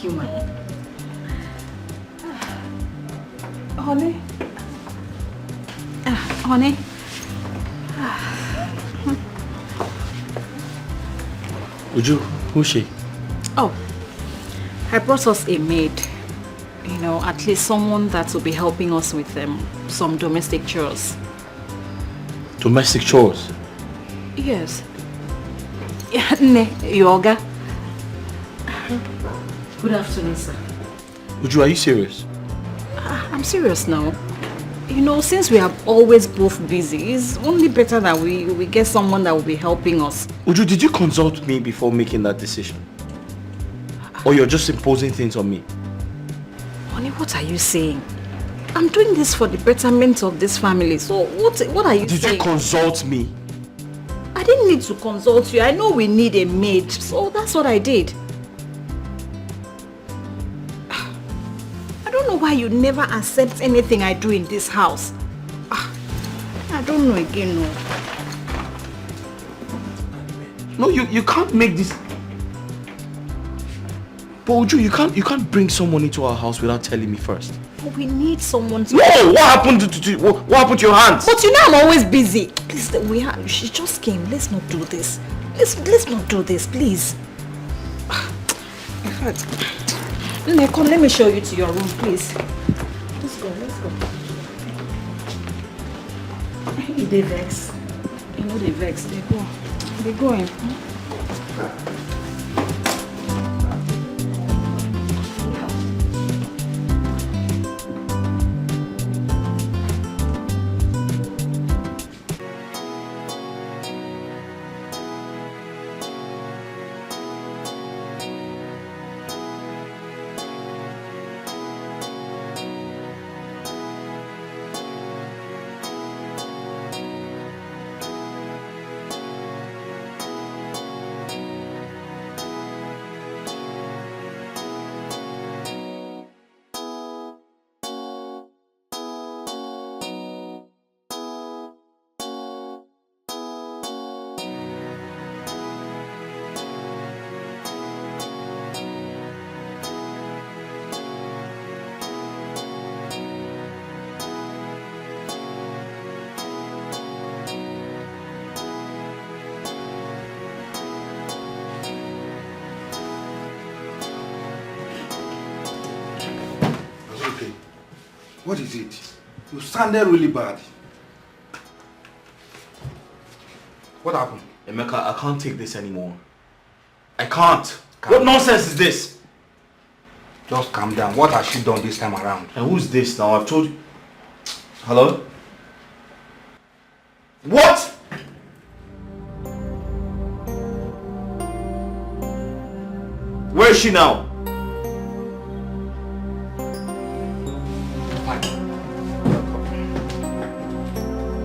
you, ma. Honey. Honey. Uju, who's she? Oh, I brought us a maid. You know, at least someone that will be helping us with some domestic chores. Domestic chores? Yes. Ne, yoga. Good afternoon, sir. Uju, are you serious? I'm serious now. You know, since we are always both busy, it's only better that we get someone that will be helping us. Uju, did you consult me before making that decision? Or you're just imposing things on me? Honey, what are you saying? I'm doing this for the betterment of this family. So what are you saying? Did you consult me? I didn't need to consult you. I know we need a maid. So that's what I did. I don't know why you never accept anything I do in this house. I don't know again, no. No, you can't make this... But Uju, you can't bring someone into our house without telling me first. But we need someone to... No! What happened what happened to your hands? But you know I'm always busy. Please, she just came. Let's not do this. Let's not do this, please. In fact, Nene, come, let me show you to your room, please. Let's go. They vex. You know they vex. They go. They're going. What is it? You sounded really bad. What happened? Emeka, I can't take this anymore. I can't. What nonsense is this? Just calm down. What has she done this time around? And who's this now? I've told you. Hello? What? Where is she now?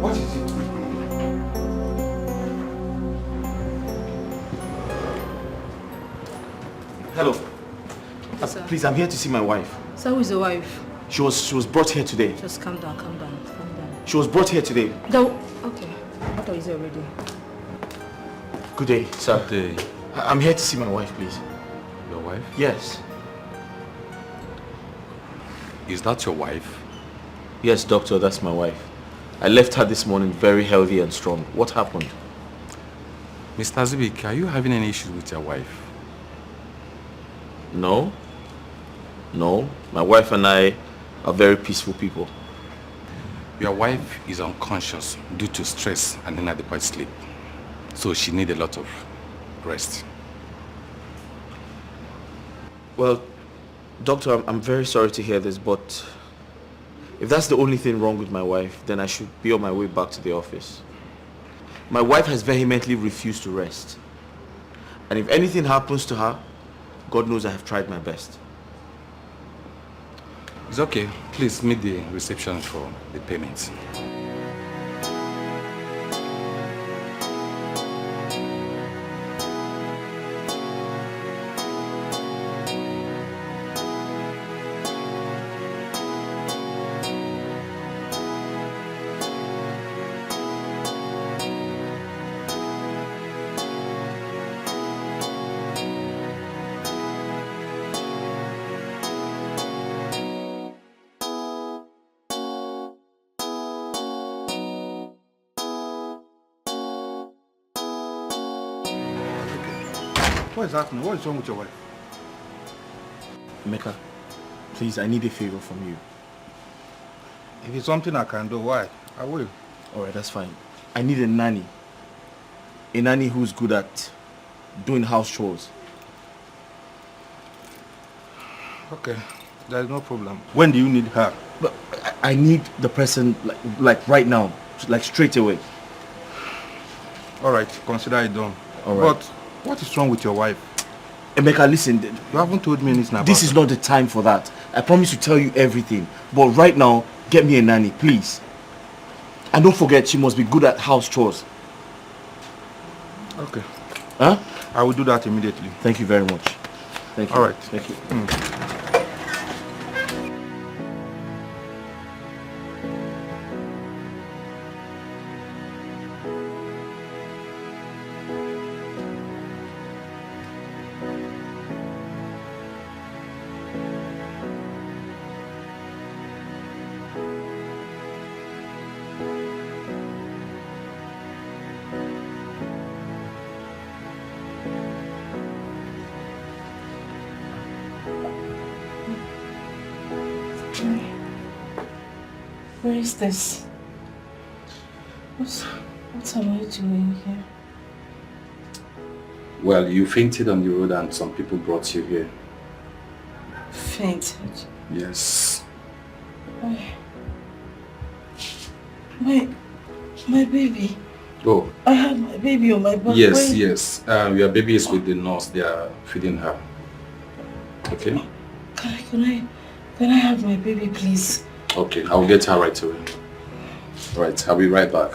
What is it? Hello. Yes, sir. Please, I'm here to see my wife. So who is the wife? She was brought here today. Just calm down. She was brought here today. No. Okay. I thought you already. Good day, sir. Good day. I'm here to see my wife, please. Your wife? Yes. Is that your wife? Yes, doctor, that's my wife. I left her this morning very healthy and strong. What happened? Mr. Zibik, are you having any issues with your wife? No. No. My wife and I are very peaceful people. Your wife is unconscious due to stress and inadequate sleep. So she needs a lot of rest. Well, doctor, I'm very sorry to hear this, but if that's the only thing wrong with my wife, then I should be on my way back to the office. My wife has vehemently refused to rest. And if anything happens to her, God knows I have tried my best. It's okay. Please meet the reception for the payment. What is happening? What is wrong with your wife? Emeka, please, I need a favor from you. If it's something I can do, why? I will. Alright, that's fine. I need a nanny. A nanny who's good at doing house chores. Okay, there is no problem. When do you need her? But I need the person like right now, like straight away. All right, consider it done. All right. But what is wrong with your wife? Emeka, listen. You haven't told me anything about This is not the time for that. I promise to tell you everything. But right now, get me a nanny, please. And don't forget, she must be good at house chores. Okay. Huh? I will do that immediately. Thank you very much. Thank you. All right. Thank you. Where is this? What am I doing here? Well, you fainted on the road and some people brought you here. Fainted? Yes. My baby. Oh. I have my baby on my back. Yes, yes. Your baby is with the nurse. They are feeding her. Okay? Can I have my baby, please? Okay, I'll get her right away. Right, I'll be right back.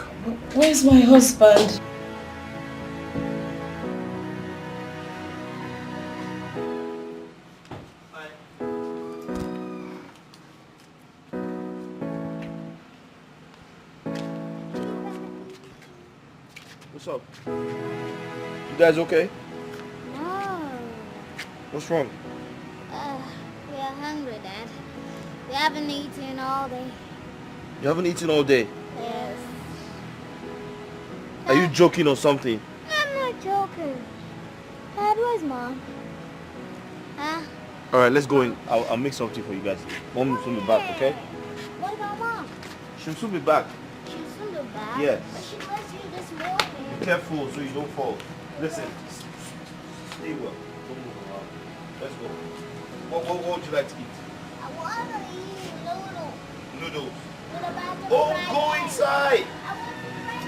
Where's my husband? What's up? You guys okay? No. What's wrong? We are hungry, Dad. We haven't eaten all day. You haven't eaten all day. Yes. Are you joking or something? I'm not joking. Dad, where's Mom? Huh? Alright, let's go in. I'll make something for you guys. Mom will soon be back, okay? What about Mom? She'll soon be back. She's soon be back. Yes. But she was here this morning. Be careful so you don't fall. Listen. Stay well. Don't move around. Let's go. What would you like to eat? I want to eat noodles. Noodles. With a bag of Oh, fried go eggs. inside! I want some fried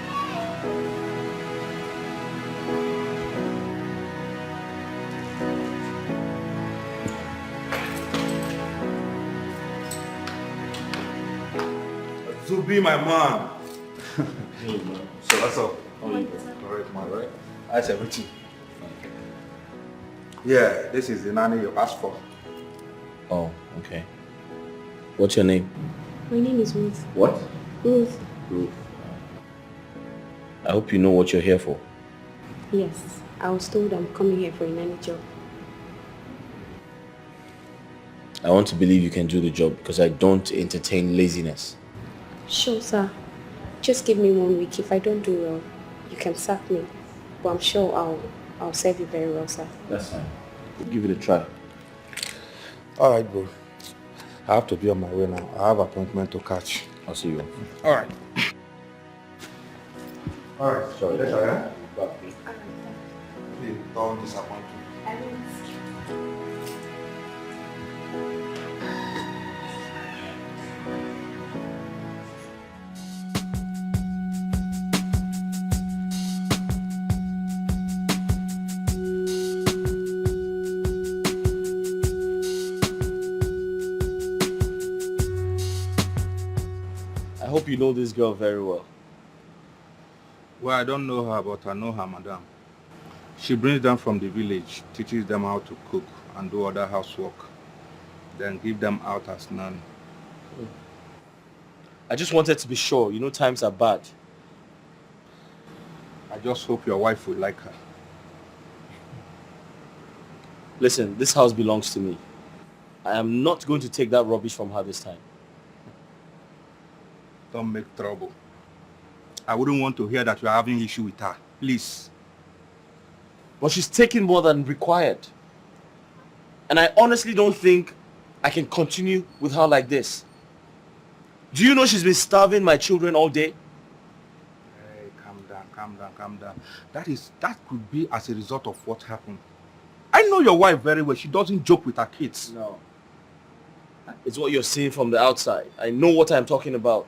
eggs. Zubi, my man. Hey, man. So what's up? How are you? Alright, man, right? How's everything? Yeah, this is the nanny you asked for. Oh, okay. What's your name? My name is Ruth. What? Ruth. Ruth. I hope you know what you're here for. Yes, I was told I'm coming here for a nanny job. I want to believe you can do the job because I don't entertain laziness. Sure, sir. Just give me 1 week. If I don't do well, you can sack me. But I'm sure I'll serve you very well, sir. That's fine. We'll give it a try. Alright, bro. I have to be on my way now. I have an appointment to catch. I'll see you. Alright. Alright, Sorry. later, yeah? Please don't disappoint me. I hope you know this girl very well. Well, I don't know her, but I know her, madam. She brings them from the village, teaches them how to cook and do other housework, then give them out as nanny. I just wanted to be sure. You know times are bad. I just hope your wife will like her. Listen, this house belongs to me. I am not going to take that rubbish from her this time. Don't make trouble. I wouldn't want to hear that you are having issue with her. Please. But she's taking more than required. And I honestly don't think I can continue with her like this. Do you know she's been starving my children all day? Hey, calm down. That could be as a result of what happened. I know your wife very well. She doesn't joke with her kids. No. It's what you're seeing from the outside. I know what I'm talking about.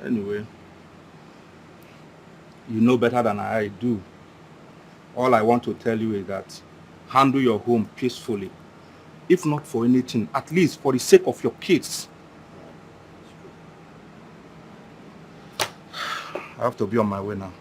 Anyway, you know better than I do. All I want to tell you is that handle your home peacefully. If not for anything, at least for the sake of your kids. I have to be on my way now.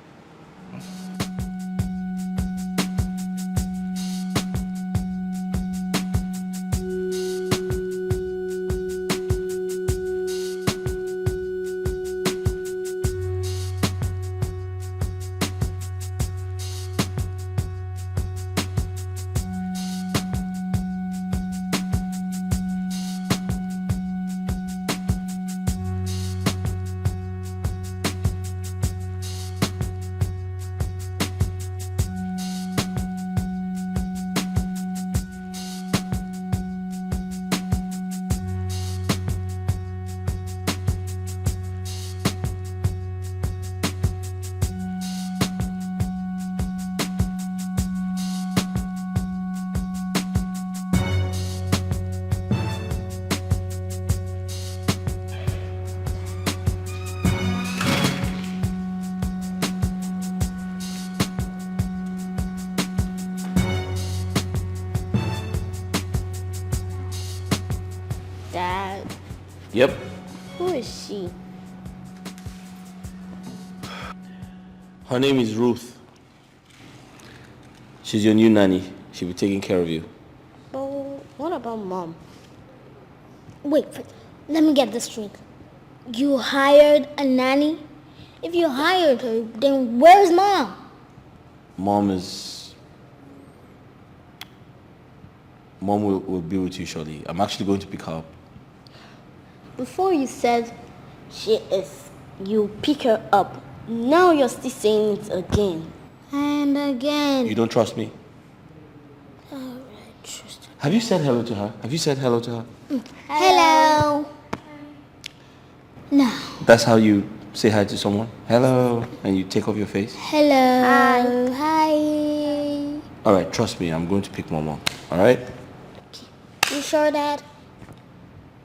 Dad, Yep. who is she? Her name is Ruth. She's your new nanny. She'll be taking care of you. But what about Mom? Wait, let me get this straight. You hired a nanny? If you hired her, then where's Mom? Mom will be with you shortly. I'm actually going to pick her up. Before you said you pick her up. Now you're still saying it again. And again. You don't trust me? Alright, trust her. Have you said hello to her? Have you said hello to her? Hello. No. That's how you say hi to someone? Hello. And you take off your face? Hello. Hi. Alright, trust me. I'm going to pick Mom up. Alright? You sure, Dad?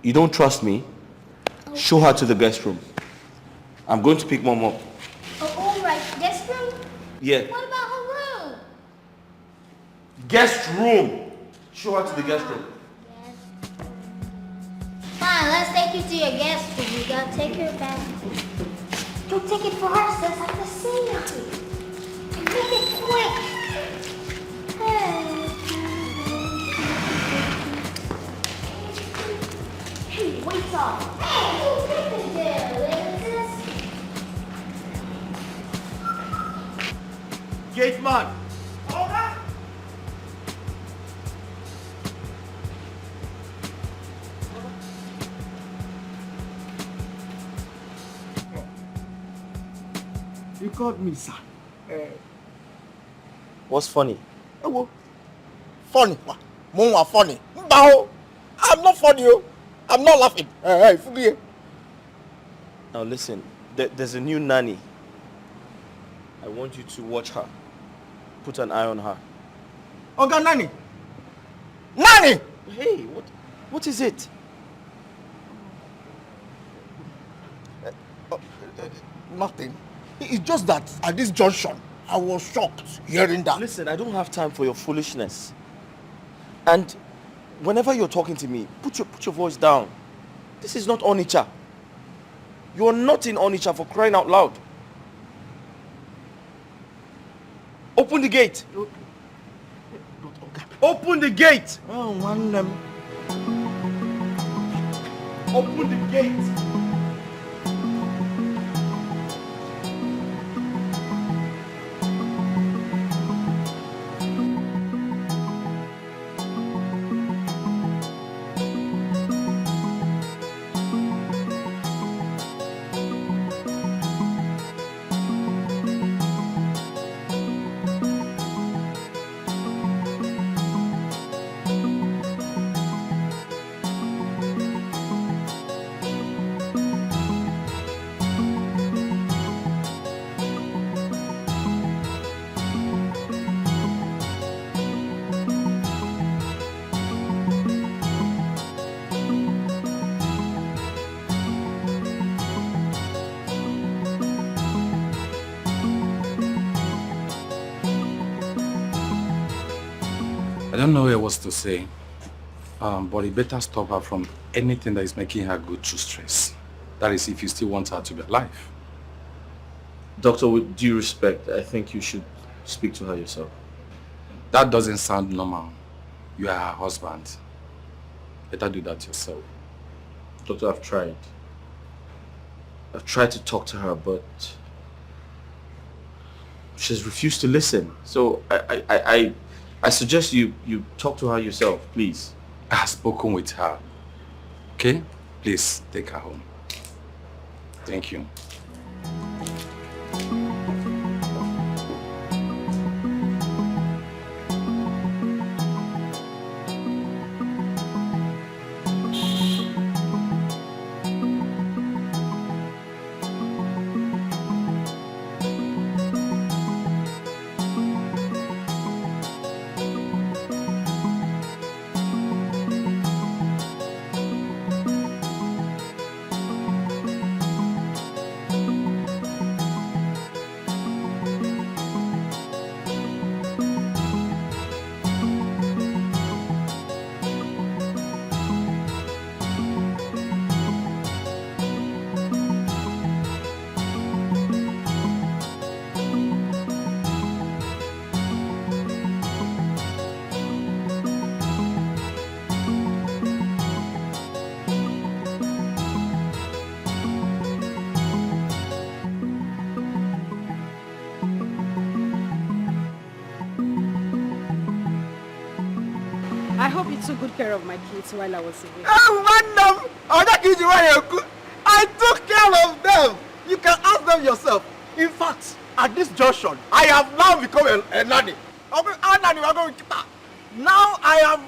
You don't trust me? Show her to the guest room. I'm going to pick Mom up. Oh, alright. Guest room? Yeah. What about her room? Guest room! Show her to the guest room. Fine, let's take you to your guest room. You gotta take her back. Go take it for her, sis. I have to see you. Make it quick. Hey, wait up. Hey, who picked it there, sis? Gate man! You called me, sir. What's funny? Funny. More funny. Bao. I'm not funny. I'm not laughing. Hey, Fugie. Now listen, there's a new nanny. I want you to watch her. Put an eye on her. Oga Nani. Nani! Hey, what is it? Nothing. It's just that at this junction, I was shocked hearing that. Listen, I don't have time for your foolishness. And whenever you're talking to me, put your voice down. This is not Onitsha. You are not in Onitsha, for crying out loud. Open the gate. Open the gate. Oh, one Open the gate. I don't know what else to say. But you better stop her from anything that is making her go through stress. That is if you still want her to be alive. Doctor, with due respect, I think you should speak to her yourself. That doesn't sound normal. You are her husband. Better do that yourself. Doctor, I've tried. I've tried to talk to her, but she's refused to listen. So I suggest you talk to her yourself, please. I have spoken with her. Okay? Please take her home. Thank you. I hope you took good care of my kids while I was away. Madam, I took care of them. You can ask them yourself. In fact, at this junction, I have now become a nanny. Now I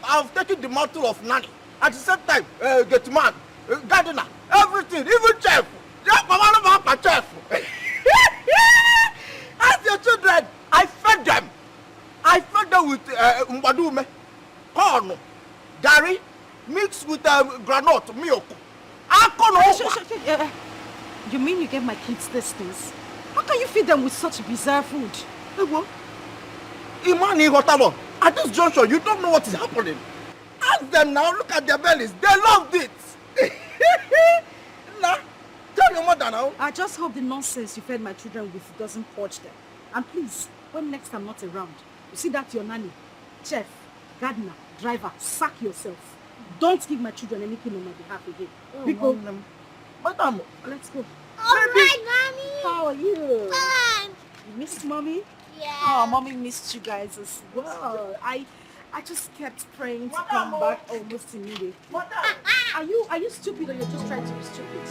have taken the mantle of nanny. At the same time, get man, gardener, everything, even chef. Chef. As your children, I fed them. I fed them with mbadume, corn, gari, mixed with granite, milk. You mean you gave my kids these things? How can you feed them with such bizarre food? Imani Hotabo, at this junction, you don't know what is happening. Ask them now, look at their bellies. They loved it. Nah, tell your mother now. I just hope the nonsense you fed my children with doesn't purge them. And please, when next I'm not around, you see that your nanny, chef, gardener, driver, sack yourself. Don't give my children anything on my behalf again. Because, Madam, let's go. All right, Mommy. How are you? Fine. You missed Mommy? Yeah. Oh, Mommy missed you guys as well. I just kept praying to come back almost immediately. Are you stupid or you're just trying to be stupid?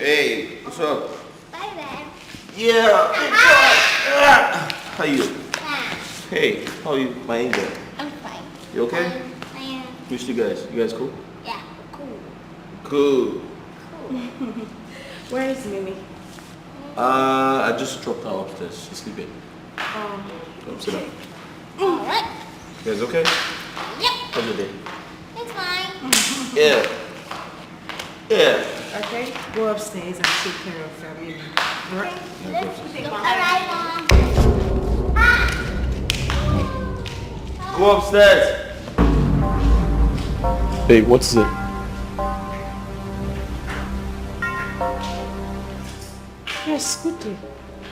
Hey, what's up? Bye, Dad. Yeah. How you? Hey, how are you, my angel? I'm fine. You okay? I am. Missed you guys. You guys cool? Yeah, cool. Cool. Where is Mimi? I just dropped her upstairs. She's sleeping. Oh. Come sit down. All right. You guys okay? Yep. How's your day? It's fine. Yeah. Yeah. Okay, go upstairs and take care of Mimi. All right? All right, Mom. Go upstairs. Hey, what's it? Yes, good day.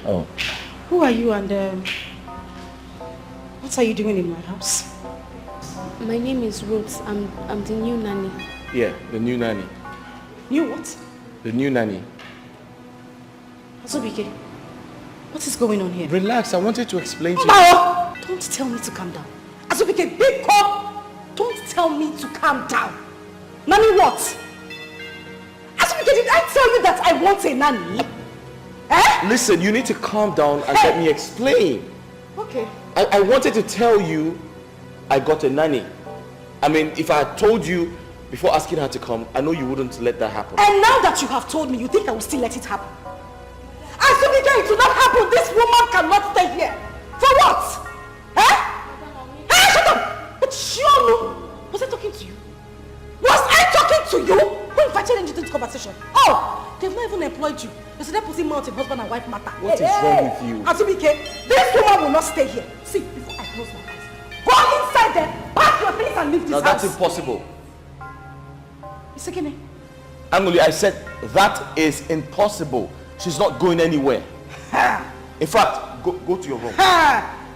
Oh. Who are you and what are you doing in my house? My name is Ruth. I'm the new nanny. Yeah, the new nanny. You what? The new nanny. Azubike, what is going on here? Relax, I wanted to explain to you. Mao, don't tell me to calm down. Azubike, big call. Don't tell me to calm down. Nanny what? Azubike, did I tell you that I want a nanny? Eh? Listen, you need to calm down and let me explain. Okay. I wanted to tell you I got a nanny. I mean, if I had told you before asking her to come, I know you wouldn't let that happen. And now that you have told me, you think I will still let it happen? Azubike, it will not happen. This woman cannot stay here. For what? Eh? Hey, shut up! But sure, was I talking to you? Was I talking to you? Who invited you to this conversation? Oh, they've not even employed you. You said they're putting mouth in husband and wife matter. What is wrong with you? Azubike, this woman will not stay here. See, before I close my eyes, go inside there, pack your things and leave this house. Now that's impossible. It's again. Angoli, I said that is impossible. She's not going anywhere. In fact, go to your room.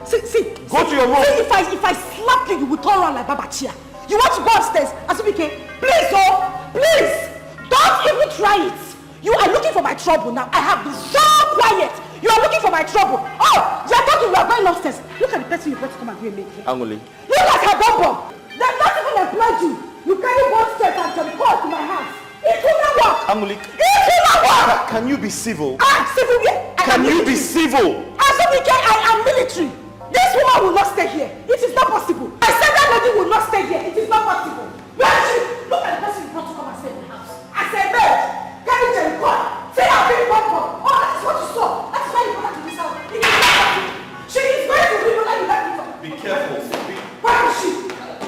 See, Go to your room. See, if I slap you, you will turn around like Baba Chia. You want to go upstairs? Azubike, please, oh, please, don't even try it. You are looking for my trouble now. I have been so quiet. You are looking for my trouble. Oh, you are talking, we are going upstairs. Look at the person you brought to come and do a make here. Angoli. Look at her bum. They've not even employed you. You carry one step and to call to my house. It will not work. Angoli. It will not work. Can you be civil? Civil here. Can you be civil? Azubike, I am military. This woman will not stay here. It is not possible. I said that lady will not stay here. It is not possible. Where is she? Look at the person you brought to come and stay in the house. I said, babe, carry Jerry, come. Say I've been one. Oh, that is what you saw. That is why you brought her to this house. It is not possible. She is going to be like you like me. Be careful. Where is she?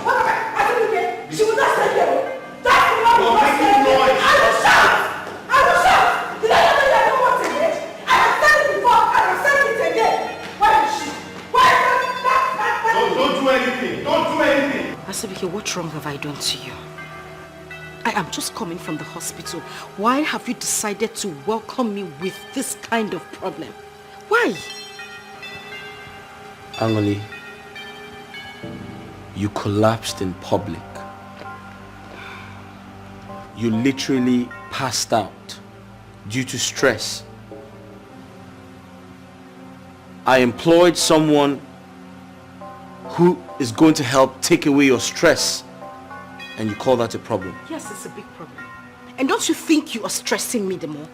What am I? Azubike, she will not stay here. That woman will not stay here. I will shout. I will shout. Did I not tell you I don't want to hear? I have said it before and I have said it again. Where is she? Don't do anything. Don't do anything. Azubike, what wrong have I done to you? I am just coming from the hospital. Why have you decided to welcome me with this kind of problem? Why? Angoli, you collapsed in public. You literally passed out due to stress. I employed someone who is going to help take away your stress, and you call that a problem. Yes, it's a big problem. And don't you think you are stressing me the more?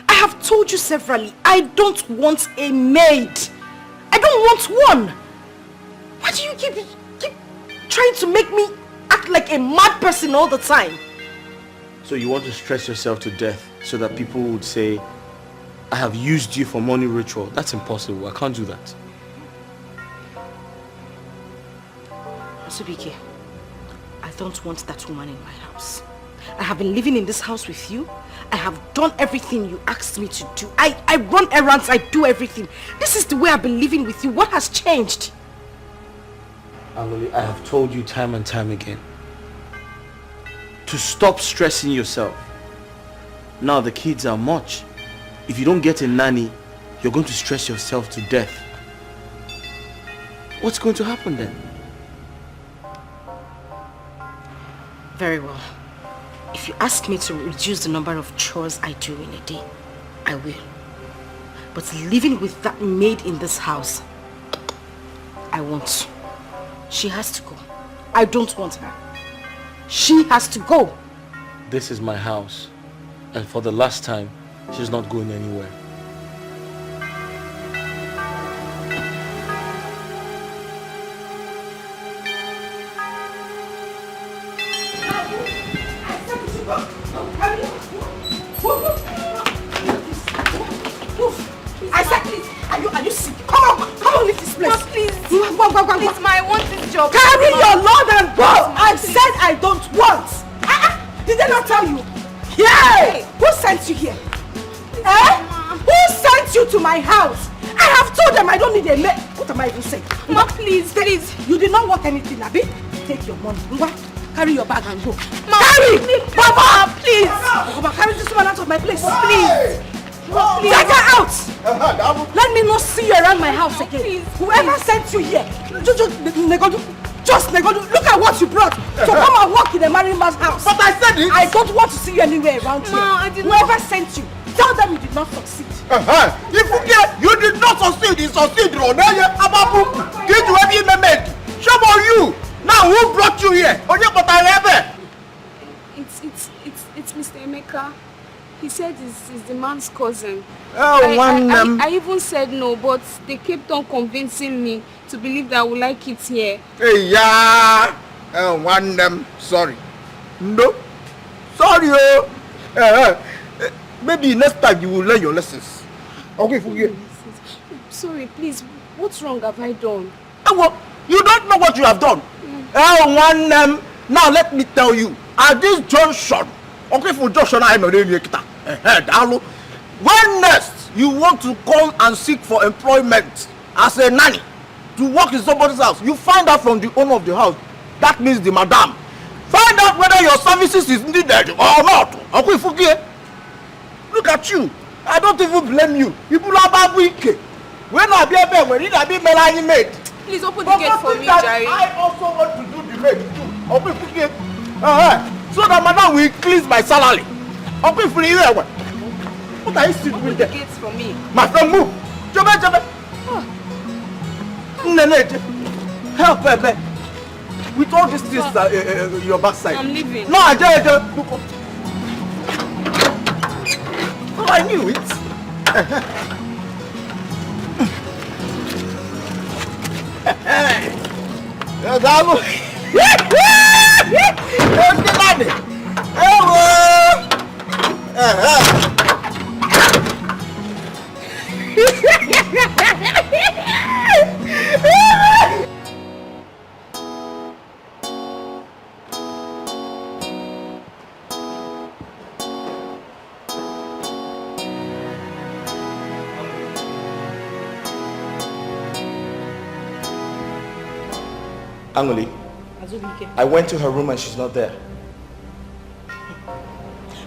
I have told you severally, I don't want a maid. I don't want one. Why do you keep trying to make me act like a mad person all the time? So you want to stress yourself to death so that people would say, I have used you for money ritual. That's impossible. I can't do that. Azubike, I don't want that woman in my house. I have been living in this house with you. I have done everything you asked me to do. I run errands, I do everything. This is the way I've been living with you. What has changed? Angoli, I have told you time and time again to stop stressing yourself. Now the kids are much. If you don't get a nanny, you're going to stress yourself to death. What's going to happen then? Very well. If you ask me to reduce the number of chores I do in a day, I will. But living with that maid in this house, I won't. She has to go. I don't want her. She has to go. This is my house, and for the last time, she's not going anywhere. I said, please, are you sick? Come on, leave this place. No, please. Go. Please, ma, I want this job. Carry your load and go. I said I don't want. Did they not tell you? Yeah. Who sent you here? Who sent you to my house? I have told them I don't need a maid. What am I even saying? Ma, please. You did not want anything, Abi? Take your money. Carry your bag and go. Ma, carry! Please. Baba! Please! Baba, carry this woman out of my place. Please! Please. Take her out! Let me not see you around my house again. Please. Whoever sent you here, just negotiate. Look at what you brought. So come and walk in a married man's house. But I said it! I don't want to see you anywhere around here. Ma, I did not. Whoever sent you, take Tell them you did not succeed. If you did not succeed, you succeed. Did you ever make? Show you. Now who brought you here? It's Mr. Emeka. He said he's the man's cousin. I I even said no, but they kept on convincing me to believe that I would like it here. Hey, yeah. Sorry. No. Sorry, maybe next time you will learn your lessons. Okay, forget. Sorry, please. What's wrong have I done? Well, you don't know what you have done. Now let me tell you. At this junction, okay, for junction, I know when next you want to come and seek for employment as a nanny to work in somebody's house, you find out from the owner of the house. That means the madam. Find out whether your services is needed or not. Okay, forget. Look at you. I don't even blame you. People are bad wicked. When I be a bear, when I be Melanie maid. Please open the gate for me, Jerry. I also want to do the maid too. Okay, forget. So that madam will increase my salary. Okay, for you. What are you still doing there? Open the gates for me. My friend, move. Jabe. Nene, help baby. With all these things your backside. I'm leaving. No, look up. Oh, I knew it. Angoli, I went to her room and she's not there.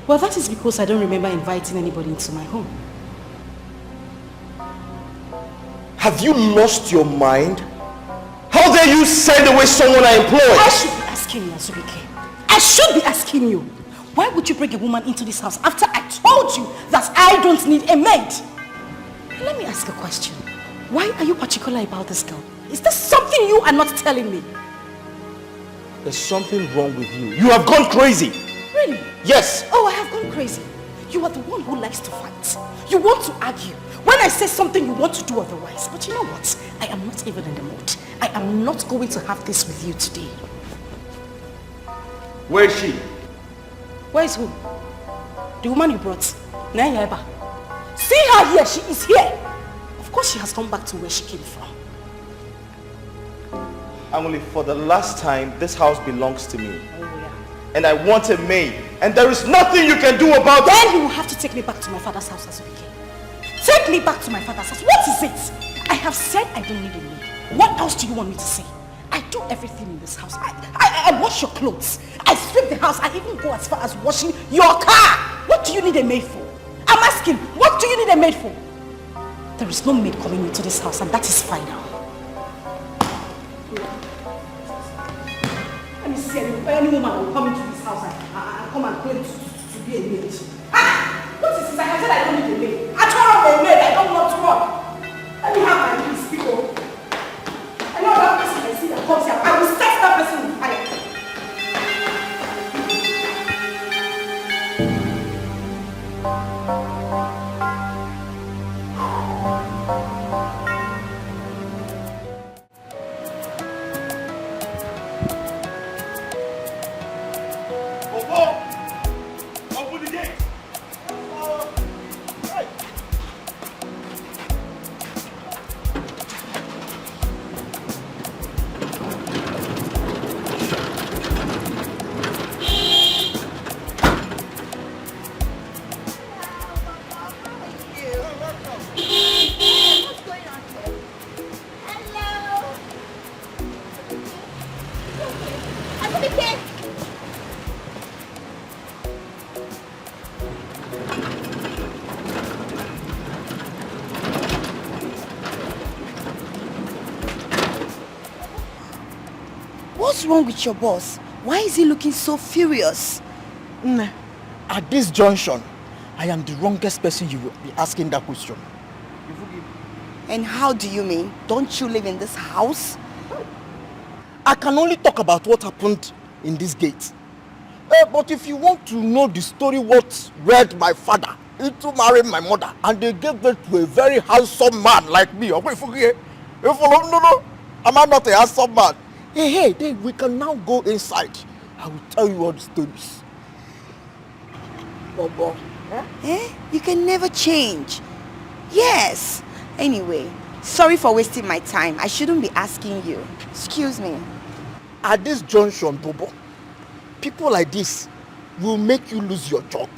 Well, that is because I don't remember inviting anybody into my home. Have you lost your mind? How dare you send away someone I employed? I should be asking you, Azubike. I should be asking you. Why would you bring a woman into this house after I told you that I don't need a maid? Let me ask a question. Why are you particular about this girl? Is there something you are not telling me? There's something wrong with you. You have gone crazy. Really? Yes. Oh, I have gone crazy. You are the one who likes to fight. You want to argue. When I say something, you want to do otherwise. But you know what? I am not even in the mood. I am not going to have this with you today. Where is she? Where is who? The woman you brought. Nayaba. See her here. She is here. Of course she has come back to where she came from. Angoli, for the last time, this house belongs to me. Oh, yeah. And I want a maid. And there is nothing you can do about it. Then you will have to take me back to my father's house as we came. Take me back to my father's house. What is it? I have said I don't need a maid. What else do you want me to say? I do everything in this house. I wash your clothes. I sweep the house. I even go as far as washing your car. What do you need a maid for? I'm asking, what do you need a maid for? There is no maid coming into this house, and that is final. Let me see any woman will come into this house and come and claim to be a maid. What is this? I have said I don't need a maid. I don't want a maid. I don't want to work. Let me have my peace, people. I know that person I see that comes here. I will set that person on fire. What's wrong with your boss? Why is he looking so furious? At this junction, I am the wrongest person you will be asking that question. You forgive me? And how do you mean? Don't you live in this house? I can only talk about what happened in this gate. But if you want to know the story what led my father into marrying my mother, and they gave birth to a very handsome man like me. No, am I not a handsome man? Hey, then we can now go inside. I will tell you all the stories. Bobo. You can never change. Yes. Anyway, sorry for wasting my time. I shouldn't be asking you. Excuse me. At this junction, Bobo, people like this will make you lose your job.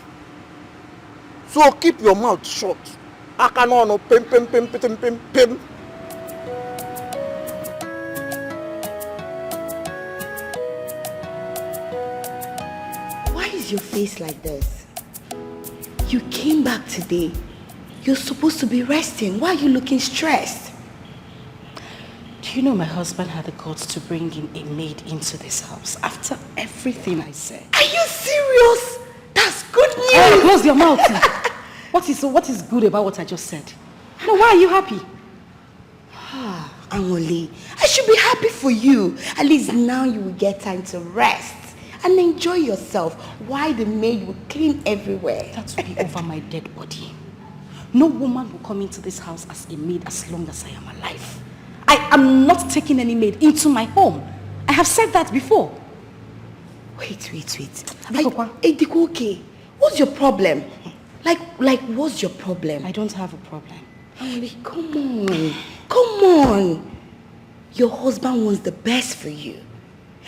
So keep your mouth shut. I cannot pim. Why is your face like this? You came back today. You're supposed to be resting. Why are you looking stressed? Do you know my husband had the guts to bring in a maid into this house after everything I said? Are you serious? That's good news. Hey, close your mouth. What is good about what I just said? No, why are you happy? Anwole, I should be happy for you. At least now you will get time to rest and enjoy yourself while the maid will clean everywhere. That will be over my dead body. No woman will come into this house as a maid as long as I am alive. I am not taking any maid into my home. I have said that before. Wait. Okay. What's your problem? Like, what's your problem? I don't have a problem. Anwole, come on. Your husband wants the best for you.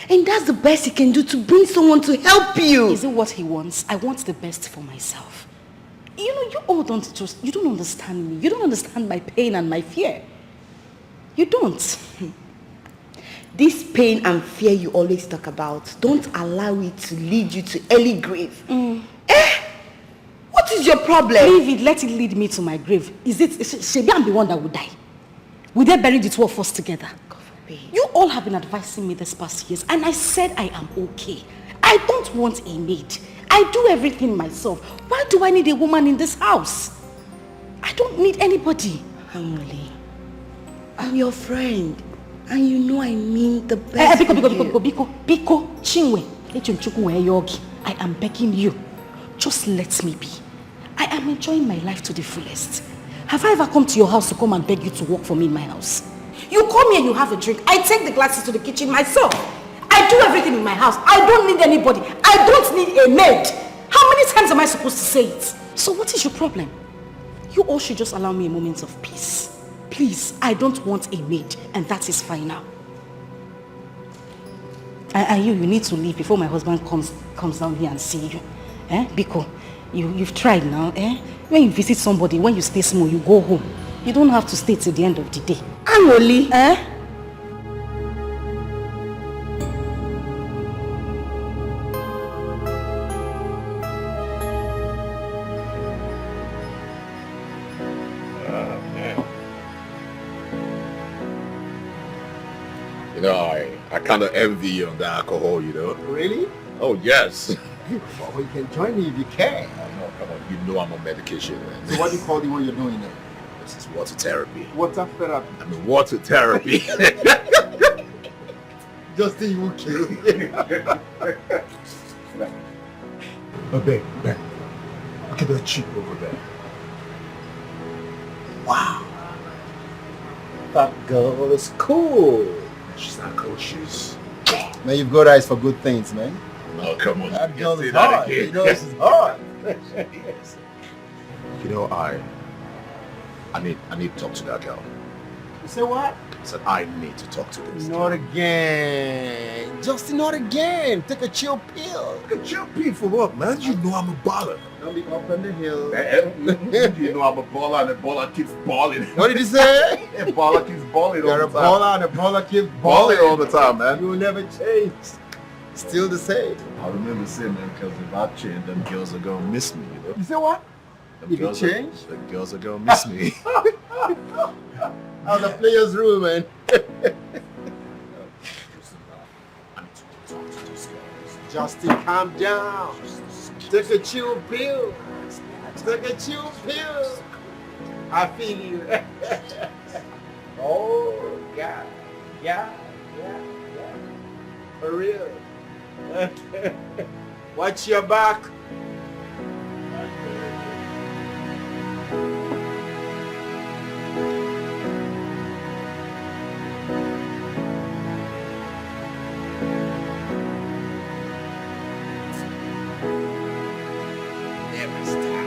And that's the best he can do to bring someone to help you. Is it what he wants? I want the best for myself. You know, you all you don't understand me. You don't understand my pain and my fear. You don't. This pain and fear you always talk about, don't allow it to lead you to early grave. What is your problem? Leave it, let it lead me to my grave. Shebi I'm the one that will die? Will they bury the two of us together? God forbid. You all have been advising me this past years, and I said I am okay. I don't want a maid. I do everything myself. Why do I need a woman in this house? I don't need anybody. Anwole, I'm your friend. And you know I mean the best Biko, Chinwe, I am begging you. Just let me be. I am enjoying my life to the fullest. Have I ever come to your house to come and beg you to work for me in my house? You come here and you have a drink. I take the glasses to the kitchen myself. I do everything in my house. I don't need anybody. I don't need a maid. How many times am I supposed to say it? So what is your problem? You all should just allow me a moment of peace. Please, I don't want a maid, and that is fine now. And you need to leave before my husband comes down here and see you. Biko, you've tried now. When you visit somebody, when you stay small, you go home. You don't have to stay till the end of the day. Anwole. You know, I kind of envy you on the alcohol, you know. Really? Oh, yes. Well, you can join me if you can. No, come on. You know I'm on medication, man. So what do you call the one you're doing now? This is water therapy. Water therapy. I mean, water therapy. Justin, you will kill me. Oh, babe. Look at that chick over there. Wow. That girl is cool. She's not cool. She's... Man, you've got eyes for good things, man. Oh, come on. That girl is hot. You know, she's hot. Yes. You know, I need to talk to that girl. You say what? I said I need to talk to this Not girl. again. Justin, not again. Take a chill pill. Take a chill pill for what, man? You know I'm a baller. Don't be up on the hill. You know I'm a baller and the baller keeps balling. What did you say? A baller keeps balling all You're the a time. baller and a baller keeps Balling balling all the time, man. You will never change. Still the same. I remember saying that because if I change, them girls are gonna miss me, you know? You say what? Them If you girls change? the girls are gonna miss me. How's the player's room, man? I need to talk to these girls. Justin, calm down. Take a chill pill. It's like a chill pill. I feel you. Oh, God. Yeah. For real. Watch your back. Never stop.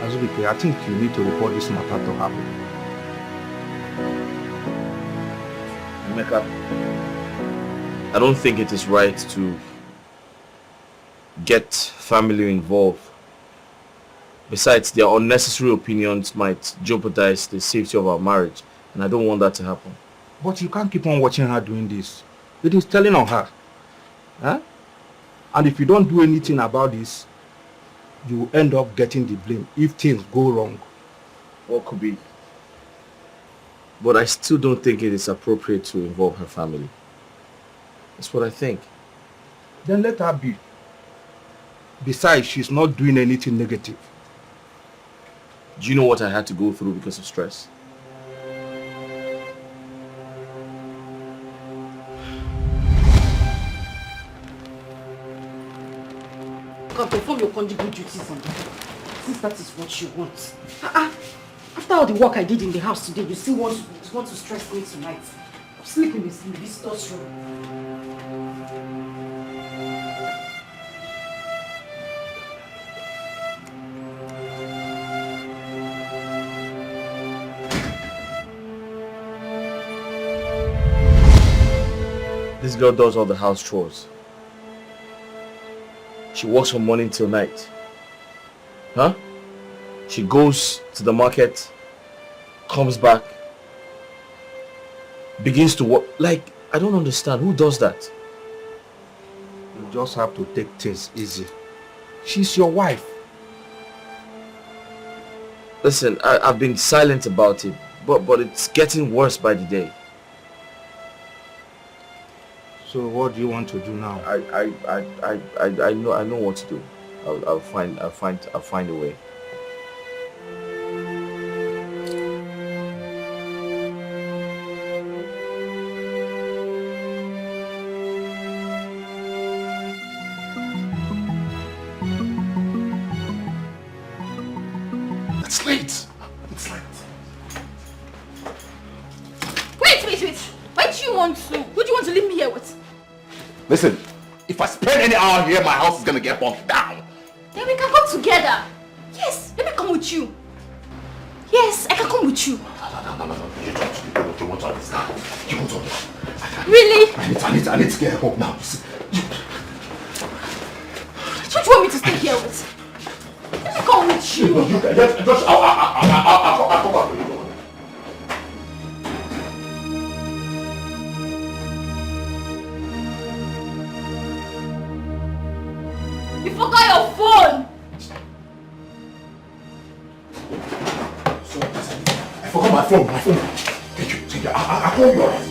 Azubike, I think you need to report this matter to happen. Emeka, I don't think it is right to get family involved. Besides, their unnecessary opinions might jeopardize the safety of our marriage, and I don't want that to happen. But you can't keep on watching her doing this. It is telling on her. Huh? And if you don't do anything about this, you will end up getting the blame if things go wrong. What could be? But I still don't think it is appropriate to involve her family. That's what I think. Then let her be. Besides, she's not doing anything negative. Do you know what I had to go through because of stress? Come perform your conjugal duties on her, since that is what you want. After all the work I did in the house today, you still want to stress me tonight. Sleep in the visitor's room. This girl does all the house chores. She works from morning till night. Huh? She goes to the market, comes back, begins to work. Like, I don't understand. Who does that? You just have to take things easy. She's your wife. Listen, I've been silent about it, but it's getting worse by the day. So what do you want to do now? I know what to do. I'll find a way. It's late. Wait. Why do you want to? Who do you want to leave me here with? Listen, if I spend any hour here, my house is gonna get burnt down. Then we can come together. Yes, let me come with you. Yes, I can come with you. No. You want to understand. You want to understand. Really? I need to get home now. Don't you want me to stay here with? Let me come with you. I'll come back with you. You forgot your phone. I forgot my phone. Thank you. I'll call you, alright?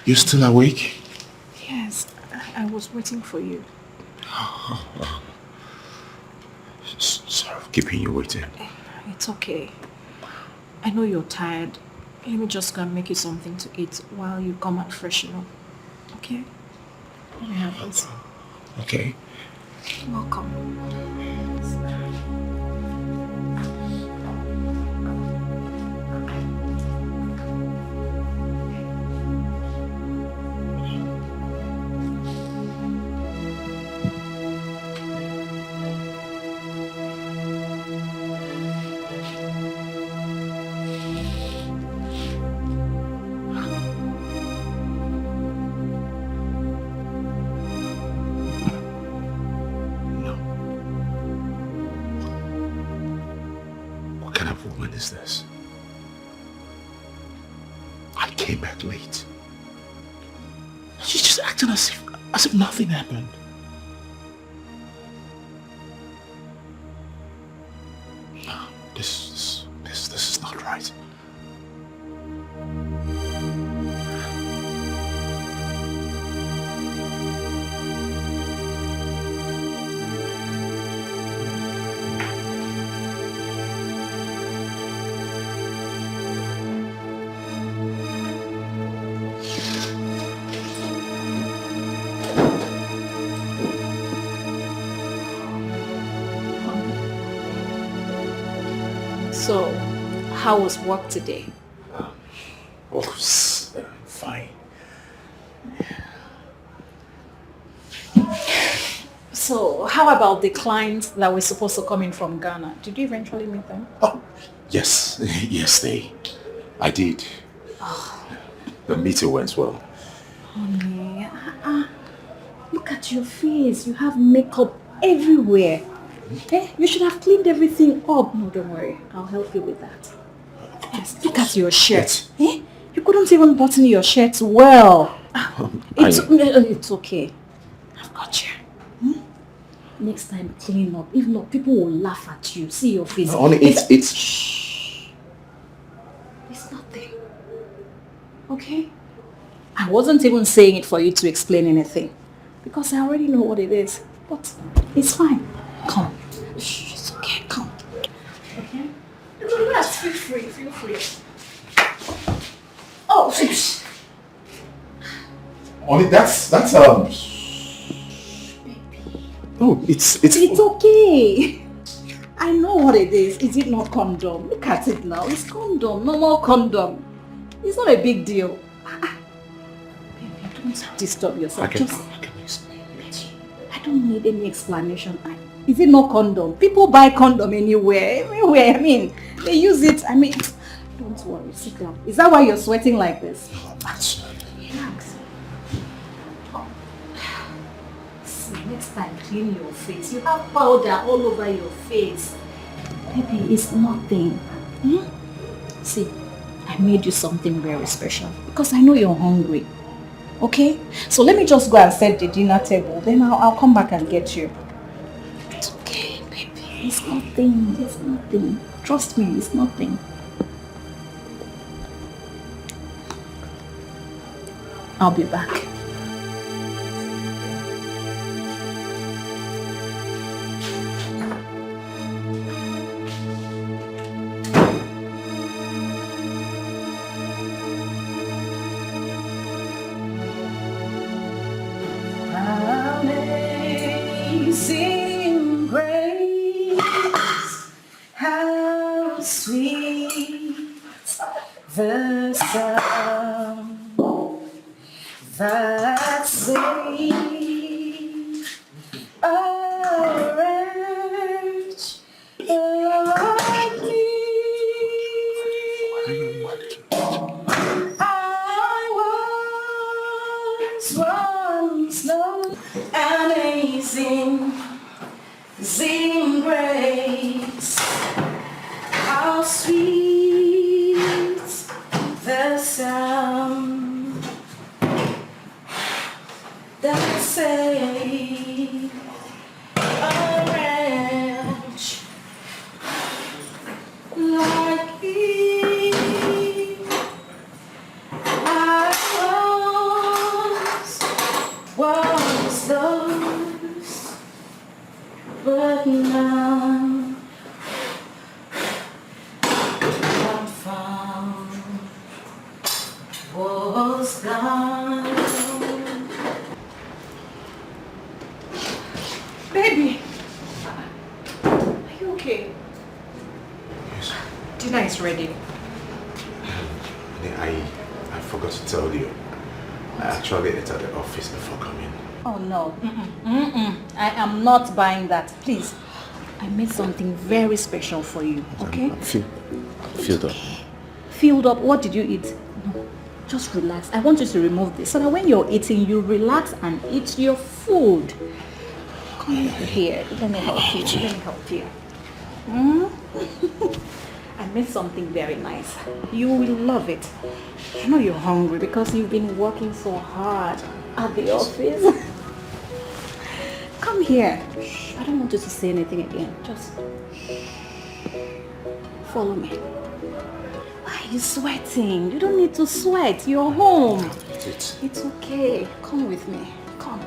You're still awake? Yes, I was waiting for you. Sorry for keeping you waiting. It's okay. I know you're tired. Let me just go and make you something to eat while you come and freshen up. Okay? Let me have this. Okay. Welcome. What kind of woman is this? I came back late. She's just acting as if nothing happened. No, this is not right. So, how was work today? Fine. So, how about the clients that were supposed to come in from Ghana? Did you eventually meet them? Oh, yes, yes, I did. The meeting went well. Honey, look at your face. You have makeup everywhere. You should have cleaned everything up. No, don't worry. I'll help you with that. Yes, look at your shirt. You couldn't even button your shirt well. It's okay. I've got you. Next time, clean up. If not, people will laugh at you. See your face. No, honey, it's... Shh. It's nothing. Okay? I wasn't even saying it for you to explain anything. Because I already know what it is. But it's fine. Come. Shh, it's okay. Come. Okay? Yes, feel free. Feel free. Oh, shh. Honey, that's No, it's okay. I know what it is. Is it not condom? Look at it now. It's condom. Normal condom. It's not a big deal. Baby, don't disturb yourself. I can explain it. I don't need any explanation. Is it not condom? People buy condom anywhere. Everywhere. I mean, they use it. I mean, don't worry. Sit down. Is that why you're sweating like this? No, that's... Relax. See, next time, clean your face. You have powder all over your face. Baby, it's nothing. See, I made you something very special because I know you're hungry. Okay? So let me just go and set the dinner table. Then I'll come back and get you. It's okay, baby. It's nothing. It's nothing. Trust me, it's nothing. I'll be back. Amazing grace, how sweet the sound that saved a wretch like me. I was once lost. Amazing, amazing grace, how sweet the sound that saved a wretch like me. I was gone. Baby, are you okay? Yes. Dinner is ready. I forgot to tell you. I actually ate at the office before coming. Oh no, I am not buying that. Please, I made something very special for you, okay? Filled up. Filled up, what did you eat? No, just relax. I want you to remove this so that when you're eating, you relax and eat your food. Come here, let me help you, let me help you. I made something very nice. You will love it. I know you're hungry because you've been working so hard at the office. Come here. Shh, I don't want you to say anything again. Just follow me. Why are you sweating? You don't need to sweat. You're home. It's okay. Come with me. Come.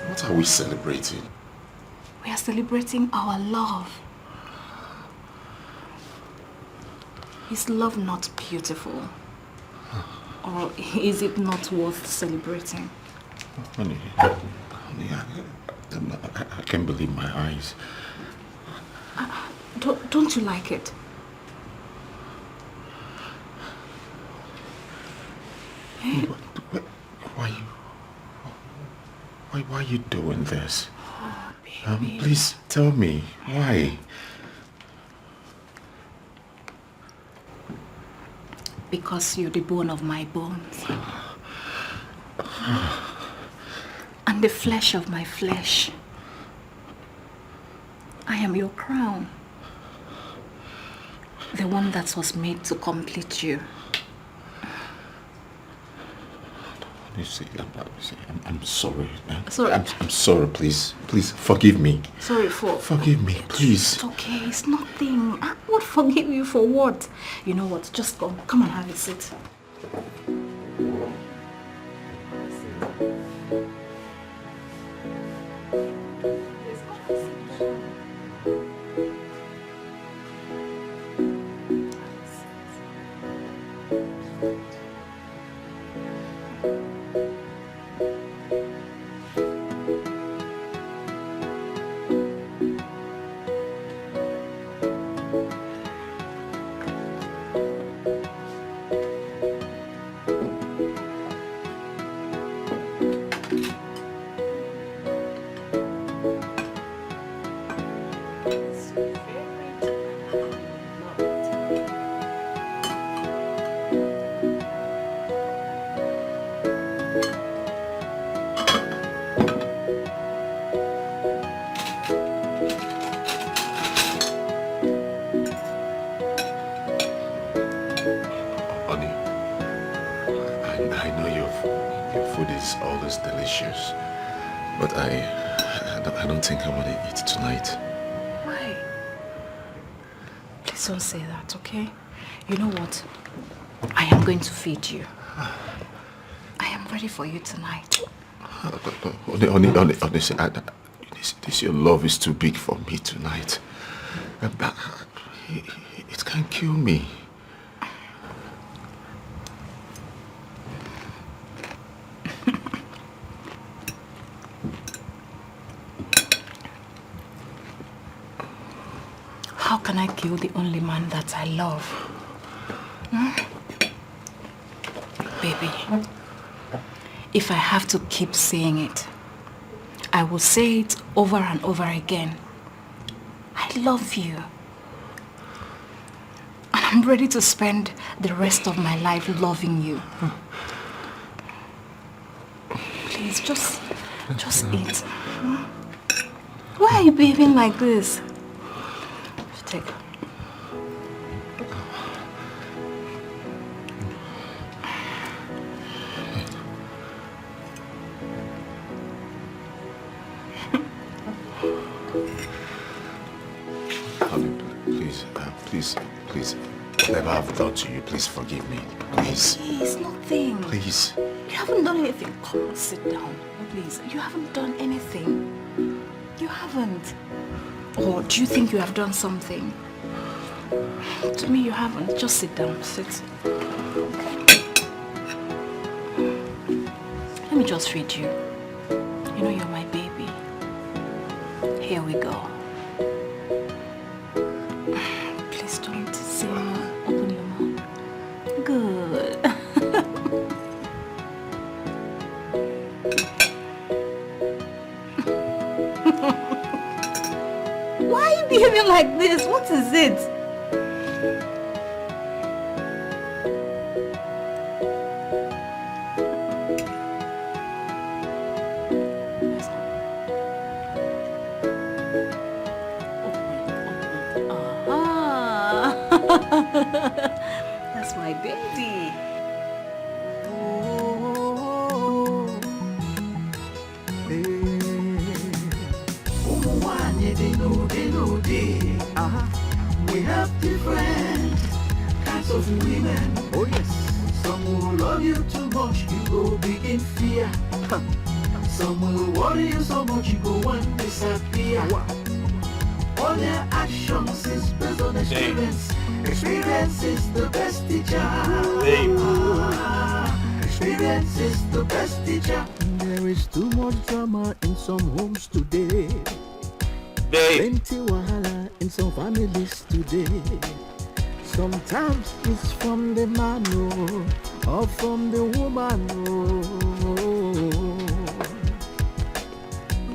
What are we celebrating? We are celebrating our love. Is love not beautiful? Or is it not worth celebrating? Honey, I can't believe my eyes. Don't you like it? Why are you doing this? Oh, baby. Please tell me, why? Because you're the bone of my bones. And the flesh of my flesh. I am your crown. The one that was made to complete you. I'm sorry. Sorry. I'm sorry, please. Please, forgive me. Sorry for... Forgive me, please. It's okay, it's nothing. I would forgive you for what? You know what, just come and have a seat. Delicious, but I don't think I want to eat tonight. Why? Please don't say that, okay? You know what? I am going to feed you. I am ready for you tonight. Honestly, this your love is too big for me tonight. It can kill me. How can I kill the only man that I love? Baby, if I have to keep saying it, I will say it over and over again. I love you. And I'm ready to spend the rest of my life loving you. Please, just eat. Why are you behaving like this? Take. Please, please. Whatever I've done to you, please forgive me. Please. Please, nothing. Please. You haven't done anything. Come on, sit down. Please. You haven't done anything. You haven't. Or do you think you have done something? To me, you haven't. Just sit down. Sit. Let me just feed you. You know you're my baby. Here we go. Please don't say no. Open your mouth. Good. Why are you behaving like this? What is it? That's my baby. We have different kinds of women. Oh yes. Some will love you too much, you go big in fear. Some will worry you so much, you go one disappear. All their actions is based on experience. Experience is the best teacher. Experience is the best teacher. There is too much drama in some homes today. Plenty wahala in some families today. Sometimes it's from the man or from the woman.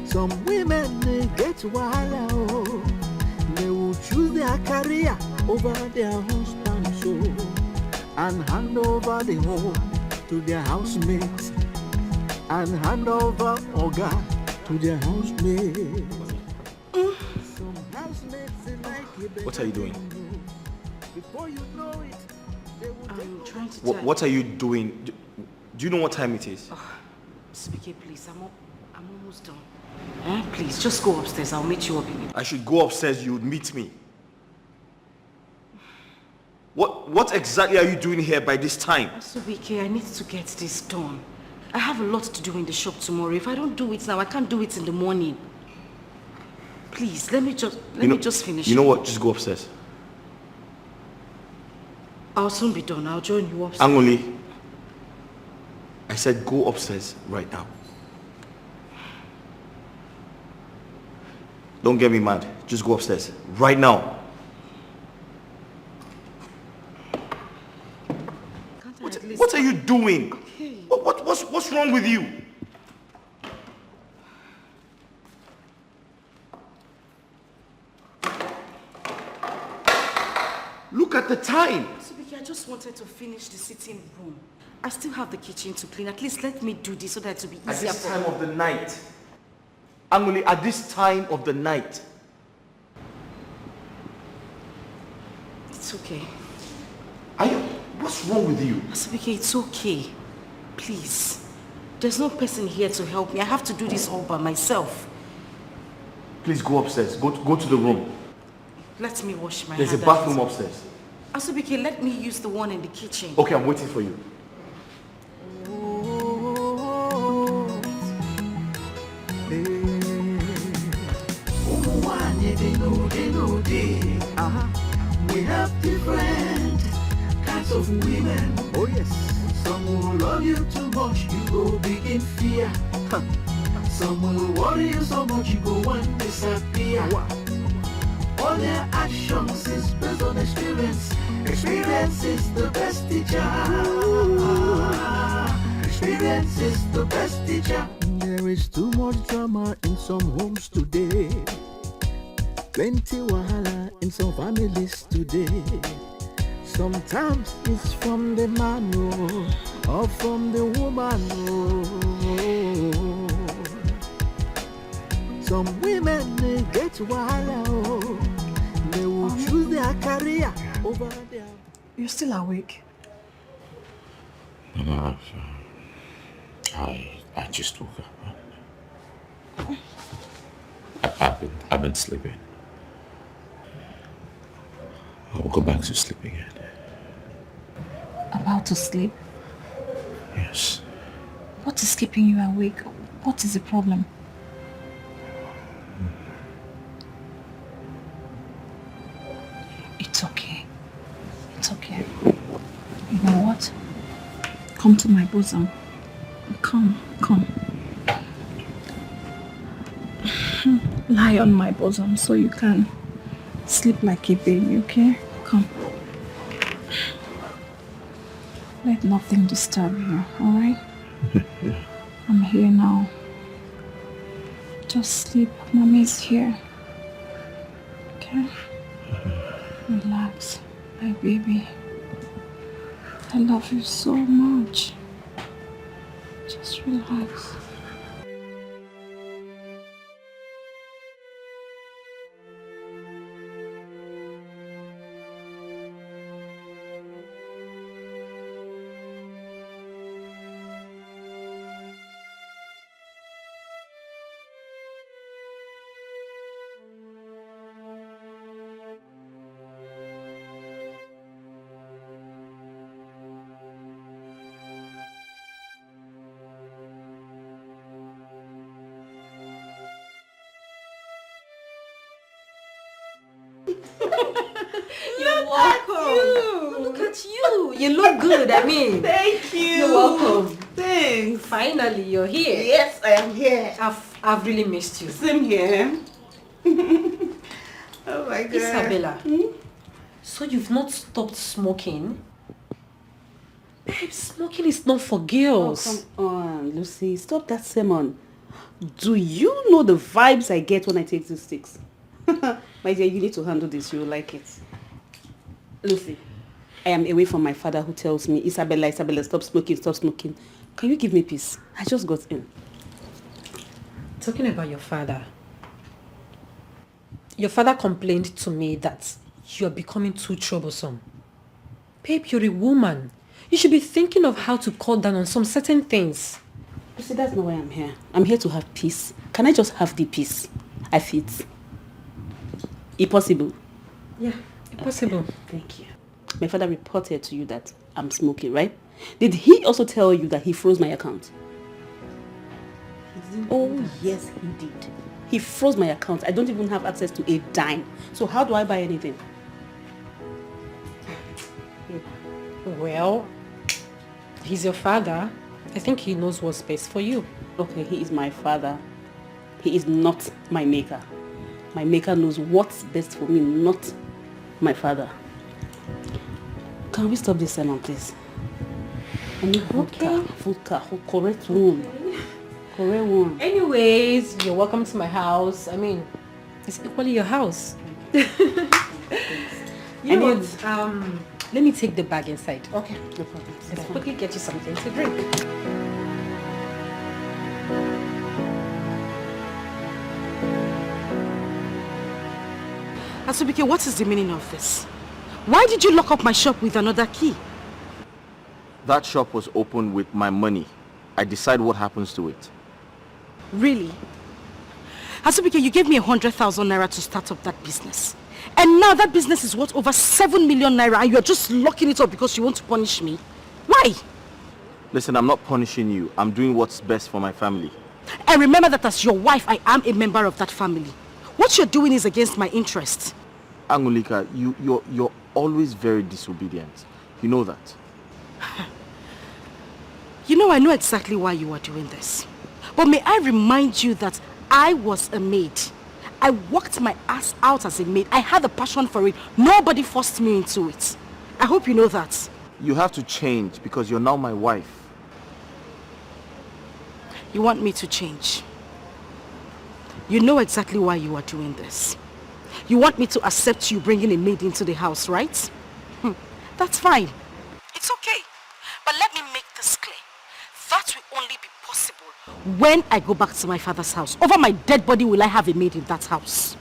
Some women they get wahala. They will choose their career over their husband and hand over the home to their housemates and hand over Oga to their housemates. What are you doing? Before you know it, they will I'm trying to What are you doing? Do you know what time it is? Speaking, please. I'm almost done. Please, just go upstairs. I'll meet you up in it. I should go upstairs, you would meet me. What exactly are you doing here by this time? Asubike, I need to get this done. I have a lot to do in the shop tomorrow. If I don't do it now, I can't do it in the morning. Please, let me just finish. You know what? Just go upstairs. I'll soon be done. I'll join you upstairs. Angoli, I said go upstairs right now. Don't get me mad. Just go upstairs right now. What are you doing? What's wrong with you? Look at the time. Asubike, I just wanted to finish the sitting room. I still have the kitchen to clean. At least let me do this so that it will be easier. At this time of the night. Angoli, at this time of the night. It's okay. What's wrong with you? Asubike, it's okay. Please. There's no person here to help me. I have to do this all by myself. Please go upstairs. Go to the room. Let me wash my hands. There's a bathroom upstairs. Asubike, let me use the one in the kitchen. Okay, I'm waiting for you. We have different kinds of women. Oh yes. Some will love you too much, you go big in fear. Some will worry you so much, you go one disappear. All their actions is based on experience. Experience is the best teacher. Experience is the best teacher. There is too much drama in some homes today. Plenty wahala in some families today. Sometimes it's from the man or from the woman. Some women they get wahala. They will choose their career over their... You're still awake? No, I just woke up. I've been sleeping. I will go back to sleep again. About to sleep? Yes. What is keeping you awake? What is the problem? It's okay. It's okay. You know what? Come to my bosom. Come. Lie on my bosom so you can sleep like a baby, okay? Come. Let nothing disturb you, alright? I'm here now. Just sleep. Mommy's here. Okay? Relax, my baby. I love you so much. Just relax. You're welcome. Look at you. You look good, I mean. Thank you. You're welcome. Thanks. Finally, you're here. Yes, I am here. I've really missed you. Same here. Oh my God. Isabella, so you've not stopped smoking? Babe, smoking is not for girls. Oh, come on, Lucy. Stop that sermon. Do you know the vibes I get when I take these sticks? My dear, you need to handle this. You'll like it. Lucy, I am away from my father who tells me, Isabella, stop smoking, stop smoking. Can you give me peace? I just got in. Talking about your father complained to me that you're becoming too troublesome. Babe, you're a woman. You should be thinking of how to cut down on some certain things. You see, that's not why I'm here. I'm here to have peace. Can I just have the peace I feel? Impossible. Yeah, impossible. Okay. Thank you. My father reported to you that I'm smoking, right? Did he also tell you that he froze my account? Oh, yes, he did. He froze my account. I don't even have access to a dime. So how do I buy anything? Well, he's your father. I think he knows what's best for you. Okay, he is my father. He is not my maker. My maker knows what's best for me, not my father. Can we stop this sermon, please? I need vodka, correct one. Correct one. Anyways, you're welcome to my house. I mean, it's equally your house. You know what? Let me take the bag inside. Okay, no problem. Let's quickly get you something to drink. Asubike, what is the meaning of this? Why did you lock up my shop with another key? That shop was opened with my money. I decide what happens to it. Really? Asubike, you gave me 100,000 naira to start up that business. And now that business is worth over 7 million naira and you're just locking it up because you want to punish me. Why? Listen, I'm not punishing you. I'm doing what's best for my family. And remember that as your wife, I am a member of that family. What you're doing is against my interest. Angulika, you're always very disobedient. You know that. You know, I know exactly why you are doing this. But may I remind you that I was a maid. I worked my ass out as a maid. I had a passion for it. Nobody forced me into it. I hope you know that. You have to change because you're now my wife. You want me to change? You know exactly why you are doing this. You want me to accept you bringing a maid into the house, right? That's fine. It's okay. But let me make this clear. That will only be possible when I go back to my father's house. Over my dead body will I have a maid in that house.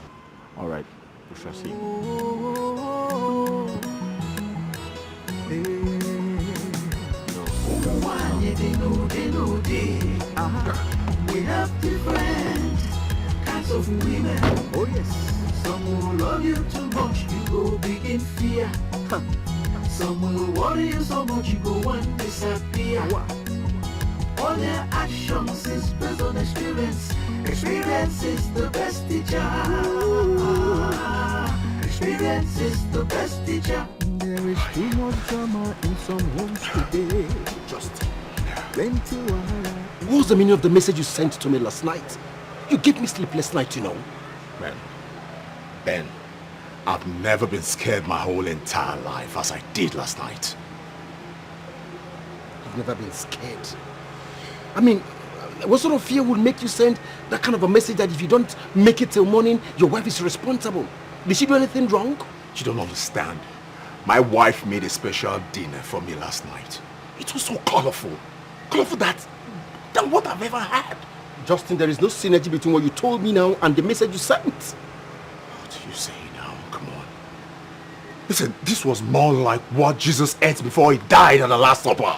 All right, we shall see. We have different kinds of women. Oh yes. Some will love you too much, you go begin fear. Some will worry you so much, you go and disappear. All their actions is based on experience. Experience is the best teacher. Experience is the best teacher. There is too much drama in some homes today. Just Plenty wahala. what's the meaning of the message you sent to me last night? You gave me sleepless night, you know. Ben, I've never been scared my whole entire life as I did last night. You've never been scared. I mean, what sort of fear would make you send that kind of a message that if you don't make it till morning, your wife is responsible? Did she do anything wrong? You don't understand. My wife made a special dinner for me last night. It was so colorful. Colorful than what I've ever had. Justin, there is no synergy between what you told me now and the message you sent. What do you say now? Come on. Listen, this was more like what Jesus ate before he died at the Last Supper.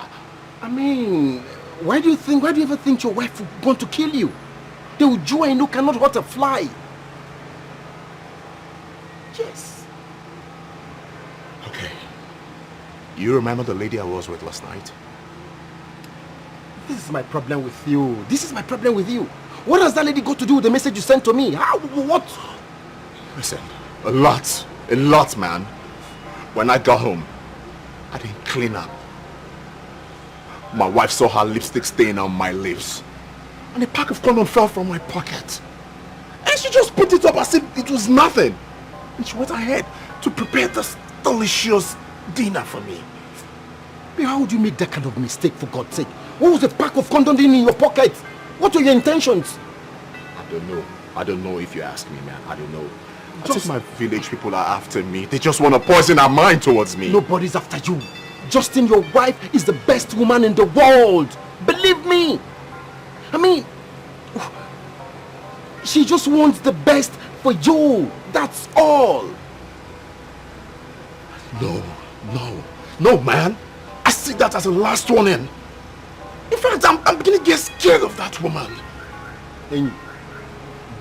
I mean, why do you ever think your wife would want to kill you? The Uju I know cannot hurt a fly. Yes. Okay. You remember the lady I was with last night? This is my problem with you. This is my problem with you. What has that lady got to do with the message you sent to me? How? What? Listen, a lot, man. When I got home, I didn't clean up. My wife saw her lipstick stain on my lips, and a pack of condom fell from my pocket. And she just put it up as if it was nothing. And she went ahead to prepare this delicious dinner for me. But how would you make that kind of mistake, for God's sake? What was the pack of condom in your pocket? What were your intentions? I don't know if you ask me, man. I don't know. I think my village people are after me. They just want to poison our mind towards me. Nobody's after you. Justin, your wife is the best woman in the world. Believe me. I mean, she just wants the best for you. That's all. No, man. I see that as the last warning. In fact, I'm beginning to get scared of that woman. And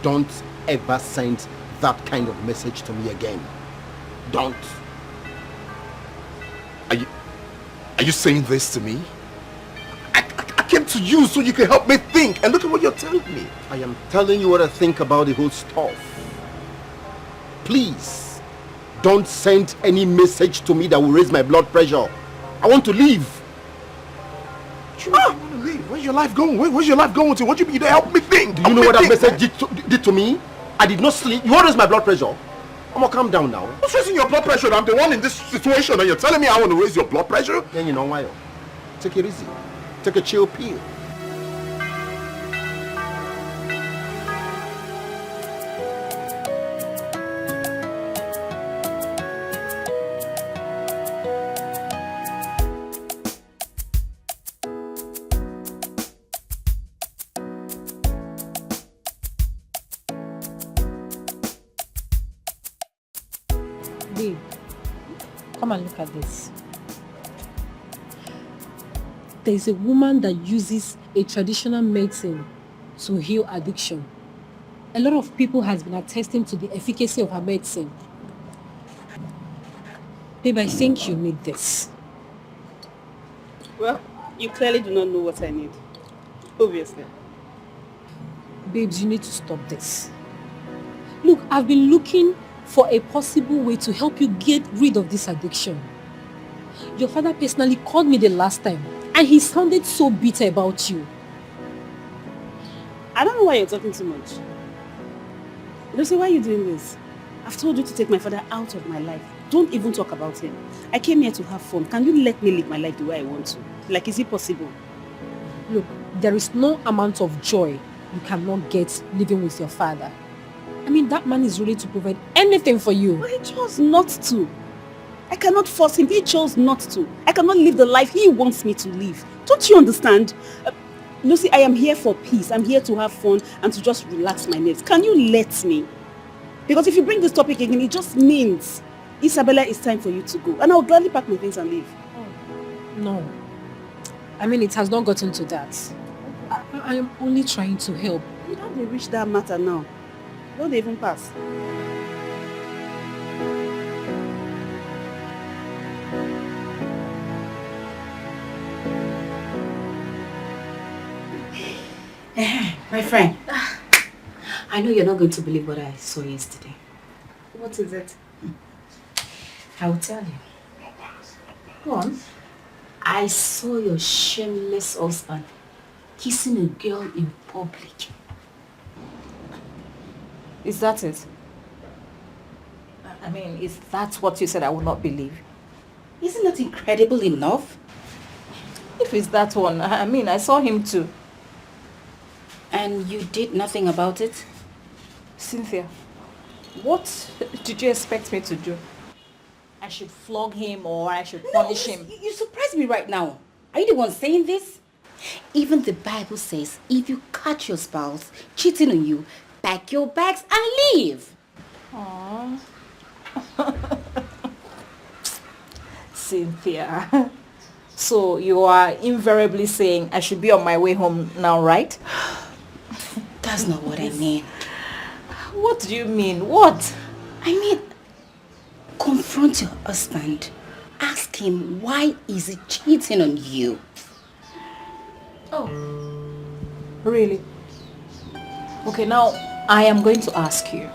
don't ever send that kind of message to me again. Don't. Are you saying this to me? I came to you so you can help me think, and look at what you're telling me. I am telling you what I think about the whole stuff. Please, don't send any message to me that will raise my blood pressure. I want to leave. You want to leave? Where's your life going? Where's your life going to? What you mean to help me think? Do you know what that message did to me? I did not sleep. You want to raise my blood pressure? I'm gonna calm down now. What's raising your blood pressure? I'm the one in this situation and you're telling me I want to raise your blood pressure? Then you know why. Take it easy. Take a chill pill. Babe, come and look at this. There's a woman that uses a traditional medicine to heal addiction. A lot of people has been attesting to the efficacy of her medicine. Babe, I think you need this. Well, you clearly do not know what I need. Obviously. Babes, you need to stop this. Look, I've been looking for a possible way to help you get rid of this addiction. Your father personally called me the last time and he sounded so bitter about you. I don't know why you're talking too much. Lucy, why are you doing this? I've told you to take my father out of my life. Don't even talk about him. I came here to have fun. Can you let me live my life the way I want to? Like, is it possible? Look, there is no amount of joy you cannot get living with your father. I mean, that man is ready to provide anything for you. But he chose not to. I cannot force him. He chose not to. I cannot live the life he wants me to live. Don't you understand? Lucy, I am here for peace. I'm here to have fun and to just relax my nerves. Can you let me? Because if you bring this topic again, it just means, Isabella, it's time for you to go. And I'll gladly pack my things and leave. Oh, no. I mean, it has not gotten to that. I am only trying to help. You don't reach that matter now. Don't even pass. My friend, I know you're not going to believe what I saw yesterday. What is it? I will tell you. Go on. I saw your shameless husband kissing a girl in public. Is that it? I mean, is that what you said I would not believe? Isn't that incredible enough? If it's that one, I mean, I saw him too. And you did nothing about it? Cynthia, what did you expect me to do? I should flog him or I should punish him? You surprised me right now. Are you the one saying this? Even the Bible says if you catch your spouse cheating on you, pack your bags and leave. Aww. Cynthia. So you are invariably saying I should be on my way home now, right? That's not what I mean. What do you mean? What? I mean, confront your husband. Ask him why is he cheating on you. Oh. Really? Okay, now I am going to ask you.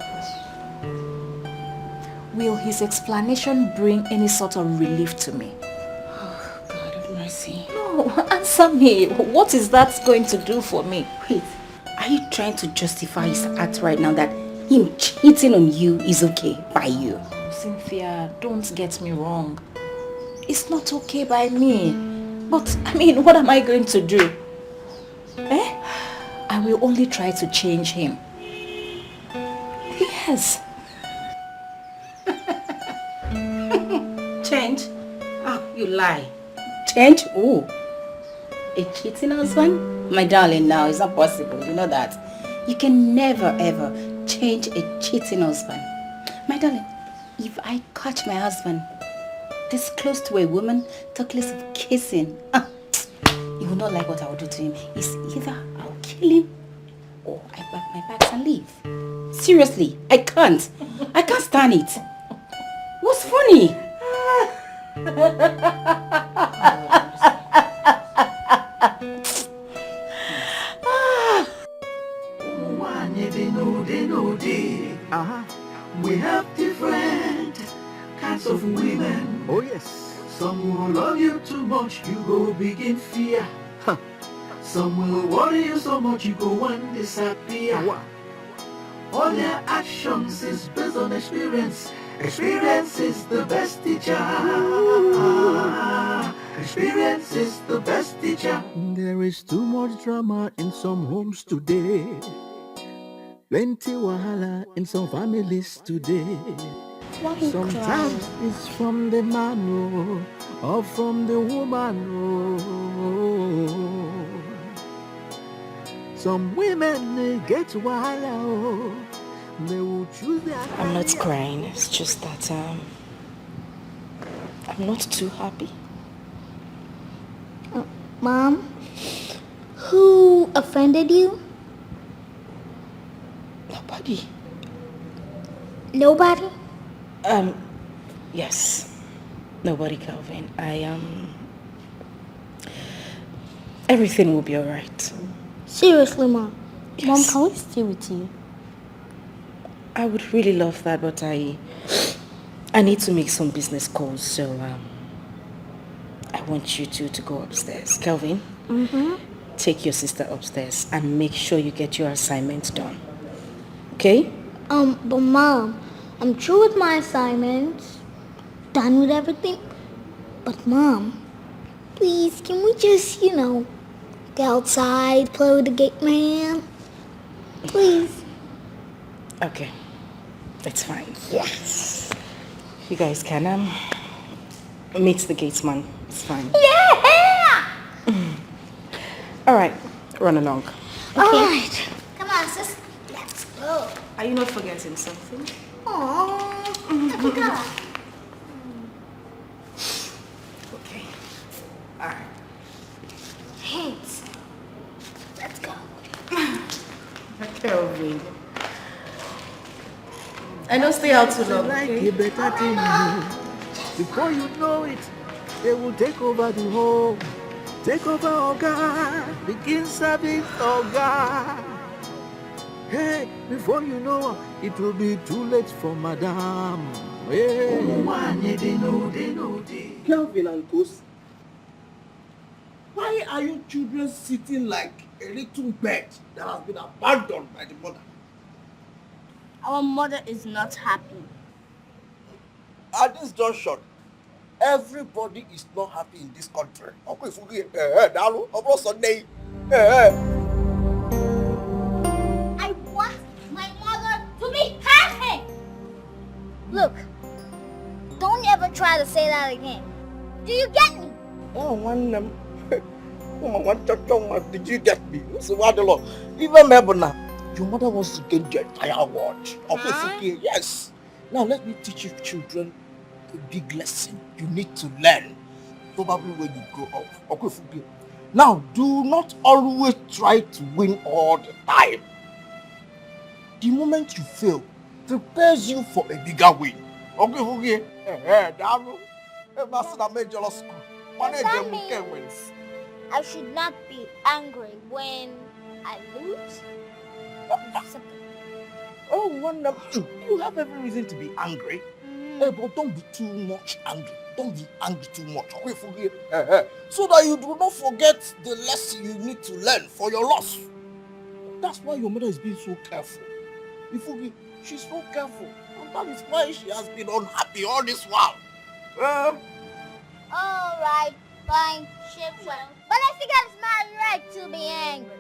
Will his explanation bring any sort of relief to me? Oh, God of mercy. No, answer me. What is that going to do for me? Wait, are you trying to justify his act right now that him cheating on you is okay by you? Cynthia, don't get me wrong. It's not okay by me. But, I mean, what am I going to do? I will only try to change him. Yes. Change? Oh, you lie. Change who? A cheating husband? My darling, now it's not possible. You know that. You can never ever change a cheating husband. My darling, if I catch my husband this close to a woman, talk less of kissing, you will not like what I will do to him. It's either I'll kill him or I pack my bags and leave. Seriously, I can't. I can't stand it. What's funny? We have different kinds of women. Oh yes. Some will love you too much, you go begin fear. Some will worry you so much, you go and disappear. All their actions is based on experience. Experience is the best teacher. Experience is the best teacher. There is too much drama in some homes today. Plenty wahala in some families today. Sometimes it's from the man or from the woman. Some women they get wahala. They will choose their I'm not crying. It's just that I'm not too happy. Mom, who offended you? Nobody. Nobody? Yes. Nobody, Calvin. Everything will be alright. Seriously, Mom. Yes. Mom, can we stay with you? I would really love that, but I need to make some business calls, so I want you two to go upstairs. Calvin, take your sister upstairs and make sure you get your assignment done. Okay? But Mom, I'm through with my assignments, done with everything. But Mom, please, can we just, go outside, play with the gate man? Please. Okay. That's fine. Yes. You guys can meet the gatesman. It's fine. Yeah! All right. Run along. Okay. All right. Come on, sis. Let's go. Are you not forgetting something? Aww. I forgot. Okay. All right. Thanks. Let's go. Kelvin. I don't stay out too long. Like a better thing. Before you know it, they will take over the home. Take over, Oga. Begin serving, Oga. Hey, before you know, it will be too late for Madame. Hey. Kelvin and Coast, why are you children sitting like a little bird that has been abandoned by the mother? Our mother is not happy. At this junction, everybody is not happy in this country. I want my mother to be happy. Look, don't ever try to say that again. Do you get me? Oh, one did you get me? So what the law? Even Mebona, your mother wants to get the entire world. Yes. Now let me teach you children a big lesson you need to learn. Probably when you grow up. Now, do not always try to win all the time. The moment you fail prepares you for a bigger win. Does that means I should not be angry when I lose? Oh, wonderful. You have every reason to be angry. But don't be too much angry. Don't be angry too much. So that you do not forget the lesson you need to learn for your loss. That's why your mother is being so careful. She's so careful. And that is why she has been unhappy all this while. Alright, fine, but I think it's my right to be angry.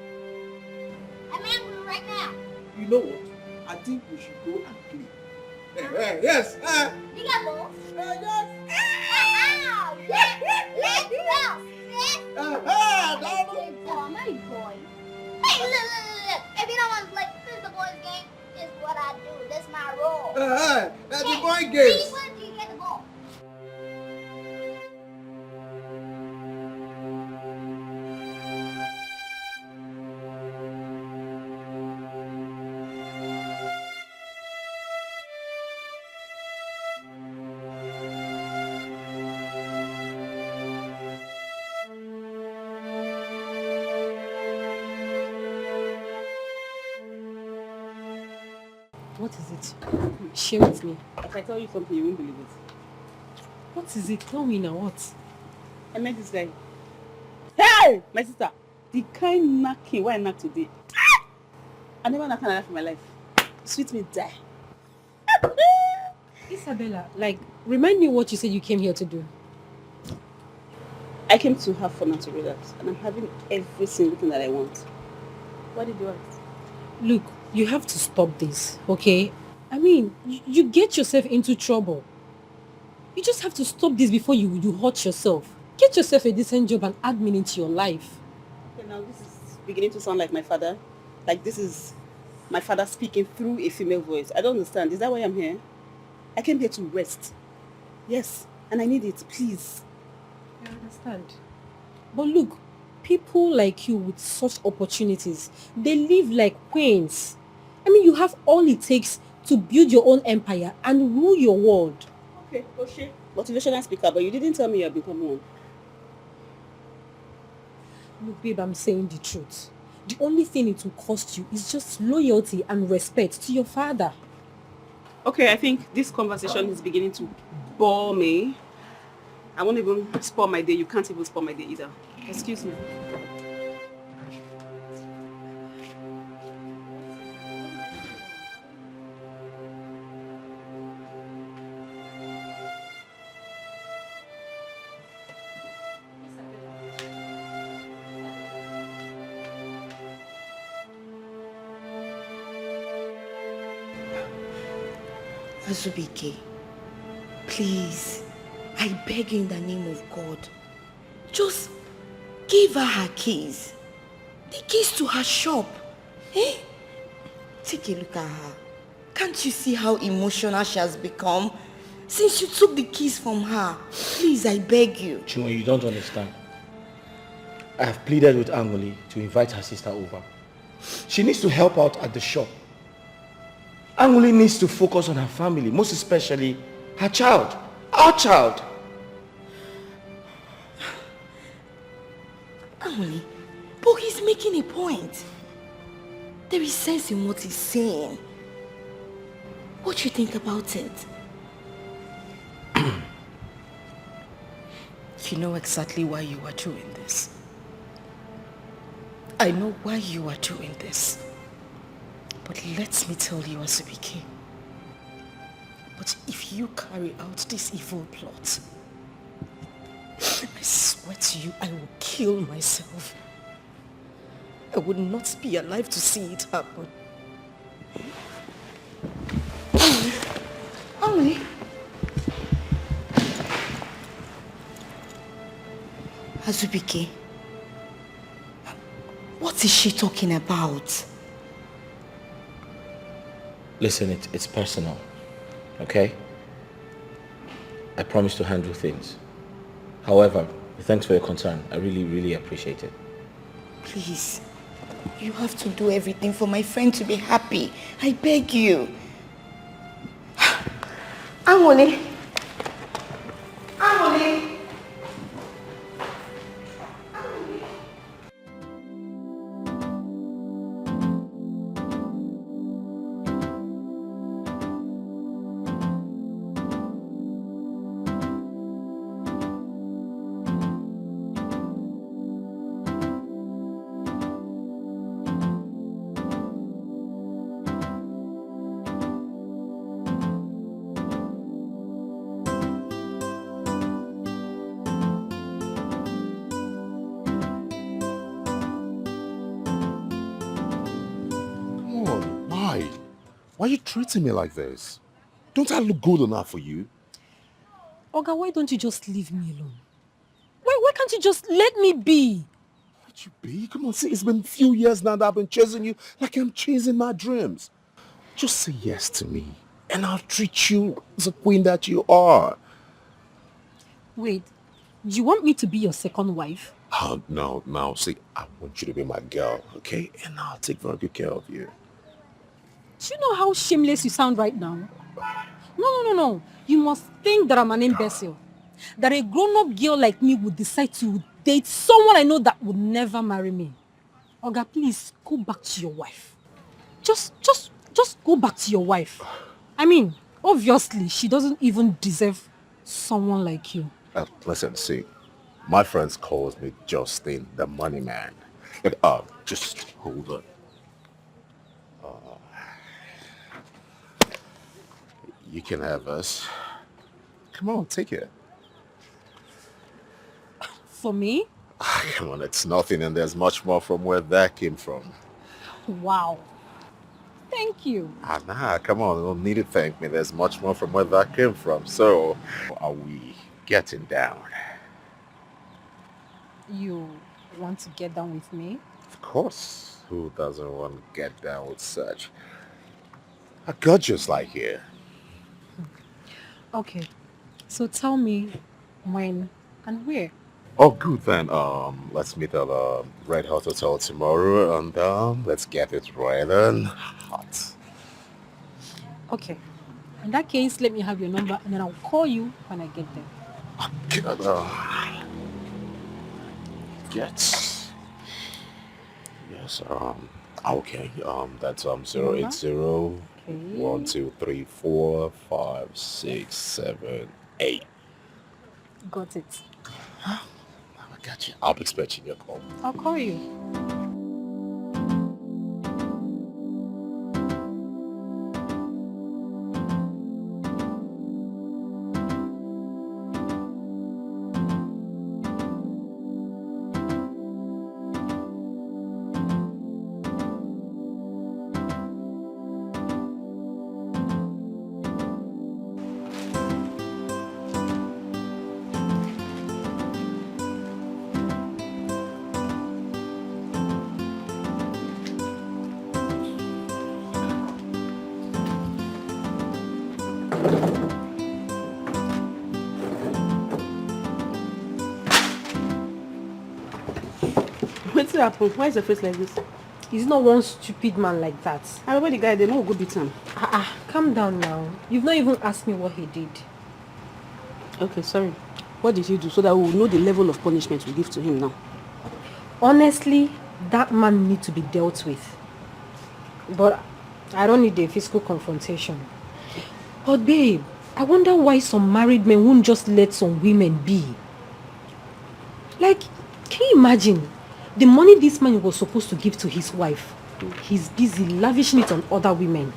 I'm angry right now. You know what? I think we should go and play. Yes. You got balls? Yes. Yes. Let's go. My boy. Hey, look. If you don't want to play, this is the boys' game. This is what I do. This is my role. That's the boy games. When do you get the ball? What is it? Share with me. If I tell you something, you won't believe it. What is it? Tell me now, what? I met this guy. Hey! My sister, the kind knocking why I knock today. I never knocked like that in my life. Sweet me die. Isabella, like, remind me what you said you came here to do. I came to have fun and to relax, and I'm having every single thing that I want. What did you ask? Look, you have to stop this, okay? I mean, you get yourself into trouble. You just have to stop this before you hurt yourself. Get yourself a decent job and add meaning to your life. Okay, now this is beginning to sound like my father. Like this is my father speaking through a female voice. I don't understand. Is that why I'm here? I came here to rest. Yes, and I need it, please. I understand. But look, people like you with such opportunities, they live like queens. I mean, you have all it takes to build your own empire and rule your world. Okay, Oshe. Motivational speaker, but you didn't tell me you have become one. Look, babe, I'm saying the truth. The only thing it will cost you is just loyalty and respect to your father. Okay, I think this conversation is beginning to bore me. I won't even spoil my day. You can't even spoil my day either. Excuse me. Azubike, please, I beg you in the name of God, just give her her keys. The keys to her shop. Eh? Take a look at her. Can't you see how emotional she has become since you took the keys from her? Please, I beg you. Chinwe, you don't understand. I have pleaded with Angoli to invite her sister over. She needs to help out at the shop. Angoli needs to focus on her family, most especially her child, our child. Emily, but he's making a point. There is sense in what he's saying. What do you think about it? You know exactly why you are doing this. I know why you are doing this. But let me tell you, Azubike. But if you carry out this evil plot, I swear to you, I will kill myself. I would not be alive to see it happen. Emily. Azubike, what is she talking about? Listen, it's personal, okay? I promise to handle things. However, thanks for your concern. I really, really appreciate it. Please, you have to do everything for my friend to be happy. I beg you. Amole. Amole. Why are you treating me like this? Don't I look good enough for you? Oga, why don't you just leave me alone? Why can't you just let me be? Let you be? Come on, see, it's been a few years now that I've been chasing you like I'm chasing my dreams. Just say yes to me, and I'll treat you as a queen that you are. Wait, do you want me to be your second wife? Oh, no, see, I want you to be my girl, okay? And I'll take very good care of you. Do you know how shameless you sound right now? No. You must think that I'm an imbecile. That a grown-up girl like me would decide to date someone I know that would never marry me. Oga, please, go back to your wife. Just go back to your wife. I mean, obviously, she doesn't even deserve someone like you. Listen, see, my friends calls me Justin, the money man. Just hold on. You can have us. Come on, take it. For me? Come on, it's nothing and there's much more from where that came from. Wow. Thank you. Nah, come on, you don't need to thank me. There's much more from where that came from. So, are we getting down? You want to get down with me? Of course. Who doesn't want to get down with such a gorgeous like you? Okay. So tell me when and where. Oh, good then. Let's meet at Red Hot Hotel tomorrow, and let's get it right and hot. Okay. In that case, let me have your number, and then I'll call you when I get there. Yes. Okay. That's 080 1 2 3 4 5 6 7 8. Got it. I got you. I'll be expecting your call. I'll call you. What's happened? Why is your face like this? He's not one stupid man like that. I remember the guy, they know go beat him. Calm down now. You've not even asked me what he did. Okay, sorry. What did he do so that we will know the level of punishment we give to him now? Honestly, that man needs to be dealt with. But I don't need a physical confrontation. But babe, I wonder why some married men won't just let some women be. Like, can you imagine? The money this man was supposed to give to his wife, he's busy lavishing it on other women.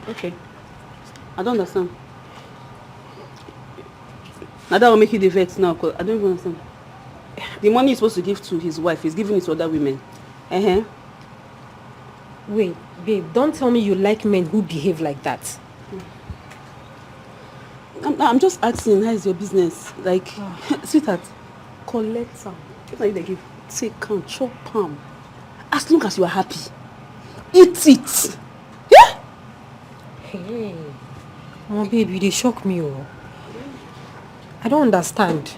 Okay. I don't understand. Now that will make you the vex now, because I don't even understand. The money he's supposed to give to his wife, he's giving it to other women. Wait, babe, don't tell me you like men who behave like that. I'm just asking, how is your business? Like, sweetheart, collect some. It's like they give, take can chop palm. As long as you are happy, eat it. Yeah? Hey, oh baby, they shock me. Oh, I don't understand.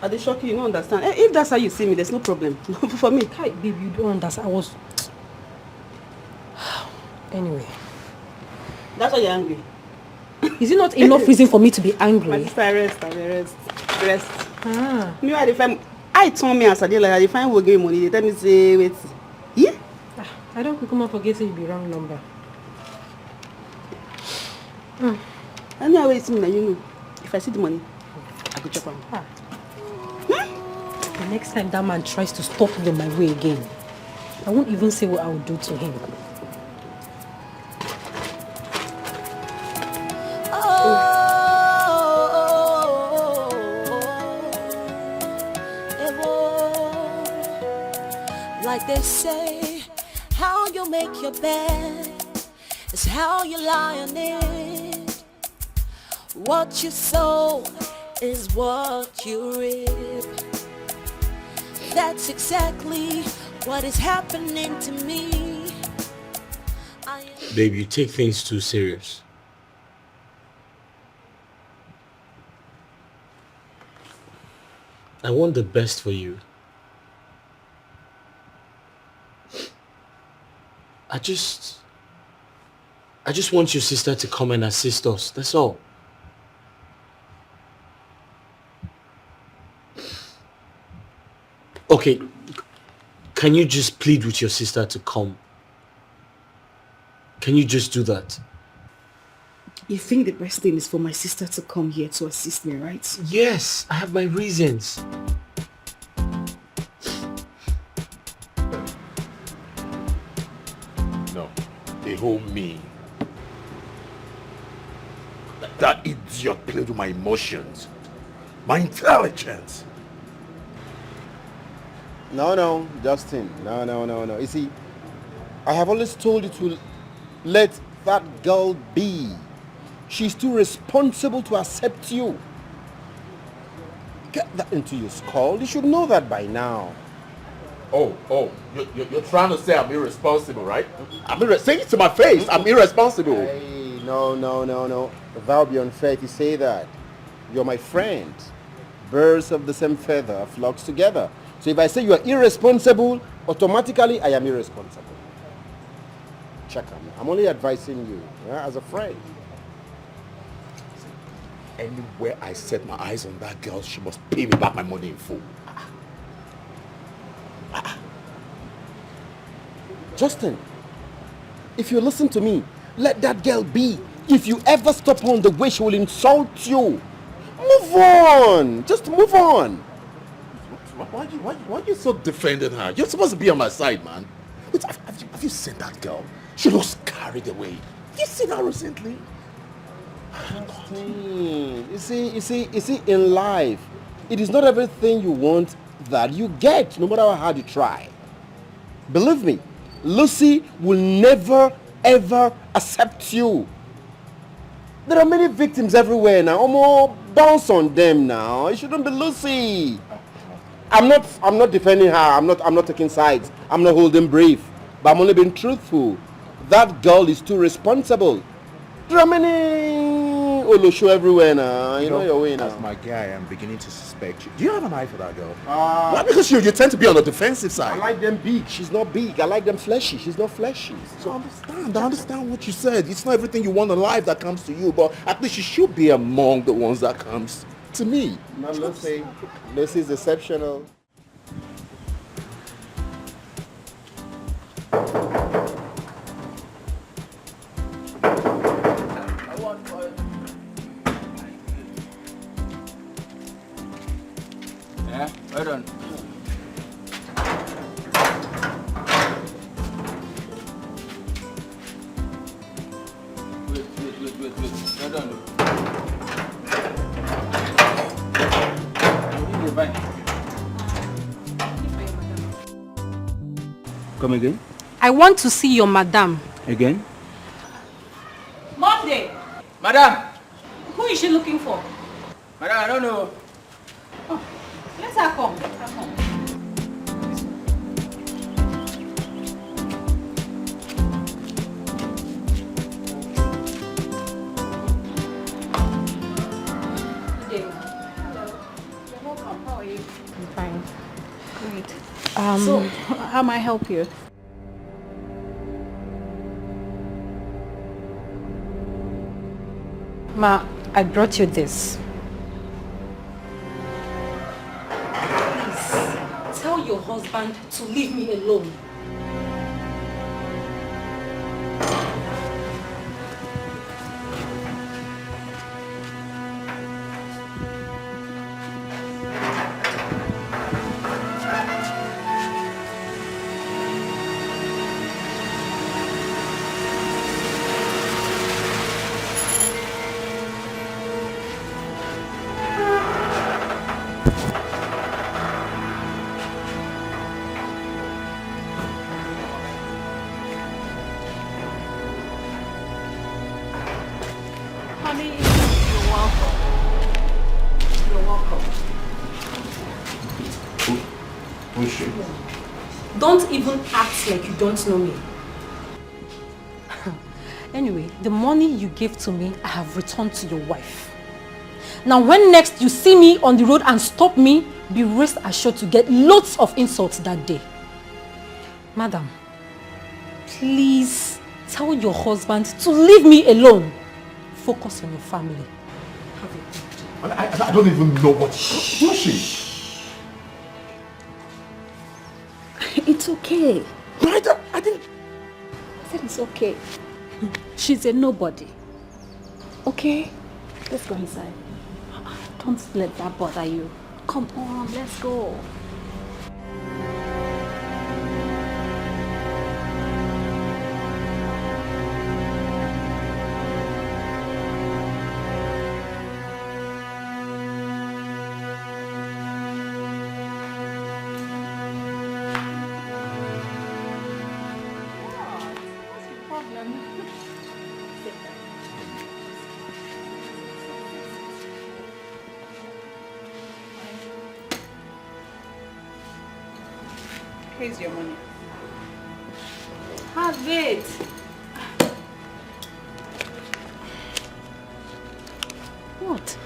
Are they shocking? You don't understand. If that's how you see me, there's no problem. For me. Hi, baby, you don't understand. I was. Anyway. That's why you're angry. Is it not enough reason for me to be angry? My sister, rest. Meanwhile, if I told me as I did like if I will give money, they tell me say wait. Yeah? I don't come up forget say you be wrong number. I know wait me, you know. If I see the money, I go chop am. The next time that man tries to stop me on my way again, I won't even say what I will do to him. Like they say, how you make your bed is how you lie on it. What you sow is what you reap. That's exactly what is happening to me. Babe, you take things too serious. I want the best for you. I just want your sister to come and assist us. That's all. Okay, can you just plead with your sister to come? Can you just do that? You think the best thing is for my sister to come here to assist me, right? Yes, I have my reasons. No, they hold me. That idiot played with my emotions, my intelligence. No, Justin. No. You see, I have always told you to let that girl be. She's too responsible to accept you. Get that into your skull. You should know that by now. Oh, you're trying to say I'm irresponsible, right? Say it to my face. I'm irresponsible. Hey, no. That would be unfair to say that. You're my friend. Birds of the same feather flock together. So if I say you are irresponsible, automatically I am irresponsible. Check on me. I'm only advising you, as a friend. Anywhere I set my eyes on that girl, she must pay me back my money in full. Justin, if you listen to me, let that girl be. If you ever stop her on the way, she will insult you. Move on. Just move on. Why are you so defending her? You're supposed to be on my side, man. Wait, have you seen that girl? She looks carried away. Have you seen her recently? You see, in life, it is not everything you want that you get, no matter how hard you try. Believe me, Lucy will never, ever accept you. There are many victims everywhere now. Omo, bounce on them now. It shouldn't be Lucy. I'm not defending her. I'm not taking sides. I'm not holding brief. But I'm only being truthful. That girl is too responsible. There are many Olosho everywhere now. You know your way now. As my guy, I'm beginning to suspect you. Do you have an eye for that girl? Why? Because you tend to be on the defensive side. I like them big. She's not big. I like them fleshy. She's not fleshy. So I understand what you said. It's not everything you want in life that comes to you, but at least you should be among the ones that comes to me. Not Lucy. Lucy's exceptional. Yeah, well done. Wait. Well done. Come again? I want to see your madam. Again? Monday! Madam! Who is she looking for? Madam, I don't know. Let her come. Let her come. I'm fine. Great. So, how may I help you? Ma, I brought you this. Please, tell your husband to leave me alone. Honey, you're welcome. You're welcome. Who's she? Don't even act like you don't know me. Anyway, the money you gave to me, I have returned to your wife. Now when next you see me on the road and stop me, be rest assured to get lots of insults that day. Madam, please tell your husband to leave me alone. Focus on your family. I don't even know what. Who's she? It's okay. Right? I didn't. I said it's okay. She's a nobody. Okay? Let's go inside. Don't let that bother you. Come on, let's go. Here's your money. Have it. What?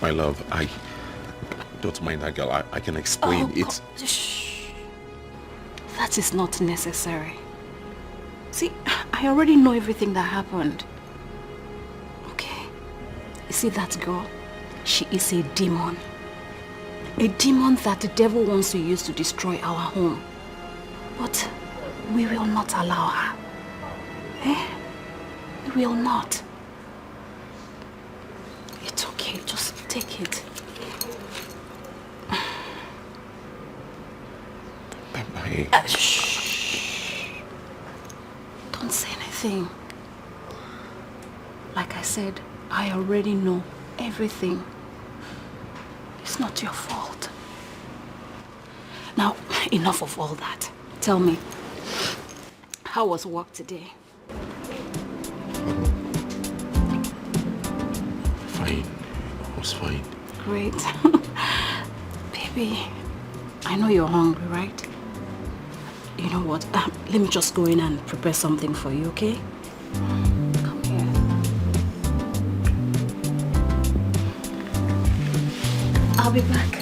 My love, I don't mind that girl. I can explain it. Shh. That is not necessary. See, I already know everything that happened. Okay. You see that girl? She is a demon. A demon that the devil wants to use to destroy our home. But we will not allow her. Eh? We will not. It's okay, just take it. Shh. Don't say anything. Like I said, I already know everything. It's not your fault. Now, enough of all that. Tell me, how was work today? Fine. It was fine. Great. Baby, I know you're hungry, right? You know what? Let me just go in and prepare something for you, okay? Come here. I'll be back.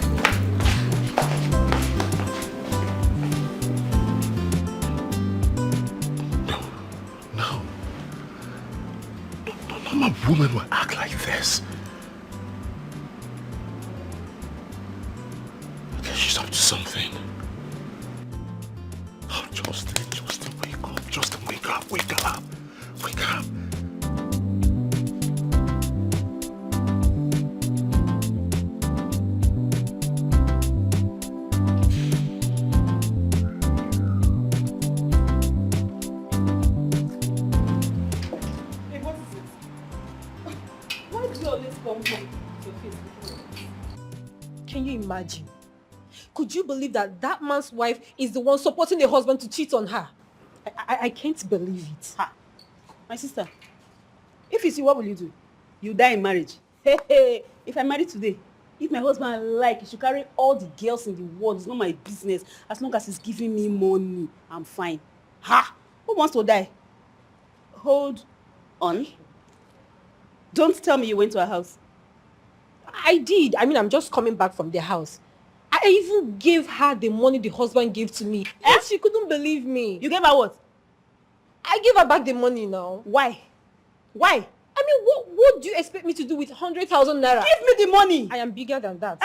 I'm a woman will act like this. she's up to something. Oh, Justin, wake up. Justin, wake up. Wake up. Wake up. Can you imagine? Could you believe that that man's wife is the one supporting the husband to cheat on her? I can't believe it. Ha. My sister, if it's you, what will you do? You die in marriage. Hey, if I marry today, if my husband like, he should carry all the girls in the world. It's not my business. As long as he's giving me money, I'm fine. Ha! Who wants to die? Hold on. Don't tell me you went to her house. I did. I mean, I'm just coming back from their house. I even gave her the money the husband gave to me. And she couldn't believe me. You gave her what? I gave her back the money now. Why? Why? I mean, what do you expect me to do with 100,000 naira? Give me the money. I am bigger than that.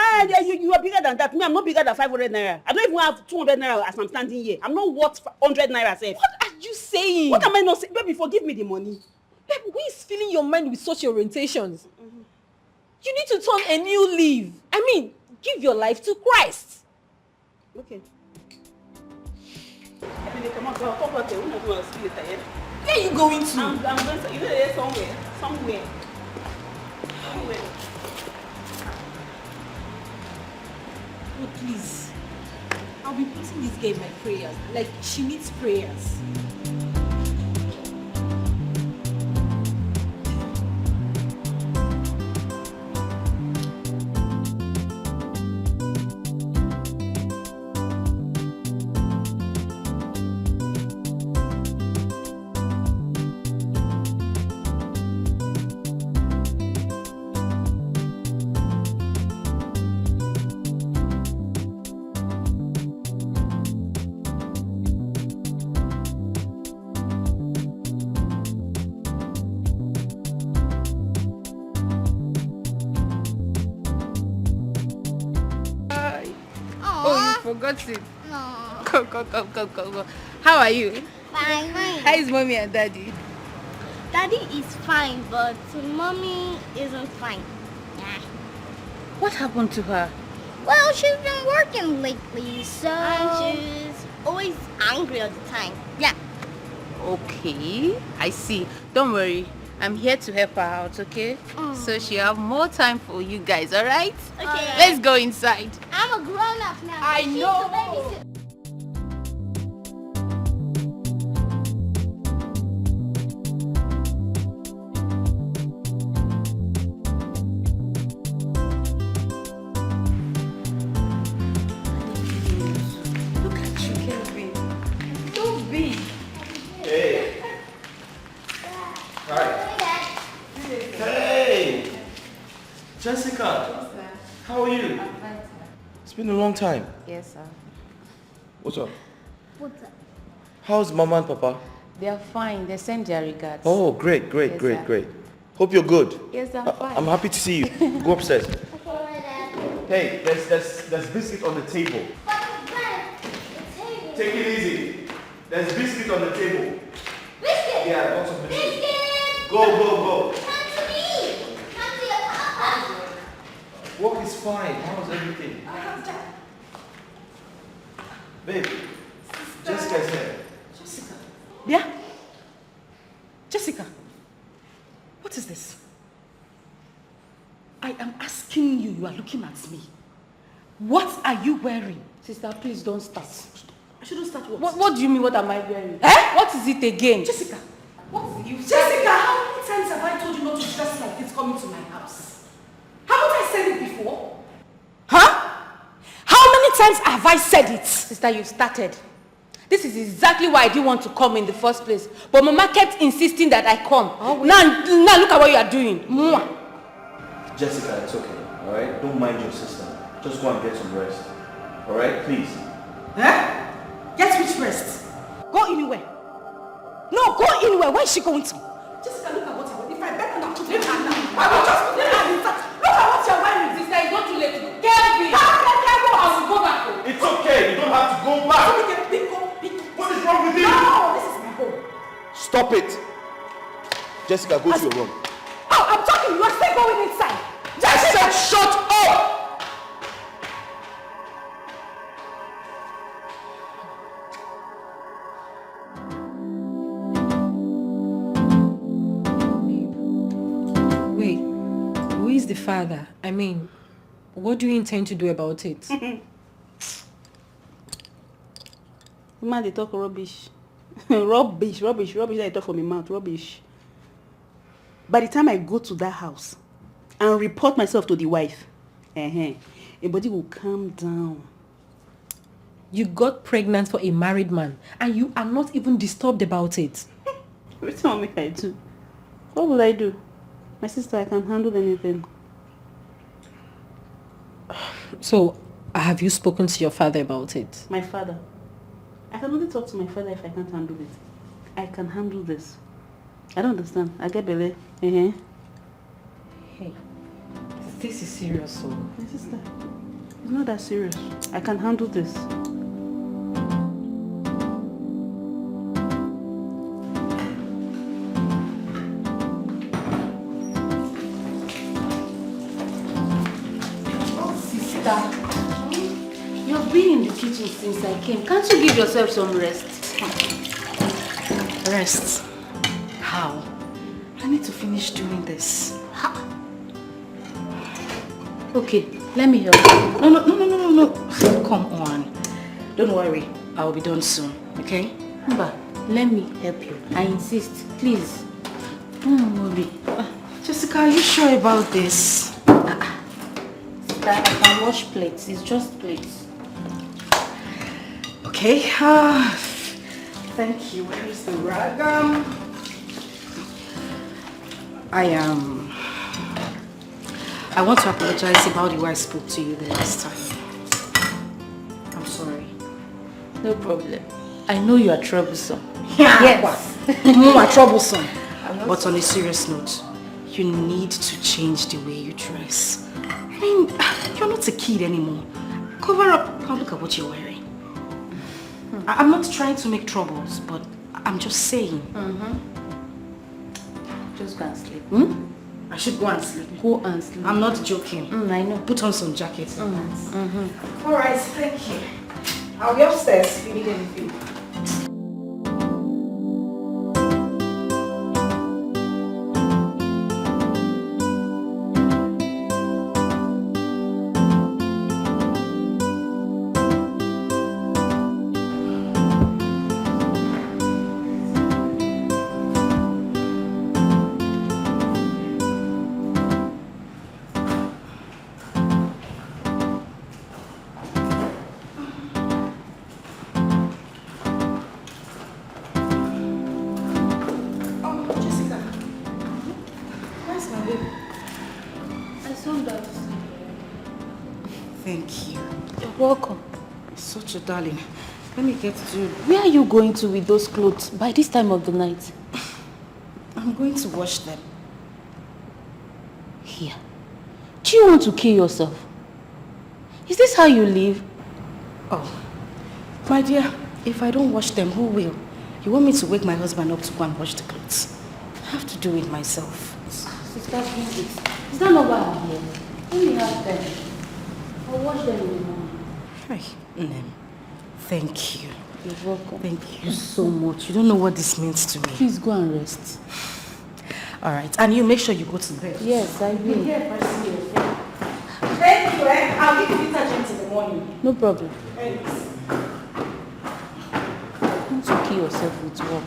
You are bigger than that. Me, I'm not bigger than 500 naira. I don't even have 200 naira as I'm standing here. I'm not worth 100 naira, safe. What are you saying? What am I not saying? Baby, forgive me the money. Babe, who is filling your mind with such orientations? Mm-hmm. You need to turn a new leaf. I mean, give your life to Christ. Okay. Come on, talk about it. Where are you going to? I'm going to, you know, there somewhere. Somewhere. Oh, please. I'll be putting this girl in my prayers. Like, she needs prayers. Forgot it. No. Go. How are you? Fine. How is mommy and daddy? Daddy is fine, but mommy isn't fine. Yeah. What happened to her? Well, she's been working lately, so... And she's always angry all the time. Yeah. Okay, I see. Don't worry. I'm here to help her out, okay? So she'll have more time for you guys, alright? Okay. Let's go inside. I'm a grown-up now. I know. Look at you, Kelvin. So big. Hey. Hi. Hey. Jessica. How are you? I'm fine, sir. It's been a long time. Yes, sir. What's up? What's up? How's Mama and Papa? They are fine. They send their regards. Oh, great. Yes, sir. Great. Hope you're good. Yes, I'm fine. I'm happy to see you. Go upstairs. Hey, there's biscuit on the table. Take it easy. There's biscuit on the table. Biscuit! Yeah, lots of biscuit. Biscuit! Go. Come to me! Come to your papa! Work is fine. How's everything? Babe, Jessica's here. Jessica. Yeah? Jessica. What is this? I am asking you. You are looking at me. What are you wearing? Sister, please don't start. I shouldn't start what? What do you mean, what am I wearing? What is it again? Jessica. What? Jessica, how many times have I told you not to dress like this coming to my house? Haven't I said it before? Huh? How many times have I said it? Sister, you started. This is exactly why I didn't want to come in the first place. But Mama kept insisting that I come. Now look at what you are doing. Mwah. Jessica, it's okay. Alright? Don't mind your sister. Just go and get some rest. Alright? Please. Huh? Get which rest? Go anywhere. No, go anywhere. Where is she going to? Jessica, look at what you're wearing. If I bet not to leave her now, I will just put her in fact. Look at what you're wearing. Sister, it's not too late. Kelvin! I will go back home. Stop it! Jessica, go to your room. Oh, I'm talking. You are still going inside. I said shut up! Wait, who is the father? I mean, what do you intend to do about it? Man, they talk rubbish. rubbish. I talk from my mouth. Rubbish. By the time I go to that house and report myself to the wife, everybody will calm down. You got pregnant for a married man and you are not even disturbed about it. What do you want me to do? What will I do? My sister, I can handle anything. So, have you spoken to your father about it? My father? I can only talk to my father if I can't handle it. I can handle this. I don't understand. I get belly. Hey, this is serious, so. My sister, it's not that serious. I can handle this. You've been in the kitchen since I came. Can't you give yourself some rest? Rest? How? I need to finish doing this. Okay, let me help you. No. Come on. Don't worry. I'll be done soon, okay? But let me help you. I insist. Please. Don't worry. Jessica, are you sure about this? I can wash plates. It's just plates. Okay. Thank you. Where is the rag? I want to apologize about the way I spoke to you the last time. I'm sorry. No problem. I know you are troublesome. Yes. You are troublesome. But on a serious note, you need to change the way you dress. I mean, you're not a kid anymore. Cover up. Now look at what you're wearing. I'm not trying to make troubles, but I'm just saying. Just go and sleep. I should go and sleep. Go and sleep. I'm not joking. I know. Put on some jackets. Alright, thank you. I'll be upstairs if you need anything. Thank you. You're welcome. Such a darling. Let me get to... Where are you going to with those clothes by this time of the night? I'm going to wash them. Here. Do you want to kill yourself? Is this how you live? Oh, my dear, if I don't wash them, who will? You want me to wake my husband up to go and wash the clothes? I have to do it myself. Sister, please. Is that not why I'm here? Let me have them. I'll wash them in the morning. Hi, Nem. Thank you. You're welcome. Thank you so much. You don't know what this means to me. Please go and rest. All right, and you make sure you go to bed. Yes, I will. Thank you, I'll give you detergent in the morning. No problem. Thanks. Don't you kill yourself with work.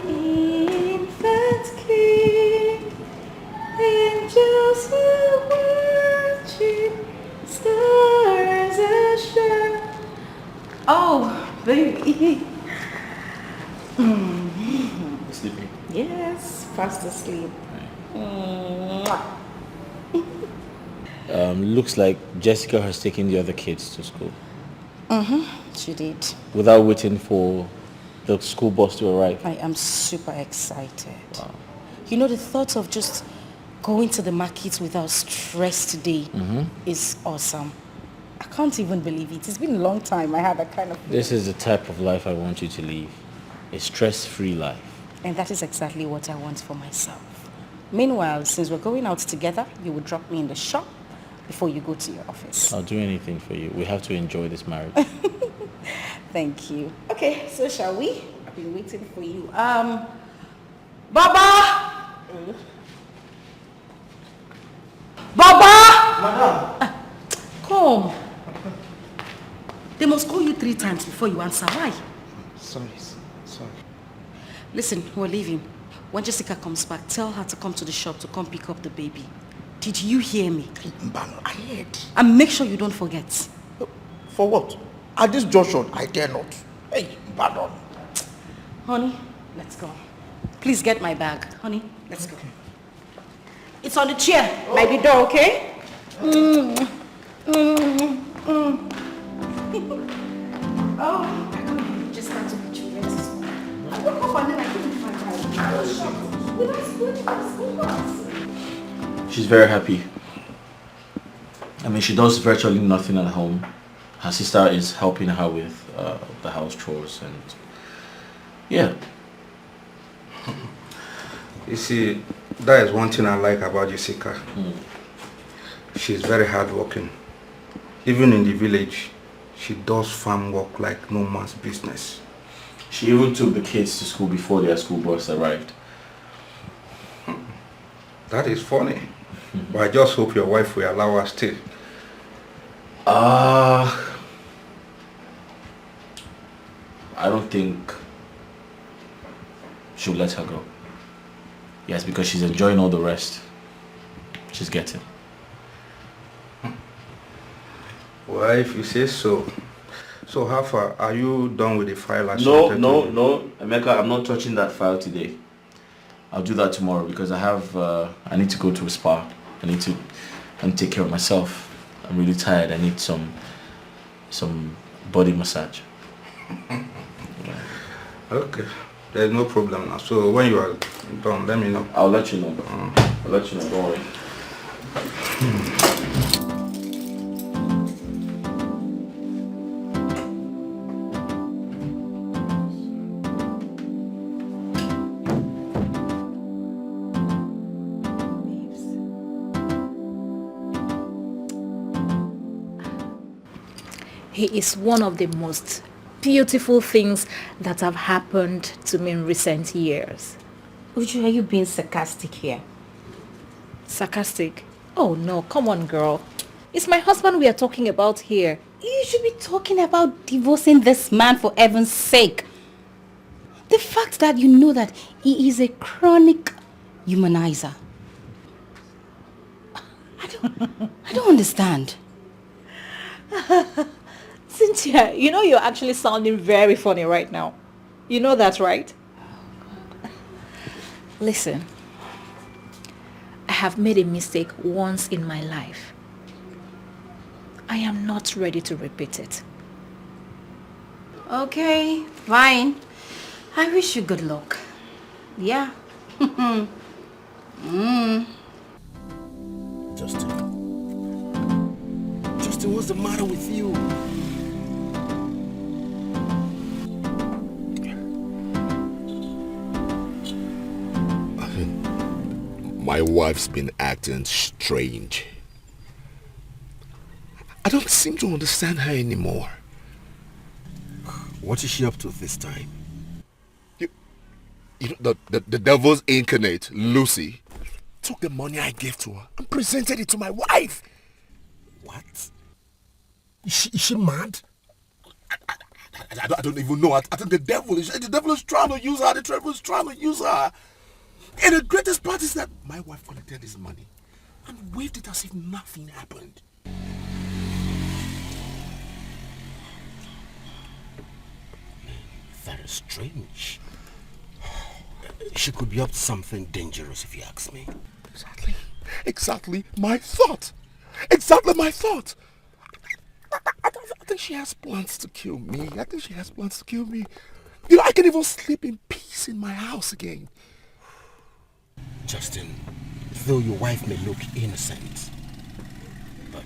Infant king. Baby. Sleeping? Yes, fast asleep. Mwah. Looks like Jessica has taken the other kids to school. She did. Without waiting for the school bus to arrive. I am super excited. Wow. You know, the thought of just going to the market without stress today is awesome. I can't even believe it. It's been a long time I had that kind of feeling. This is the type of life I want you to live. A stress-free life. And that is exactly what I want for myself. Meanwhile, since we're going out together, you will drop me in the shop before you go to your office. I'll do anything for you. We have to enjoy this marriage. Thank you. Okay, so shall we? I've been waiting for you. Baba! Baba! Madam! Come. They must call you 3 times before you answer. Why? Sorry. Listen, we're leaving. When Jessica comes back, tell her to come to the shop to come pick up the baby. Did you hear me? I heard. And make sure you don't forget. For what? At this junction, I dare not. Hey, pardon. Honey, let's go. Please get my bag. Honey, let's go. It's on the chair by the door, okay? Oh, just got to put you rest. I woke up and then I couldn't find her. She's very happy. I mean, she does virtually nothing at home. Her sister is helping her with the house chores and yeah. You see, that is one thing I like about Jessica. She's very hardworking. Even in the village, she does farm work like no man's business. She even took the kids to school before their school bus arrived. That is funny. But I just hope your wife will allow us to. I don't think she'll let her go. Yes, because she's enjoying all the rest she's getting. Well, if you say so. So how far? Are you done with the file? No, Emeka, I'm not touching that file today. I'll do that tomorrow because I need to go to a spa. I need to take care of myself. I'm really tired. I need some body massage. Okay, there's no problem now. So when you are done, let me know. I'll let you know. I'll let you know, don't worry. He is one of the most beautiful things that have happened to me in recent years. Uju, are you being sarcastic here? Sarcastic? Oh no, come on girl. It's my husband we are talking about here. You should be talking about divorcing this man for heaven's sake. The fact that you know that he is a chronic humanizer. I don't understand. Cynthia, you know you're actually sounding very funny right now. You know that, right? Listen, I have made a mistake once in my life. I am not ready to repeat it. Okay, fine. I wish you good luck. Yeah. Justin, what's the matter with you? My wife's been acting strange. I don't seem to understand her anymore. What is she up to this time? You know, the devil's incarnate, Lucy, took the money I gave to her and presented it to my wife. What? Is she mad? I don't even know. I think the devil is trying to use her. The devil is trying to use her. And the greatest part is that my wife collected this money and waved it as if nothing happened. Very strange. She could be up to something dangerous if you ask me. Exactly. Exactly my thought. Exactly my thought. I think she has plans to kill me. I think she has plans to kill me. You know, I can even sleep in peace in my house again. Justin, though your wife may look innocent, but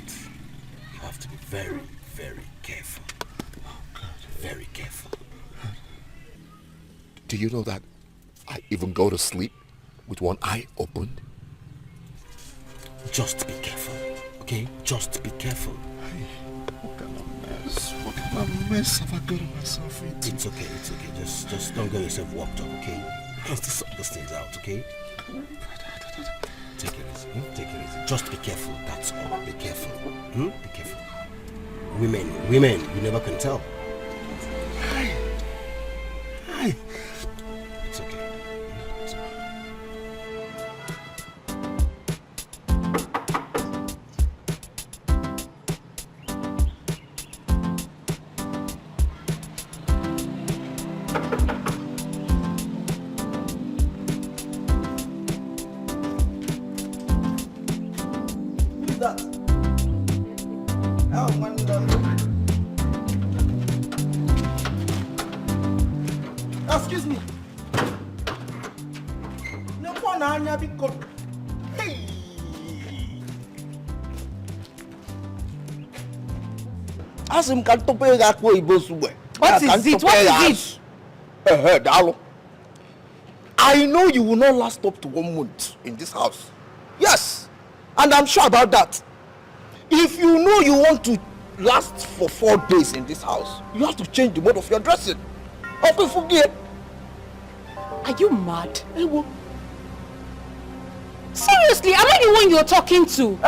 you have to be very, very careful. Oh, God. Very careful. Do you know that I even go to sleep with one eye opened? Just be careful, okay? Just be careful. What kind of mess? What kind of mess have I gotten myself into? It's okay. Just don't get yourself worked up, okay? Just sort those things out, okay? Take it easy. Take it easy. Just be careful. That's all. Be careful. Be careful. Women, you never can tell. Hi. It's okay. It's okay. Who's that? Oh, man, excuse me. No one anya biko. Hey. Asim kan tope ga ko ibo suwe. What is it? What is it? Dalo. I know you will not last up to 1 month in this house. Yes, and I'm sure about that. If you know you want to last for 4 days in this house, you have to change the mode of your dressing. Okay, forget. Are you mad? Seriously, am I the one you're talking to?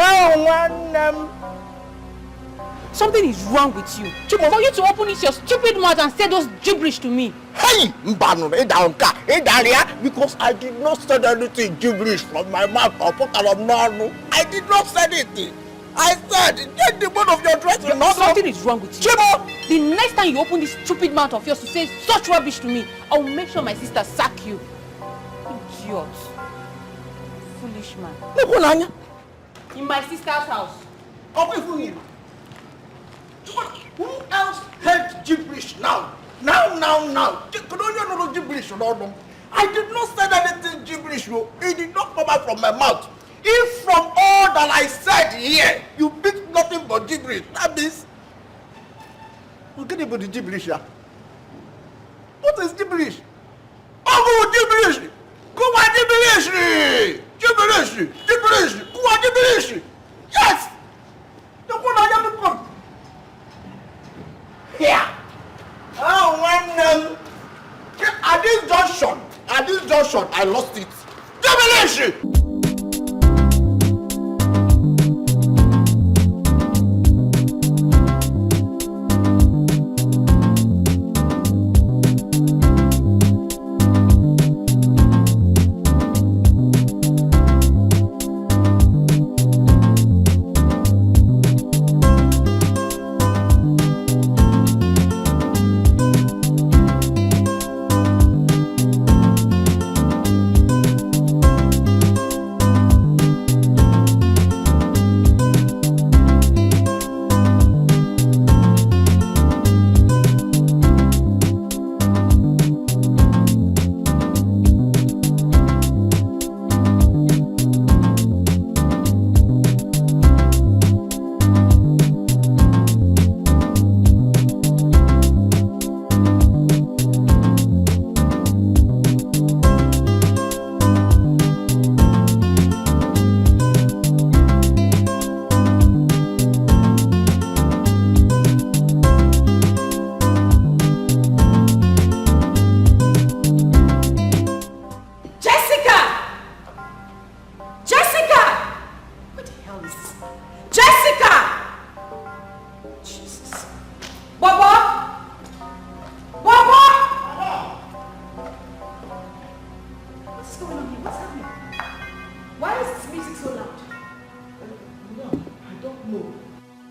Something is wrong with you. For you to open your stupid mouth and say those gibberish to me. Hey, because I did not say anything gibberish from my mouth. I did not say anything. I said, get the mode of your dressing. Something is wrong with you. Chimo! The next time you open this stupid mouth of yours to say such rubbish to me, I'll make sure my sister sack you. Idiot. Foolish man. In my sister's house. Who else heard gibberish now? Now. Gibberish. I did not say anything gibberish. It did not come out from my mouth. If from all that I said here, you picked nothing but gibberish, that means forget about the gibberish here. What is gibberish? Oh, gibberish! Go on, gibberish! Gibberish! Go on, gibberish! Yes! The one I have to come. Here! Oh, when at this junction, I lost it. Gibberish!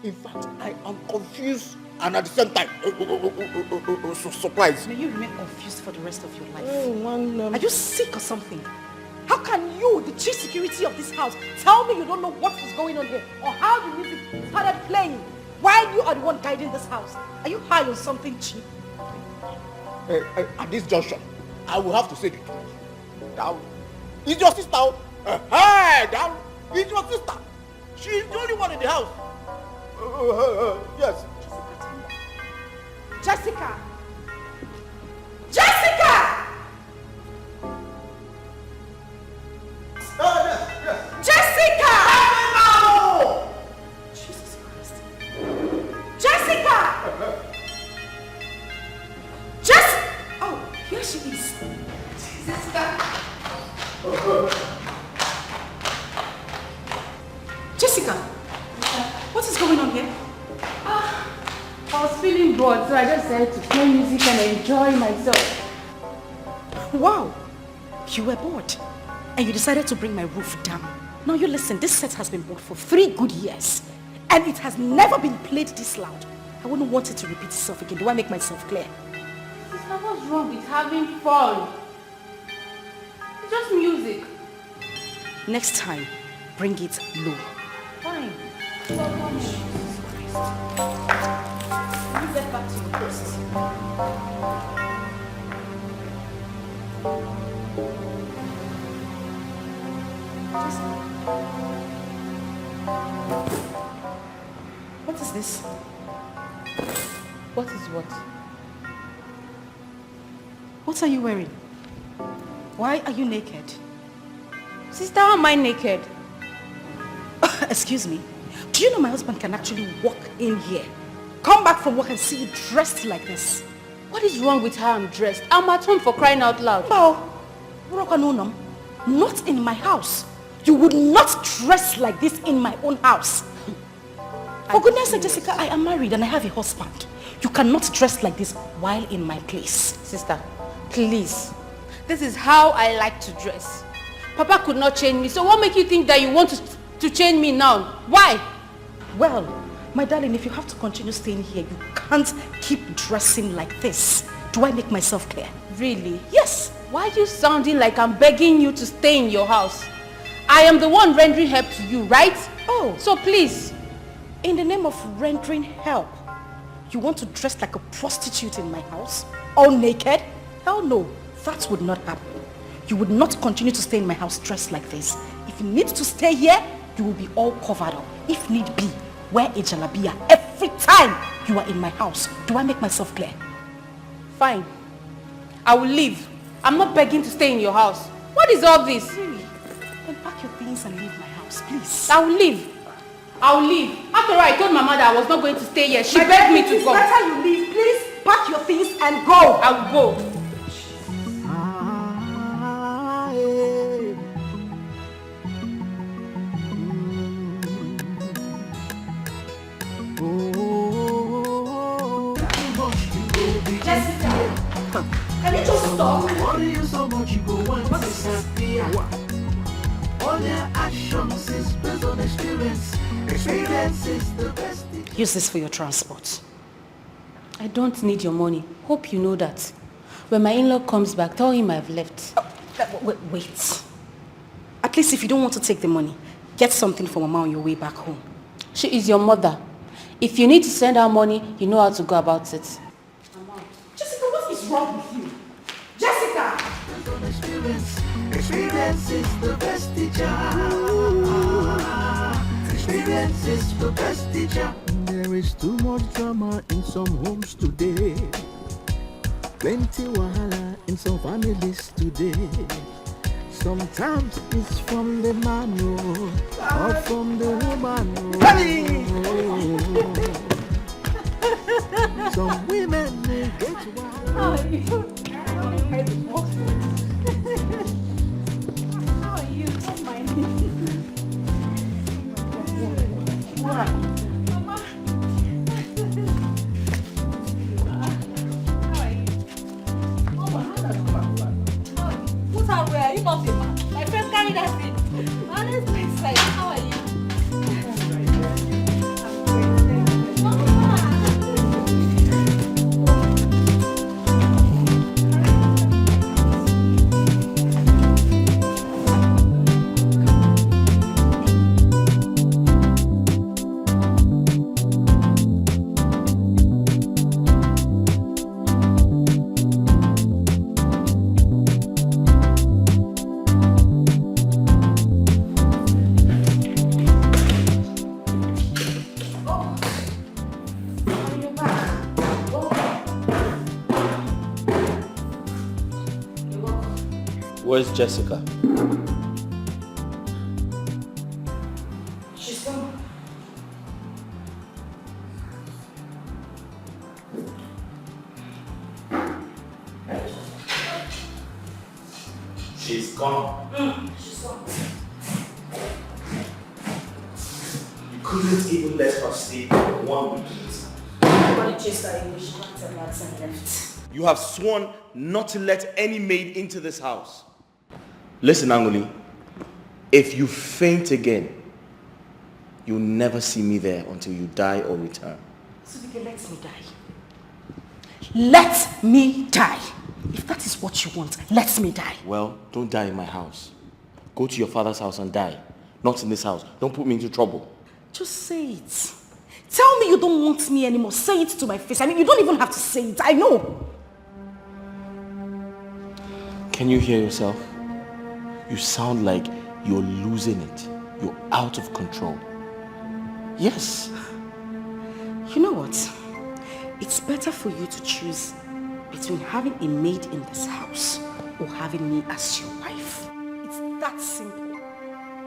In fact, I am confused and at the same time, surprise. May you remain confused for the rest of your life. Are you sick or something? How can you, the chief security of this house, tell me you don't know what is going on here or how the music started playing while you are the one guiding this house? Are you high on something cheap? At this junction, I will have to say the truth. Down. It's your sister. Hey, down. It's your sister. She is the only one in the house. Yes. Jessica! Jessica! Yes. Jessica! No! Jesus Christ. Jessica! Oh, here she is. Jessica! Jessica! What is going on here? I was feeling bored, so I just decided to play music and enjoy myself. Wow! You were bored. And you decided to bring my roof down. Now you listen, this set has been bought for 3 good years. And it has never been played this loud. I wouldn't want it to repeat itself again. Do I make myself clear? Sister, what's wrong with having fun? It's just music. Next time, bring it low. Fine. Jesus Christ. Can you get back to your post? What is this? What is what? What are you wearing? Why are you naked? Sister, how am I naked? Excuse me. Do you know my husband can actually walk in here, come back from work and see you dressed like this? What is wrong with how I'm dressed? I'm at home, for crying out loud. No, not in my house. You would not dress like this in my own house. For goodness sake, Jessica, I am married and I have a husband. You cannot dress like this while in my place. Sister, please. This is how I like to dress. Papa could not change me, so what makes you think that you want to change me now? Why? Well, my darling, if you have to continue staying here, you can't keep dressing like this. Do I make myself clear? Really? Yes. Why are you sounding like I'm begging you to stay in your house? I am the one rendering help to you, right? Oh. So please. In the name of rendering help, you want to dress like a prostitute in my house? All naked? Hell no, that would not happen. You would not continue to stay in my house dressed like this. If you need to stay here, you will be all covered up. If need be, wear a jalabia every time you are in my house. Do I make myself clear? Fine. I will leave. I'm not begging to stay in your house. What is all this? Really? Then pack your things and leave my house, please. I will leave. I will leave. After all, I told my mother I was not going to stay here. She begged me to go. It's better you leave. Please pack your things and go. I will go. Jessica, can you just stop? What do you so much you go and disappear? All their actions is based on experience. Experience is the best. Use this for your transport. I don't need your money. Hope you know that. When my in-law comes back, tell him I've left. Wait. At least if you don't want to take the money, get something for Mama on your way back home. She is your mother. If you need to send her money, you know how to go about it. Jessica, what is wrong with you? Jessica! Experience is the best teacher. Experience is the best teacher. There is too much drama in some homes today. Plenty wahala in some families today. Sometimes it's from the man or from the woman. Some women may get wild. How are you? Don't mind me. Mama. What are we? Are you not a man? My friend carried us in. Honestly, how are you? Where's Jessica? She's gone. She's gone. She's gone. You couldn't even let her stay 1 week. Nobody chased her away. She packed her bags and left. You have sworn not to let any maid into this house. Listen, Angoli. If you faint again, you'll never see me there until you die or return. Subike, let me die. Let me die. If that is what you want, let me die. Well, don't die in my house. Go to your father's house and die. Not in this house. Don't put me into trouble. Just say it. Tell me you don't want me anymore. Say it to my face. I mean, you don't even have to say it. I know. Can you hear yourself? You sound like you're losing it. You're out of control. Yes. You know what? It's better for you to choose between having a maid in this house or having me as your wife. It's that simple.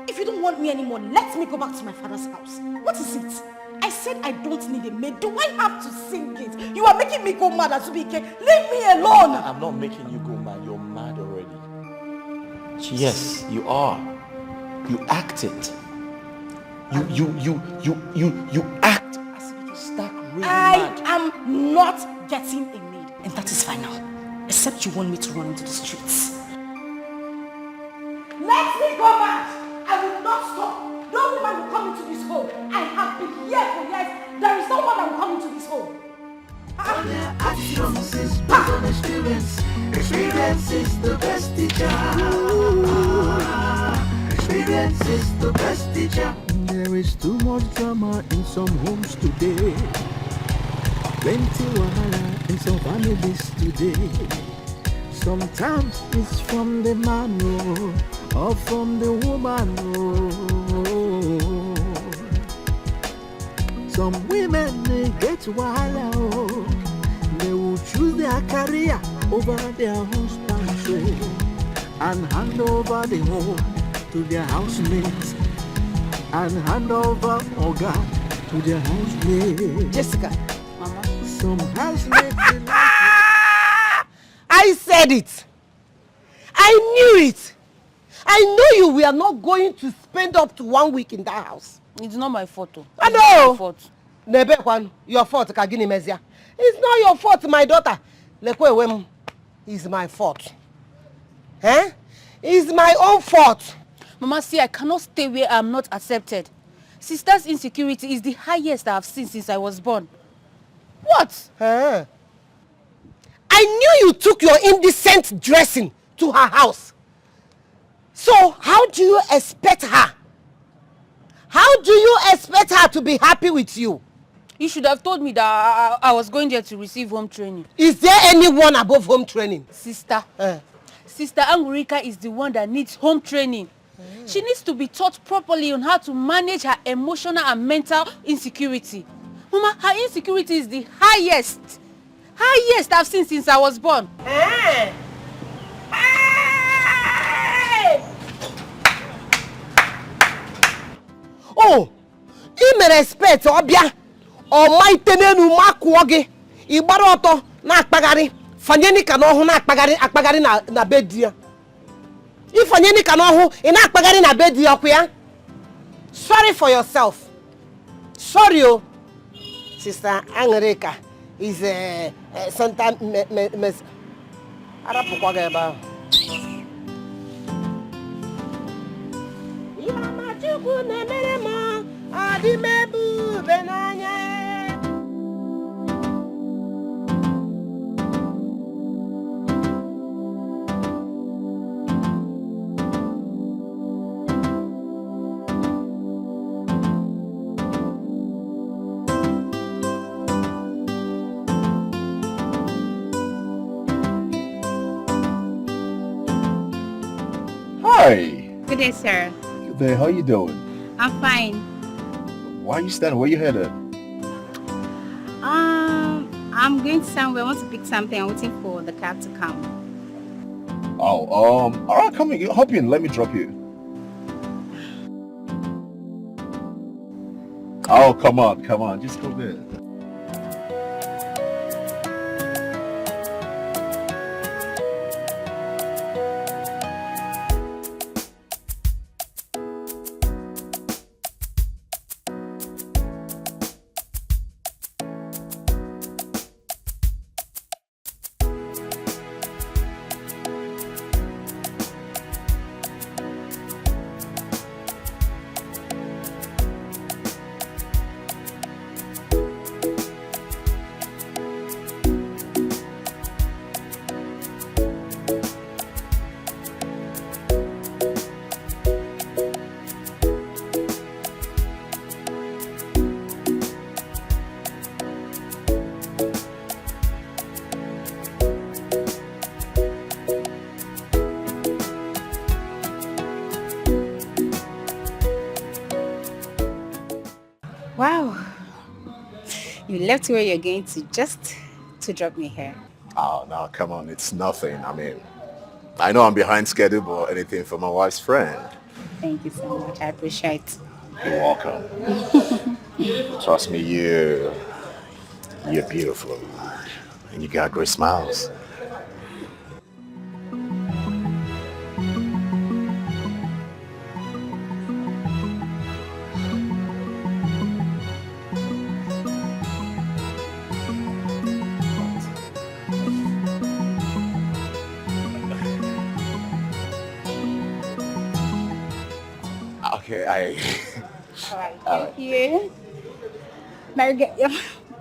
If you don't want me anymore, let me go back to my father's house. What is it? I said I don't need a maid. Do I have to sing it? You are making me go mad, Azubike. Leave me alone. I'm not making you go mad. You're mad already. Yes, you are. You act it. You act as if you stuck really mad. I am not getting a maid. And that is final. Except you want me to run into the streets. Let me go back! I will not stop. No woman will come into this home. I have been here for years. There is no one that will come into this home. Actions is based on experience. Experience is the best teacher. Experience is the best teacher. There is too much drama in some homes today. Plenty wahala in some families today. Sometimes it's from the man or from the woman. Some women they get wahala. They will choose their career over their husband and hand over the home to their housemates and hand over Oga to their housemates. Jessica. Mama. Some housemates. I said it. I knew it. I knew you were not going to spend up to 1 week in that house. It's not my fault. I know. Nebekwan, your fault, Kagini Mezia. It's not your fault, my daughter. Lekwe is my fault. Eh? It's my own fault. Mama, see, I cannot stay where I'm not accepted. Sister's insecurity is the highest I have seen since I was born. What? Huh? I knew you took your indecent dressing to her house. So how do you expect her? How do you expect her to be happy with you? You should have told me that I was going there to receive home training. Is there anyone above home training? Sister. Sister Angurika is the one that needs home training. She needs to be taught properly on how to manage her emotional and mental insecurity. Mama, her insecurity is the highest I've seen since I was born. Hey! Oh, you may respect Obia or my tenenu makwoge. Ibaroto na akpagari. Fanyeni kanohu na akpagari na bedia. If fanyeni kanohu ina akpagari na bedia kuya. Sorry for yourself. Sorry, oh. Sister Angurika is a Santa Mes. Arapukwaga eba. Chukwu na-emere m ọdịmebu benanya. Hi. Good day, sir. Good day. How you doing? I'm fine. Why are you standing? Where you headed? I'm going somewhere. I want to pick something. I'm waiting for the cab to come. Oh, alright, come in. Hop in. Let me drop you. Oh, come on. Just go there. Wow. You left where you're going to just to drop me here. Oh, no, come on. It's nothing. I mean, I know I'm behind schedule, but anything for my wife's friend. Thank you so much. I appreciate it. You're welcome. Trust me, you're beautiful. And you got great smiles. Okay, All right, thank you.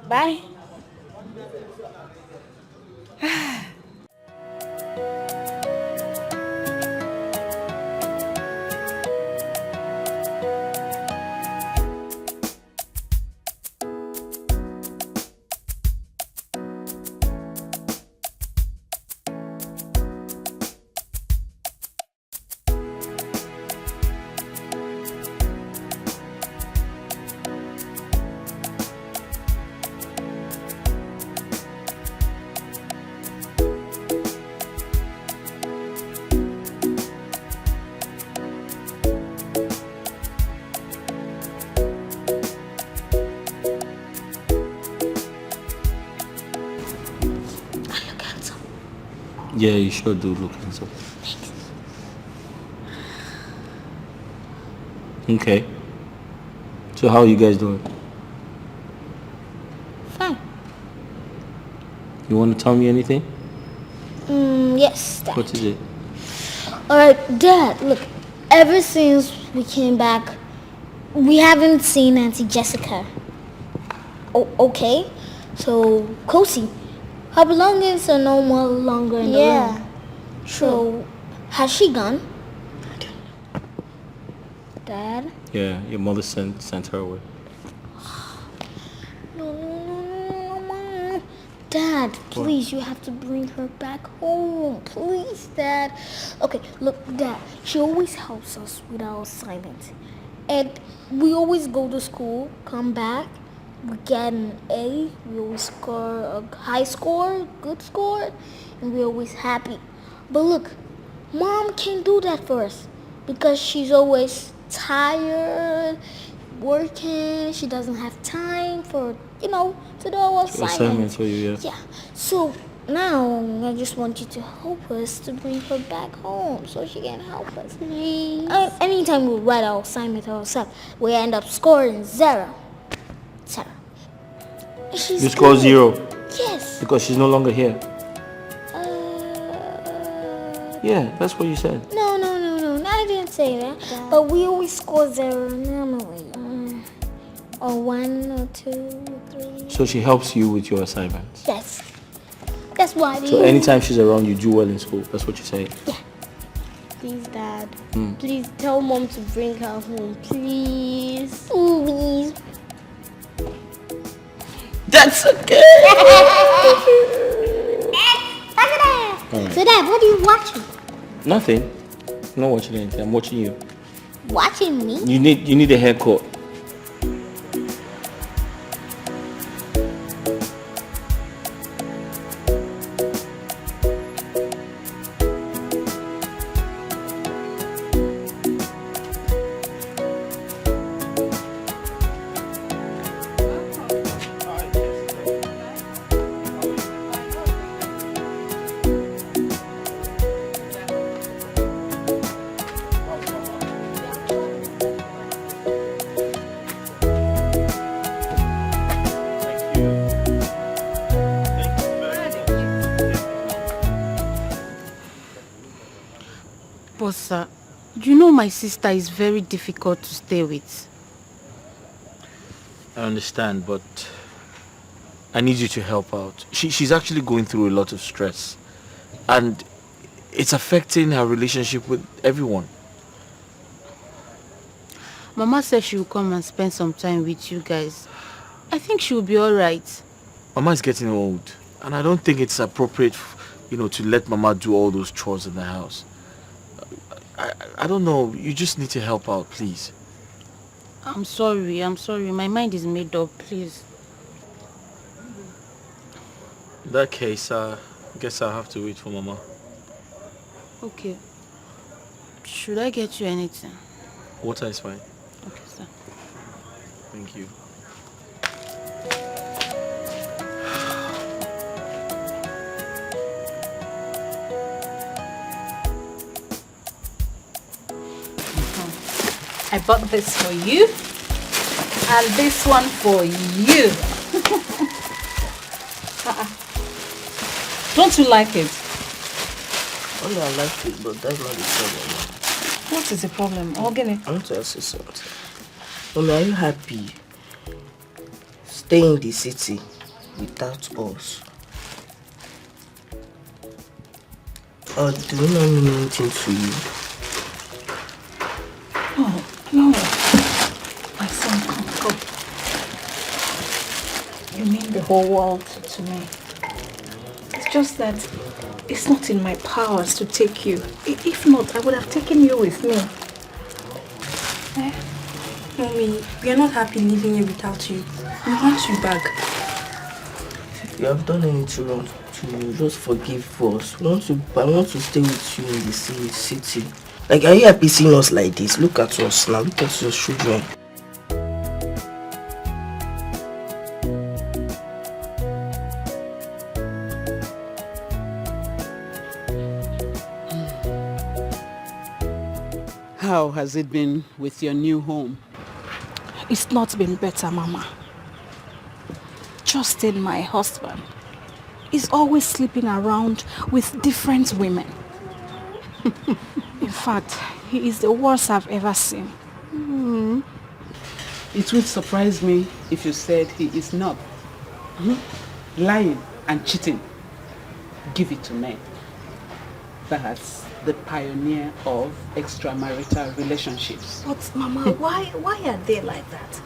Bye. Yeah, you sure do look handsome. Okay. So how are you guys doing? Fine. You want to tell me anything? Yes, Dad. What is it? Alright, Dad, look, ever since we came back, we haven't seen Auntie Jessica. Oh, okay. So, Kosi, her belongings are no more longer in the room. So, has she gone? Dad? Yeah, your mother sent her away. No, Mom. Dad, please, you have to bring her back home. Please, Dad. Okay, look, Dad, she always helps us with our assignments. And we always go to school, come back, we get an A, we always score a high score, good score, and we're always happy. But look, Mom can't do that for us because she's always tired, working, she doesn't have time for, to do our assignments. For you, yeah. Yeah, so now I just want you to help us to bring her back home so she can help us. Please. Anytime we write our assignment ourselves, we end up scoring 0. You score 0? Yes. Because she's no longer here. Yeah, that's what you said. No, I didn't say that. Yeah. But we always score 0 normally. Or 1 or 2 or 3. So she helps you with your assignments? Yes. That's why. So anytime she's around, you do well in school. That's what you say? Yeah. Please, Dad. Please tell Mom to bring her home. Please. Please. That's okay. Right. So, Dad, what are you watching? Nothing. I'm not watching anything. I'm watching you. Watching me? You need a haircut. But sir, you know my sister is very difficult to stay with. I understand, but I need you to help out. She's actually going through a lot of stress. And it's affecting her relationship with everyone. Mama said she will come and spend some time with you guys. I think she will be alright. Mama is getting old. And I don't think it's appropriate, to let Mama do all those chores in the house. I don't know. You just need to help out, please. I'm sorry. My mind is made up, please. In that case, I guess I'll have to wait for Mama. Okay. Should I get you anything? Water is fine. Okay, sir. Thank you. I bought this for you. And this one for you. Don't you like it? Oh, no, I like it, but that's not the problem. What is the problem? Ogene? I want to ask you something. Mommy, are you happy staying in the city without us? Or do we not mean anything to you? Oh, no. My son, come. You mean the whole world to me. It's just that it's not in my powers to take you. If not, I would have taken you with me. Eh? Mommy, we are not happy living here without you. We want you back. You have done anything wrong to you. Just forgive us. I want to stay with you in the city. Like, are you happy seeing us like this? Look at us now. Look at your children. How has it been with your new home? It's not been better, Mama. Justin, my husband, is always sleeping around with different women. In fact, he is the worst I've ever seen. It would surprise me if you said he is not. Lying and cheating. Give it to men. That's the pioneer of extramarital relationships. But Mama, why are they like that?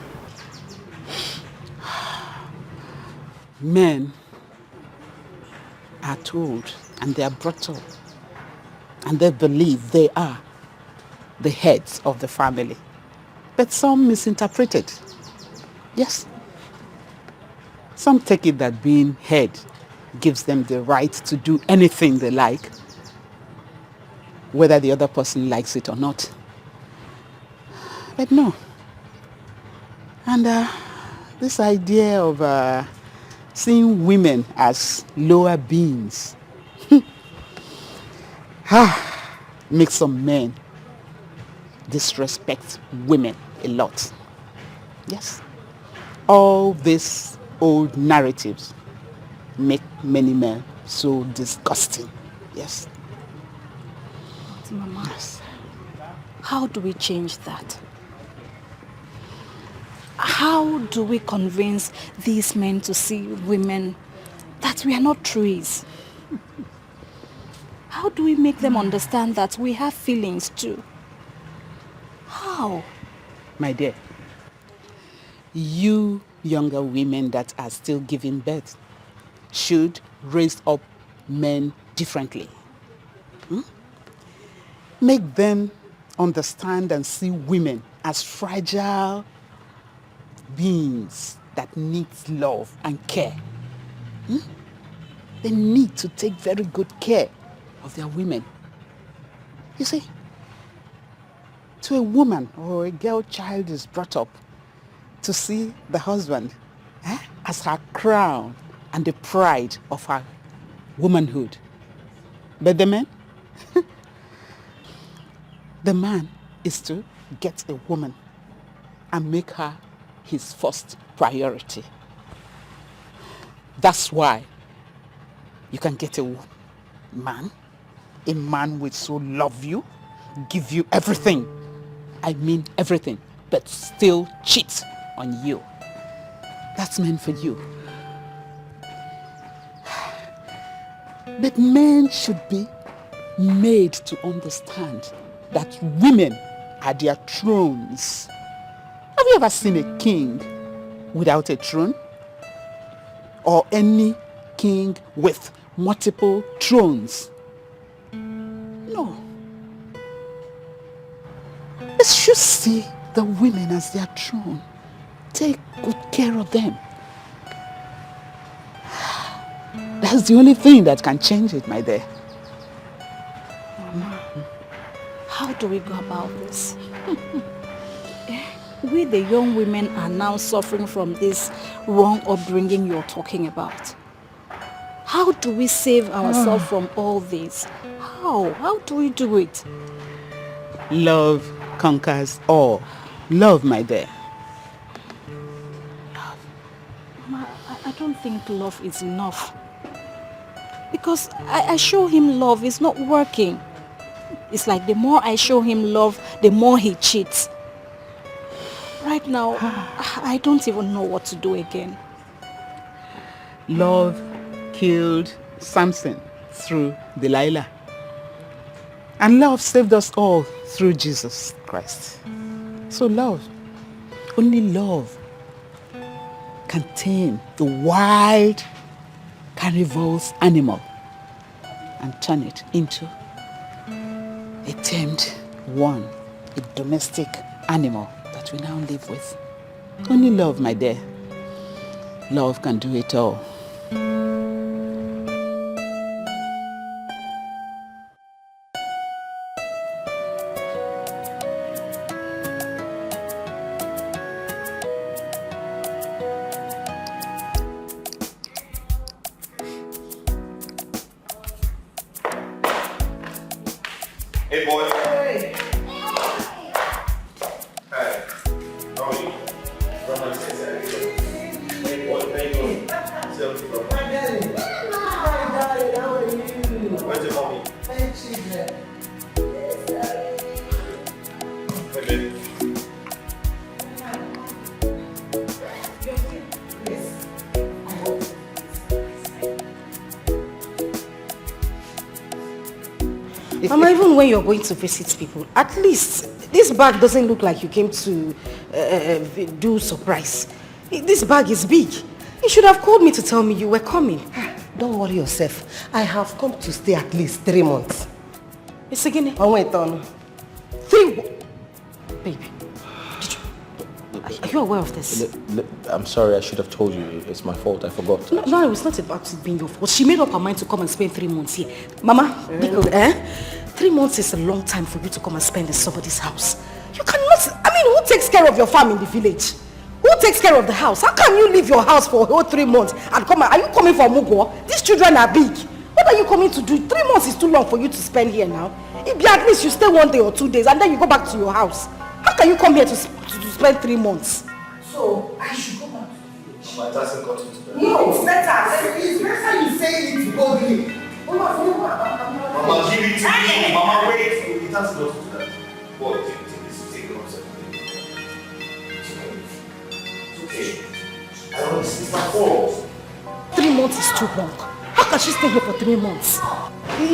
Men are told and they are brought up and they believe they are the heads of the family. But some misinterpret it. Yes. Some take it that being head gives them the right to do anything they like, whether the other person likes it or not. But no. And this idea of seeing women as lower beings makes some men disrespect women a lot. Yes. All these old narratives make many men so disgusting. Yes. But Mama, how do we change that? How do we convince these men to see women that we are not trees? How do we make them understand that we have feelings too? How? My dear, you younger women that are still giving birth should raise up men differently. Make them understand and see women as fragile beings that need love and care. They need to take very good care of their women. You see, to a woman or a girl child is brought up to see the husband as her crown and the pride of her womanhood. But the man, the man is to get a woman and make her his first priority. That's why you can get a man will so love you, give you everything. I mean everything. But still cheat on you. That's meant for you. But men should be made to understand that women are their thrones. Have you ever seen a king without a throne? Or any king with multiple thrones? No. They should see the women as their throne. Take good care of them. That's the only thing that can change it, my dear. Mama, how do we go about this? We, the young women, are now suffering from this wrong upbringing you're talking about. How do we save ourselves from all this? How? How do we do it? Love conquers all. Love, my dear. Mama, I don't think love is enough. Because I show him love, it's not working. It's like the more I show him love, the more he cheats. Right now, I don't even know what to do again. Love killed Samson through Delilah. And love saved us all through Jesus Christ. So love, only love can tame the wild carnivorous animal and turn it into a tamed one, a domestic animal that we now live with. Only love, my dear. Love can do it all. Hey, boy. Hey. Hi. How are you? From my sister. Hey, boy. How you doing? Selfie from my darling. Hi, darling. How are you? Where's your mommy? Hey, she's there. Hey, baby. Mama, even when you're going to visit people, at least this bag doesn't look like you came to do surprise. This bag is big. You should have called me to tell me you were coming. Don't worry yourself. I have come to stay at least 3 months. It's again. Oh, wait on. 3. Baby, are you aware of this? I'm sorry, I should have told you. It's my fault. I forgot. No, it's not about it being your fault. She made up her mind to come and spend 3 months here. Mama, because 3 months is a long time for you to come and spend in somebody's house. You cannot, who takes care of your farm in the village? Who takes care of the house? How can you leave your house for a whole 3 months and come? Are you coming for Mugo? These children are big. What are you coming to do? 3 months is too long for you to spend here now. If at least you stay 1 day or 2 days and then you go back to your house. How can you come here to spend 3 months? So, I should go back to the village. But it hasn't got into that. No, it's better. It's better you say it boldly. Mama, give it to me. Mama, wait. It hasn't got into that. Boy, take this. Take it upset. It's okay. I don't. It's my fault. 3 months is too long. How can she stay here for 3 months?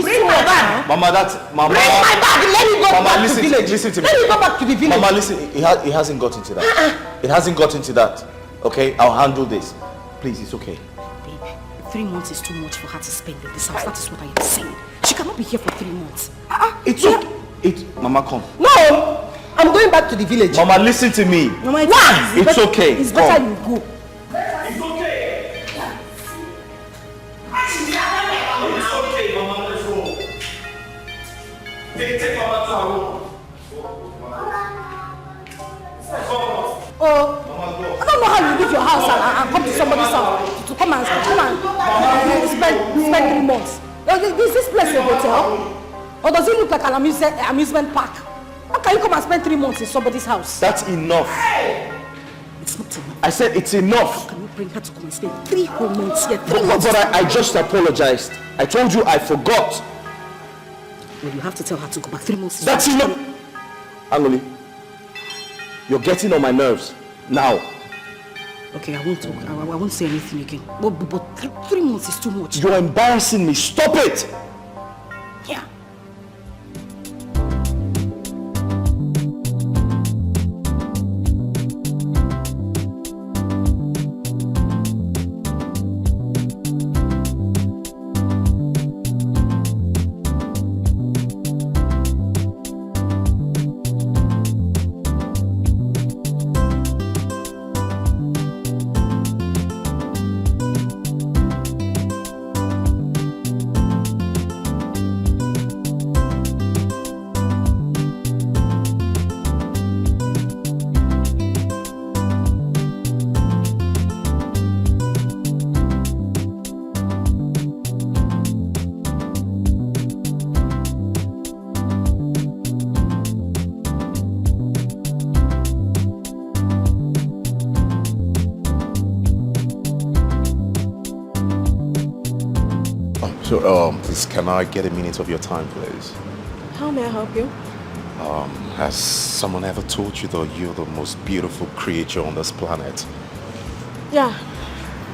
Bring my bag. Mama, that's Mama. Bring my bag. Let me go Mama, back to the village. Listen to me. Let me go back to the village. Mama, listen. It hasn't got into that. It hasn't got into that. Okay, I'll handle this. Please, it's okay. Baby, 3 months is too much for her to spend in this house. That is what I am saying. She cannot be here for 3 months. It's okay. Mama, come. No, I'm going back to the village. Mama, listen to me. Mama, it's okay. It's better you go. It's okay. It's okay, Mama. Let's go. Take Mama to her room. Oh, I don't know how you leave your house and come to somebody's house to come and spend 3 months. Is this place a hotel? Or does it look like an amusement park? How can you come and spend 3 months in somebody's house? That's enough. It's not enough. I said it's enough. How can you bring her to come and spend 3 whole months here? But I just apologized. I told you I forgot. Well, you have to tell her to go back 3 months. That's enough! Anthony, you're getting on my nerves. Now. Okay, I won't talk. I won't say anything again. But 3 months is too much. You're embarrassing me. Stop it! Yeah. So, please, can I get a minute of your time, please? How may I help you? Has someone ever told you that you're the most beautiful creature on this planet? Yeah,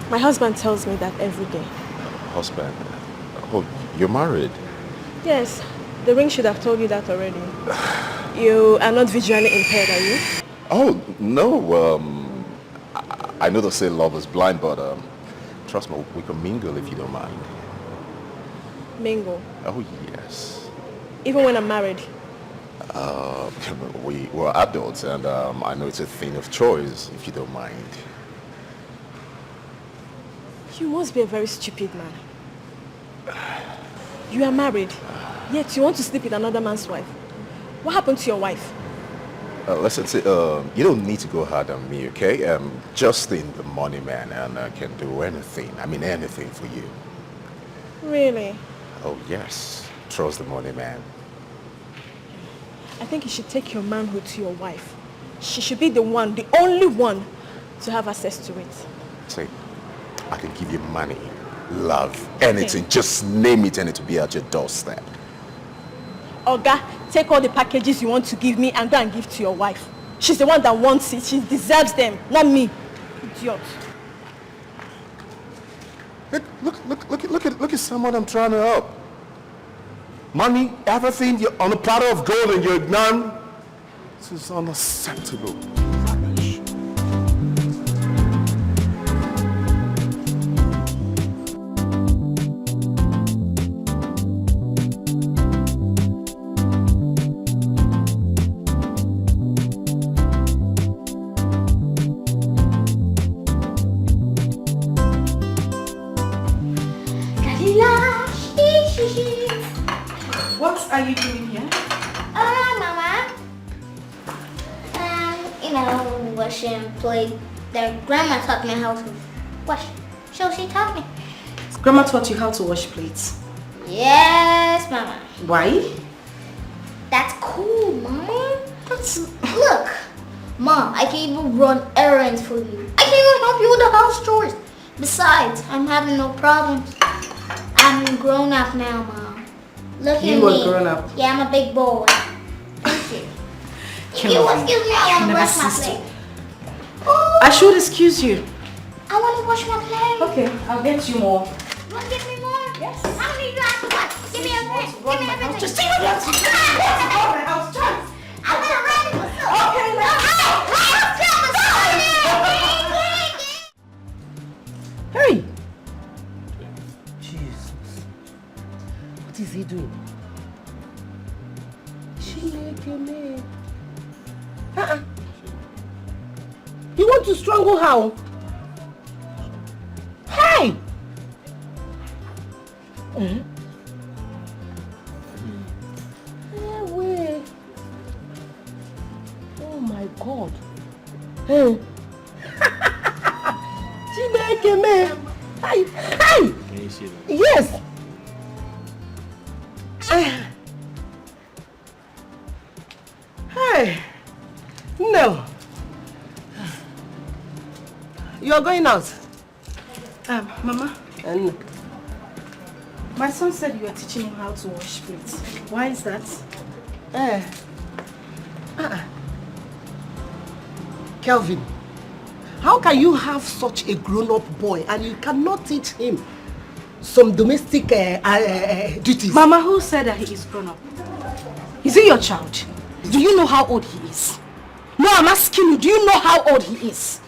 my husband tells me that every day. Husband? Oh, you're married? Yes, the ring should have told you that already. You are not visually impaired, are you? Oh, no, I know they say love is blind, but trust me, we can mingle if you don't mind. Mingle? Oh, yes. Even when I'm married? We're adults, and I know it's a thing of choice, if you don't mind. You must be a very stupid man. You are married, yet you want to sleep with another man's wife. What happened to your wife? Listen, you don't need to go hard on me, okay? Just in the money, man, and I can do anything. I mean, anything for you. Really? Oh, yes. Trust the money, man. I think you should take your manhood to your wife. She should be the one, the only one, to have access to it. See, I can give you money, love, anything. Just name it and it will be at your doorstep. Oga, take all the packages you want to give me and go and give to your wife. She's the one that wants it. She deserves them, not me. Idiot. Look at someone I'm trying to help. Money, everything, you're on a platter of gold and you're ignoring. This is unacceptable. What are you doing here? Mama. Washing plate. Their grandma taught me how to wash. So she taught me. Grandma taught you how to wash plates? Yes, Mama. Why? That's cool, Mama. Look, Mom, I can even run errands for you. I can even help you with the house chores. Besides, I'm having no problems. I'm grown up now, Mom. Look at me. You are grown up? Yeah, I'm a big boy. Thank you. If you excuse me, I want to wash my plate. I should excuse you. I want to wash my plate. Okay, I'll get you more. You want to give me more? Yes. How many do I have to wash? Give me everything. Give me everything. Just take it out. I'm going to run it with you. Okay, Hey! Jesus. What is he doing? You want to strangle her? Hey! Wait. Oh my God. Hey. Chineke me. Hey. Hey. Can you see that? Yes. Hey. No. You are going out. Mama. My son said you were teaching him how to wash plates. Why is that? Kelvin, how can you have such a grown-up boy and you cannot teach him some domestic duties? Mama, who said that he is grown up? Is he your child? Do you know how old he is? No, I'm asking you, do you know how old he is?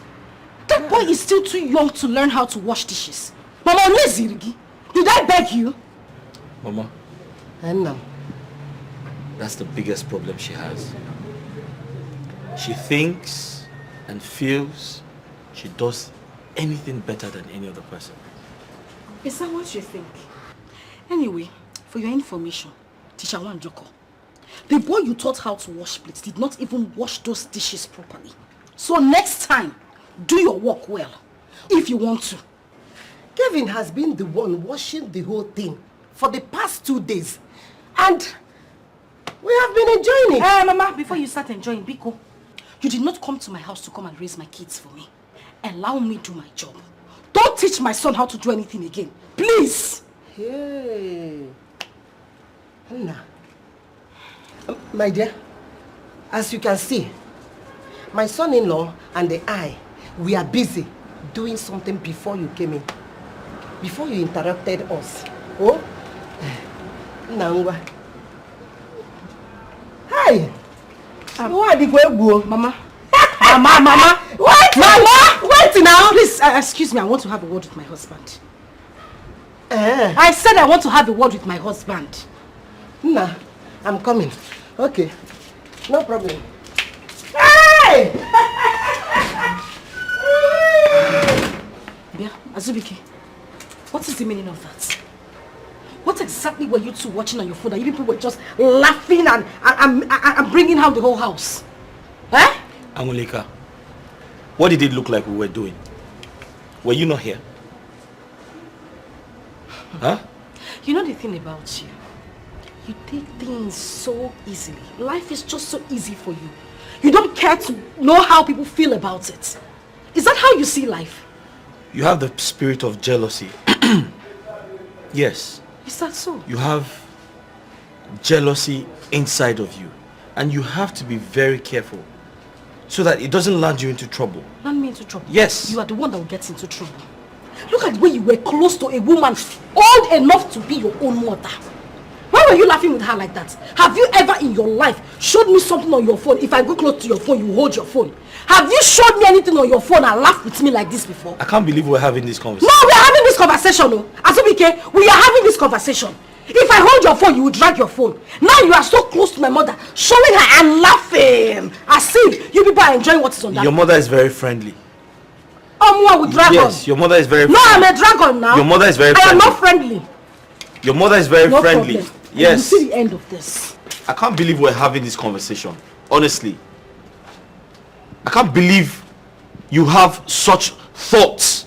That boy is still too young to learn how to wash dishes. Mama, did I beg you? Mama, Enam, that's the biggest problem she has. She thinks and feels she does anything better than any other person. Is that what you think? Anyway, for your information, Teacher Wanjoko, the boy you taught how to wash plates did not even wash those dishes properly. So next time, do your work well, if you want to. Kevin has been the one washing the whole thing for the past 2 days. And we have been enjoying it. Mama, before you start enjoying, Biko, you did not come to my house to come and raise my kids for me. Allow me to do my job. Don't teach my son how to do anything again. Please. Hey. Anna. My dear, as you can see, my son-in-law and I, we are busy doing something before you came in. Before you interrupted us. Oh? Nangwa. Hi. Mama. Mama. Wait! Mama! Wait now! Please, excuse me, I want to have a word with my husband. I said I want to have a word with my husband. Nah, I'm coming. Okay. No problem. Hey! Bia, Azubike, what is the meaning of that? What exactly were you two watching on your phone that you people were just laughing and bringing out the whole house? Eh? Angolika, what did it look like we were doing? Were you not here? Huh? You know the thing about you? You take things so easily. Life is just so easy for you. You don't care to know how people feel about it. Is that how you see life? You have the spirit of jealousy. Yes. Is that so? You have jealousy inside of you. And you have to be very careful so that it doesn't land you into trouble. Land me into trouble? Yes. You are the one that will get into trouble. Look at the way you were close to a woman old enough to be your own mother. Why were you laughing with her like that? Have you ever in your life showed me something on your phone? If I go close to your phone, you hold your phone. Have you showed me anything on your phone and laughed with me like this before? I can't believe we're having this conversation. No, we are having this conversation. No. Azubike, we are having this conversation. If I hold your phone, you will drag your phone. Now you are so close to my mother, showing her and laughing. As if you people are enjoying what is on that. Your mother is very friendly. Omwa with dragon. Yes, your mother is very friendly. No, I'm a dragon now. Your mother is very friendly. I am not friendly. Your mother is very friendly. Problem. Yes. You see the end of this. I can't believe we're having this conversation. Honestly. I can't believe you have such thoughts.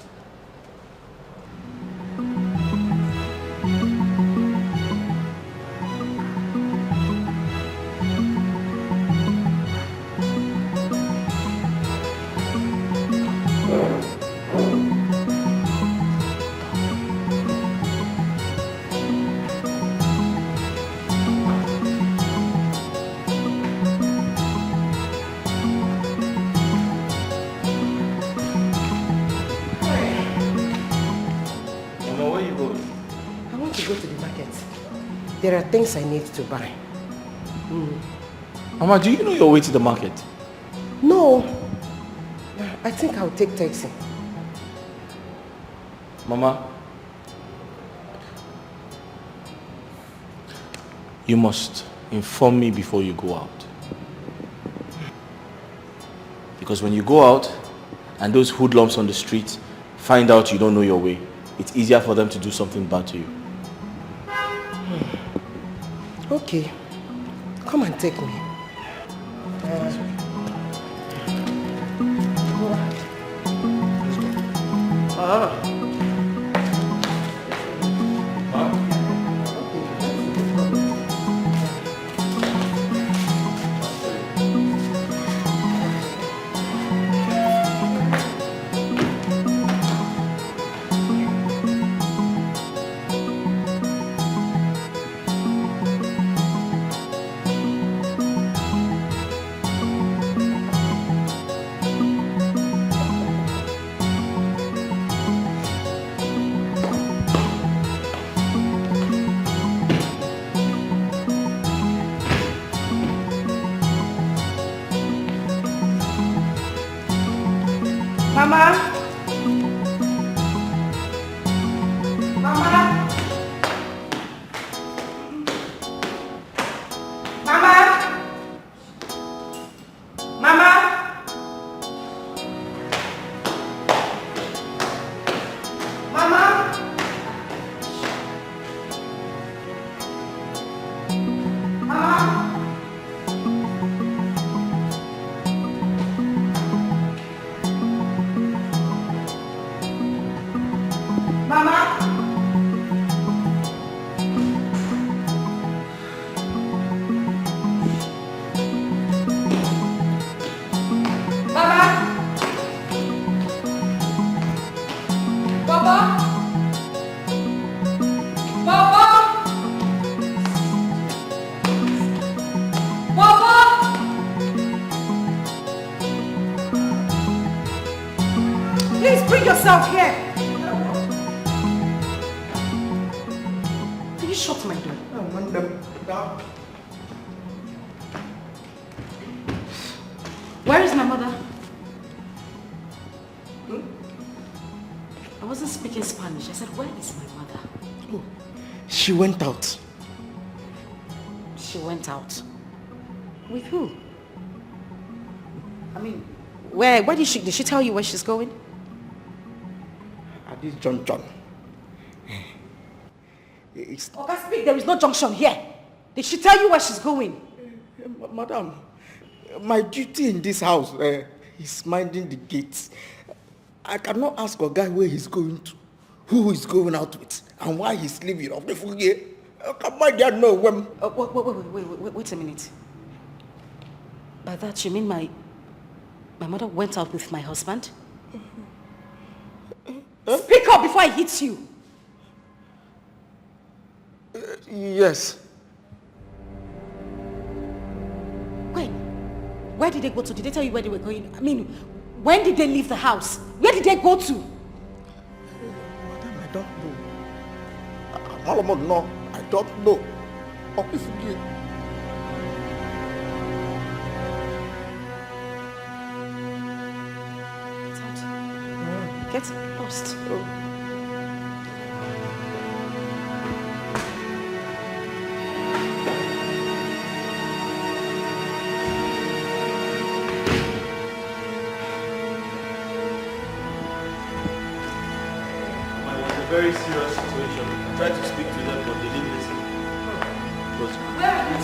There are things I need to buy. Mama, do you know your way to the market? No. I think I'll take taxi. Mama, you must inform me before you go out. Because when you go out and those hoodlums on the street find out you don't know your way, it's easier for them to do something bad to you. Okay. Come and take me. Please bring yourself here. Can you shut my door? Where is my mother? I wasn't speaking Spanish. I said, where is my mother? Oh, she went out. She went out. With who? I mean, where did she tell you where she's going? At this junction. Okay, speak. There is no junction here. Did she tell you where she's going? Madam, my duty in this house is minding the gates. I cannot ask a guy where he's going to, who he's going out with, and why he's leaving. Of the fuge. Come on, there know when. Wait a minute. By that you mean my mother went out with my husband? Speak up before I hit you. Yes. Wait. Where did they go to? Did they tell you where they were going? I mean, when did they leave the house? Where did they go to? Madam, I don't know. No, I don't know. Oh, forgive. Get lost. Very serious situation. I tried to speak to them, but they didn't listen. Where are you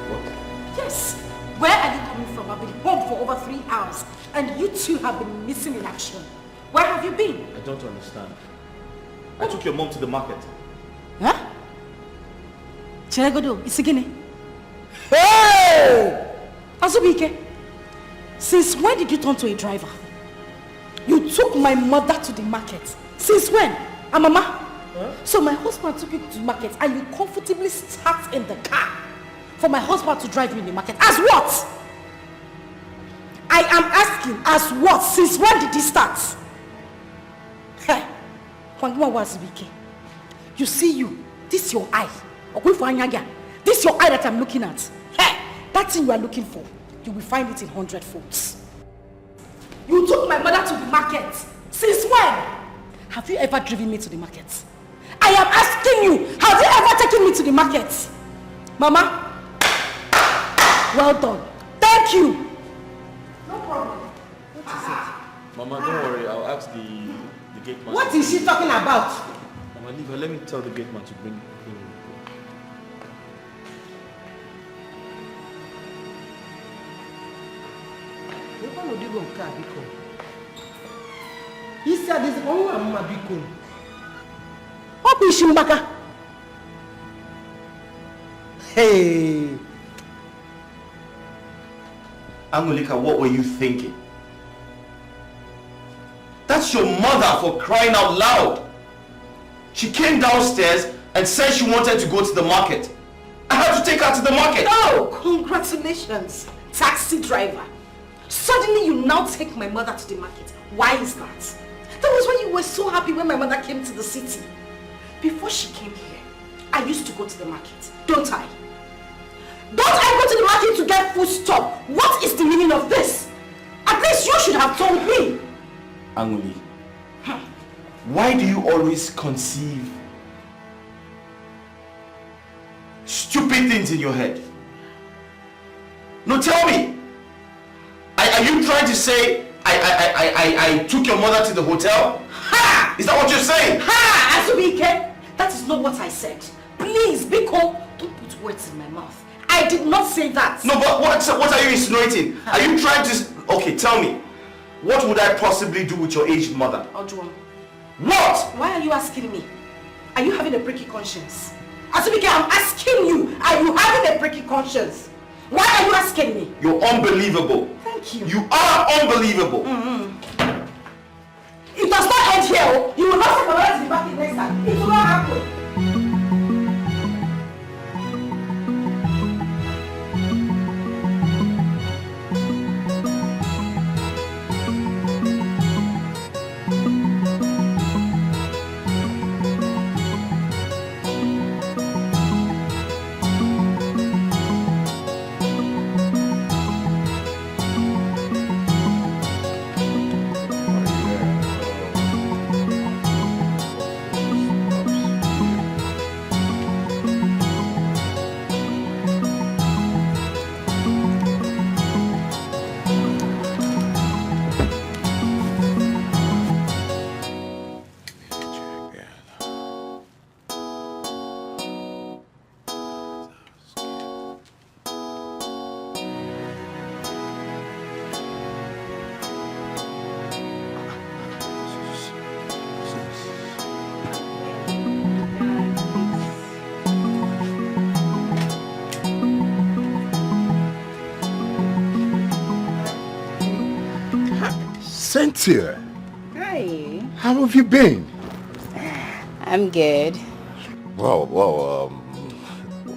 What? Yes. Where are you coming from? I've been home for over 3 hours, and you two have been missing in action. Where have you been? I don't understand. I took your mom to the market. Huh? Cheregodo, Isigine. Hey! Azubike, since when did you turn to a driver? You took my mother to the market. Since when? Mama? Huh? So my husband took you to the market and you comfortably sat in the car for my husband to drive you in the market. As what? I am asking, as what? Since when did this start? Hey, you see you, this is your eye. This is your eye that I'm looking at. Hey, that thing you are looking for, you will find it in 100 folds. You took my mother to the market. Since when? Have you ever driven me to the market? I am asking you, have you ever taken me to the market? Mama? Well done. Thank you. No problem. What is it? Mama, don't worry. I'll ask the gate man. What is she talking about? Mama, leave her. Let me tell the gate man to bring him. He said this one mama biko. What is Shimbaka? Hey! Angolika, what were you thinking? That's your mother, for crying out loud. She came downstairs and said she wanted to go to the market. I had to take her to the market. Oh, congratulations, taxi driver. Suddenly you now take my mother to the market. Why is that? That was when you were so happy when my mother came to the city. Before she came here, I used to go to the market, don't I? Don't I go to the market to get food stuff? What is the meaning of this? At least This you should have told me. Anguli, why do you always conceive stupid things in your head? No, tell me. Are you trying to say I took your mother to the hotel? Ha! Is that what you're saying? Ha! Azubike, that is not what I said. Please, Biko, don't put words in my mouth. I did not say that. No, but what are you insinuating? Are you trying to... Okay, tell me. What would I possibly do with your aged mother? Ojuan. What? Why are you asking me? Are you having a pricky conscience? Azubike, I'm asking you. Are you having a pricky conscience? Why are you asking me? You're unbelievable. Thank you. You are unbelievable. It does not end here. You will not take my mother to be back in next time. It will not happen. Cynthia, Hi. how have you been? I'm good.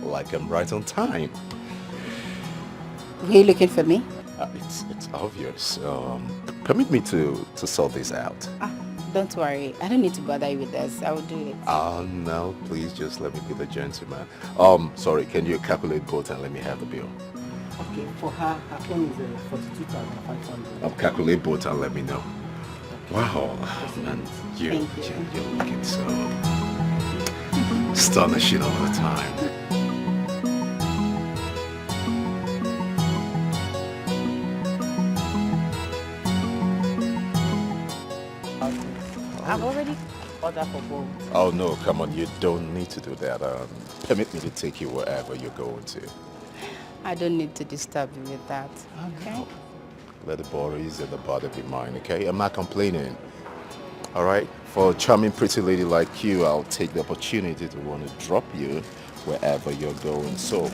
Like I'm right on time. Were you looking for me? It's obvious. Permit me to sort this out. Don't worry. I don't need to bother you with this. I will do it. No, please just let me be the gentleman. Sorry, can you calculate both and let me have the bill? Okay, for her phone is 42,500. Calculate both and let me know. Wow, man, you're looking so astonishing all the time. I've already ordered for both. Oh no, come on, you don't need to do that. Permit me to take you wherever you're going to. I don't need to disturb you with that, okay? Let the worries and the bother be mine, okay? I'm not complaining. All right? For a charming, pretty lady like you, I'll take the opportunity to want to drop you wherever you're going. So,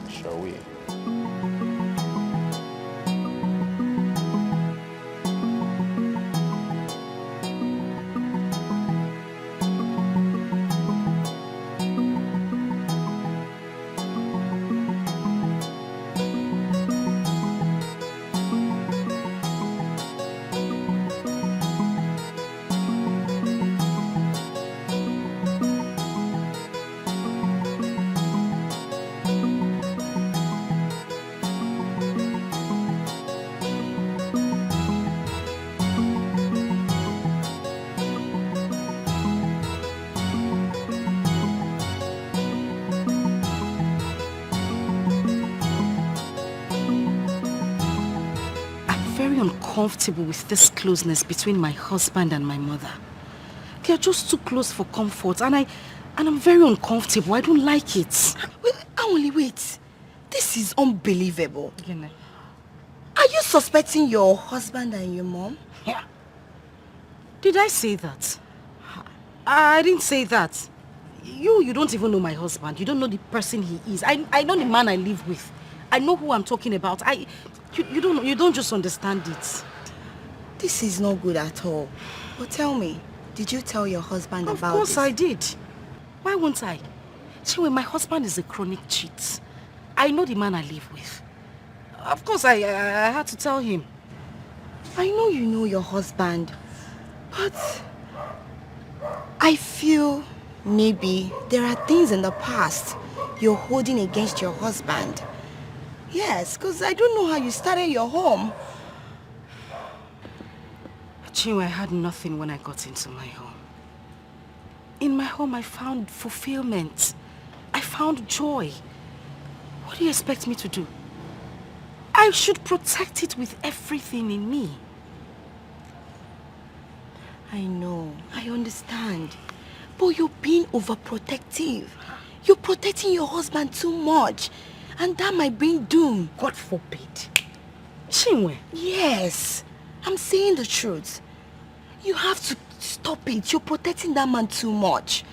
shall we? Uncomfortable with this closeness between my husband and my mother. They are just too close for comfort, and I'm very uncomfortable. I don't like it. Wait. This is unbelievable. Are you suspecting your husband and your mom? Yeah. Did I say that? I didn't say that. You don't even know my husband. You don't know the person he is. I know the man I live with. I know who I'm talking about. You don't just understand it. This is not good at all. But tell me, did you tell your husband about this? Of course I did. Why won't I? See, my husband is a chronic cheat. I know the man I live with. Of course I had to tell him. I know you know your husband, but I feel maybe there are things in the past you're holding against your husband. Yes, because I don't know how you started your home. Chinwe, I had nothing when I got into my home. In my home, I found fulfillment. I found joy. What do you expect me to do? I should protect it with everything in me. I know, I understand. But you're being overprotective. You're protecting your husband too much. And that might bring doom. God forbid. Chinwe. Yes, I'm saying the truth. You have to stop it. You're protecting that man too much.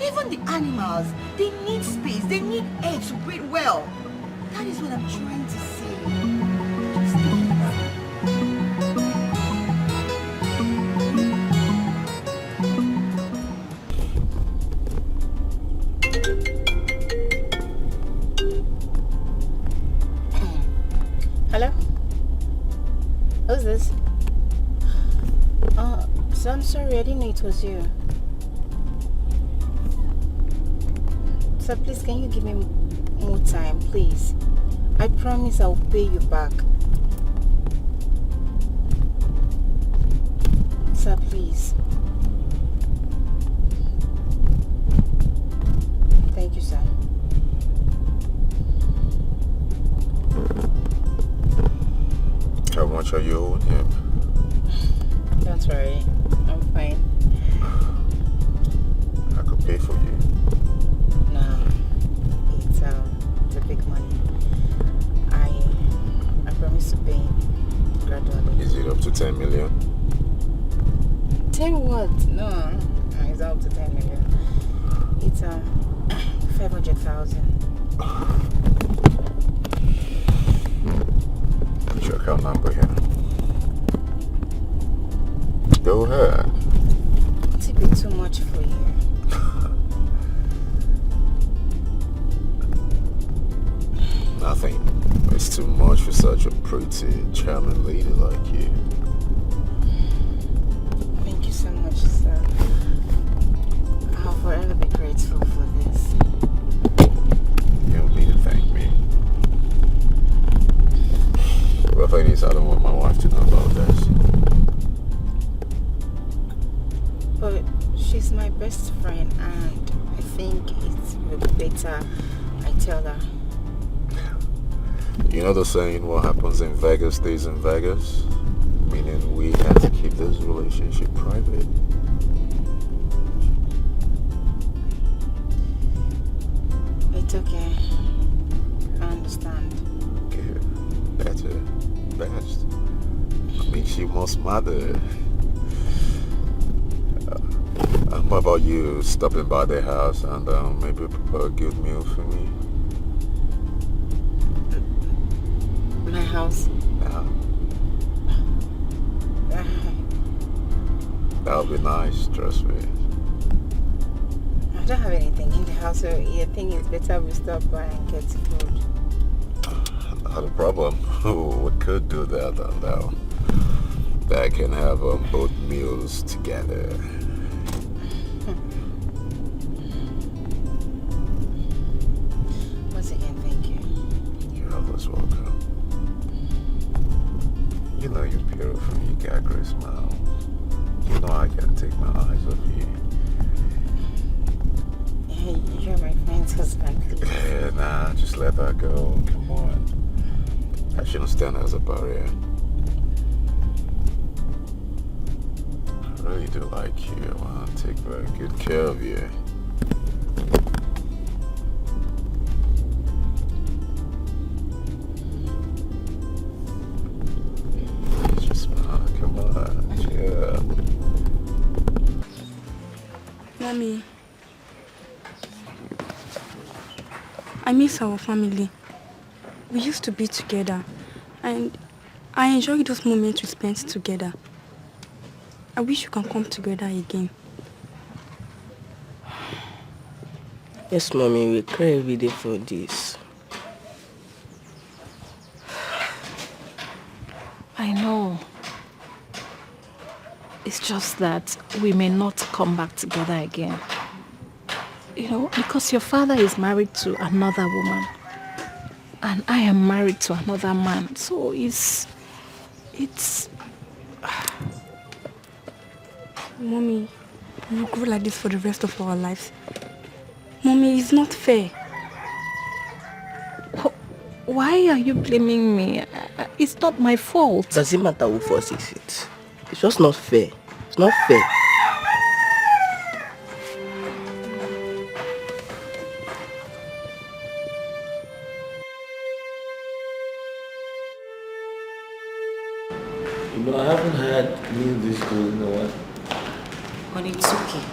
Even the animals, they need space. They need air to breathe well. That is what I'm trying to say. Hello? Who's this? So I'm sorry, I didn't know it was you. So please, can you give me more time, please? I promise I'll pay you back. Sir, please. Thank you, sir. How much are you owing him? Don't worry, I'm fine. I could pay for you. No, it's a big money. I promise to pay gradually. Is it up to 10 million? 10 what? No, it's up to 10 million. It's 500,000. Put your account number here. Go ahead. It's a bit too much for you. Nothing. It's too much for such a pretty, charming lady like you. Thank you so much, sir. I'll forever be grateful for this. You don't need to thank me. The thing is, I don't want my wife to know about this. But she's my best friend, and I think it will be better I tell her. You know the saying, what happens in Vegas stays in Vegas? Meaning we have to keep this relationship private. It's okay. I understand. Good. Better. Best. Makes you more smarter. What about you stopping by their house and maybe prepare a good meal for me? My house? That would be nice, trust me. I don't have anything in the house, so I think it's better we stop by and get food. Not a problem. We could do that and I can have both meals together. Once again, thank you. You're always welcome. You know you're beautiful, you got a great smile. You know I can't take my eyes off you. Hey, you're my friend's husband, please. Yeah, nah, just let that go. Come on. I shouldn't stand as a barrier. I really do like you. I want to take very good care of you. Just smile. Come on. Yeah. Mommy, I miss our family. We used to be together, and I enjoy those moments we spent together. I wish you can come together again. Yes, Mommy, we cry every day for this. I know. It's just that we may not come back together again. You know, because your father is married to another woman. And I am married to another man. So it's... Mommy, we'll go like this for the rest of our lives. Mommy, it's not fair. Why are you blaming me? It's not my fault. Doesn't matter who forces it. It's just not fair. It's not fair. You know, I haven't had meal this good in a while. Honey, it's okay.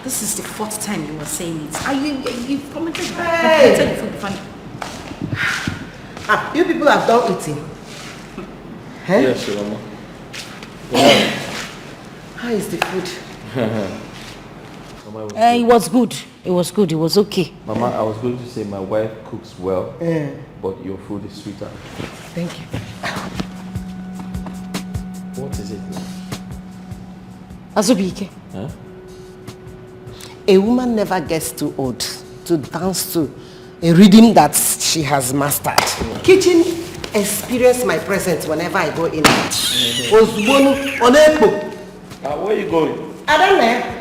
This is the 4th time you were saying it. You've commented Hey! funny. You people have done eating. Huh? Yes, Mama. How is the food? Mama, It was good. It was good. It was okay. Mama, I was going to say my wife cooks well, Yeah. but your food is sweeter. Thank you. What is it now? Azubike. Huh? A woman never gets too old to dance to a rhythm that she has mastered. Kitchen experience my presence whenever I go in. Where are you going? I don't know.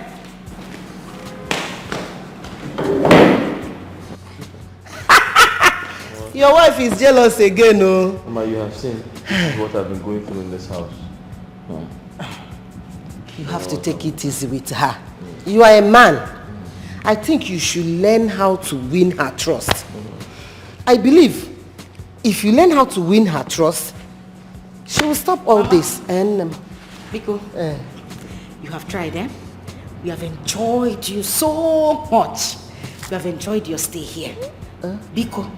Your wife is jealous again, no? Mama, you have seen what I've been going through in this house. You have to take it easy with her. You are a man. I think you should learn how to win her trust. I believe if you learn how to win her trust, she will stop all this. And Biko, you have tried, eh? We have enjoyed you so much. We have enjoyed your stay here. Biko,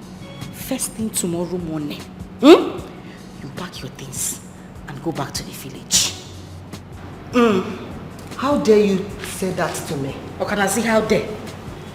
first thing tomorrow morning, you pack your things and go back to the village. How dare you say that to me? Or can I see how dare?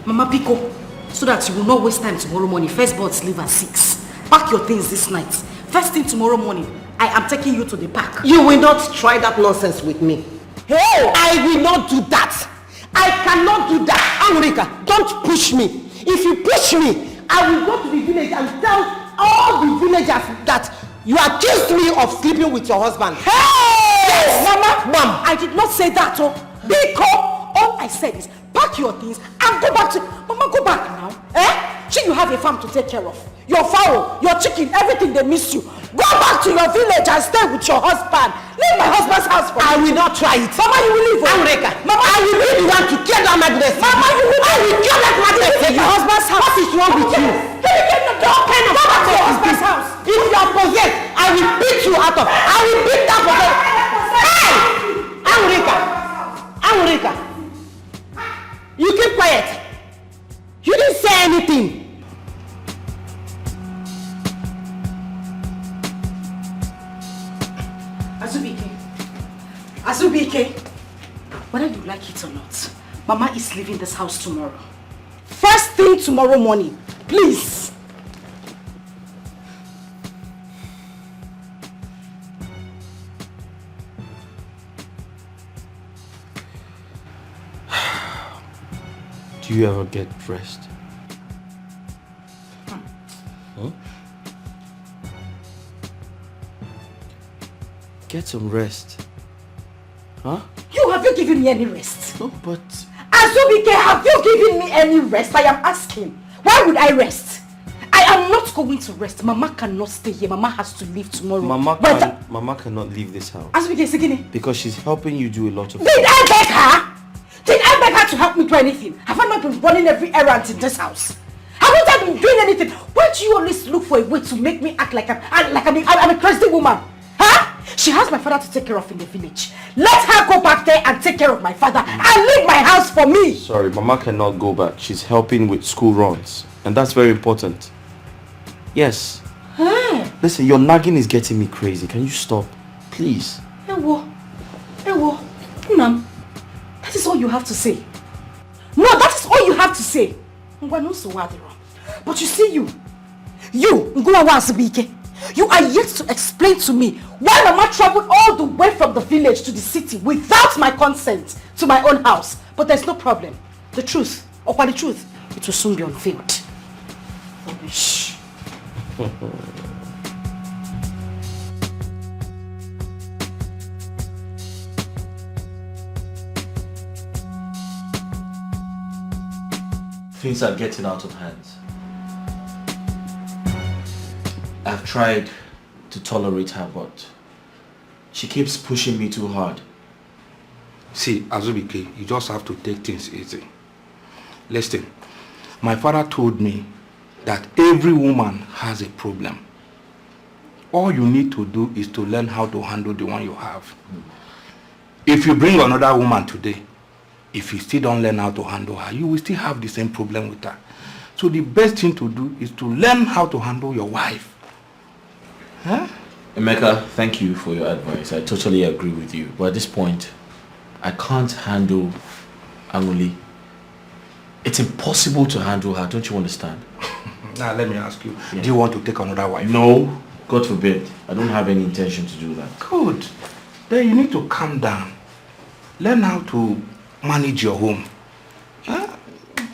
Mama Biko, so that you will not waste time tomorrow morning. First birds leave at 6. Pack your things this night. First thing tomorrow morning, I am taking you to the park. You will not try that nonsense with me. Hey! I will not do that. I cannot do that. Amrika, don't push me. If you push me, I will go to the village and tell all the villagers that you accused me of sleeping with your husband. Hey! Yes, Mama! I did not say that, Biko, all I said is pack your things and go back to... Mama, go back now. See, you have a farm to take care of. Your fowl, your chicken, everything, they miss you. Go back to your village and stay with your husband. Leave my husband's house for me. I will not try it. Mama, you will leave. Amrika, Mama, I will really want to kill that madness. Mama, you will I will kill that madness. Your husband's house. What is wrong with you? What kind of go back to your husband's house. If you are possessed, I will beat you out of. I will beat that possessed. Hey! Amrika, you keep quiet. You didn't say anything. Azubike, whether you like it or not, Mama is leaving this house tomorrow. First thing tomorrow morning, please. Do you ever get dressed? Huh? Get some rest. Huh? Have you given me any rest? No, but... Azubike, have you given me any rest? I am asking. Why would I rest? I am not going to rest. Mama cannot stay here. Mama has to leave tomorrow. Mama cannot leave this house. Azubike, Sigini. Because she's helping you do a lot of Did I beg her? Did I beg her to help me do anything? Have I not been running every errand in this house? Haven't I been doing anything? Why do you always look for a way to make me act like I'm a crazy woman? Huh? She has my father to take care of in the village. Let her go back there and take care of my father and leave my house for me. Sorry, Mama cannot go back. She's helping with school runs. And that's very important. Yes. Listen, your nagging is getting me crazy. Can you stop? Please. Ewo. Unam. That is all you have to say. No, that is all you have to say. But you see you, you are yet to explain to me why Mama traveled all the way from the village to the city without my consent to my own house. But there's no problem. The truth, it will soon be unveiled. Rubbish. things are getting out of hand. I've tried to tolerate her, but she keeps pushing me too hard. See, Azubike, you just have to take things easy. Listen, my father told me that every woman has a problem. All you need to do is to learn how to handle the one you have. If you bring another woman today, if you still don't learn how to handle her, you will still have the same problem with her. So the best thing to do is to learn how to handle your wife. Huh? Emeka, thank you for your advice. I totally agree with you. But at this point, I can't handle Anguli. It's impossible to handle her, don't you understand? Now let me ask you, do you want to take another wife? No, God forbid. I don't have any intention to do that. Good. Then you need to calm down. Learn how to manage your home. Huh?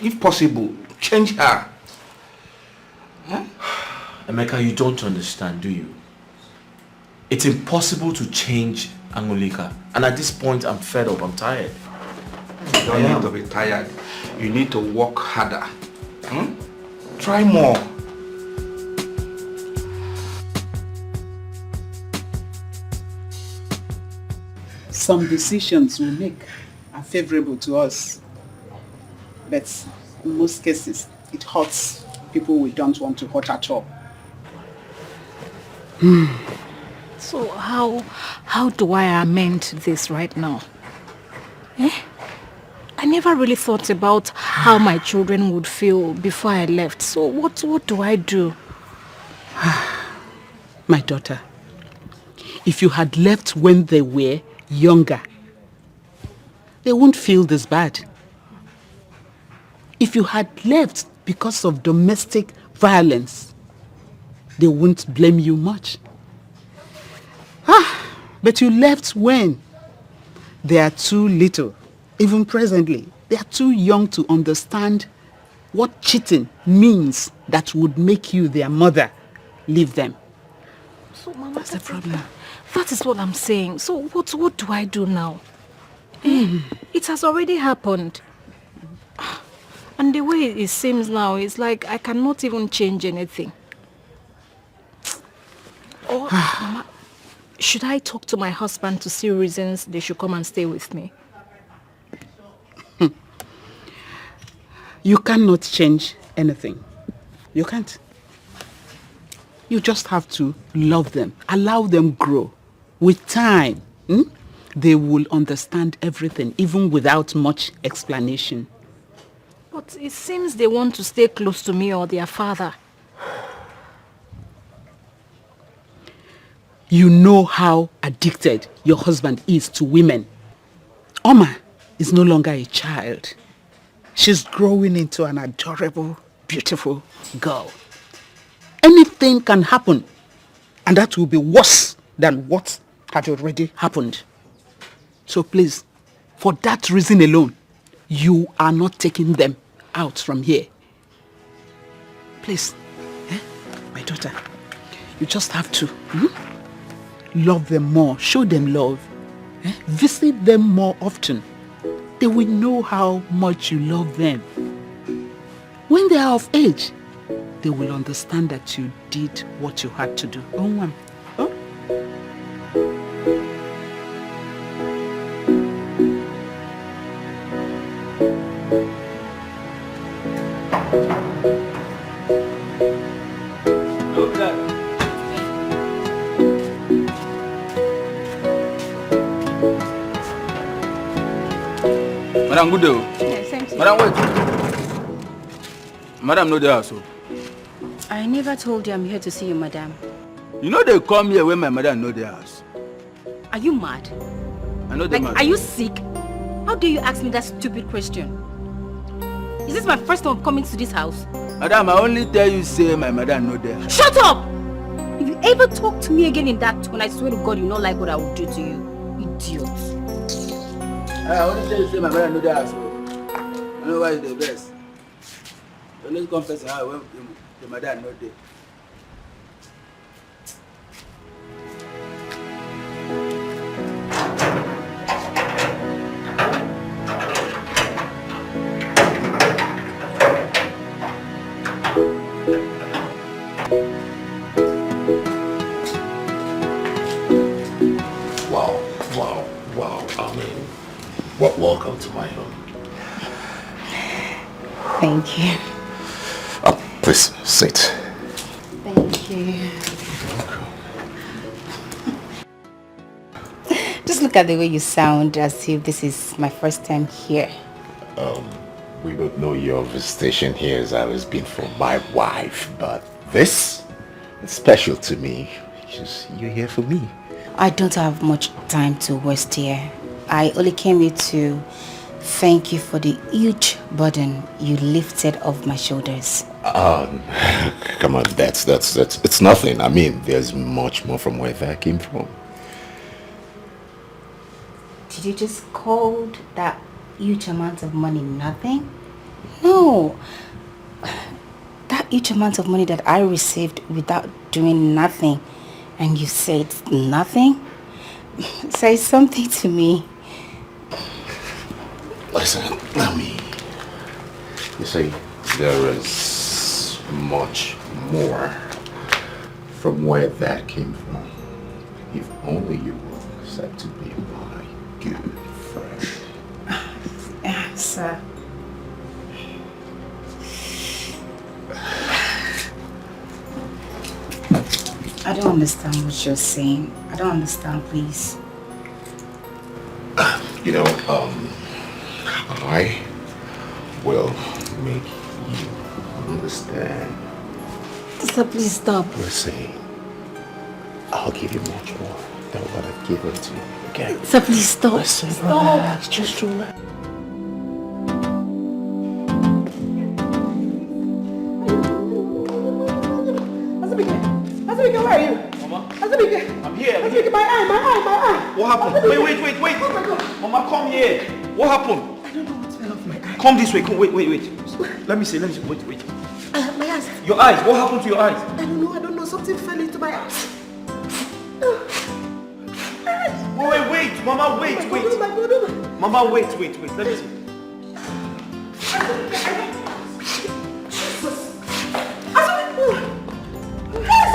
If possible, change her. Huh? Emeka, you don't understand, do you? It's impossible to change Angolika. And at this point, I'm fed up, I'm tired. You don't need to be tired. You need to work harder. Try more. Some decisions we make are favorable to us, but in most cases, it hurts people we don't want to hurt at all. So how do I amend this right now? I never really thought about how my children would feel before I left. So what do I do? My daughter, if you had left when they were younger, they won't feel this bad. If you had left because of domestic violence, they won't blame you much. But you left when they are too little. Even presently, they are too young to understand what cheating means that would make you their mother. Leave them. So Mama, that's the problem. That is what I'm saying. So what do I do now? It has already happened. And the way it seems now, it's like I cannot even change anything. Or, Mama, should I talk to my husband to see reasons they should come and stay with me? You cannot change anything. You can't. You just have to love them. Allow them grow. With time, they will understand everything, even without much explanation. But it seems they want to stay close to me or their father. You know how addicted your husband is to women. Oma is no longer a child. She's growing into an adorable, beautiful girl. Anything can happen, and that will be worse than what had already happened. So please, for that reason alone, you are not taking them out from here. Please, my daughter, you just have to love them more, show them love, visit them more often. They will know how much you love them. When they are of age, they will understand that you did what you had to do. Madam, good day. Yes, thank you. Madam, wait. Madam, no there, so. I never told you I'm here to see you, madam. You know they come here when my mother know their house. Are you mad? I know they Like, are you sick? How dare you ask me that stupid question? Is this my first time coming to this house? Madam, I only tell you say my mother know their house. Shut up! If you ever talk to me again in that tone, I swear to God, you not like what I will do to you. Idiot. I only tell you say my mother know their house. I know why it's the best. So let's confess how when the mother know there. welcome to my home. Thank you. Oh, please, sit. Thank you. Just look at the way you sound as if this is my first time here. We both know your visitation here has always been for my wife, but this is special to me because you're here for me. I don't have much time to waste here. I only came here to thank you for the huge burden you lifted off my shoulders. Come on, that's it's nothing. I mean, there's much more from where that came from. Did you just call that huge amount of money nothing? No. That huge amount of money that I received without doing nothing, and you said nothing? Say something to me. Listen, you see, there is much more from where that came from. If only you will accept to be my good friend. Sir. I don't understand what you're saying. I don't understand, please. You know, I will make you understand. Sir, please stop. Listen, I'll give you much more than what I've given to you, okay? Sir, please stop. Listen, Stop. relax, just relax. Azubike, where are you? Mama. Azubike. I'm here. Azubike, my eye. What happened? Azubike. Wait. Oh my God. Mama, come here. What happened? I don't know what fell off my eye. Come this way. Come. Wait. Let me see. Wait. My eyes. Your eyes. What happened to your eyes? I don't know. Something fell into my eyes. Wait. Mama, wait. Oh my God. Mama, wait. Let me see.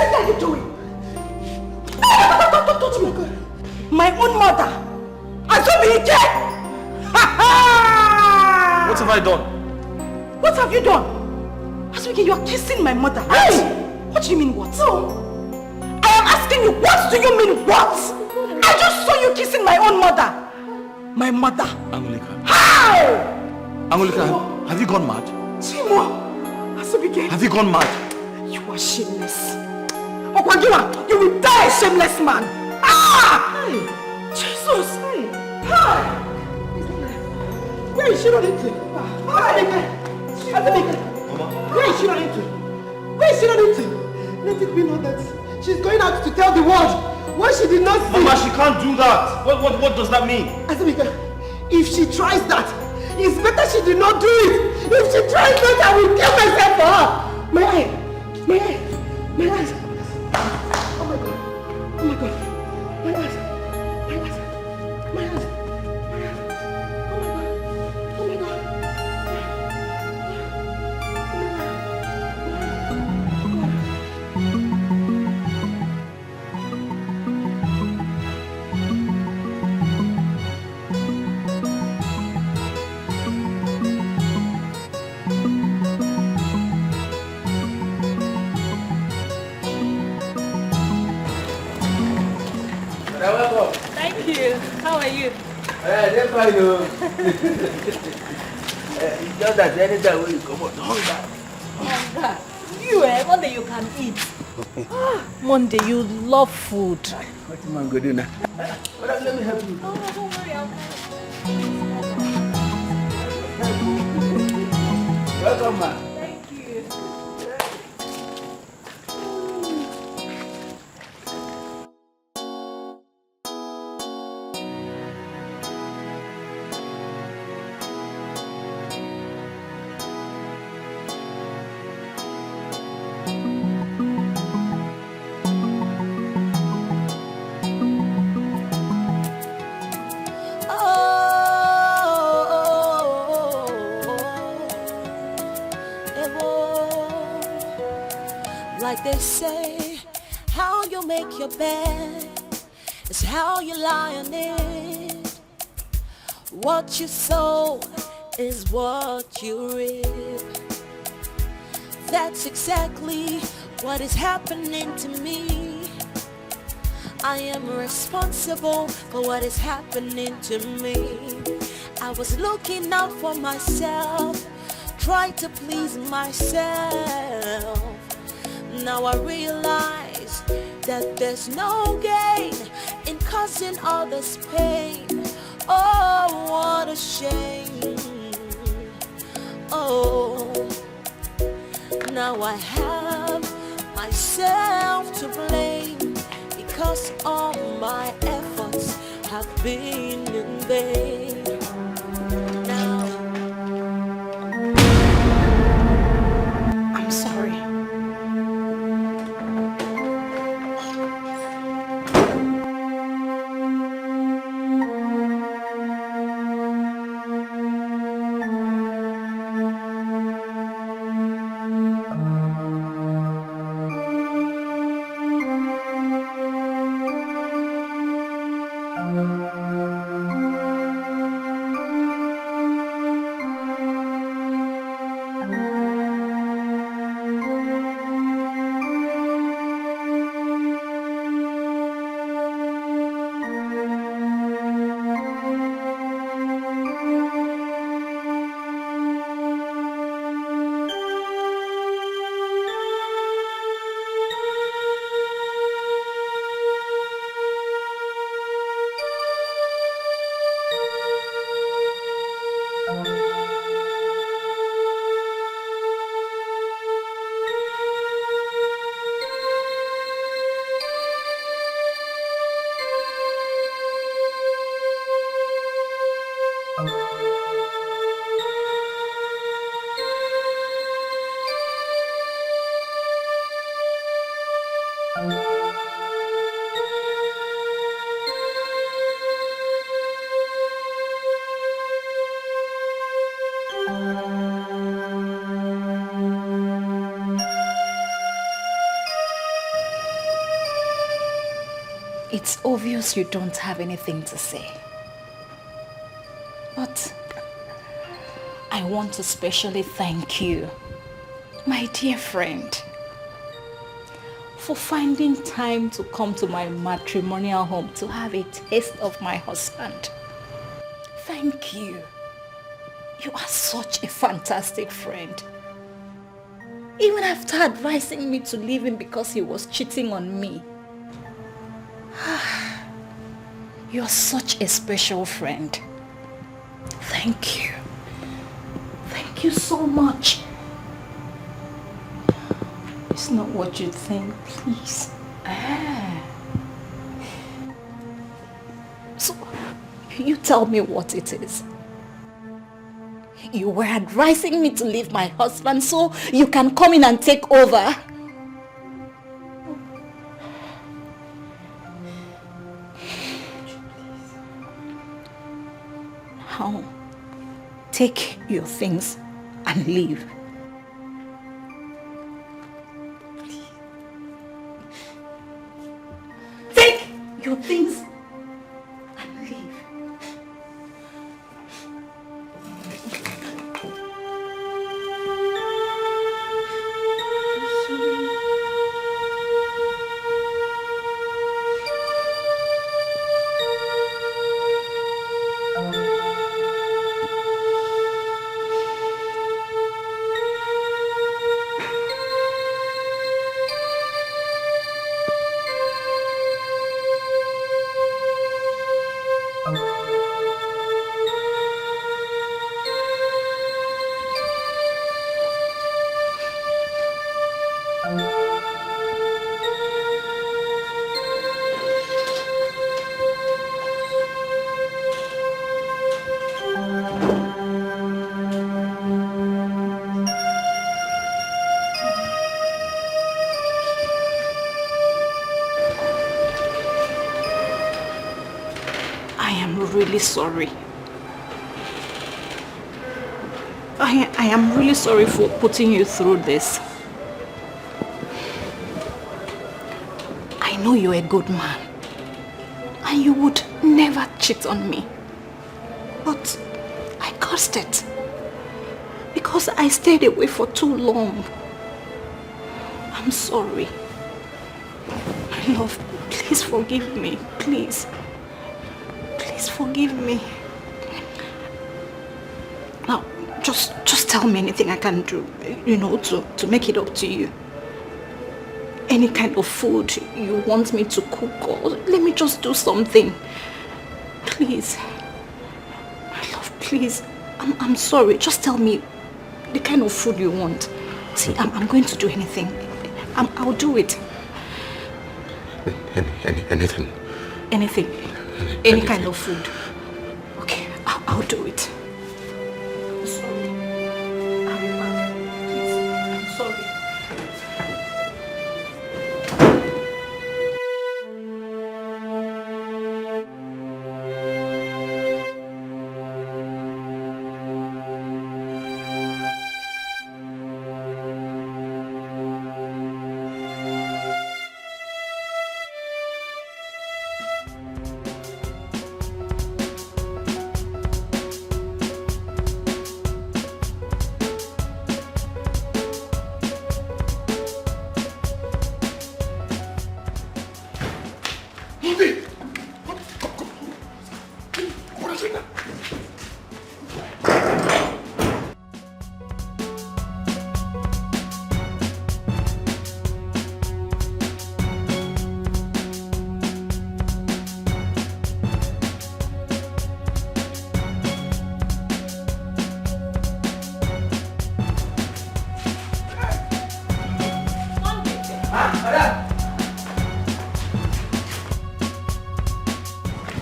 What are you doing? Don't touch me. My own mother. Azubike! What have I done? What have you done? Azubike, you are kissing my mother. Hey! What do you mean what? No. I am asking you, what do you mean what? I just saw you kissing my own mother. My mother. Angulika. How? Angulika, have you gone mad? Chimo. Azubike. Have you gone mad? You are shameless. Okwagiwa, you will die a shameless man. Ah! Hey. Jesus. Hey. Hi. Where is she running to? Azubike. Where is she running to? Let it be known that she's going out to tell the world what she did not see. Mama, she can't do that. What does that mean? Azubike, if she tries that, it's better she did not do it. If she tries that, I will kill myself for her. My eyes. Oh my God. My eyes. Oh my God. Thank you. How are you? They're fine. It's just that anytime when you come out, hunger. You, Monday you can eat. Monday, you love food. What am I going to do now? Let me help you. Oh, don't worry, I'll Welcome, man. Thank you. Like they say, how you make your bed is how you lie on it. What you sow is what you reap. That's exactly what is happening to me. I am responsible for what is happening to me. I was looking out for myself, trying to please myself. Now I realize that there's no gain in causing others pain. Oh, what a shame. Oh, now I have myself to blame, because all my efforts have been in vain. Now I'm sorry. It's obvious you don't have anything to say. But I want to specially thank you, my dear friend, for finding time to come to my matrimonial home to have a taste of my husband. Thank you. You are such a fantastic friend. Even after advising me to leave him because he was cheating on me. You're such a special friend. Thank you. Thank you so much. It's not what you think, please. So, you tell me what it is. You were advising me to leave my husband so you can come in and take over. Now, take your things and leave. Take your things and leave. Really sorry. I am really sorry for putting you through this. I know you're a good man and you would never cheat on me. But I cursed it. Because I stayed away for too long. I'm sorry. My love, please forgive me. Please. Please forgive me. Now, just tell me anything I can do, to make it up to you. Any kind of food you want me to cook, or let me just do something. Please. My love, please. I'm sorry. Just tell me the kind of food you want. See, I'm going to do anything. I'll do it. Anything. Anything. Any kind of food. Okay, I'll do it. I'm sorry. I'll be back. Please, I'm sorry.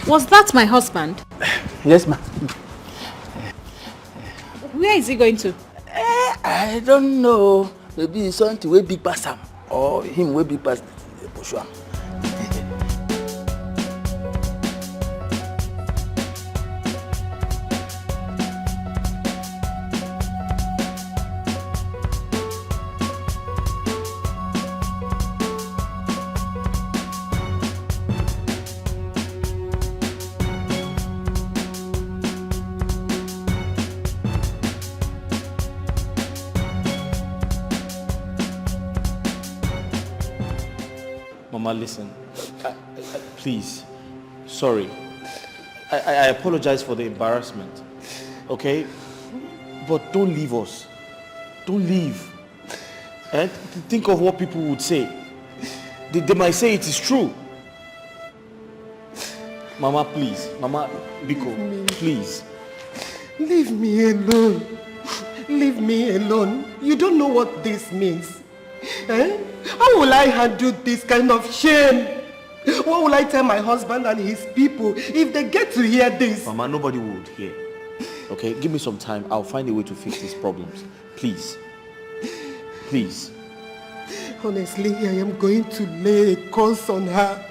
Was that my husband? Yes, ma'am. Where is he going to? I don't know. Maybe it's something way big past him, or him way big past Joshua. Mama, listen. Please. Sorry. I apologize for the embarrassment. Okay? But don't leave us. Don't leave. And think of what people would say. They might say it is true. Mama, please. Mama, Biko, please. Leave me alone. Leave me alone. You don't know what this means. Eh? How will I handle this kind of shame? What will I tell my husband and his people if they get to hear this? Mama, nobody would hear. Okay, give me some time. I'll find a way to fix these problems. Please. Please. Honestly, I am going to lay a curse on her.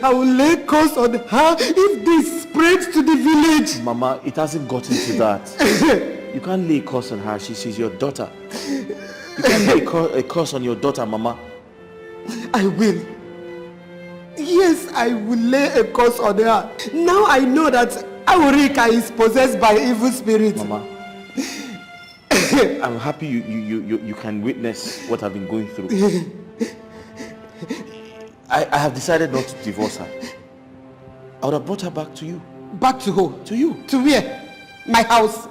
I will lay a curse on her if this spreads to the village. Mama, it hasn't gotten to that. You can't lay a curse on her. She's your daughter. You can't lay a curse on your daughter, Mama. I will. Yes, I will lay a curse on her. Now I know that Aurika is possessed by evil spirits. Mama, I'm happy you can witness what I've been going through. I have decided not to divorce her. I would have brought her back to you. Back to who? To you. To where? My house.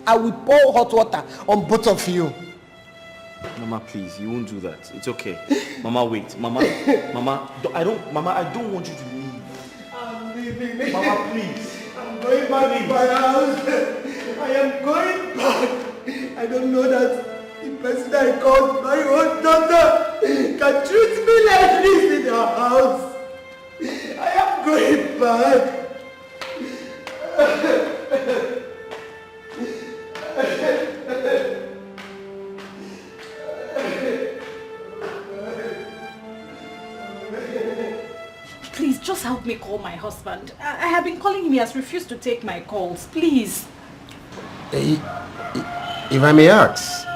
I will pour hot water on both of you. Mama, please, you won't do that. It's okay. Mama, wait. Mama, I don't want you to leave. I'm leaving. Mama, please. I'm going back to my house. I am going back. I don't know that the person I called my own daughter can treat me like this in her house. I am going back. Please, just help me call my husband. I have been calling him. He has refused to take my calls. Please. If I may ask,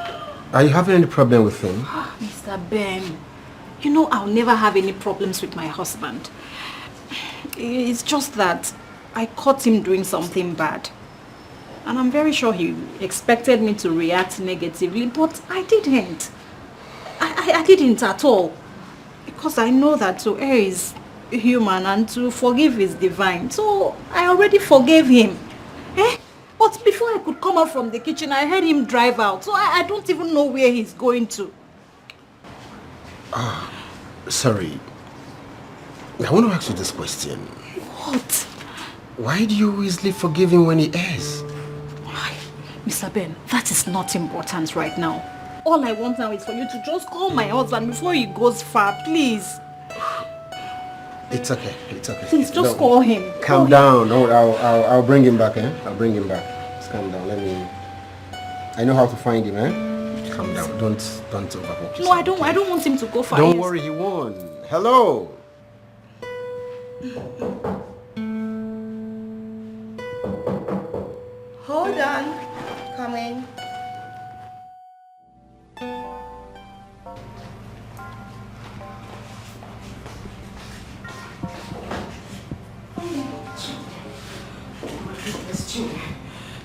are you having any problem with him? Mr. Ben, you know I'll never have any problems with my husband. It's just that I caught him doing something bad. And I'm very sure he expected me to react negatively, but I didn't. I didn't at all. Because I know that to err is human and to forgive is divine. So I already forgave him. But before I could come out from the kitchen, I heard him drive out. So I don't even know where he's going to. Sorry. I want to ask you this question. What? Why do you easily forgive him when he errs? Why? Mr. Ben, that is not important right now. All I want now is for you to just call my husband before he goes far, please. It's okay. It's okay. Please, just call him. Calm down. No, I'll bring him back, I'll bring him back. Just calm down. I know how to find him, Calm down. Don't overwork yourself. No, I don't want him to go far. Don't worry, he won't. Hello. Hold on. Coming.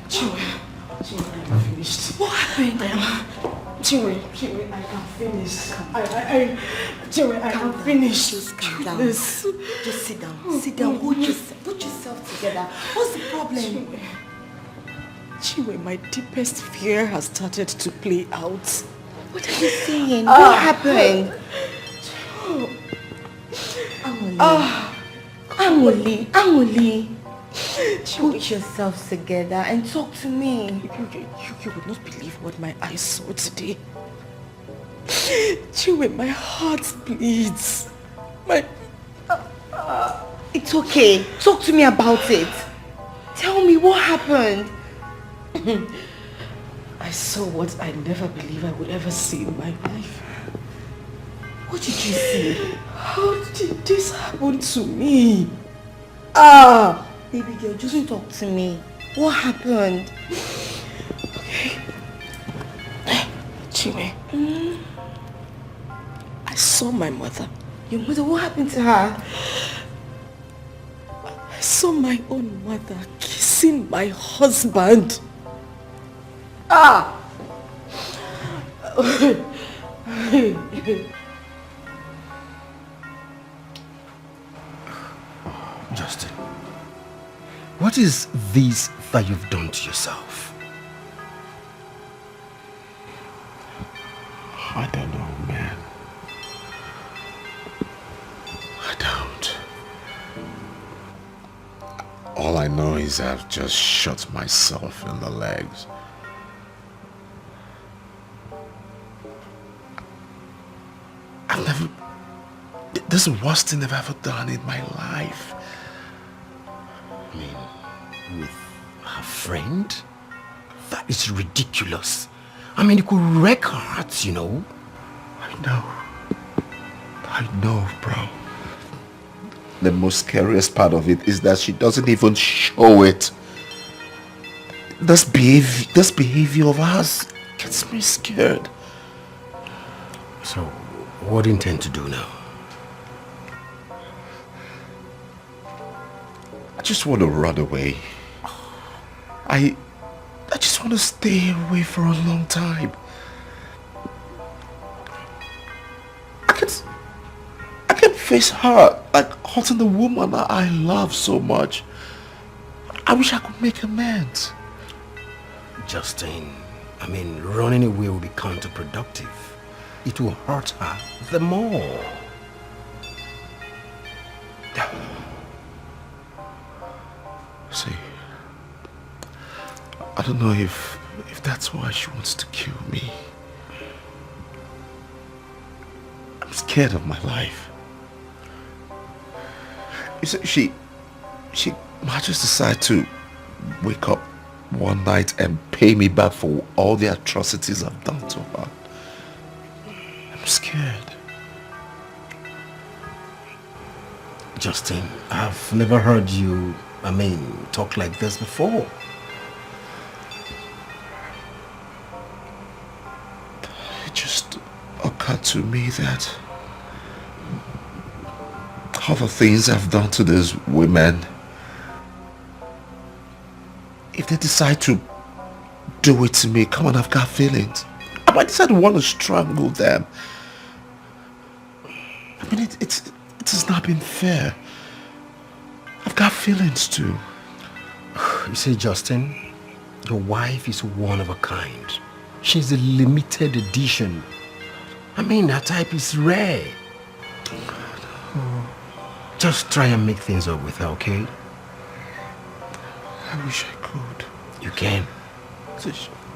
Chinwe, I'm finished. What happened? Chinwe, I am finished. Chinwe, I am finished. Just calm down. Just sit down. Sit down. Put yourself together. What's the problem? Chinwe, my deepest fear has started to play out. What are you saying? What happened? Amuli. Put yourself together and talk to me. You would not believe what my eyes saw today. Chinwe, my heart bleeds. It's okay. Talk to me about it. Tell me what happened. I saw what I never believed I would ever see in my life. What did you see? How did this happen to me? Baby girl, just talk to me. What happened? Okay. Chinwe, I saw my mother. Your mother? What happened to her? I saw my own mother kissing my husband. Justin, what is this that you've done to yourself? I don't know, man. I don't. All I know is I've just shot myself in the legs. This is the worst thing I've ever done in my life. I mean, with her friend? That is ridiculous. I mean, it could wreck her heart, you know. I know, bro. The most scariest part of it is that she doesn't even show it. This behavior of hers gets me scared. So, what do you intend to do now? I just want to run away. I just want to stay away for a long time. I can't face her, like hurting the woman that I love so much. I wish I could make amends. Justin, I mean, running away will be counterproductive. It will hurt her the more. See, I don't know if that's why she wants to kill me. I'm scared of my life. You see, she might just decide to wake up one night and pay me back for all the atrocities I've done to her. I'm scared. Justin, I've never heard you, talk like this before. It just occurred to me that all the things I've done to these women, if they decide to do it to me, come on, I've got feelings. I might decide to want to strangle them. I mean, it has not been fair. I've got feelings too. You see, Justin, your wife is one of a kind. She's a limited edition. I mean, her type is rare. Just try and make things up with her, okay? I wish I could. You can.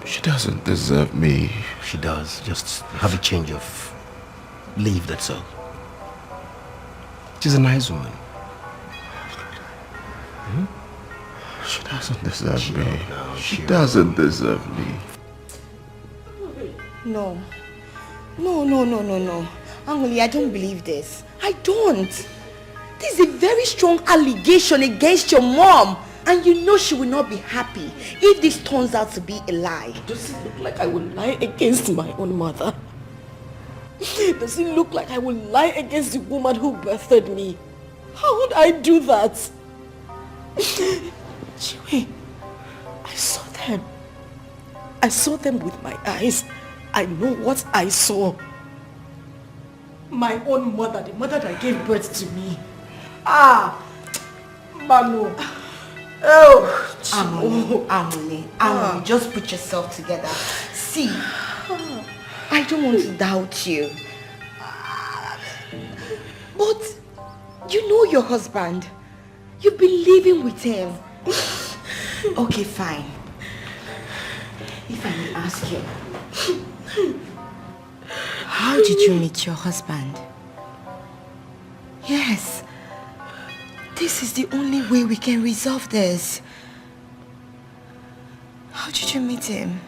She doesn't deserve me. She does. Just have a change of leave, that's all. She's a nice woman. She doesn't deserve me. She doesn't deserve me. No. No. Angoli, I don't believe this. I don't. This is a very strong allegation against your mom. And you know she will not be happy if this turns out to be a lie. Does it look like I will lie against my own mother? Does it look like I will lie against the woman who birthed me? How would I do that? Chiwe, I saw them. I saw them with my eyes. I know what I saw. My own mother, the mother that gave birth to me. Manu. Amoni, just put yourself together. See, I don't want to doubt you. But you know your husband. You've been living with him. Okay, fine. If I may ask you, how did you meet your husband? Yes. This is the only way we can resolve this. How did you meet him?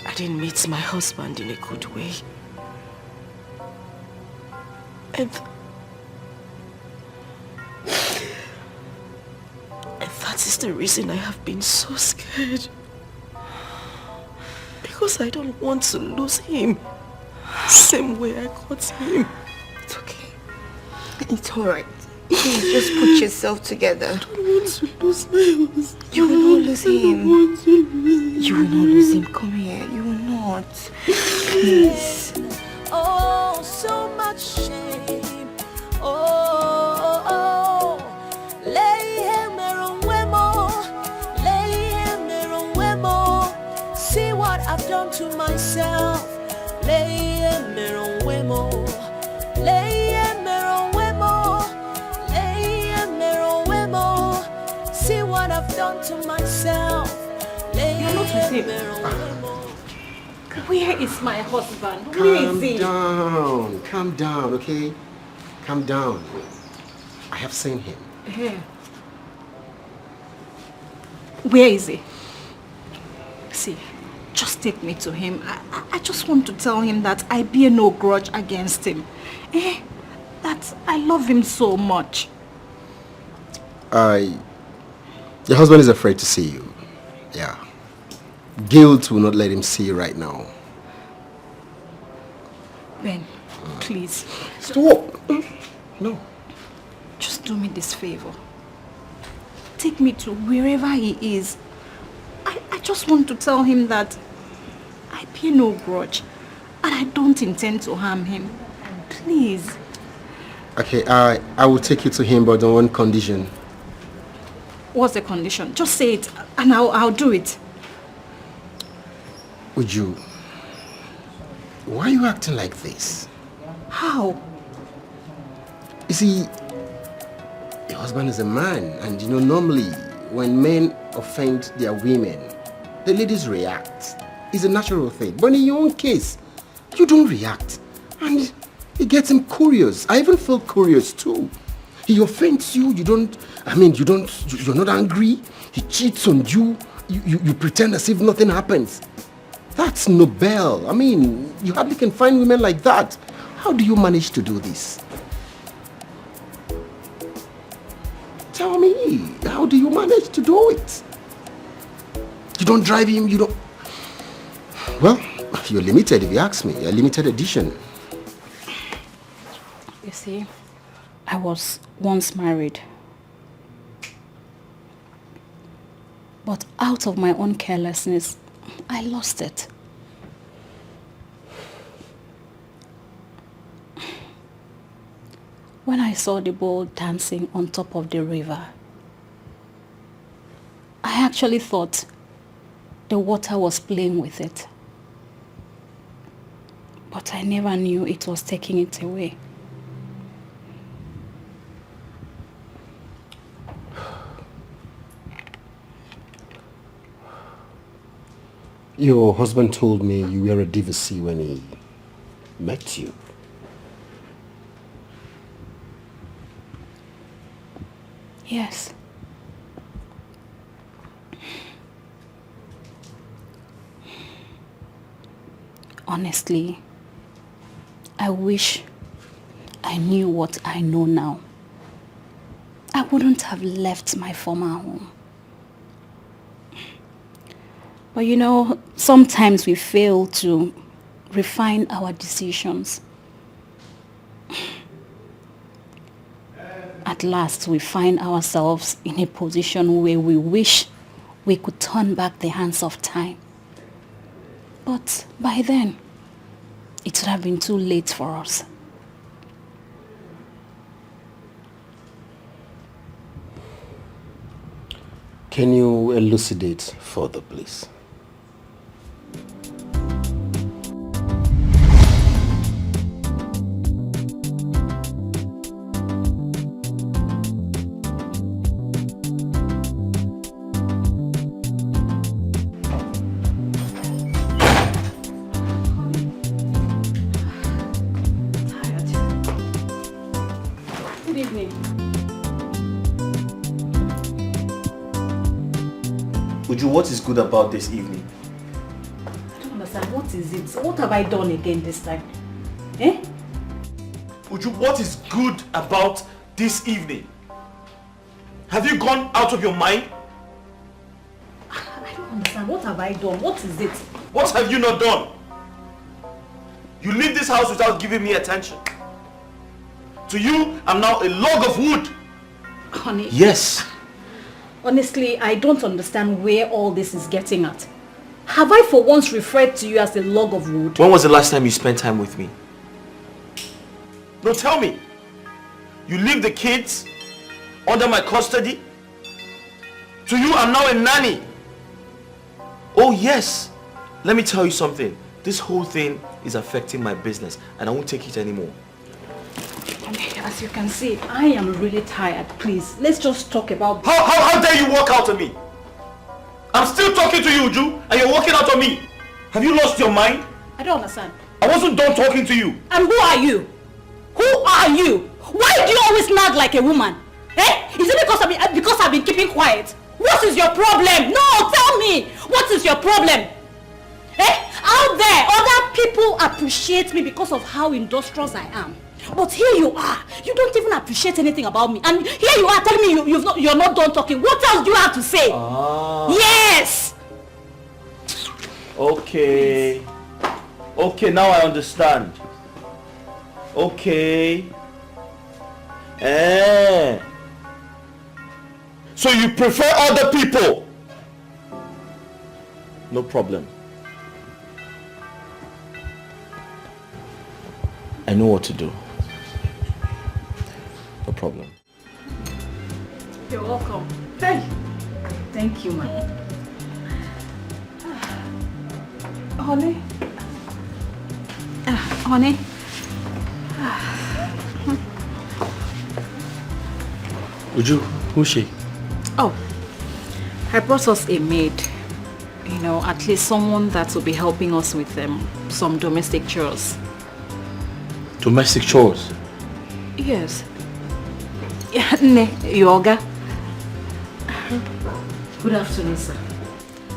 I didn't meet my husband in a good way. And that is the reason I have been so scared. Because I don't want to lose him. Same way I got him. It's okay. It's alright. Please just put yourself together. I don't want to lose my husband. You will not lose him. You will not lose him. Come here. You will not. Please. Oh, so much shame. See what I've done to myself. See what I've done to myself. You're not with him. Where is my husband? Where is he? Calm down, okay? Calm down. I have seen him. Here. Where is he? See, just take me to him. I just want to tell him that I bear no grudge against him. That I love him so much. Your husband is afraid to see you. Yeah. Guilt will not let him see you right now. Ben, please. Stop. No. Just do me this favor. Take me to wherever he is. I just want to tell him that I bear no grudge and I don't intend to harm him. Please. Okay, I will take you to him, but on one condition. What's the condition? Just say it and I'll do it. Would you? Why are you acting like this? How? You see, your husband is a man, and you know, normally when men offend their women, the ladies react. It's a natural thing. But in your own case, you don't react. And it gets him curious. I even feel curious too. He offends you, you're not angry. He cheats on you. You pretend as if nothing happens. That's noble. I mean, you hardly can find women like that. How do you manage to do this? Tell me, how do you manage to do it? You don't drive him, you don't... Well, You're limited if you ask me. You're a limited edition. You see, I was once married. But out of my own carelessness, I lost it. When I saw the boat dancing on top of the river, I actually thought the water was playing with it. But I never knew it was taking it away. Your husband told me you were a divorcee when he met you. Yes. Honestly, I wish I knew what I know now. I wouldn't have left my former home. But you know, sometimes we fail to refine our decisions. At last, we find ourselves in a position where we wish we could turn back the hands of time. But by then, it would have been too late for us. Can you elucidate further, please? Good evening. Uju, what is good about this evening? I don't understand. What is it? What have I done again this time? Eh? Uju, what is good about this evening? Have you gone out of your mind? I don't understand. What have I done? What is it? What have you not done? You leave this house without giving me attention. To you, I'm now a log of wood. Honey. Yes. Honestly, I don't understand where all this is getting at. Have I for once referred to you as a log of wood? When was the last time you spent time with me? No, tell me. You leave the kids under my custody? To you, I'm now a nanny. Oh yes. Let me tell you something. This whole thing is affecting my business and I won't take it anymore. As you can see, I am really tired. Please, let's just talk about... How dare you walk out on me? I'm still talking to you, Uju, and you're walking out on me. Have you lost your mind? I don't understand. I wasn't done talking to you. And who are you? Who are you? Why do you always nag like a woman? Eh? Is it because I've been keeping quiet? What is your problem? No, tell me. What is your problem? Eh? Out there, other people appreciate me because of how industrious I am. But here you are. You don't even appreciate anything about me. And here you are telling me you're not done talking. What else do you have to say? Ah. Yes! Okay. Okay, now I understand. Okay. So you prefer other people? No problem. I know what to do. No problem. You're welcome. Hey. Thank you, man. Honey. Honey. Uju, who's she? Oh, I brought us a maid. You know, at least someone that will be helping us with some domestic chores. Domestic chores? Yes. Yoga. Good afternoon, sir.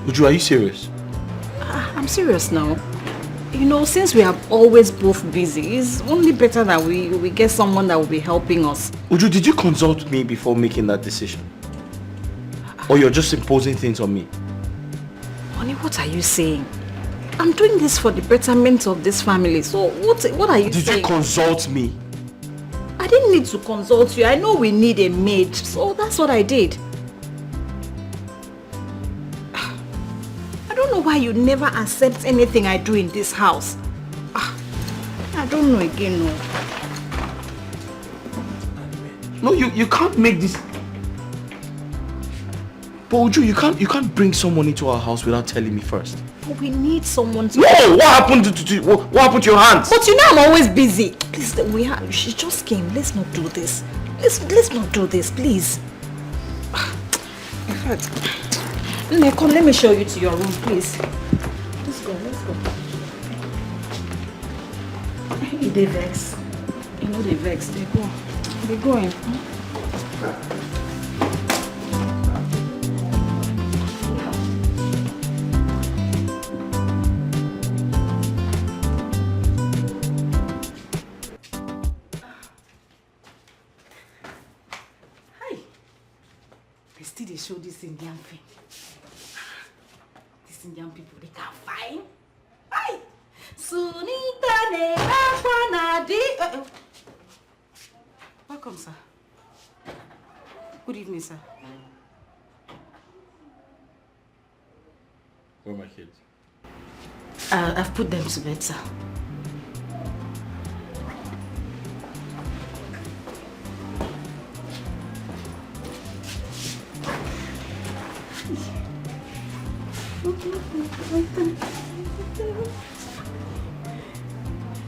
Uju, are you serious? I'm serious now. You know, since we are always both busy, it's only better that we get someone that will be helping us. Uju, did you consult me before making that decision? Or you're just imposing things on me? Honey, what are you saying? I'm doing this for the betterment of this family. So what are you saying? Did you consult me? I didn't need to consult you. I know we need a maid. So that's what I did. I don't know why you never accept anything I do in this house. I don't know again, no. No, you can't make this. But Uju, you can't bring someone into our house without telling me first. But we need someone to... No! What happened to your hands? But you know I'm always busy. Please, she just came. Let's not do this. Let's not do this, please. In fact, come, let me show you to your room, please. Let's go. They vex. You know they vex. They go. They're going. They show this Indian thing. These Indian people, they can't find. Hi! Sunita ne bakwanadi. Welcome, sir. Good evening, sir. Where are my kids? I've put them to bed, sir.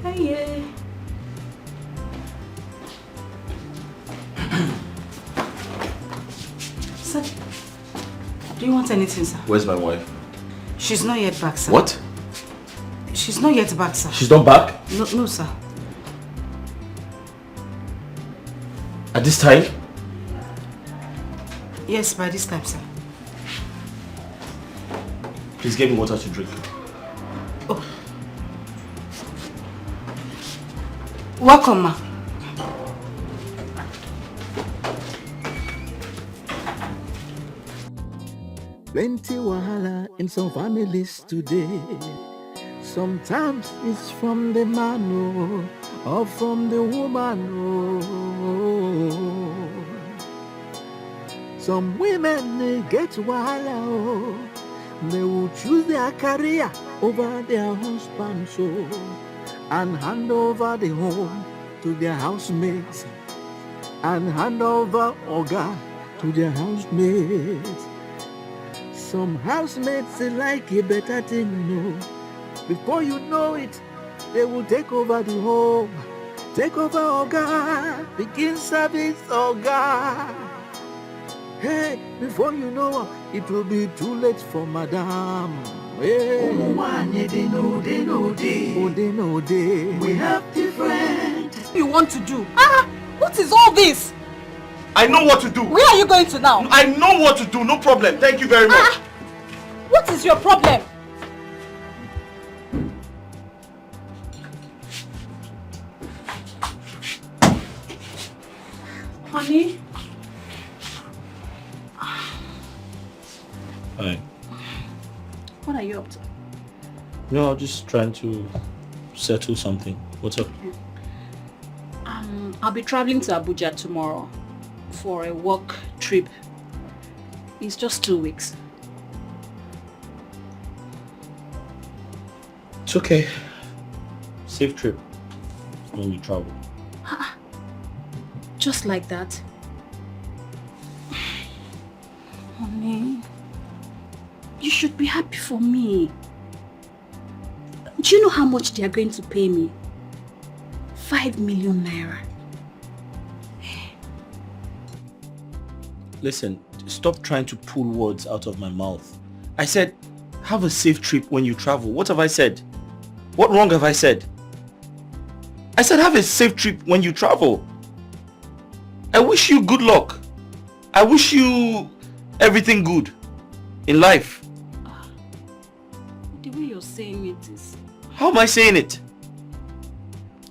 Hey. Sir, do you want anything, sir? Where's my wife? She's not yet back, sir. What? She's not yet back, sir. She's not back? No, sir. At this time? Yes, by this time, sir. Please get me water to drink. Oh. Welcome, ma. Plenty wahala in some families today. Sometimes it's from the man or from the woman. Some women they get wahala. They will choose their career over their husband, and hand over the home to their housemates, and hand over Oga to their housemates. Some housemates they like a better thing, Before you know it, they will take over the home, take over Oga, begin service Oga. Hey, before you know, it will be too late for Madame. Hey. They know. We have different. What you want to do? What is all this? I know what to do. Where are you going to now? I know what to do. No problem. Thank you very much. What is your problem? Honey? Hi. What are you up to? No, I'm just trying to settle something. What's up? I'll be traveling to Abuja tomorrow for a work trip. It's just 2 weeks. It's okay. Safe trip when we travel. Just like that? Honey, you should be happy for me. Do you know how much they are going to pay me? 5 million naira. Listen, stop trying to pull words out of my mouth. I said, have a safe trip when you travel. What have I said? What wrong have I said? I said, have a safe trip when you travel. I wish you good luck. I wish you everything good in life. The way you're saying it is... How am I saying it?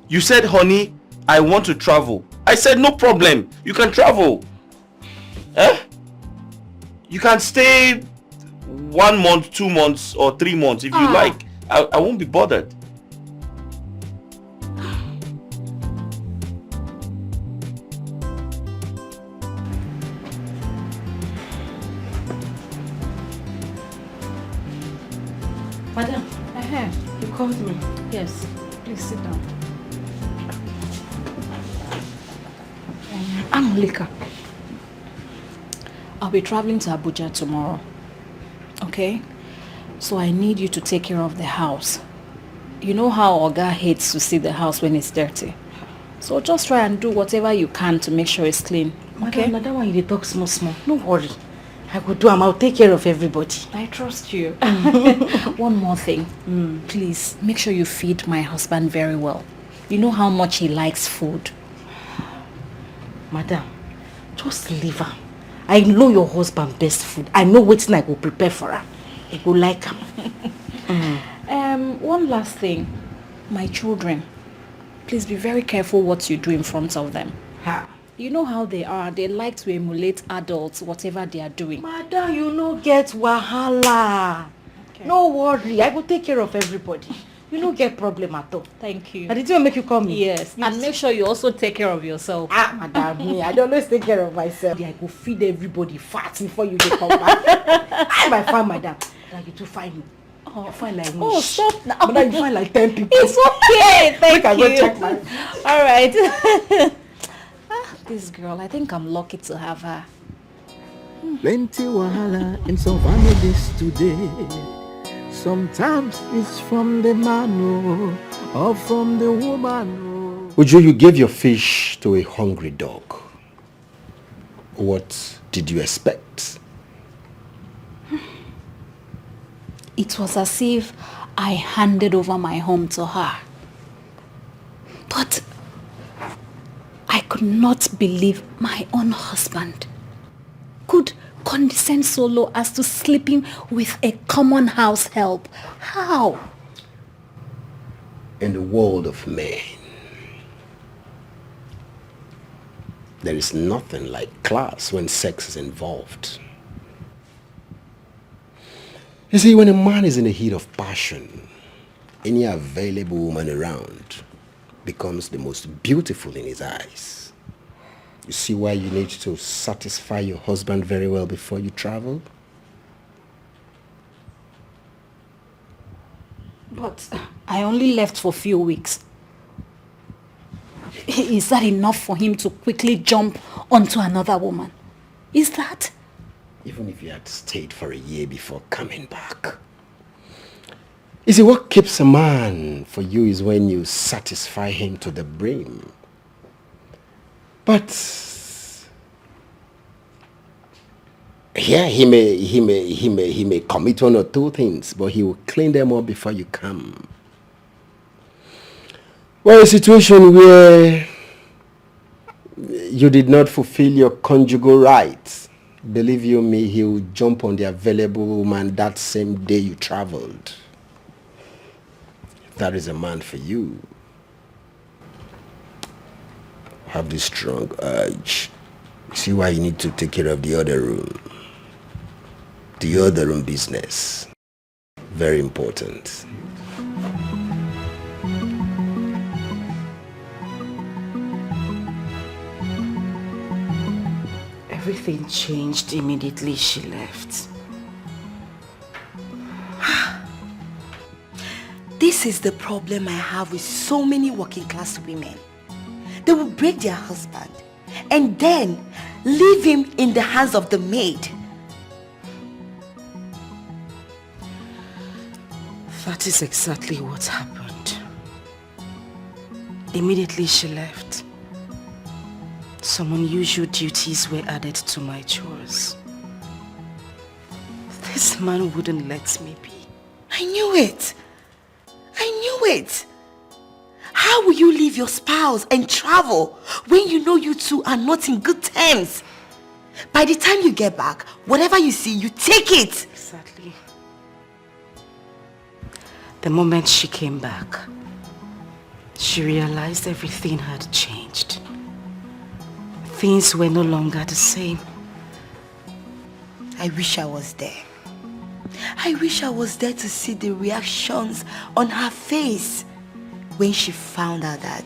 You said, honey, I want to travel. I said, no problem. You can travel. You can stay 1 month, 2 months, or 3 months if you like. I won't be bothered. Madam, you called me. Yes, please sit down. I'm Lika. I'll be traveling to Abuja tomorrow. Okay? So I need you to take care of the house. You know how Oga hates to see the house when it's dirty. So just try and do whatever you can to make sure it's clean. Okay? Madam, that one you talk small. No worry. I will do I'll take care of everybody. I trust you. One more thing. Please, make sure you feed my husband very well. You know how much he likes food. Madam, just leave her. I know your husband best food. I know what I will prepare for her. I go like him. One last thing. My children, please be very careful what you do in front of them. You know how they are. They like to emulate adults, whatever they are doing. Madam, you no get wahala. Okay. No worry. I will take care of everybody. You no get problem at all. Thank you. And did you make you come? Yes. And make sure you also take care of yourself. Madam, me, I don't always take care of myself. I go feed everybody fat before you come back. I'm a fine, madam. Like you too fine. Oh, you fine like wish. Oh, stop now. But now you fine like 10 people. It's okay. Thank you. I go check my... All right. This girl, I think I'm lucky to have her. Plenty wahala in some families today. Sometimes it's from the man or from the woman. Uju, you gave your fish to a hungry dog. What did you expect? It was as if I handed over my home to her. But I could not believe my own husband could condescend so low as to sleeping with a common house help. How? In the world of men, there is nothing like class when sex is involved. You see, when a man is in the heat of passion, any available woman around becomes the most beautiful in his eyes. You see why you need to satisfy your husband very well before you travel? But I only left for a few weeks. Is that enough for him to quickly jump onto another woman? Is that? Even if you had stayed for a year before coming back. You see, what keeps a man for you is when you satisfy him to the brim. But yeah, he may commit one or two things, but he will clean them up before you come. Well, a situation where you did not fulfill your conjugal rights, believe you me, he will jump on the available woman that same day you traveled. That is a man for you. Have this strong urge. See why you need to take care of the other room. The other room business. Very important. Everything changed immediately she left. This is the problem I have with so many working class women. They will break their husband and then leave him in the hands of the maid. That is exactly what happened. Immediately she left, some unusual duties were added to my chores. This man wouldn't let me be. I knew it. I knew it. How will you leave your spouse and travel when you know you two are not in good terms? By the time you get back, whatever you see, you take it. Exactly. The moment she came back, she realized everything had changed. Things were no longer the same. I wish I was there. I wish I was there to see the reactions on her face when she found out that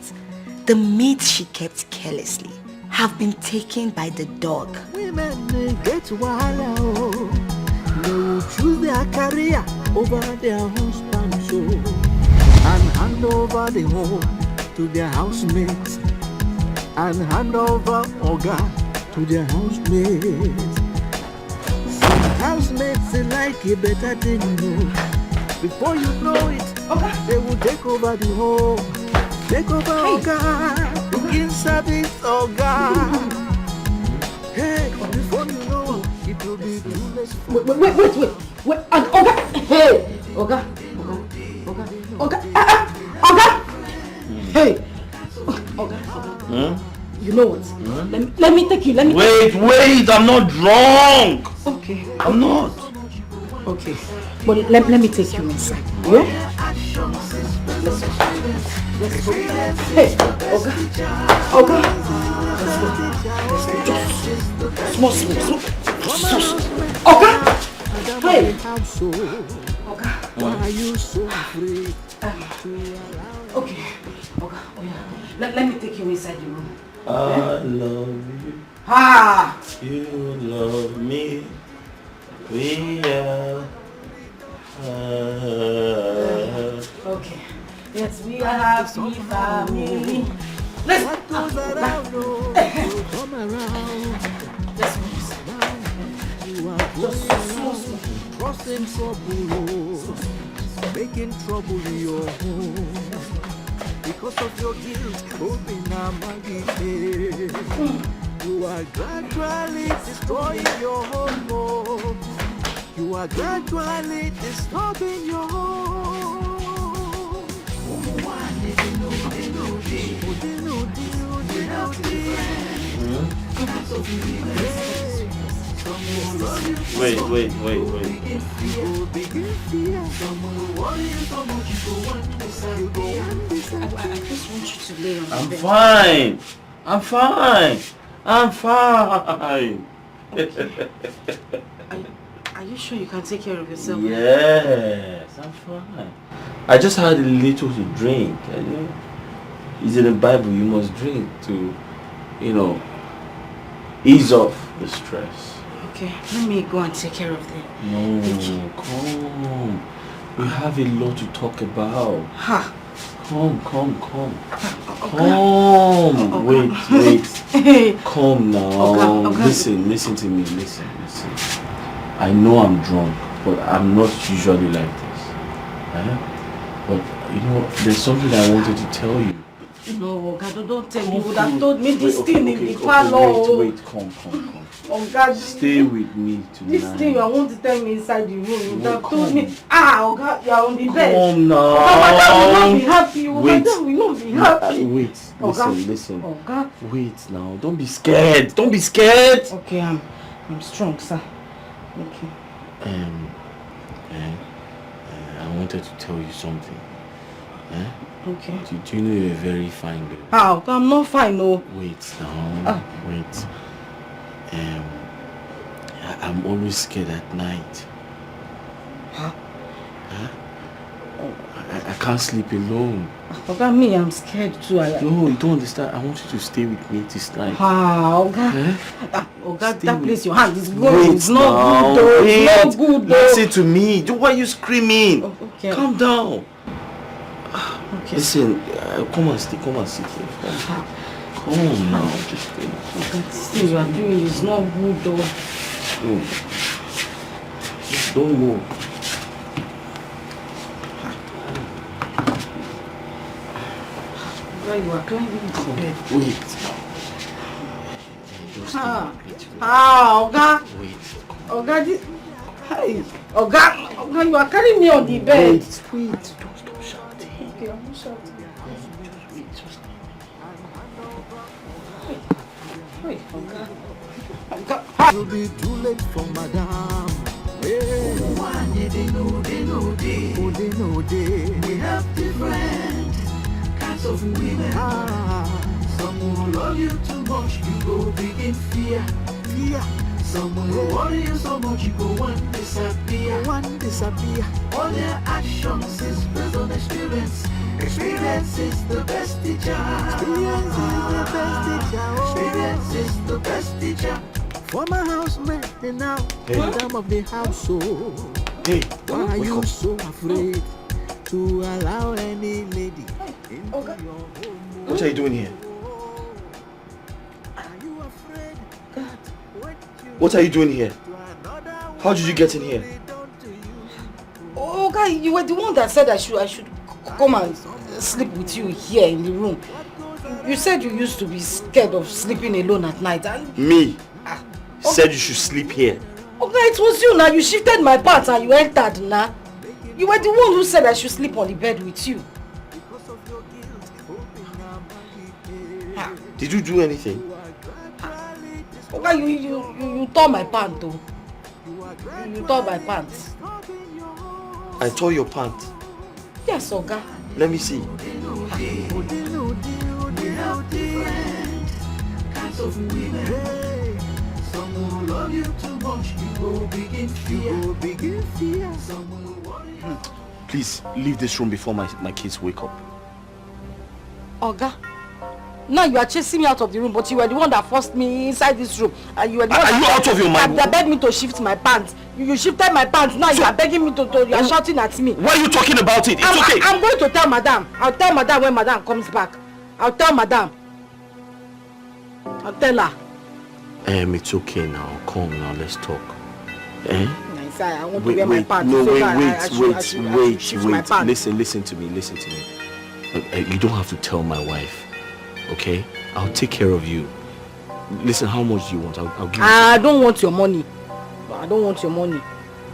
the meat she kept carelessly have been taken by the dog. Women get wahala, oh. They will choose their career over their husband, so and hand over the home to their housemates, and hand over Oga to their housemates. Some housemates they like it better than you. Before you know it, they will take over the home, take over Oga, begin service Oga. Hey, before you know it will be too late. Wait, Oga! Hey! Oga! Hey! Oga! You know what? Let me take you, Wait, I'm not drunk! Okay. I'm not. Okay. But let me take you inside. Yeah? Let's go. Hey! Oga! Let's go. Small. Oga! Hey! Oga! Why are you so afraid? Okay. Oga, oh yeah. Let me take you inside the room. I love you. Ah! You love me. We are. Okay. Yes, we are happy family. Let's go. Come around. Let's You are just crossing trouble, making trouble in your home. Because of your guilt, hoping I'm you are gradually destroying your home. You are gradually disturbing your home. Wait. I just want you to lay on the I'm bed. fine. Are you sure you can take care of yourself? Yes, I'm fine. I just had a little to drink. It's in the Bible, you must drink to, ease off the stress. Okay, let me go and take care of them. No, come. We have a lot to talk about. Ha! Come. Okay. Wait. Come now. Okay. Listen to me. Listen. I know I'm drunk, but I'm not usually like this. But there's something I wanted to tell you. No, God, don't tell me. You would have told me this thing in the parlor. Wait, come. Oh God, Stay with me tonight. this thing I want to tell me inside the room. You would have told me. Oh God, you're on the bed. Come now. Oh, Madam will not be happy. Madam will not be happy. Wait, listen. Oh God. Wait now. Don't be scared. Okay, I'm strong, sir. Okay. I wanted to tell you something. Okay. Do you know you're a very fine girl? Oh, I'm not fine, no. Wait now. Wait. I'm always scared at night. Huh? I can't sleep alone. Okay, me, I'm scared too. No, you don't understand. I want you to stay with me this night. Okay. God, that place your hand is going. Wait, it's not good though. Wait. It's not good though. Listen to me. Why are you screaming? Okay. Calm down. Okay. Listen, come and sit here. Come now. Just stay. This thing you are doing is not good though. Don't move. Why you are climbing into bed? Wait. Oga. Wait. Oga, Oga, you are carrying me on the bed. Wait. Don't stop shouting. Okay, I'm not shouting. Wait, Oga. It will be too late for Madame. Hey. We have different kinds of women. Some will love you too much, you go begin fear. Some will worry you so much you go one disappear. One disappear. All their actions is based on experience. Experience is the best teacher. Experience is the best teacher. Experience is the best teacher. Former housemate and now madam of the household. Hey, why are you so afraid to allow any lady into your home? What are you doing here? What are you doing here? How did you get in here? Oh, guy, you were the one that said I should come and sleep with you here in the room. You said you used to be scared of sleeping alone at night. And Me? Said you should sleep here. okay, it was you now. You shifted my pants and you entered now. You were the one who said I should sleep on the bed with you. Did you do anything? Okay, you tore my pants though. You tore my pants. I tore your pants. Yes, Oga. Let me see. Please leave this room before my kids wake up. Oga, now you are chasing me out of the room, but you were the one that forced me inside this room. And you were the one Are you out of your mind? That begged me to shift my pants. You shifted my pants. Now you are begging me to you are shouting at me. Why are you talking about it? It's okay. I'm going to tell madam. I'll tell madam when madam comes back. I'll tell madam. I'll tell her. It's okay now. Come now, let's talk. Eh? Nice, I want to wear my pants. No, so wait. Listen to me. You don't have to tell my wife. Okay? I'll take care of you. Listen, how much do you want? I'll give you. I don't want your money. I don't want your money.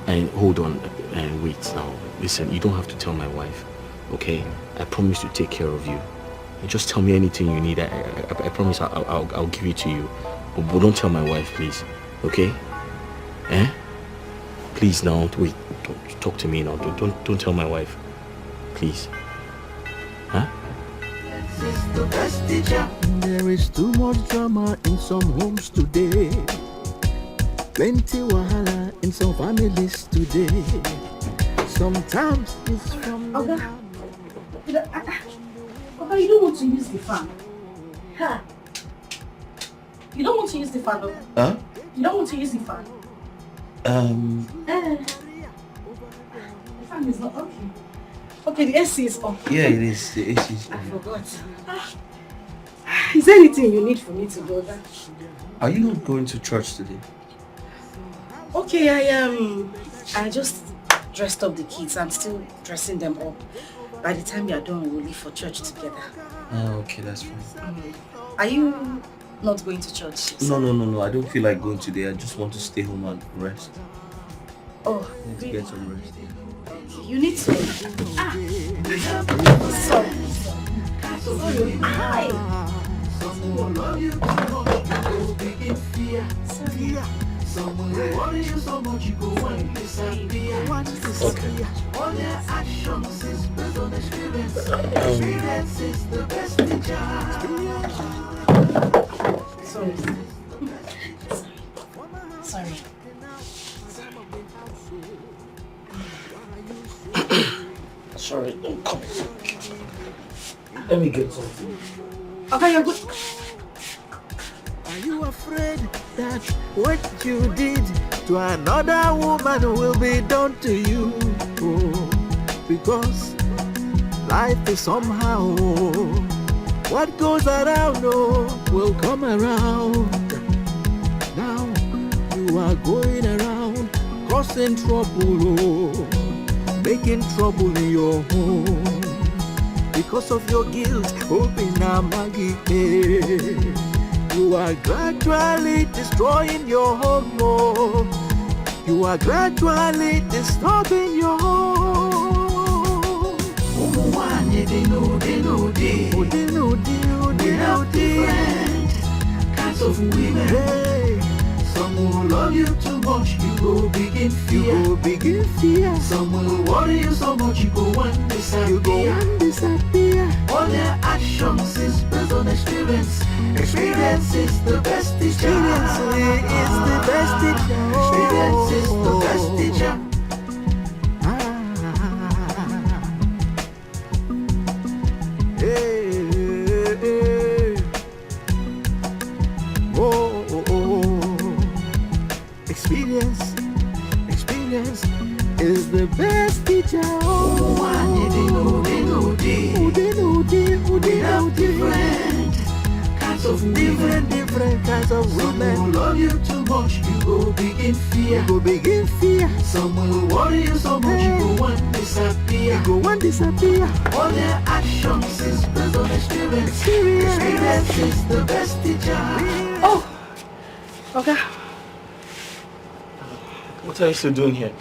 And hold on and wait now. Listen, you don't have to tell my wife. Okay? I promise to take care of you. And just tell me anything you need. I promise I'll give it to you. But don't tell my wife, please. Okay? Eh? Please now, wait. Don't talk to me now. Don't tell my wife. Please. Huh? There is too much drama in some homes today. Plenty wahala in some families today. Sometimes it's from Okay, you don't want to use the fan. Huh? You don't want to use the fan, though? Huh? You don't want to use the fan? The fan is not okay. Okay, the AC is on. Yeah, it is. The AC is I on. forgot. Is there anything you need for me to do that? Are you not going to church today? Okay, I just dressed up the kids. I'm still dressing them up. By the time you are done, we'll leave for church together. Okay, that's fine. Are you not going to church? No. I don't feel like going today. I just want to stay home and rest. Oh, I need to get some rest. you need to. Sorry. Someone will love you too much, you go begin fear. Someone will worry you so much, you go one disappear. Okay. All their actions is based on experience. Experience is the best teacher. Sorry. Sorry, don't come. Let me get something. Okay, you're good. Are you afraid that what you did to another woman will be done to you? Oh, because life is somehow, what goes around will come around. Now you are going around causing trouble, making trouble in your home. Because of your guilt, open a maggie. You are gradually destroying your home. Oh. You are gradually disturbing your home. They know. We have different kinds of women. Hey. Some will love you too much, you go begin fear. Some will worry you so much, you go one disappear. All their actions is based on experience. Experience is the best teacher. Experience is the best experience. Experience is the best teacher. Oh, we have different kinds of women. Different kinds of women. Some will love you too much, you go begin fear. Some will worry you so much, you go one disappear. All their actions is based on experience. Experience is the best teacher. Oh, okay. What are you still doing here?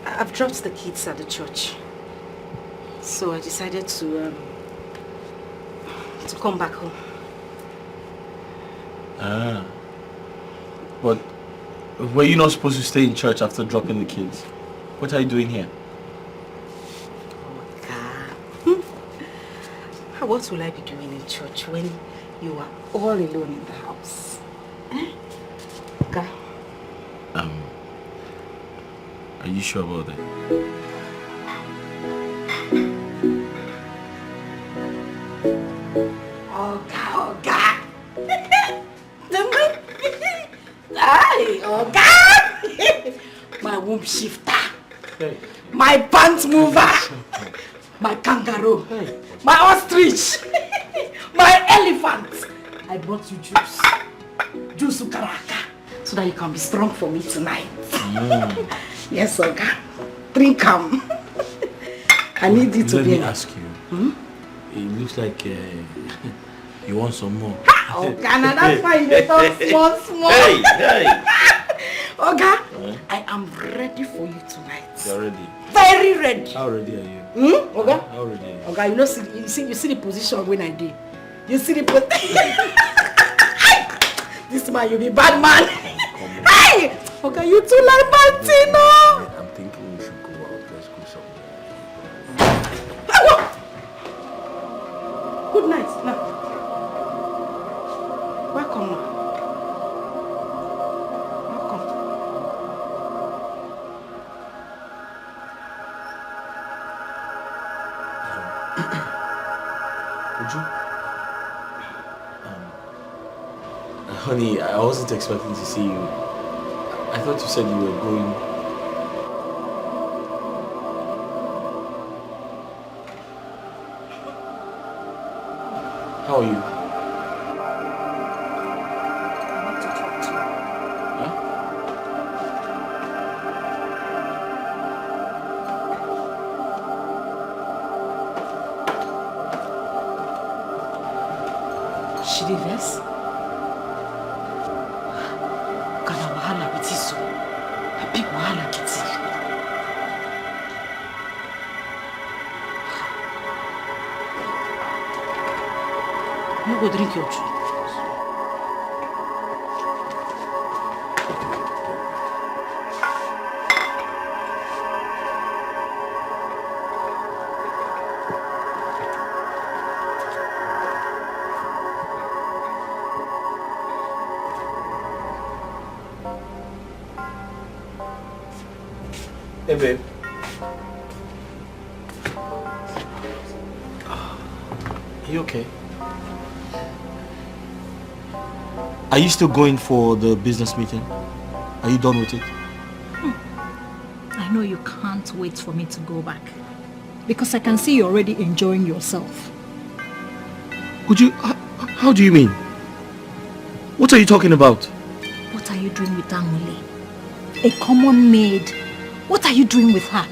I've dropped the kids at the church, so I decided to come back home. Ah, but were you not supposed to stay in church after dropping the kids? What are you doing here? What will I be doing in church when you are all alone in the house? Okay. Are you sure about that? Oga. Aye, Oga. My womb shifter. Hey. My pants mover. My kangaroo. Hey. My ostrich. My elephant. I brought you juice. Juice ukaraka. So that you can be strong for me tonight. Yes, Oga. Drink them. I need you to Let be. me ask you. It looks like you want some more. Oga, now that's why you talk small. Hey. Oga, I am ready for you tonight. You're ready. Very ready. How ready are you? Oga? How ready are you? Oga, you see the position when I did. You see the position. This man, you be bad man. Hey! Oga, you too like Martino. I'm thinking we should go out. Let's go somewhere. Good night. Now. Welcome, ma. Welcome. Would you? Honey, I wasn't expecting to see you. I thought you said you were going. How are you? She did this? Kana wahala biti so. A big wahala biti. You go drink your drink. Hey, babe. Are you okay? Are you still going for the business meeting? Are you done with it? I know you can't wait for me to go back. Because I can see you're already enjoying yourself. Would you... How do you mean? What are you talking about? What are you doing with Amuli? A common maid. What are you doing with her?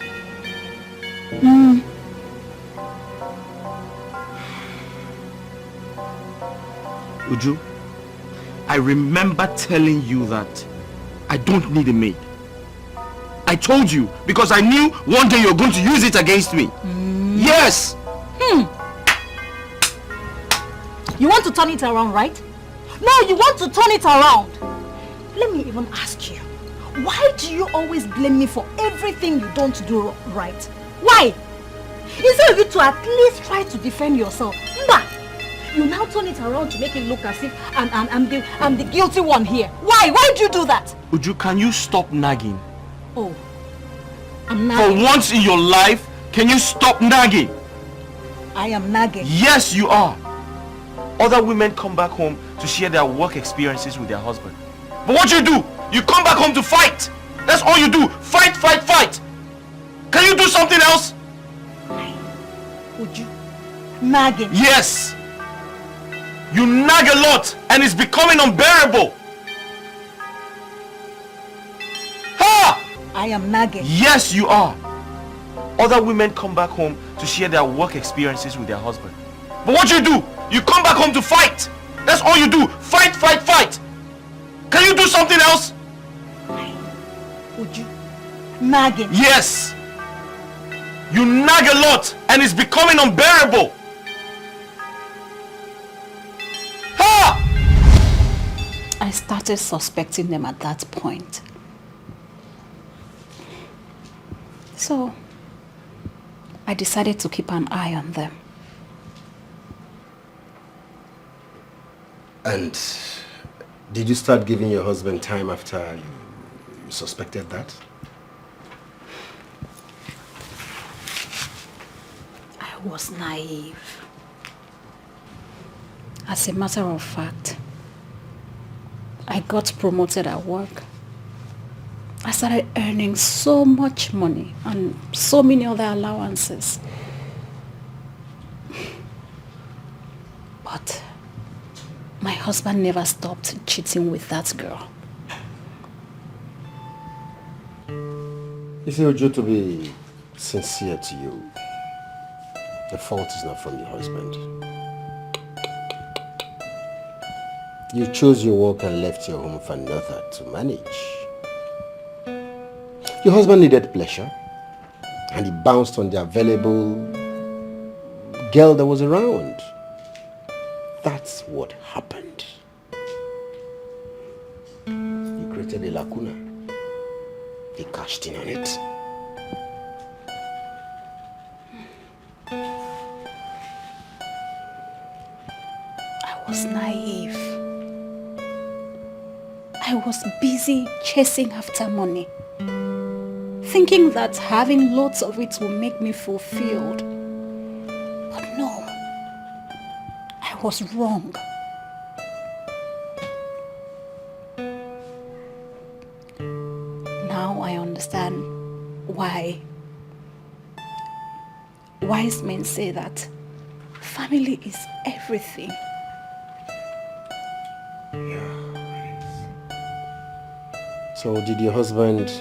Uju, I remember telling you that I don't need a maid. I told you because I knew one day you're going to use it against me. Yes! You want to turn it around, right? No, you want to turn it around. Let me even ask you. Why do you always blame me for everything you don't do right? Why? Instead of you to at least try to defend yourself. Mba, you now turn it around to make it look as if I'm the guilty one here. Why? Why do you do that? Uju, can you stop nagging? Oh, I'm nagging. For once in your life, can you stop nagging? I am nagging. Yes, you are. Other women come back home to share their work experiences with their husband. But what you do? You come back home to fight. That's all you do. Fight, fight, fight. Can you do something else? Would you? Nagging? Yes. You nag a lot and it's becoming unbearable. Ha! I am nagging. Yes, you are. Other women come back home to share their work experiences with their husband. But what you do? You come back home to fight. That's all you do. Fight, fight, fight. Can you do something else? Would you? Nagging? Yes. You nag a lot and it's becoming unbearable. Ha! I started suspecting them at that point. So, I decided to keep an eye on them. And did you start giving your husband time after you suspected that? I was naive. As a matter of fact, I got promoted at work. I started earning so much money and so many other allowances. But my husband never stopped cheating with that girl. If you were to be sincere to you, the fault is not from your husband. You chose your work and left your home for another to manage. Your husband needed pleasure and he bounced on the available girl that was around. That's what happened. You created a lacuna. He cashed in on it. I was naive. I was busy chasing after money, thinking that having lots of it will make me fulfilled. But no, I was wrong. Now I understand why wise men say that family is everything. So did your husband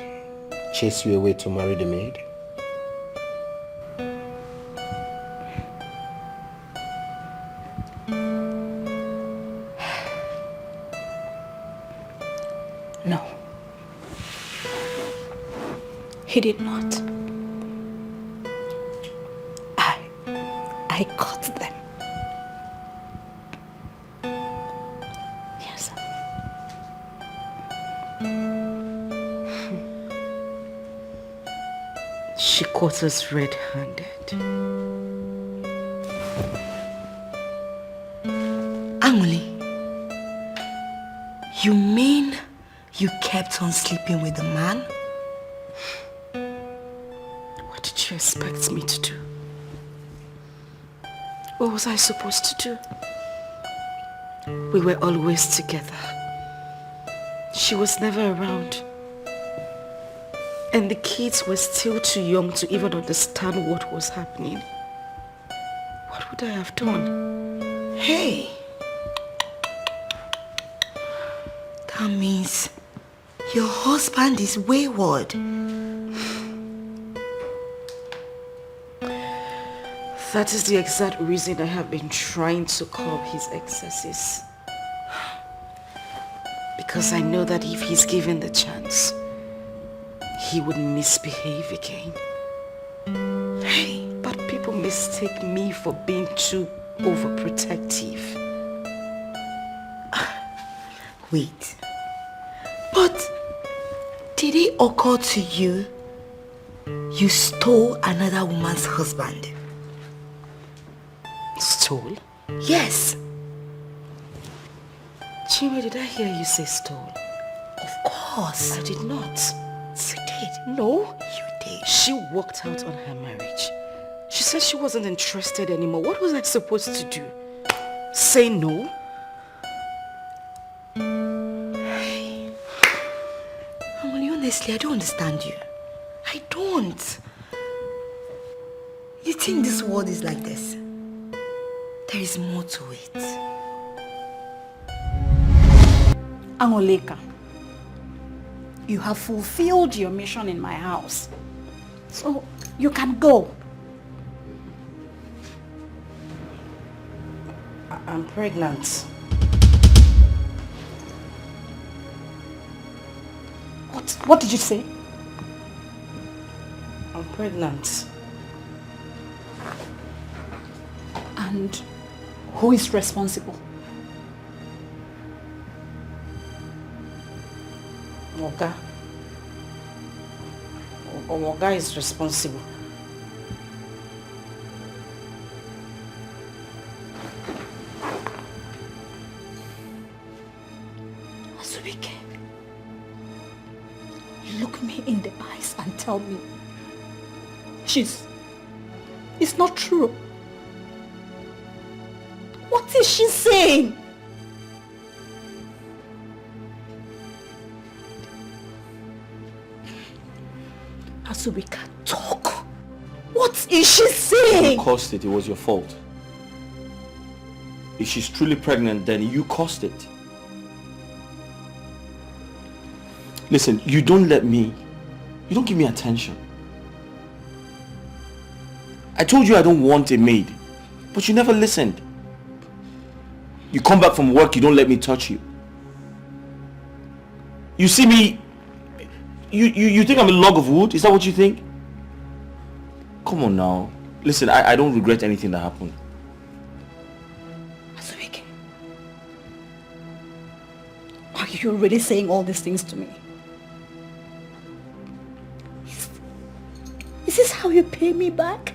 chase you away to marry the maid? No. He did not. I caught them. Yes. She caught us red-handed. Anguli, you mean you kept on sleeping with the man? What did you expect me to do? What was I supposed to do? We were always together. She was never around. And the kids were still too young to even understand what was happening. What would I have done? Hey! That means your husband is wayward. That is the exact reason I have been trying to curb his excesses. Because I know that if he's given the chance, he would misbehave again. Hey, but people mistake me for being too overprotective. Wait. But did it occur to you you stole another woman's husband? Stole? Yes. Chima, did I hear you say stole? Of course. I did not. You did. No, you did. She walked out on her marriage. She said she wasn't interested anymore. What was I supposed to do? say no? Amoni, honestly, I don't understand you. I don't. You think this world is like this? There is more to it. Angoleka, you have fulfilled your mission in my house. So you can go. I'm pregnant. What did you say? I'm pregnant. And who is responsible? Oga. Oga is responsible. Azubike, look me in the eyes and tell me it's not true. What is she saying? Azubika, talk. What is she saying? You caused it. It was your fault. If she's truly pregnant, then you caused it. Listen, you don't give me attention. I told you I don't want a maid, but you never listened. You come back from work, you don't let me touch you. You see me, you think I'm a log of wood? Is that what you think? Come on now. Listen, I don't regret anything that happened. Azubike, are you really saying all these things to me? Is this how you pay me back?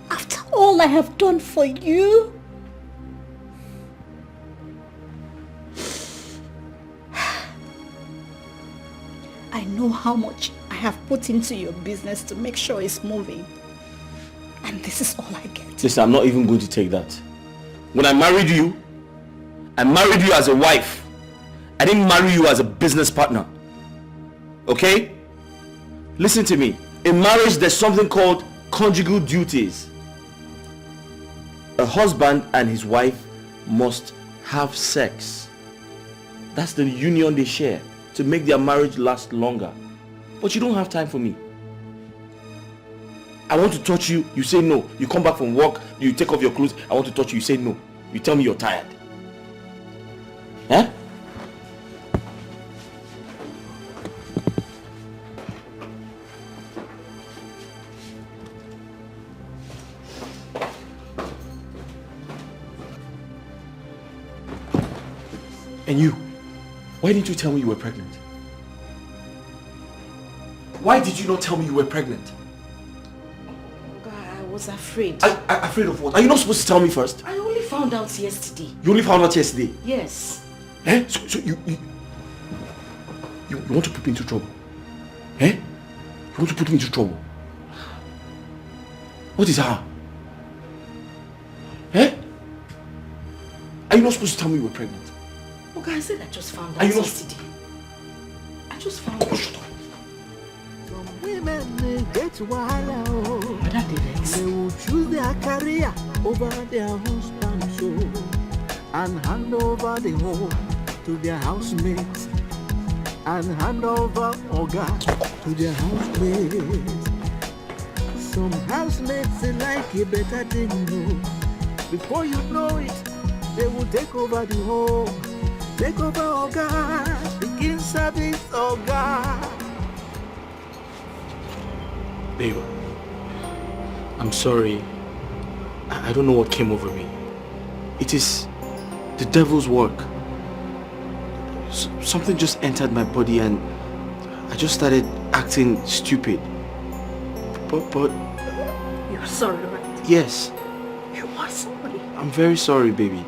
After all I have done for you? I know how much I have put into your business to make sure it's moving. And this is all I get. Listen, I'm not even going to take that. When I married you as a wife. I didn't marry you as a business partner. Okay? Listen to me. In marriage, there's something called conjugal duties. A husband and his wife must have sex. That's the union they share to make their marriage last longer. But you don't have time for me. I want to touch you, you say no. You come back from work, you take off your clothes, I want to touch you, you say no. You tell me you're tired. Huh? And you, why didn't you tell me you were pregnant? Why did you not tell me you were pregnant? I was afraid. Afraid of what? Are you not supposed to tell me first? I only found out yesterday. You only found out yesterday? Yes. Eh? So you want to put me into trouble? Eh? You want to put me into trouble? What is her? Eh? Are you not supposed to tell me you were pregnant? Okay, I said I just found out Are you not yesterday. I just found out. Shut up. Some women they get wahala, they will choose their career over their husband, so and hand over the home to their housemates, and hand over Oga to their housemates. Some housemates they like it better than you. Before you know it, they will take over the home. Take over Oga, begin service Oga. Babe, I'm sorry. I don't know what came over me. It is the devil's work. Something just entered my body and I just started acting stupid. But You're sorry, right? yes, You are sorry. I'm very sorry, baby.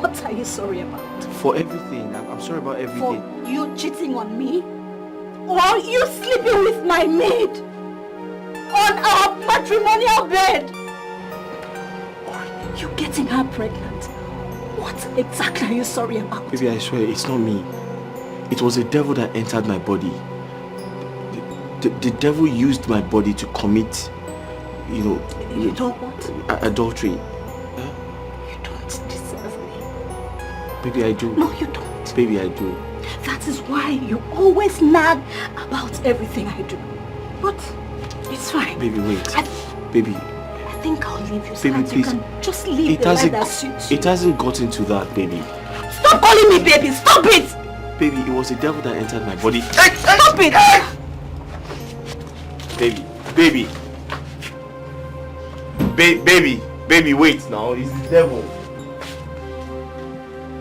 What are you sorry about? For everything. I'm sorry about everything. For you cheating on me? Or you sleeping with my maid? On our matrimonial bed? You getting her pregnant. What exactly are you sorry about? Baby, I swear, it's not me. It was the devil that entered my body. The devil used my body to commit, you know... You know what? Adultery. You don't deserve me. Baby, I do. No, you don't. Baby, I do. That is why you always nag about everything I do. But it's fine. Baby, wait. Baby. I think I'll leave you so Baby, that please. you can just live the life that suits you. It hasn't gotten to that, baby. Stop calling me baby! Stop it! Baby, it was the devil that entered my body. Stop it! Baby. Baby, wait now. It's the devil.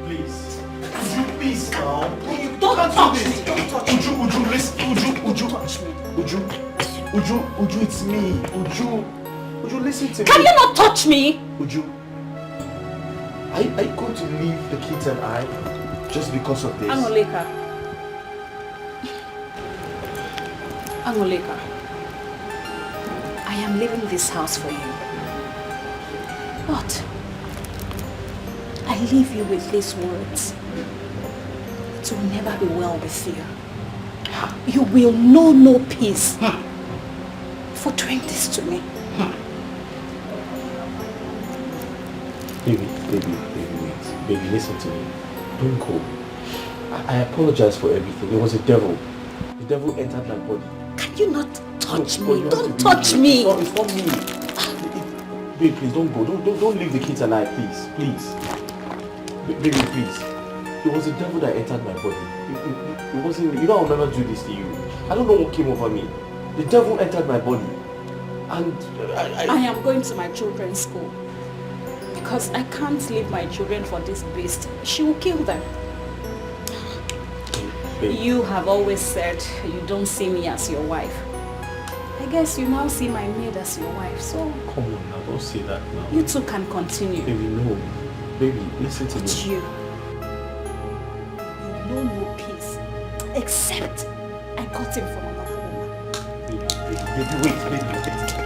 Please now. Don't touch me. Don't touch me. Uju, listen. Uju. Touch me. Uju, it's me. Uju, listen to me. Can you not touch me? Uju, are you going to leave the kids and I just because of this? Angoleka, I am leaving this house for you. But I leave you with these words. It will never be well with you. You will know no peace for doing this to me. Baby, wait. Baby, listen to me. Don't go. I apologize for everything. It was the devil. The devil entered my body. Can you not touch me? Don't touch me. It's not me. Baby, please don't go. Don't leave the kids alive, please. Baby, please. It was the devil that entered my body. It wasn't. You know I'll never do this to you. I don't know what came over me. The devil entered my body, and I am going to my children's school because I can't leave my children for this beast. She will kill them. Baby. You have always said you don't see me as your wife. I guess you now see my maid as your wife, so... Come on now, don't say that now. You two can continue. Baby, no. Baby, listen to me. But you know no peace, except I got him from another woman. Baby, wait.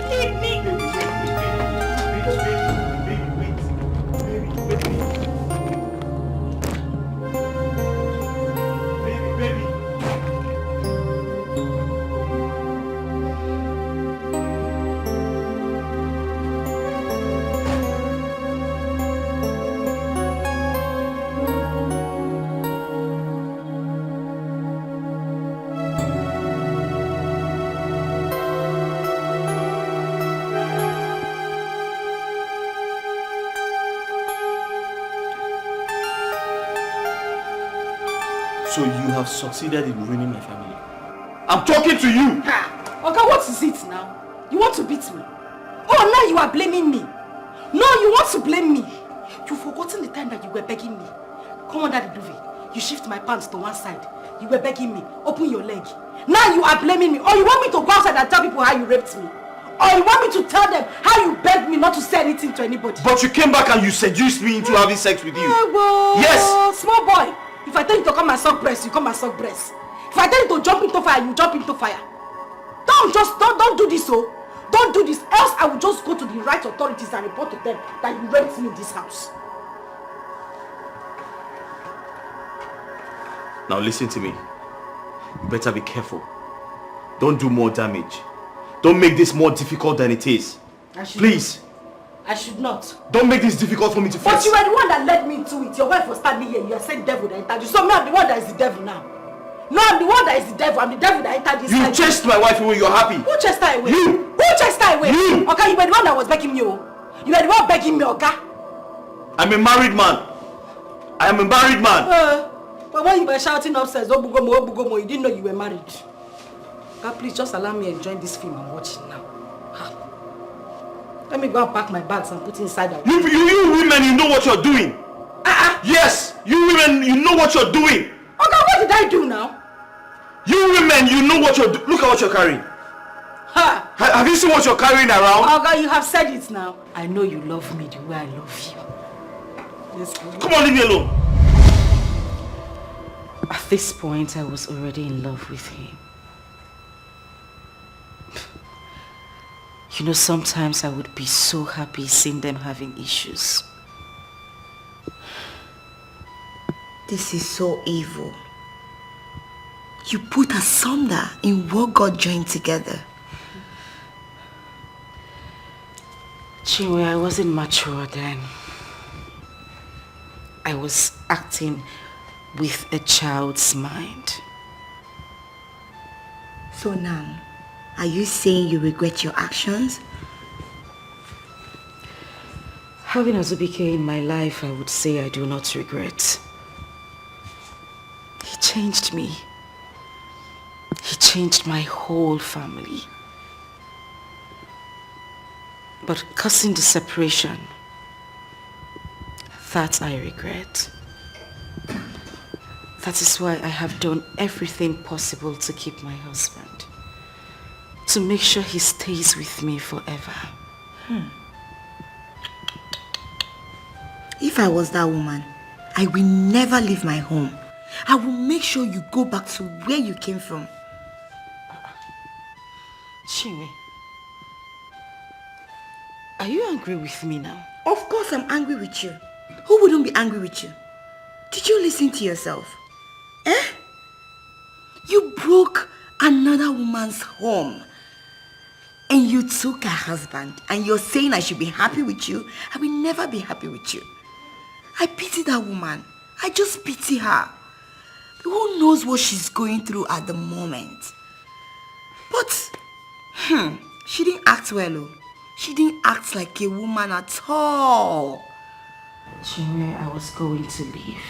Leave me! So you have succeeded in ruining my family. I'm talking to you! Okay, what is it now? You want to beat me? Oh, now you are blaming me. No, you want to blame me. You've forgotten the time that you were begging me. Come under the duvet. You shift my pants to one side. You were begging me. Open your leg. Now you are blaming me. Or you want me to go outside and tell people how you raped me? Or you want me to tell them how you begged me not to say anything to anybody? But you came back and you seduced me into having sex with you. Yes! Small boy. If I tell you to come and suck breast, you come and suck breast. If I tell you to jump into fire, you jump into fire. Don't do this, oh. Don't do this, else I will just go to the right authorities and report to them that you raped me in this house. Now listen to me. You better be careful. Don't do more damage. Don't make this more difficult than it is. Please. I should not. Don't make this difficult for me to face. But you were the one that led me into it. Your wife was standing here. You are saying devil that entered you. So me, I'm the one that is the devil now. No, I'm the one that is the devil. I'm the devil that entered this. You chased my wife away. You're happy. Who chased her away? You. Who chased her away? You. Okay, you were the one that was begging me. You were the one begging me, okay? I'm a married man. I am a married man. But when you were shouting upstairs, Obugomo, you didn't know you were married. God, please just allow me to enjoy this film I'm watching now. Let me go and pack my bags and put it inside the You women, you know what you're doing. Yes, you women, you know what you're doing. Okay, what did I do now? You women, you know what you're doing. Look at what you're carrying. Have you seen what you're carrying around? Okay, you have said it now. I know you love me the way I love you. Yes, come on, leave me alone. At this point, I was already in love with him. You know, sometimes I would be so happy seeing them having issues. This is so evil. You put asunder in what God joined together. Chinwe, I wasn't mature then. I was acting with a child's mind. So now, are you saying you regret your actions? Having Azubike in my life, I would say I do not regret. He changed me. He changed my whole family. But causing the separation, that I regret. That is why I have done everything possible to keep my husband. To make sure he stays with me forever. If I was that woman, I will never leave my home. I will make sure you go back to where you came from. Chinwe, are you angry with me now? Of course I'm angry with you. Who wouldn't be angry with you? Did you listen to yourself? You broke another woman's home. And you took her husband. And you're saying I should be happy with you. I will never be happy with you. I pity that woman. I just pity her. Who knows what she's going through at the moment? But, she didn't act well, oh. She didn't act like a woman at all. Chinwe, I was going to leave.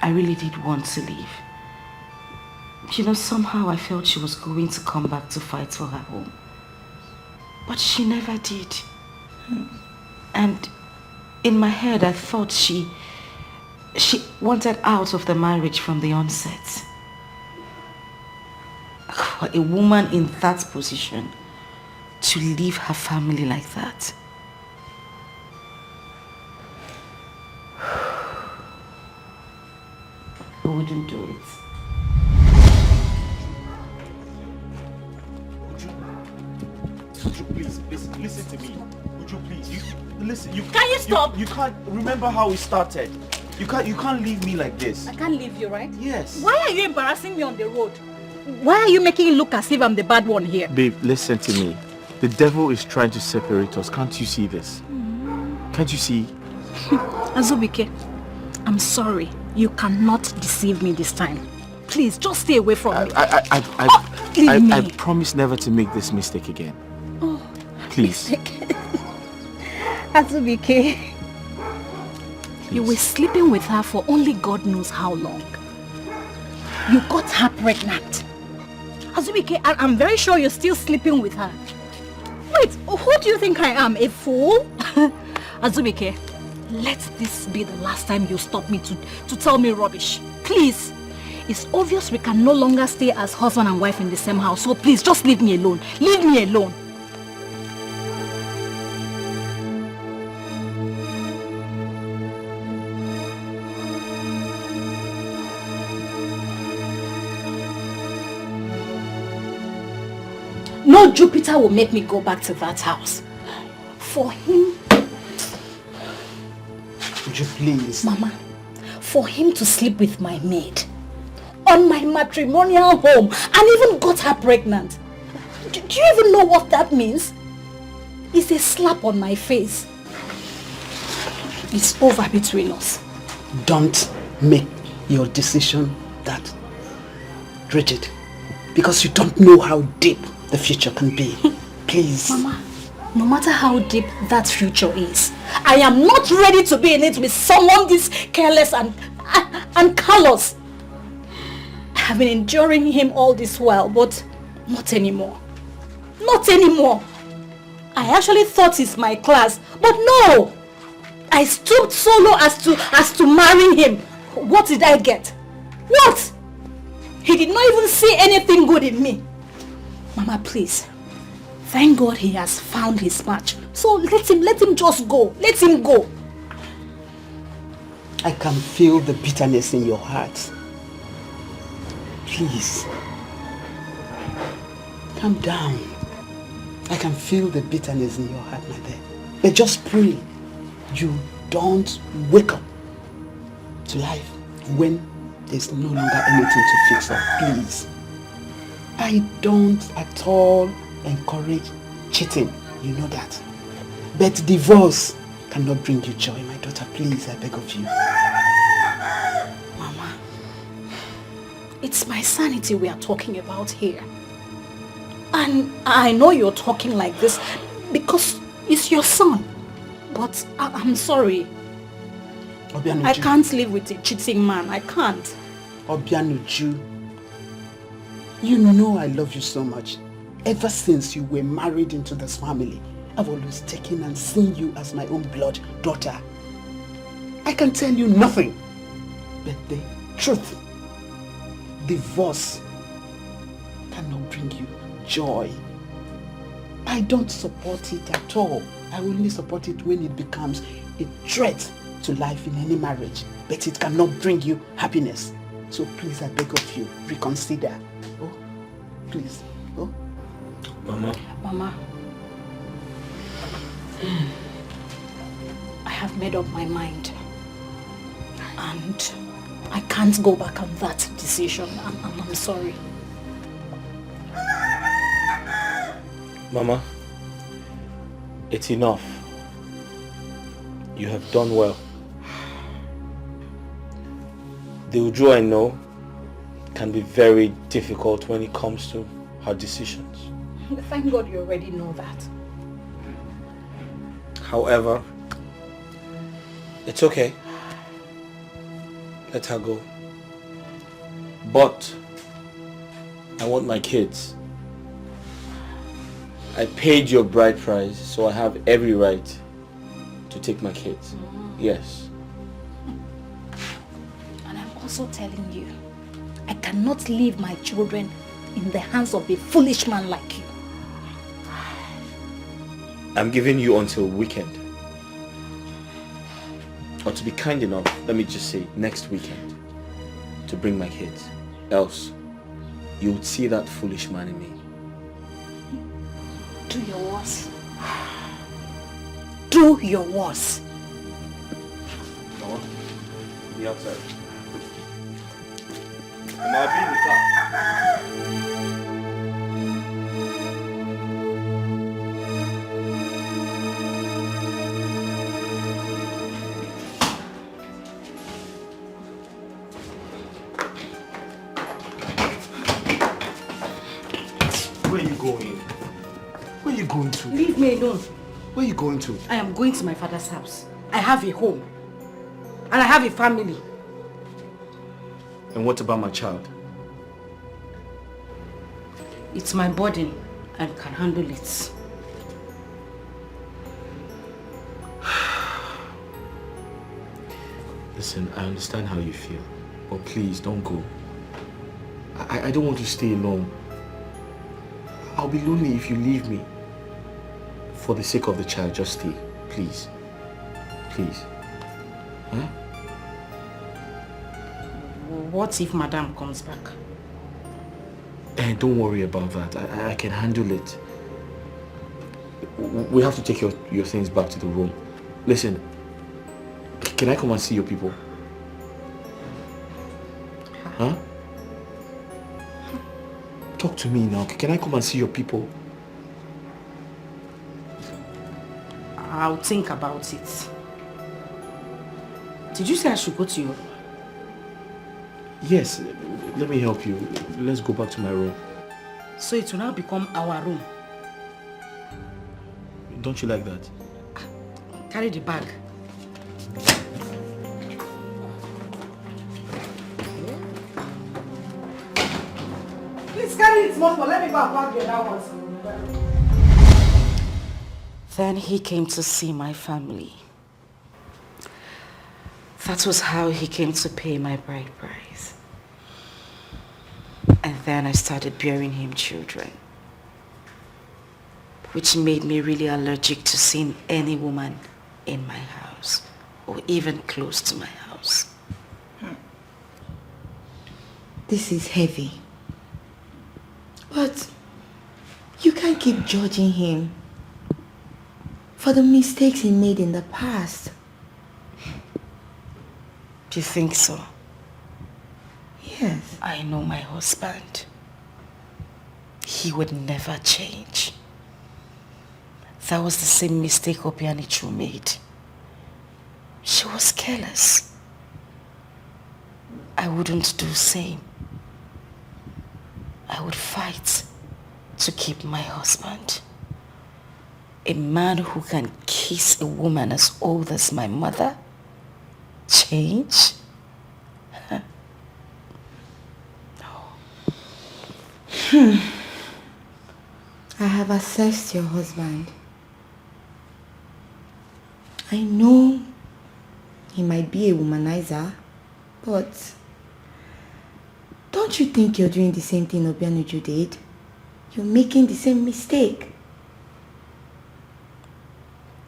I really did want to leave. You know, somehow I felt she was going to come back to fight for her home. But she never did. And in my head, I thought she wanted out of the marriage from the onset. For a woman in that position to leave her family like that. I wouldn't do it. Would you please listen to me? Would you please? Listen. Can you stop? You can't remember how it started. You can't leave me like this. I can't leave you, right? Yes. Why are you embarrassing me on the road? Why are you making it look as if I'm the bad one here? Babe, listen to me. The devil is trying to separate us. Can't you see this? Can't you see? Azubike, I'm sorry. You cannot deceive me this time. Please, just stay away from me. I promise never to make this mistake again. Oh, please. Azubike, you were sleeping with her for only God knows how long. You got her pregnant. Azubike, I'm very sure you're still sleeping with her. Wait, who do you think I am? A fool? Azubike, let this be the last time you stop me to tell me rubbish. Please. It's obvious we can no longer stay as husband and wife in the same house. So please, just leave me alone. Leave me alone. No Jupiter will make me go back to that house. For him... Would you please? Mama, for him to sleep with my maid on my matrimonial home and even got her pregnant. Do you even know what that means? It's a slap on my face. It's over between us. Don't make your decision that rigid, because you don't know how deep the future can be. Please. Mama, no matter how deep that future is, I am not ready to be in it with someone this careless and callous. I have been enduring him all this while, but not anymore. Not anymore. I actually thought it's my class, but no! I stooped so low as to marry him. What did I get? What? He did not even see anything good in me. Mama, please. Thank God he has found his match. So let him just go. Let him go. I can feel the bitterness in your heart. Please. Calm down. I can feel the bitterness in your heart, my dear. But just pray you don't wake up to life when there's no longer anything to fix up, please. I don't at all encourage cheating, you know that. But divorce cannot bring you joy, my daughter. Please, I beg of you. Mama, it's my sanity we are talking about here. And I know you're talking like this because it's your son. But I'm sorry. Obianuju. I can't live with a cheating man. I can't. Obianuju, you know I love you so much. Ever since you were married into this family, I've always taken and seen you as my own blood daughter. I can tell you nothing but the truth. Divorce cannot bring you joy. I don't support it at all. I only support it when it becomes a threat to life in any marriage. But it cannot bring you happiness. So please, I beg of you, reconsider. Oh, please. Oh. Mama. Mama. I have made up my mind. And I can't go back on that decision. I'm sorry. Mama, it's enough. You have done well. The Uju I know can be very difficult when it comes to her decisions. Thank God you already know that. However, it's okay. Let her go. But I want my kids. I paid your bride price, so I have every right to take my kids. Yes. And I'm also telling you, I cannot leave my children in the hands of a foolish man like you. I'm giving you until weekend. Or to be kind enough, let me just say next weekend, to bring my kids. Else, you would see that foolish man in me. Do your worst. Do your worst. No, be outside. I'll be in the car. Where are you going? Where are you going to? Leave me alone. Where are you going to? I am going to my father's house. I have a home. And I have a family. And what about my child? It's my burden and can handle it. Listen, I understand how you feel. But please, don't go. I don't want to stay alone. I'll be lonely if you leave me. For the sake of the child, just stay. Please. Please. Huh? What if Madame comes back? Don't worry about that. I can handle it. We have to take your things back to the room. Listen, can I come and see your people? Huh? Talk to me now. Can I come and see your people? I'll think about it. Did you say I should go to you? Yes, let me help you. Let's go back to my room. So it will now become our room. Don't you like that? Carry the bag. Please carry it more, let me go and pack the other ones. Then he came to see my family. That was how he came to pay my bride price. And then I started bearing him children, which made me really allergic to seeing any woman in my house or even close to my house. This is heavy. But You can't keep judging him for the mistakes he made in the past. Do you think so? Yes. I know my husband. He would never change. That was the same mistake Obianichu made. She was careless. I wouldn't do the same. I would fight to keep my husband. A man who can kiss a woman as old as my mother? Change? I have assessed your husband. I know he might be a womanizer, but don't you think you're doing the same thing Obianuju did? You're making the same mistake.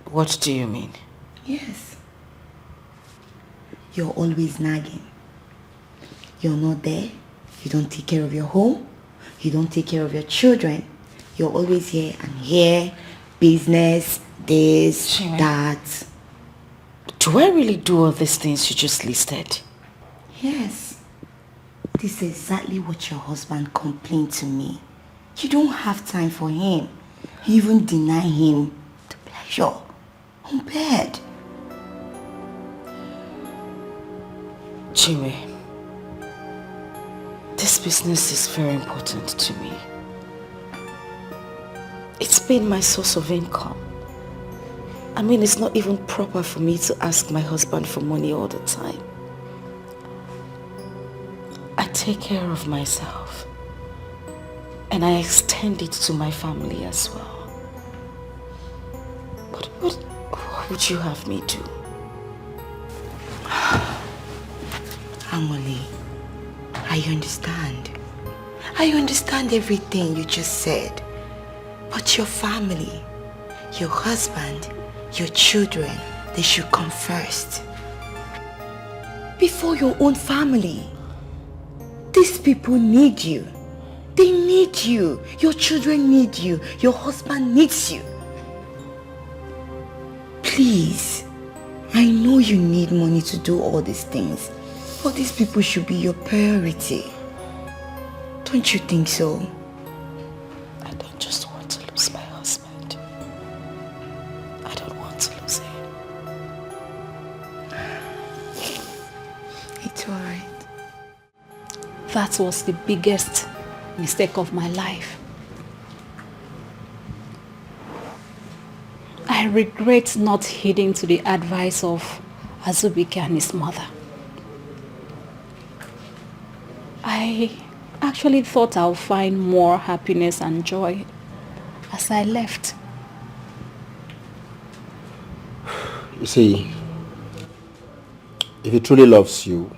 What do you mean? Yes. You're always nagging. You're not there. You don't take care of your home. You don't take care of your children. You're always here and here. Business, this, that. Do I really do all these things you just listed? Yes. This is exactly what your husband complained to me. You don't have time for him. You even deny him the pleasure on bed. Jimmy, this business is very important to me. It's been my source of income. I mean, it's not even proper for me to ask my husband for money all the time. I take care of myself. And I extend it to my family as well. But what would you have me do? Amoli, I understand. I understand everything you just said. But your family, your husband, your children, they should come first. Before your own family. These people need you. They need you. Your children need you. Your husband needs you. Please, I know you need money to do all these things, but these people should be your priority. Don't you think so? I don't just want to lose my husband. I don't want to lose him. It's alright. That was the biggest mistake of my life. I regret not heeding to the advice of Azubike and his mother. I actually thought I'll find more happiness and joy as I left. You see, if he truly loves you,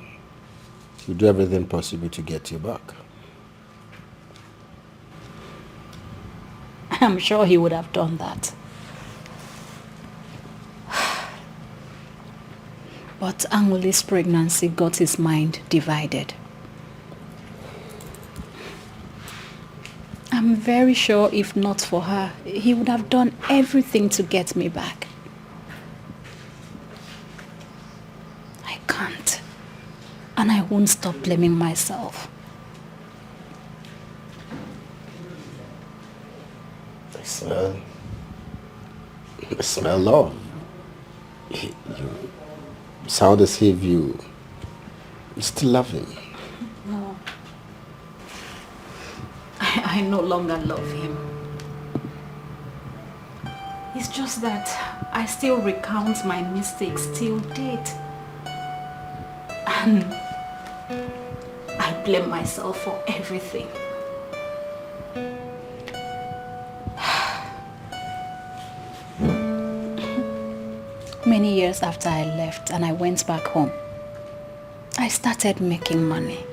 he'll do everything possible to get you back. I'm sure he would have done that. But Anguli's pregnancy got his mind divided. I'm very sure if not for her, he would have done everything to get me back. I can't. And I won't stop blaming myself. I smell love. You sound as if you still love him. No. I no longer love him. It's just that I still recount my mistakes till date. And I blame myself for everything. Many years after I left and I went back home, I started making money.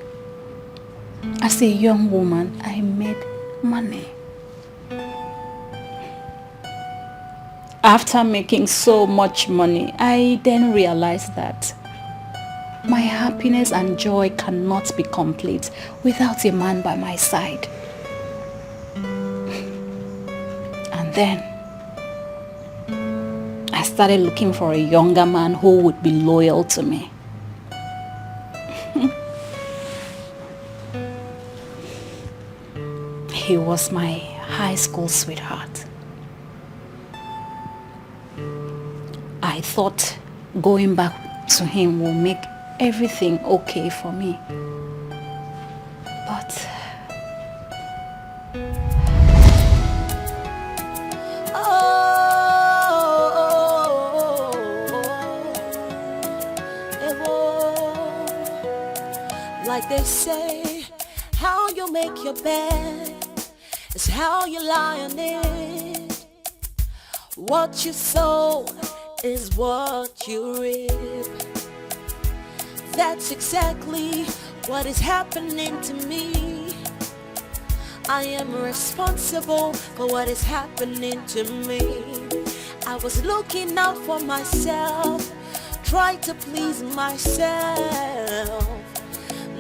As a young woman, I made money. After making so much money, I then realized that my happiness and joy cannot be complete without a man by my side. then I started looking for a younger man who would be loyal to me. He was my high school sweetheart. I thought going back to him will make everything okay for me. But like they say, how you make your bed is how you lie on it. What you sow is what you reap. That's exactly what is happening to me. I am responsible for what is happening to me. I was looking out for myself, tried to please myself.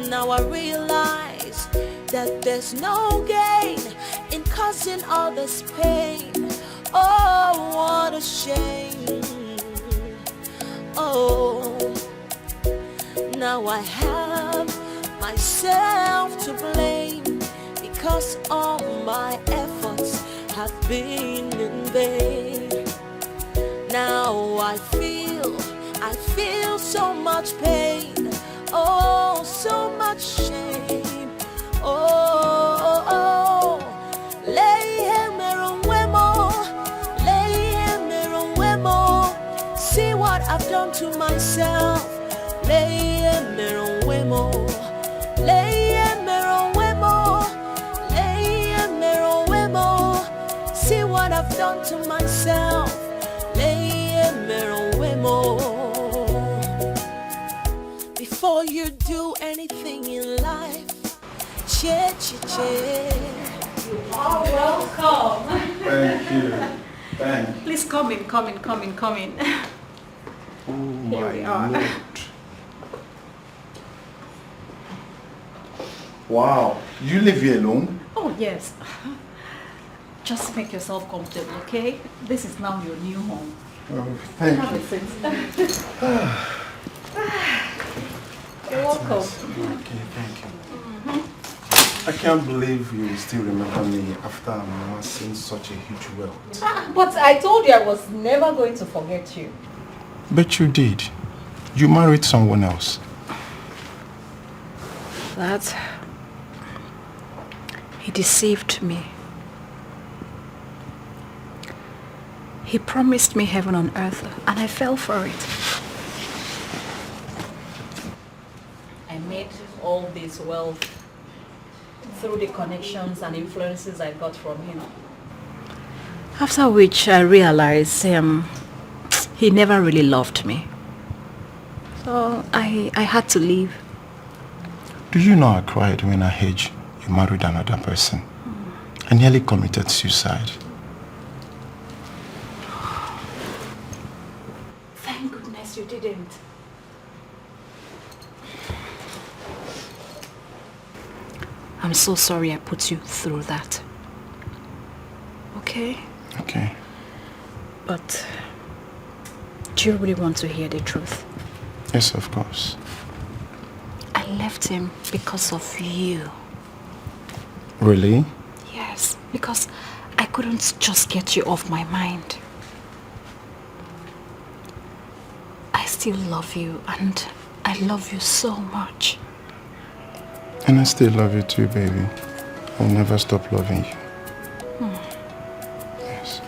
Now I realize that there's no gain in causing others pain. Oh, what a shame. Oh, now I have myself to blame, because all my efforts have been in vain. Now I feel so much pain. Oh, so much shame. Oh, see what I've done to myself. See what I've done to myself. Before you do anything in life, cheer. You are welcome. Thank you. Thank you. Please come in. Oh, Here we are. Lord. Wow. You live here alone? Oh, yes. Just make yourself comfortable, okay? This is now your new home. Oh, thank Have you. a seat. You're welcome. Okay, thank you. I can't believe you still remember me after amassing such a huge wealth. But I told you I was never going to forget you. But you did. You married someone else. That he deceived me. He promised me heaven on earth, and I fell for it. I made all this wealth through the connections and influences I got from him. After which I realized he never really loved me. So I had to leave. Do you know I cried when I heard you married another person? I nearly committed suicide. Thank goodness you didn't. I'm so sorry I put you through that. Okay? Okay. But do you really want to hear the truth? Yes, of course. I left him because of you. Really? Yes, because I couldn't just get you off my mind. I still love you, and I love you so much. And I still love you too, baby. I'll never stop loving you. Yes.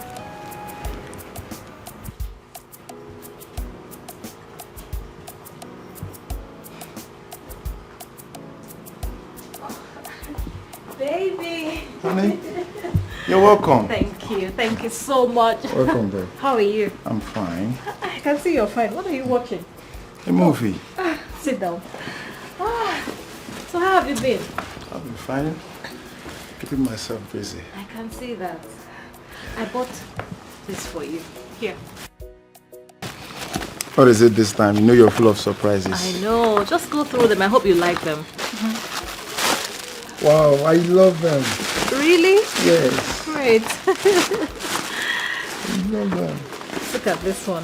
Baby. Honey, you're welcome. Thank you so much. Welcome, babe. How are you? I'm fine. I can see you're fine. What are you watching? A movie. Sit down. So how have you been? I've been fine. Keeping myself busy. I can see that. I bought this for you. Here. What is it this time? You know you're full of surprises. I know. Just go through them. I hope you like them. Wow, I love them. Really? Yes. Great. love them. Look at this one.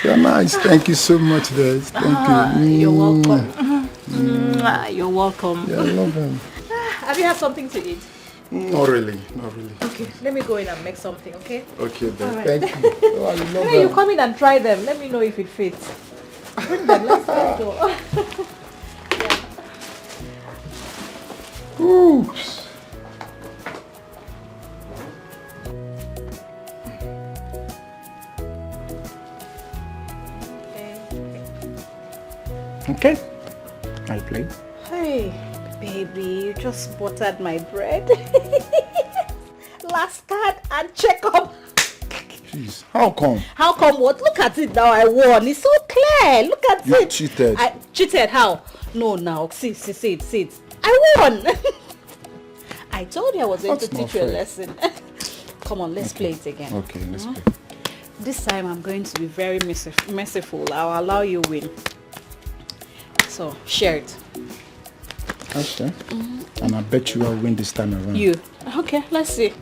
You're nice. Thank you so much, guys. Thank you. You're welcome. You're welcome. Yeah, I love them. Have you had something to eat? Not really. Okay, let me go in and make something, okay? Okay, then. Alright. Thank you. Oh, I love Hey, you them. come in and try them. Let me know if it fits. Bring them. Let's go. Oops. Okay. I'll play. Hey, baby, you just buttered my bread. Last card and check up. Jeez, how come? How come what? Look at it now, I won. It's so clear. Look at You it. cheated. I cheated, how? No, now, see it. I won. I told you I was going That's to not teach you a fair. lesson. Come on, let's play it again. Okay, let's play. This time I'm going to be very merciful. I'll allow you win. So, share it. Okay. And I bet you I'll win this time around. You. Okay, let's see.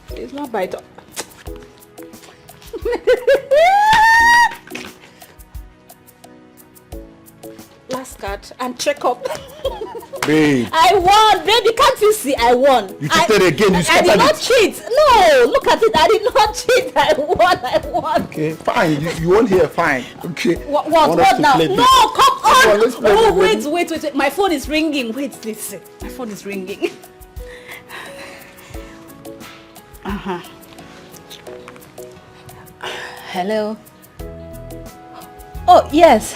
It's not by the... Last card and check up. Babe. I won, baby. Can't you see? I won. You cheated again. You I scattered did not it. cheat. No, look at it. I did not cheat. I won. Okay, fine. You won't hear. Fine. Okay. What I want us to now? play No, this. come on. on, let's play Oh, this, wait. My phone is ringing. Wait, listen. My phone is ringing. Hello. Oh, yes.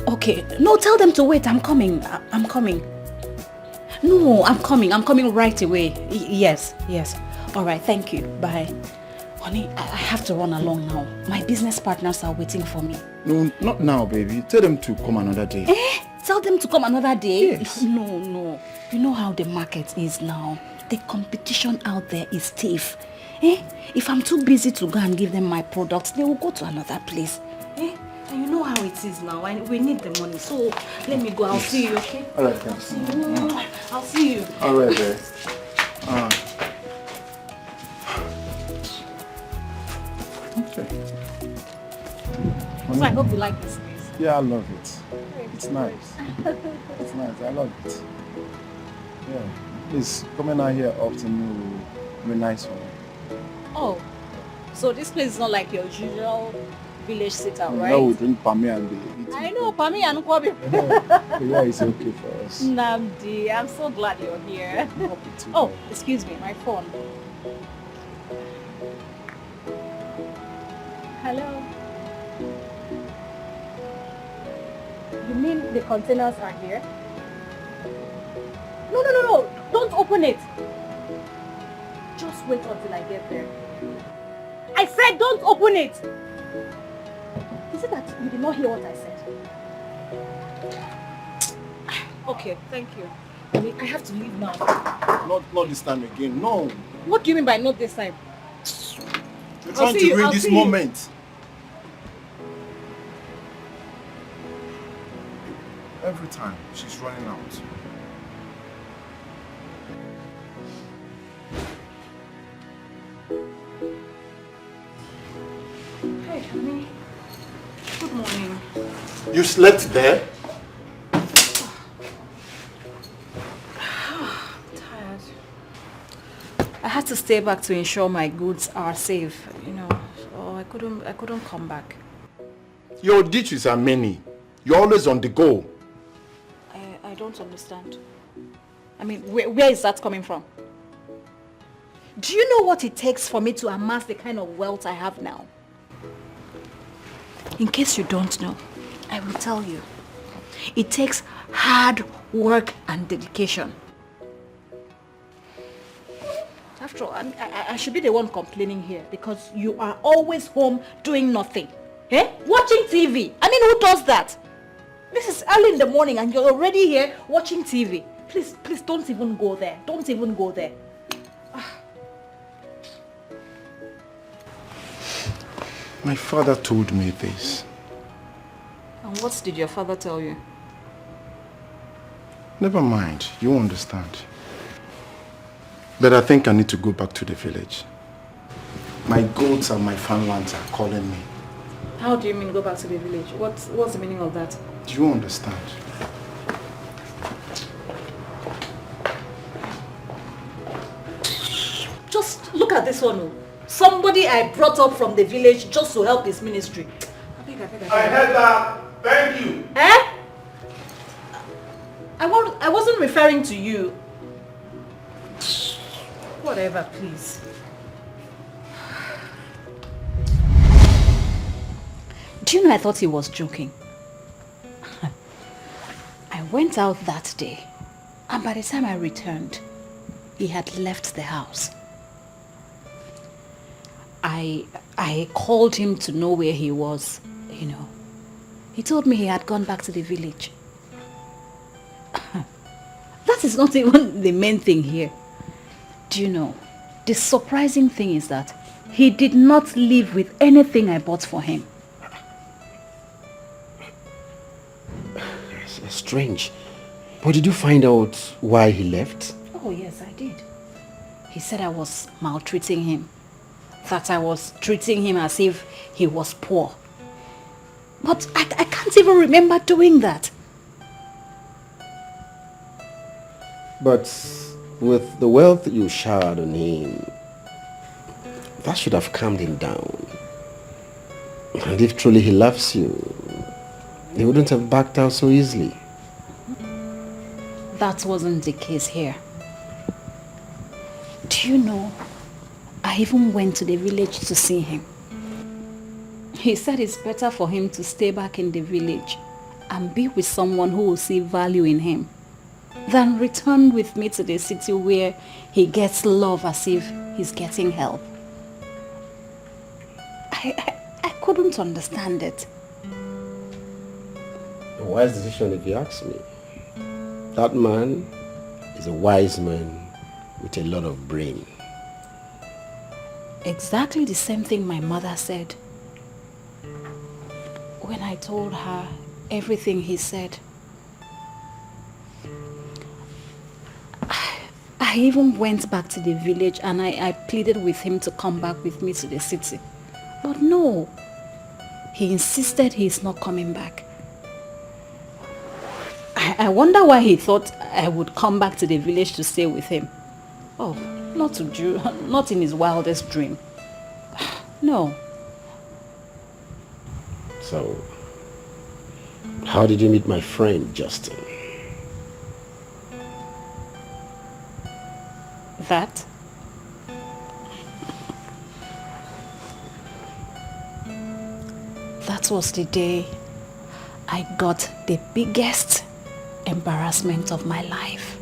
Okay. No, tell them to wait. I'm coming. I'm coming. No, I'm coming. I'm coming right away. Yes. All right. Thank you. Bye. Honey, I have to run along now. My business partners are waiting for me. No, not now, baby. Tell them to come another day. Tell them to come another day? Yes. No. You know how the market is now. The competition out there is stiff. If I'm too busy to go and give them my products, they will go to another place. And you know how it is now. We need the money. So let me go. I'll see you, okay? All right, thanks. I'll see you. All right, babe. Okay. So I hope you like this place. Yeah, I love it. It's nice. It's nice. I love it. Yeah. Please, coming out here often will be nice for me. Oh, so this place is not like your usual village sit-out, right? Now we drink Pami and they eat. I know, Pami and Kwabi. Yeah, it's okay for us. Namdi, I'm so glad you're here. Oh, excuse me, my phone. Hello. You mean the containers are here? No. Don't open it. Just wait until I get there. I said don't open it. Is it that you did not hear what I said? Okay, thank you. I have to leave now. Not this time again. No. What do you mean by not this time? You're trying to ruin this moment. Every time she's running out. Hey, honey. Good morning. You slept there? Tired. I had to stay back to ensure my goods are safe, so I couldn't come back. Your duties are many. You're always on the go. I don't understand. I mean, where is that coming from? Do you know what it takes for me to amass the kind of wealth I have now? In case you don't know, I will tell you. It takes hard work and dedication. After all, I should be the one complaining here because you are always home doing nothing. Watching TV. I mean, who does that? This is early in the morning and you're already here watching TV. Please, don't even go there. Don't even go there. My father told me this. And what did your father tell you? Never mind, you understand. But I think I need to go back to the village. My goats and my farmlands are calling me. How do you mean go back to the village? What's the meaning of that? Do you understand? Just look at this one. Somebody I brought up from the village just to help his ministry. I heard that. Thank you. Eh? I wasn't referring to you. Whatever, please. Do you know I thought he was joking? I went out that day, and by the time I returned, he had left the house. I called him to know where he was, you know. He told me he had gone back to the village. That is not even the main thing here. Do you know, the surprising thing is that he did not leave with anything I bought for him. Strange. But did you find out why he left? Oh yes, I did. He said I was maltreating him. That I was treating him as if he was poor. But I can't even remember doing that. But with the wealth you showered on him, that should have calmed him down. And if truly he loves you, he wouldn't have backed out so easily. That wasn't the case here. Do you know, I even went to the village to see him. He said it's better for him to stay back in the village and be with someone who will see value in him than return with me to the city where he gets love as if he's getting help. I couldn't understand it. A wise decision if you ask me. That man is a wise man with a lot of brain. Exactly the same thing my mother said when I told her everything he said. I even went back to the village and I pleaded with him to come back with me to the city. But no, he insisted he's not coming back. I wonder why he thought I would come back to the village to stay with him. Oh, not in his wildest dream. No. So, how did you meet my friend, Justin? That? That was the day I got the biggest embarrassment of my life.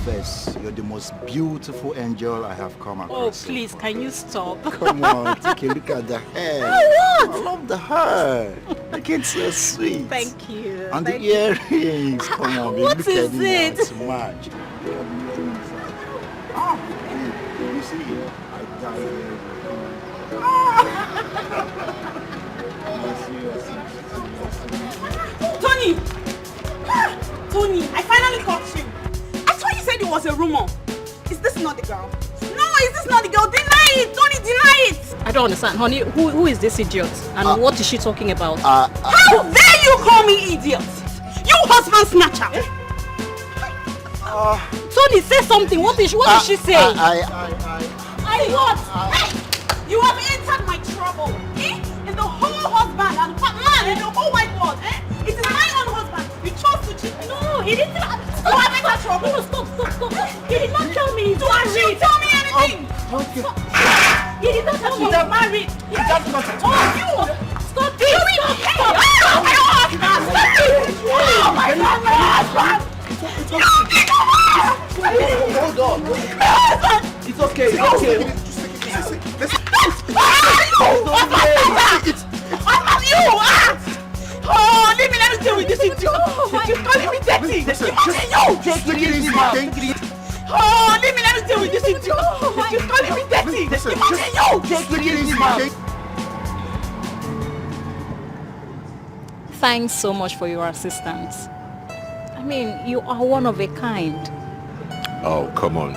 Confess, you're the most beautiful angel I have come across. Oh, please, can you stop? Come on, take a look at the hair. What? I love the hair. The kid's so sweet. Thank you. And Thank the earrings. Come on, What look is at me now. it? It's much. Oh, you see, I died. Tony! Tony, I finally caught you. I thought you said it was a rumor. Is this not the girl? No, is this not the girl? Deny it! Tony, deny it! I don't understand, honey. Who is this idiot? And what is she talking about? How dare you call me idiot? You husband snatcher! Tony, say something. What did she say? I what? Hey! You have entered my trouble. Eh? In the whole husband and man in the whole wide world. Eh? It is my own husband. You chose to cheat me. No, he didn't. You have entered trouble. No, stop. He did not tell me. Don't you tell me anything. Okay. He did not tell me he's married. He does not. Oh, you. Stop this. Stop. Oh, my husband. Oh, my husband. Hold on. My husband. It's okay. It's okay. Oh, leave me, let me deal with this idiot. You're calling me dirty. Listen, just take it easy, man. Oh, leave me, let me deal with this idiot. You're calling me dirty. Listen, just take it easy, man. Thanks so much for your assistance. I mean, you are one of a kind. Oh, come on.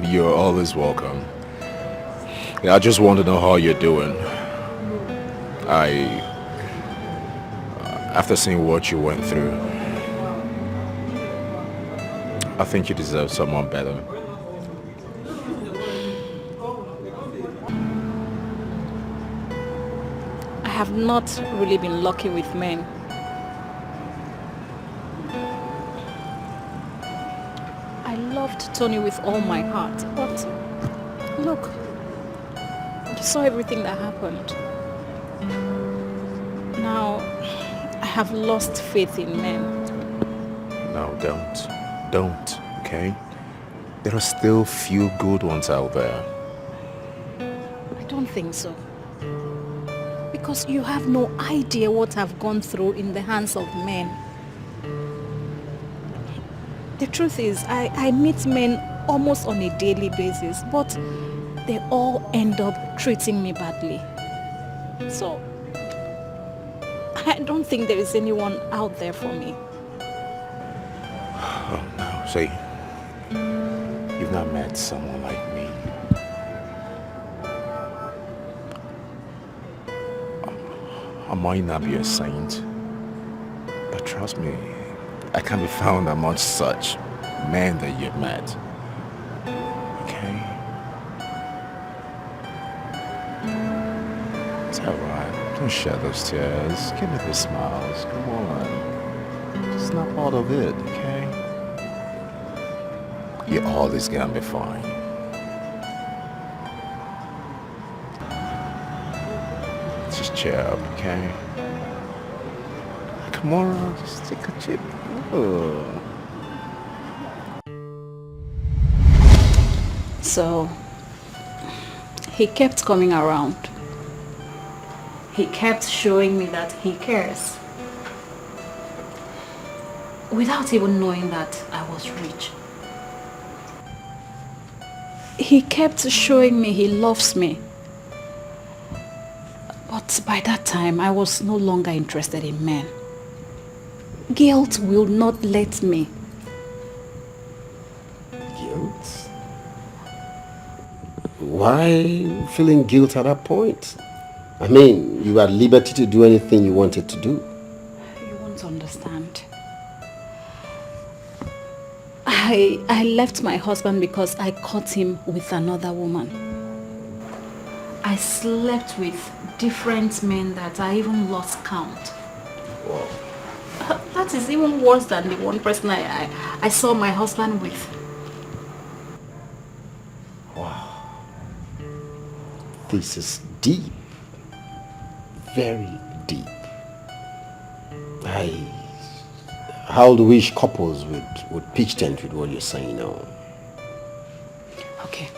You're always welcome. Yeah, I just want to know how you're doing. After seeing what you went through, I think you deserve someone better. I have not really been lucky with men. I loved Tony with all my heart, but look, you saw everything that happened. Now, I have lost faith in men. No, don't, okay? There are still few good ones out there. I don't think so. Because you have no idea what I've gone through in the hands of men. The truth is, I meet men almost on a daily basis, but they all end up treating me badly. So, I don't think there is anyone out there for me. Oh no, see, you've not met someone like me. I might not be a saint, but trust me, I can be found among such men that you've met. Okay? It's alright. Don't shed those tears. Give me the smiles. Come on. Just snap out of it, okay? You're always gonna be fine. Just cheer up, okay? Come on, just take a chip. Oh. So, he kept coming around. He kept showing me that he cares. Without even knowing that I was rich. He kept showing me he loves me. But by that time, I was no longer interested in men. Guilt will not let me. Guilt? Why feeling guilt at that point? I mean, you had liberty to do anything you wanted to do. You won't understand. I left my husband because I caught him with another woman. I slept with different men that I even lost count. Wow. That is even worse than the one person I saw my husband with. Wow. This is deep. Very deep. How do wish couples would pitch tent with what you're saying now? Okay.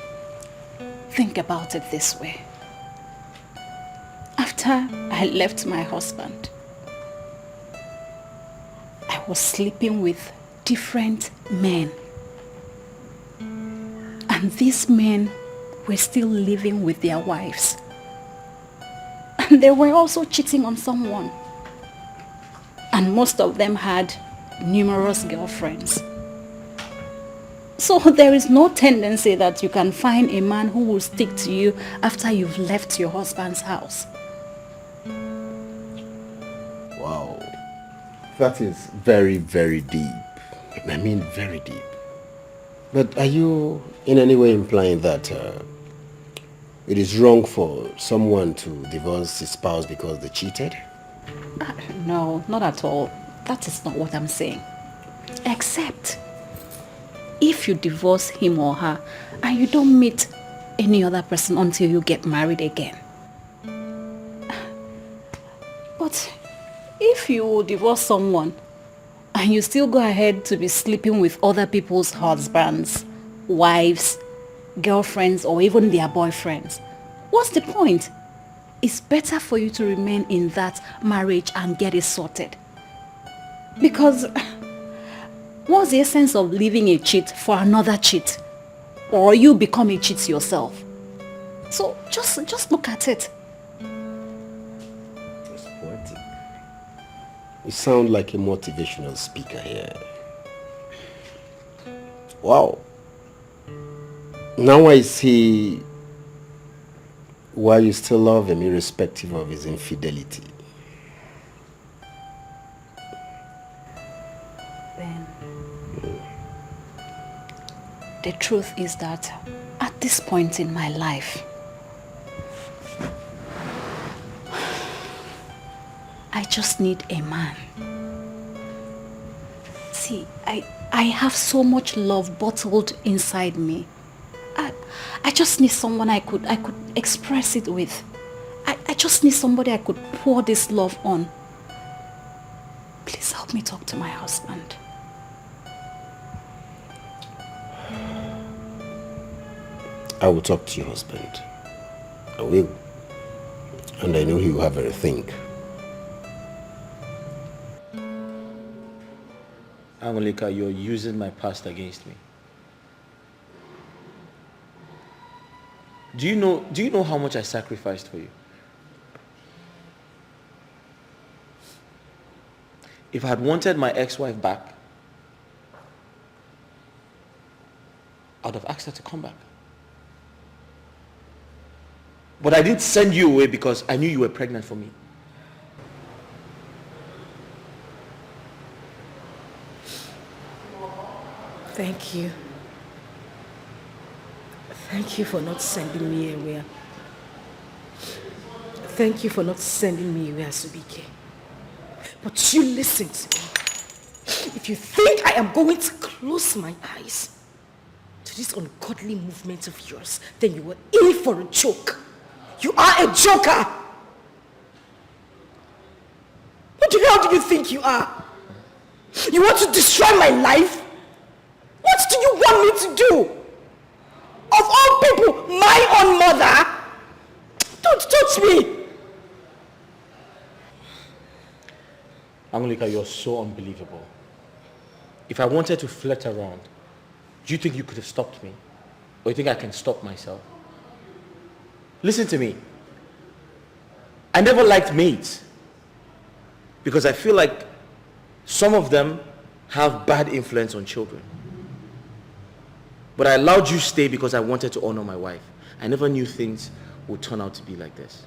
Think about it this way. After I left my husband, I was sleeping with different men. And these men were still living with their wives. And they were also cheating on someone. And most of them had numerous girlfriends. So there is no tendency that you can find a man who will stick to you after you've left your husband's house. Wow. That is very, very deep. I mean, very deep. But are you in any way implying that it is wrong for someone to divorce his spouse because they cheated? No, not at all. That is not what I'm saying. Except if you divorce him or her and you don't meet any other person until you get married again. But if you divorce someone and you still go ahead to be sleeping with other people's husbands, wives, girlfriends, or even their boyfriends, what's the point? It's better for you to remain in that marriage and get it sorted. Because what's the essence of leaving a cheat for another cheat? Or you become a cheat yourself? So just look at it. It's poetic. You sound like a motivational speaker here. Wow. Now I see why you still love him irrespective of his infidelity. Ben, the truth is that at this point in my life, I just need a man. See, I have so much love bottled inside me. I just need someone I could express it with. I just need somebody I could pour this love on. Please help me talk to my husband. I will talk to your husband. I will. And I know he will have a rethink. Angelica, you're using my past against me. Do you know how much I sacrificed for you? If I had wanted my ex-wife back, I would have asked her to come back. But I didn't send you away because I knew you were pregnant for me. Thank you. Thank you for not sending me away. Thank you for not sending me away, Asubike. But you listen to me. If you think I am going to close my eyes to this ungodly movement of yours, then you were in for a joke. You are a joker. What the hell do you think you are? You want to destroy my life? What do you want me to do? Of all people, my own mother? Don't touch me! Angelica, you're so unbelievable. If I wanted to flirt around, do you think you could have stopped me? Or you think I can stop myself? Listen to me. I never liked maids because I feel like some of them have bad influence on children. But I allowed you stay because I wanted to honor my wife. I never knew things would turn out to be like this.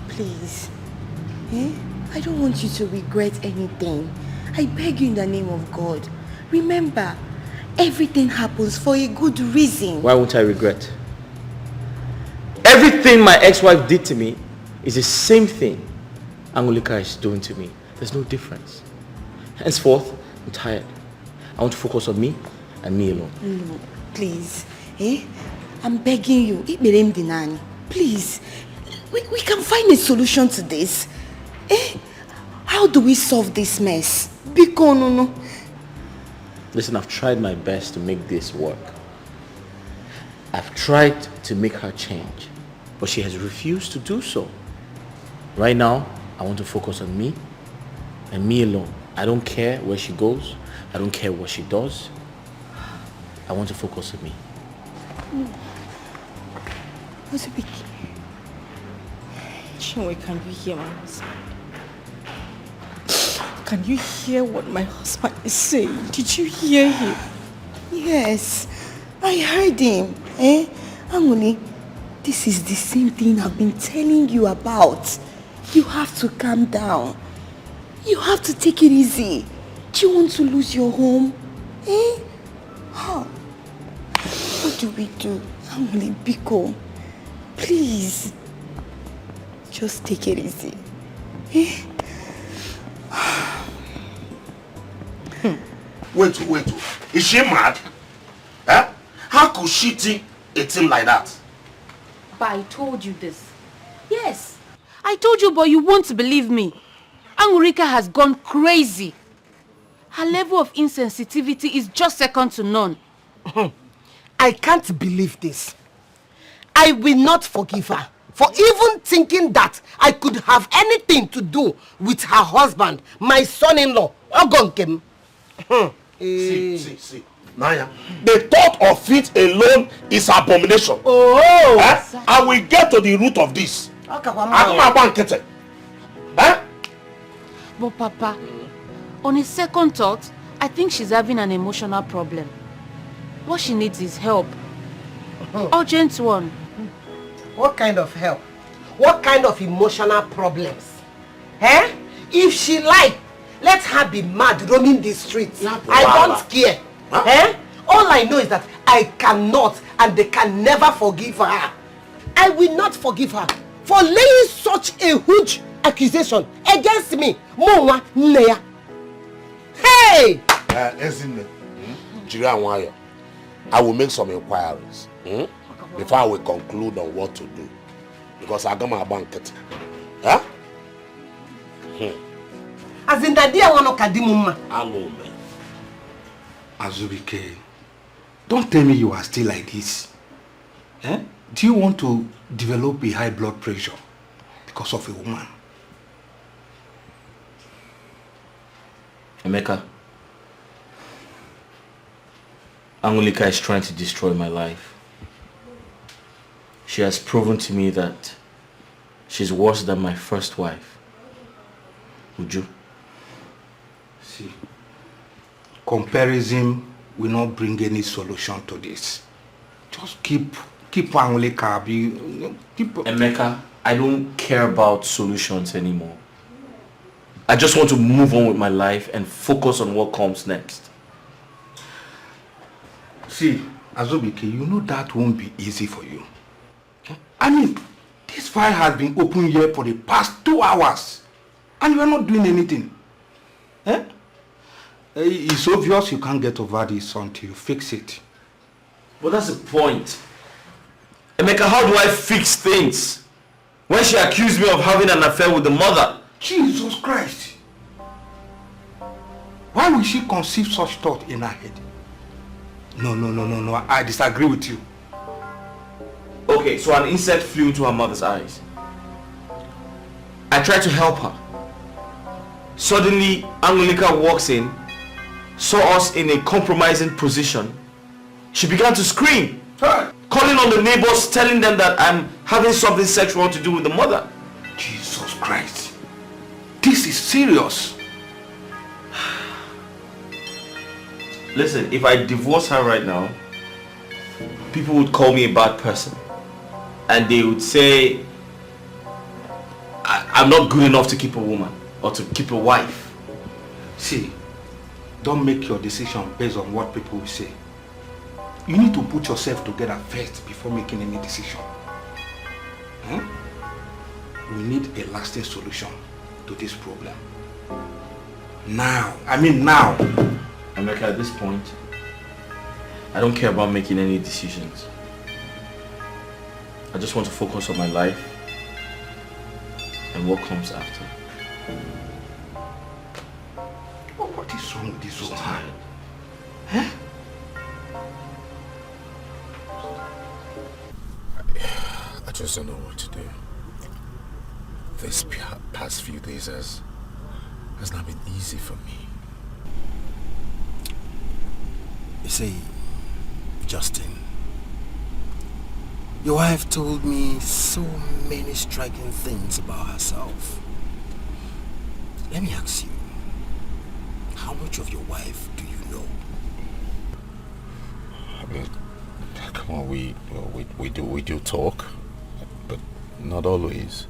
Please. I don't want you to regret anything. I beg you in the name of God. Remember, everything happens for a good reason. Why won't I regret? Everything my ex-wife did to me is the same thing Angelica is doing to me. There's no difference. Henceforth, I'm tired. I want to focus on me and me alone. No, please. I'm begging you. Please. We can find a solution to this. How do we solve this mess? No. Listen, I've tried my best to make this work. I've tried to make her change, but she has refused to do so. Right now, I want to focus on me and me alone. I don't care where she goes. I don't care what she does. I want to focus on me. Chinwe, can you hear my husband? Can you hear what my husband is saying? Did you hear him? Yes, I heard him. Anguni, this is the same thing I've been telling you about. You have to calm down. You have to take it easy. Do you want to lose your home? What do we do? Anguni, Biko, please. Just take it easy. Wait. Is she mad? How could she think a thing like that? But I told you this. Yes. I told you, but you won't believe me. Angelica has gone crazy. Her level of insensitivity is just second to none. I can't believe this. I will not forgive her for even thinking that I could have anything to do with her husband, my son-in-law, Ogonkem. See. Naya, the thought of it alone is abomination. I will get to the root of this. But Papa, on a second thought, I think she's having an emotional problem. What she needs is help. Urgent one. What kind of help? What kind of emotional problems? Eh? If she like, let her be mad roaming the streets. I don't care. Huh? Eh? All I know is that I cannot and they can never forgive her. I will not forgive her for laying such a huge accusation against me. Mwa Neya. Hey! I will make some inquiries before I will conclude on what to do. Because I got my banquet. Huh? As in that day I want to kadimuma. Hello, man. Azubike, don't tell me you are still like this. Eh? Do you want to develop a high blood pressure because of a woman? Emeka, Angolika is trying to destroy my life. She has proven to me that she's worse than my first wife. Would you? See, comparison will not bring any solution to this. Just keep Angolika. Emeka, I don't care about solutions anymore. I just want to move on with my life and focus on what comes next. See, Azubike, you know that won't be easy for you. I mean, this file has been open here for the past 2 hours and you are not doing anything. Eh? It's obvious you can't get over this until you fix it. But that's the point. Emeka, how do I fix things when she accused me of having an affair with the mother? Jesus Christ! Why would she conceive such thought in her head? No, I disagree with you. Okay, so an insect flew into her mother's eyes. I tried to help her. Suddenly, Angolika walks in, saw us in a compromising position. She began to scream, calling on the neighbors, telling them that I'm having something sexual to do with the mother. Jesus Christ. This is serious. Listen, if I divorce her right now, people would call me a bad person. And they would say I'm not good enough to keep a woman or to keep a wife. See, don't make your decision based on what people will say. You need to put yourself together first before making any decision. We need a lasting solution to this problem. Now. Emeka, at this point, I don't care about making any decisions. I just want to focus on my life and what comes after. What is wrong with this woman? I just don't know what to do. This past few days has not been easy for me. You see, Justin, your wife told me so many striking things about herself. Let me ask you, how much of your wife do you know? I mean, come on, we do talk, but not always.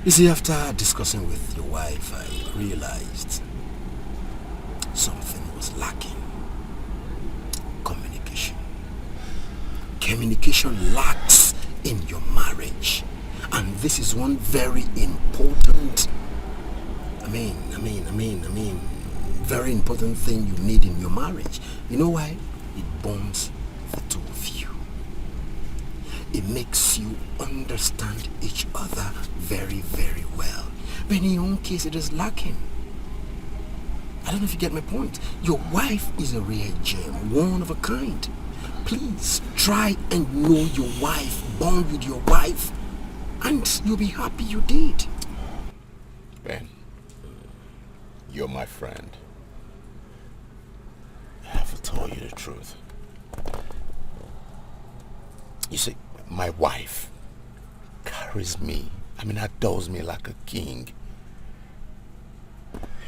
You see, after discussing with your wife, I realized something was lacking. Communication. Communication lacks in your marriage. And this is one very important, very important thing you need in your marriage. You know why? It bonds the two of you. It makes you understand each other very, very well. But in your own case, it is lacking. I don't know if you get my point. Your wife is a rare gem, one of a kind. Please try and know your wife, bond with your wife, and you'll be happy you did. Ben, you're my friend. I have to tell you the truth. You see, my wife carries me, adores me like a king.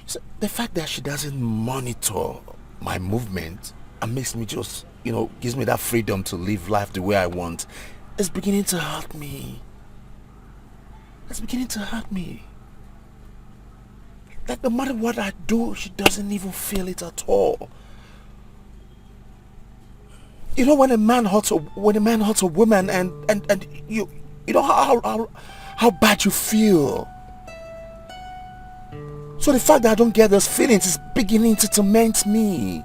So the fact that she doesn't monitor my movement and makes me just, gives me that freedom to live life the way I want, is beginning to hurt me. It's beginning to hurt me. Like no matter what I do, she doesn't even feel it at all. When a man hurts a woman and you know how bad you feel. So the fact that I don't get those feelings is beginning to torment me.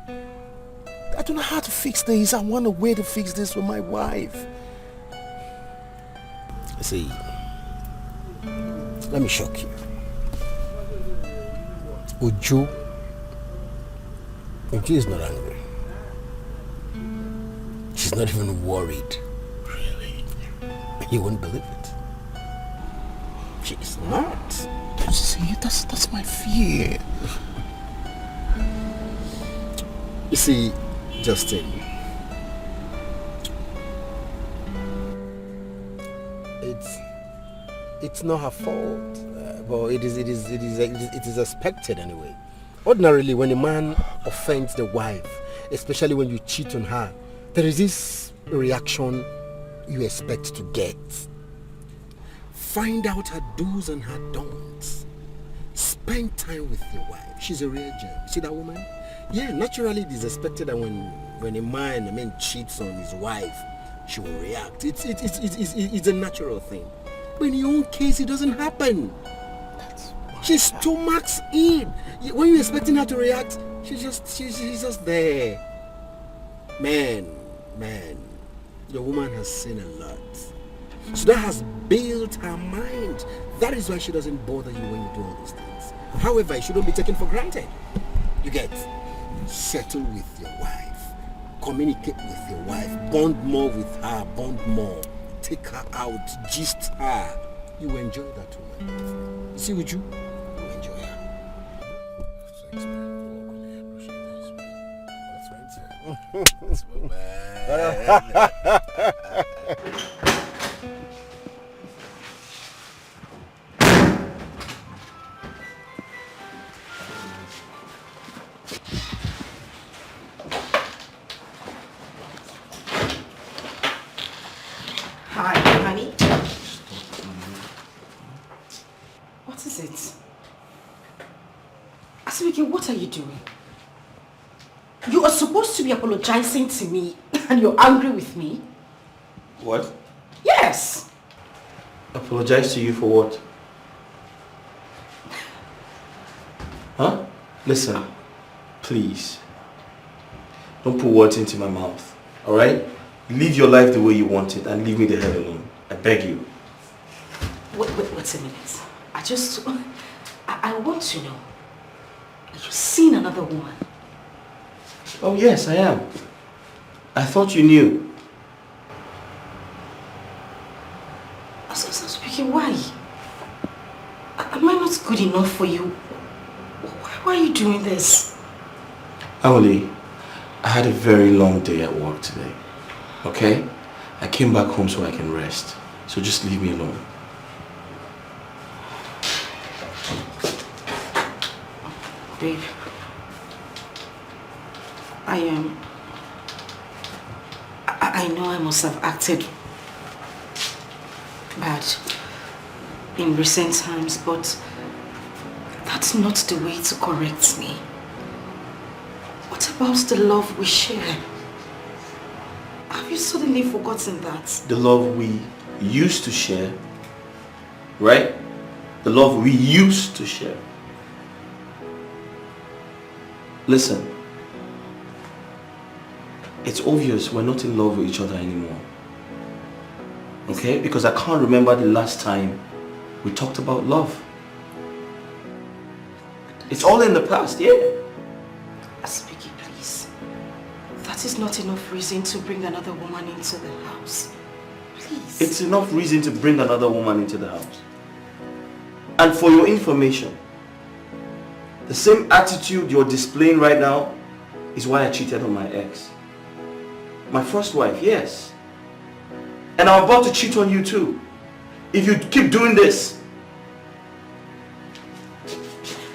I don't know how to fix this. I want a way to fix this with my wife. See, let me shock you. Uju is not angry. She's not even worried. Really? You won't believe it. She is not. See, that's my fear. You see, Justin, it's not her fault, but it is expected anyway. Ordinarily, when a man offends the wife, especially when you cheat on her, there is this reaction you expect to get. Find out her do's and her don'ts. Spend time with your wife. She's a real gem. See that woman? Yeah, naturally it is expected that when a man cheats on his wife, she will react. It's a natural thing. But in your own case, it doesn't happen. She stomachs in. When you're expecting her to react, she's just there. Man, your woman has seen a lot. So that has built her mind. That is why she doesn't bother you when you do all these things. However, it shouldn't be taken for granted. You get? Settle with your wife. Communicate with your wife. Bond more with her. Bond more. Take her out. Gist her. You will enjoy that woman. See with you? You will enjoy her. Thanks, man. That's right. Hi, honey. What is it? Asibike, what are you doing? You are supposed to be apologizing to me and you're angry with me? What? Yes! Apologize to you for what? Huh? Listen, please. Don't put words into my mouth, alright? Live your life the way you want it and leave me the hell alone. I beg you. Wait a minute. I want to know. Are you seeing another woman? Oh yes, I am. I thought you knew. Speaking, why? Am I not good enough for you? Why are you doing this? Emily, I had a very long day at work today. Okay? I came back home so I can rest. So just leave me alone. Babe, I know I must have acted bad in recent times, but that's not the way to correct me. What about the love we share? Have you suddenly forgotten that? The love we used to share, right? The love we used to share. Listen, it's obvious we're not in love with each other anymore. Okay? Because I can't remember the last time we talked about love. It's all in the past, yeah. Asibike, please. That is not enough reason to bring another woman into the house. Please. It's enough reason to bring another woman into the house. And for your information, the same attitude you're displaying right now is why I cheated on my ex. My first wife, yes. And I'm about to cheat on you too. If you keep doing this.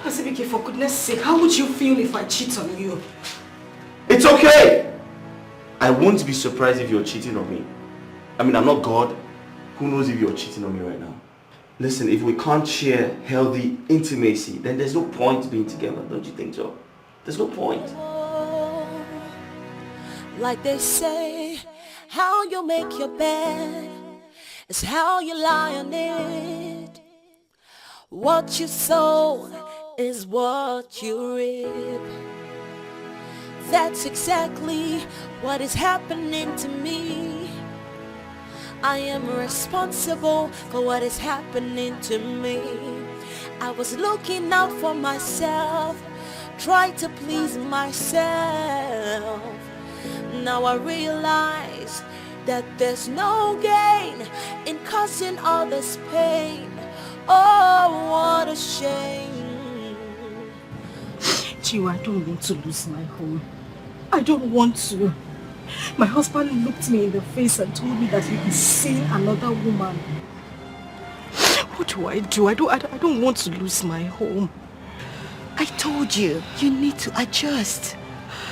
Asibike, Vicky, for goodness sake, how would you feel if I cheat on you? It's okay! I won't be surprised if you're cheating on me. I mean, I'm not God. Who knows if you're cheating on me right now? Listen, if we can't share healthy intimacy, then there's no point being together, don't you think so? There's no point. Like they say, how you make your bed is how you lie on it. What you sow is what you reap. That's exactly what is happening to me. I am responsible for what is happening to me. I was looking out for myself, trying to please myself. Now I realize that there's no gain in causing all this pain. Oh, what a shame. Chiwa, I don't want to lose my home. I don't want to. My husband looked me in the face and told me that he is seeing another woman. What do? I don't want to lose my home. I told you, you need to adjust.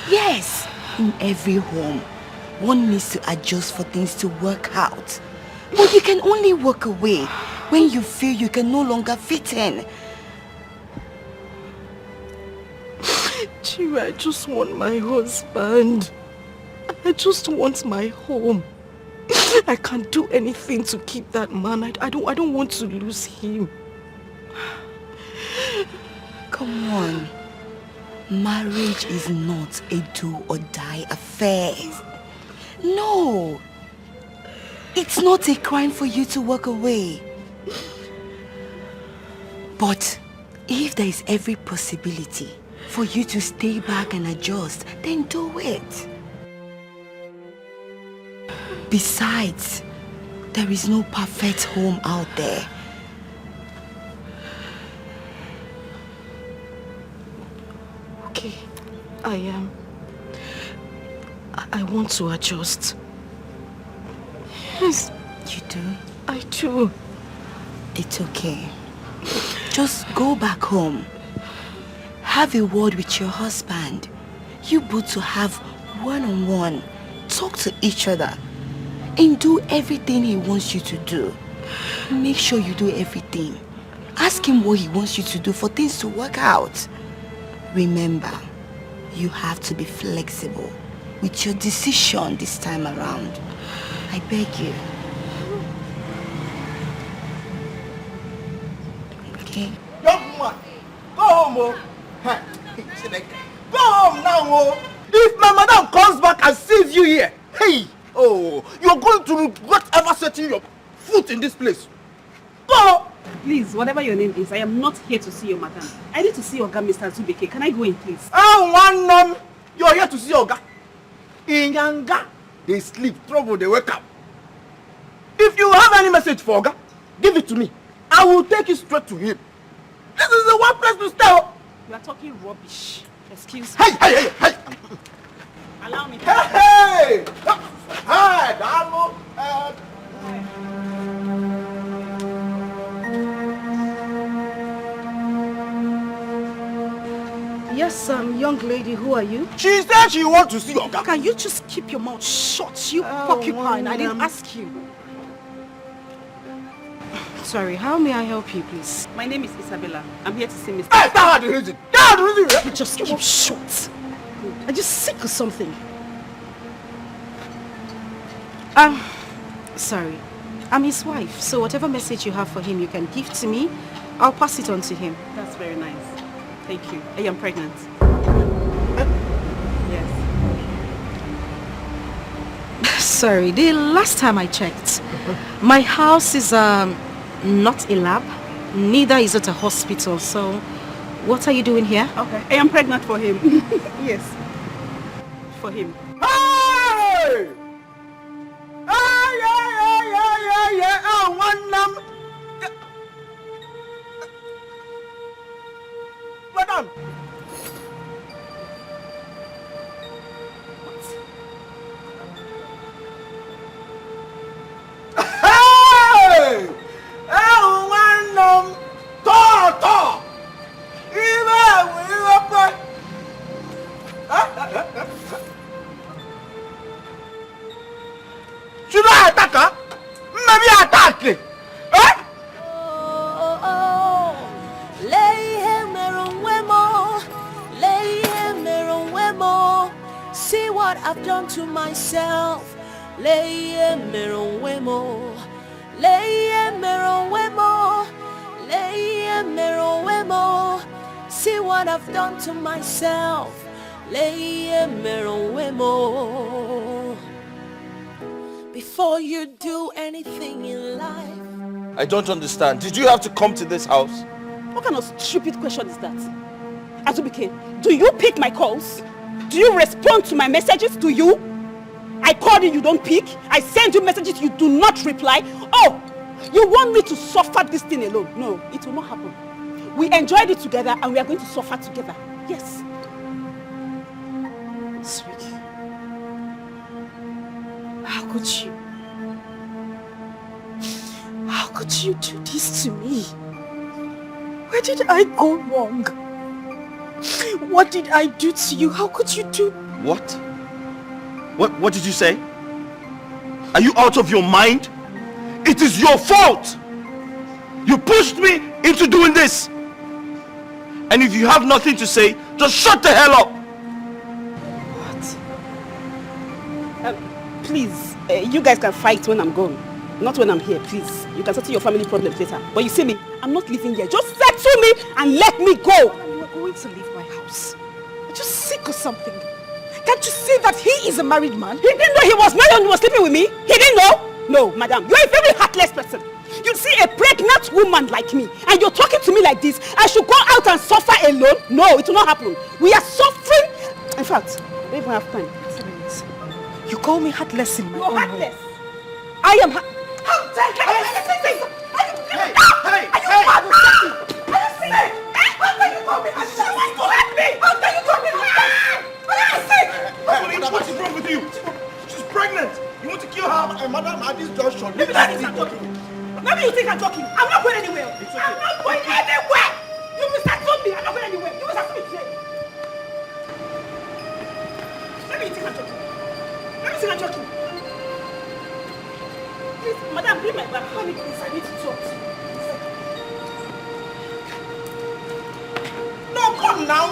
Yes, in every home, one needs to adjust for things to work out. But you can only walk away when you feel you can no longer fit in. Chiwa, I just want my husband. I just want my home. I can't do anything to keep that man. I don't want to lose him. Come on. Marriage is not a do or die affair. No. It's not a crime for you to walk away. But if there is every possibility for you to stay back and adjust, then do it. Besides, there is no perfect home out there. Okay, I want to adjust. Yes. You do? I do. It's okay. Just go back home. Have a word with your husband. You both to have one-on-one. Talk to each other. And do everything he wants you to do. Make sure you do everything. Ask him what he wants you to do for things to work out. Remember, you have to be flexible with your decision this time around. I beg you. Okay? Young man, go home, oh. Hey, go home now, oh. If my madam comes back and sees you here, hey, oh, you're going to regret ever setting your foot in this place. Go! Please, whatever your name is, I am not here to see your madam. I need to see Oga, Mr. Zubeke. Can I go in, please? Oh, you're here to see Oga. In Yanga, they sleep, trouble, they wake up. If you have any message for Oga, give it to me. I will take it straight to him. This is the one place to stay. You are talking rubbish. Excuse me. Hey! Allow me. Hey! Hey, Damo! Yes, young lady, who are you? She said she wants to see Oga. Can you just keep your mouth shut, you porcupine? I didn't ask you. Sorry, how may I help you, please? My name is Isabella. I'm here to see Mr. Hey, that's the reason. That's the reason. You just keep shut. Are you sick or something? Sorry. I'm his wife, so whatever message you have for him, you can give to me. I'll pass it on to him. That's very nice. Thank you. I am pregnant. Yes. Sorry, the last time I checked, my house is not a lab, neither is it a hospital, so what are you doing here? Okay, I am pregnant for him. Yes, for him. Hey! Yeah. Oh, one Madam. Hey! Oh, one Toto! Even what I've done to myself. Leye meron wemo, leye meron wemo, leye meron wemo. See what I've done to myself. Leye meron wemo. Before you do anything in life. I don't understand. Did you have to come to this house? What kind of stupid question is that? Azubike, do you pick my calls? Do you respond to my messages? Do you? I call you, you don't pick. I send you messages, you do not reply. Oh, you want me to suffer this thing alone? No, it will not happen. We enjoyed it together and we are going to suffer together. Yes. Sweet. How could you? How could you do this to me? Where did I go wrong? What did I do to you? How could you do? What? What did you say? Are you out of your mind? It is your fault! You pushed me into doing this! And if you have nothing to say, just shut the hell up! What? Please, you guys can fight when I'm gone. Not when I'm here, please. You can settle your family problems later. But you see me, I'm not living here. Just settle me and let me go. You are going to leave my house. Are you sick or something? Can't you see that he is a married man? He didn't know he was married and he was sleeping with me? He didn't know? No, madam, you're a very heartless person. You see a pregnant woman like me and you're talking to me like this. I should go out and suffer alone? No, it will not happen. We are suffering. In fact, I don't even have time. You call me heartless in my You're own heartless. way. I am How dare you? Are you mad? Are you sick? How dare you call me heartless? You want to hurt me? How dare you call me heartless? Are you sick? What is wrong with you? She's pregnant. You want to kill her, madam, at this junction? Maybe you think I'm joking. Maybe you think I'm joking. I'm not going anywhere. I'm not going anywhere. You misunderstood me. I'm not going anywhere. You misunderstood me today. Maybe you think I'm joking. Maybe you think I'm joking. Please, madam, bring my bag. Come in, please. I need to talk to you. No, come now.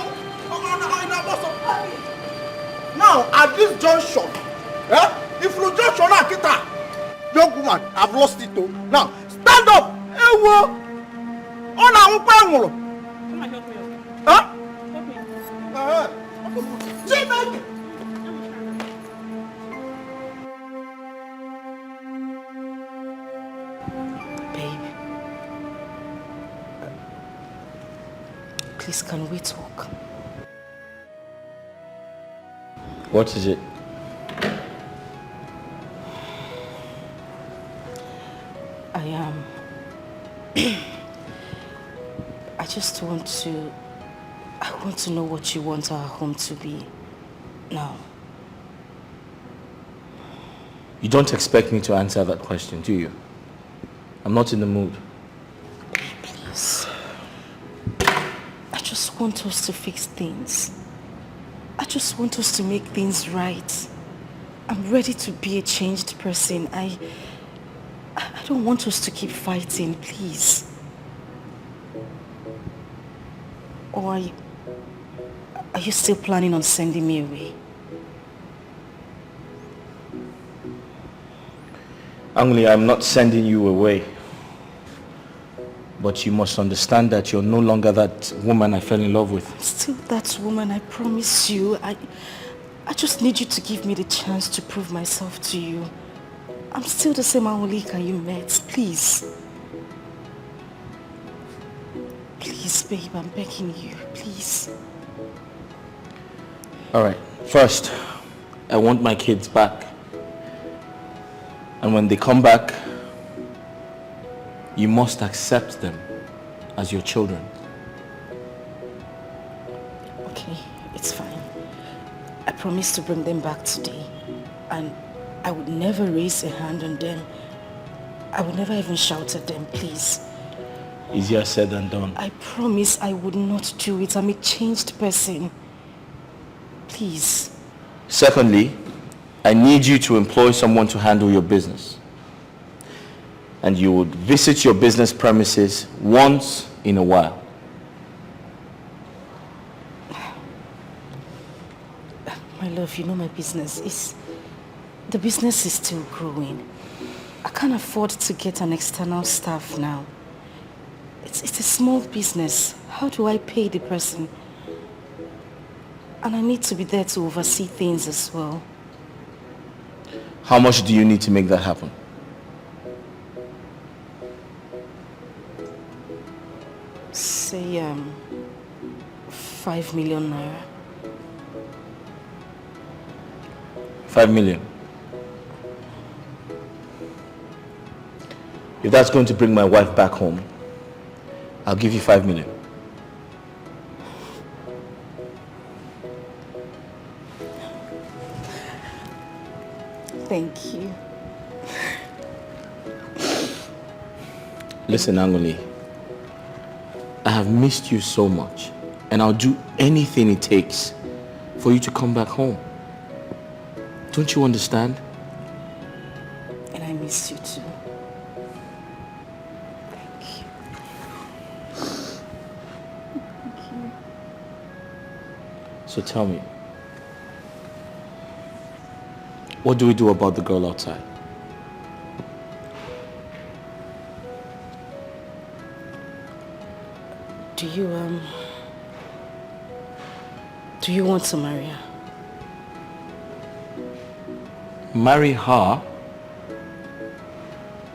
Now, at this junction, if you junction, young woman, I've lost it too. Now, stand up. Come and help me. Huh? Help me. Please, can we talk? What is it? I want to know what you want our home to be now. You don't expect me to answer that question, do you? I'm not in the mood. Please. I just want us to fix things. I just want us to make things right. I'm ready to be a changed person. I don't want us to keep fighting, please. Or are you still planning on sending me away? Angli, I'm not sending you away. But you must understand that you're no longer that woman I fell in love with. I'm still that woman, I promise you. I just need you to give me the chance to prove myself to you. I'm still the same Angolika you met, please. Please, babe, I'm begging you, please. Alright, first, I want my kids back. And when they come back, you must accept them as your children. Okay, it's fine. I promise to bring them back today. And I would never raise a hand on them. I would never even shout at them, please. Easier said than done. I promise I would not do it. I'm a changed person. Please. Secondly, I need you to employ someone to handle your business. And you would visit your business premises once in a while. My love, you know my business is... The business is still growing. I can't afford to get an external staff now. It's a small business. How do I pay the person? And I need to be there to oversee things as well. How much do you need to make that happen? Say, 5 million naira. 5 million. If that's going to bring my wife back home, I'll give you 5 million. Thank you. Listen, Angoli, I have missed you so much, and I'll do anything it takes for you to come back home. Don't you understand? And I miss you too. Thank you. Thank you. So tell me, what do we do about the girl outside? Do you want to marry her? Marry her?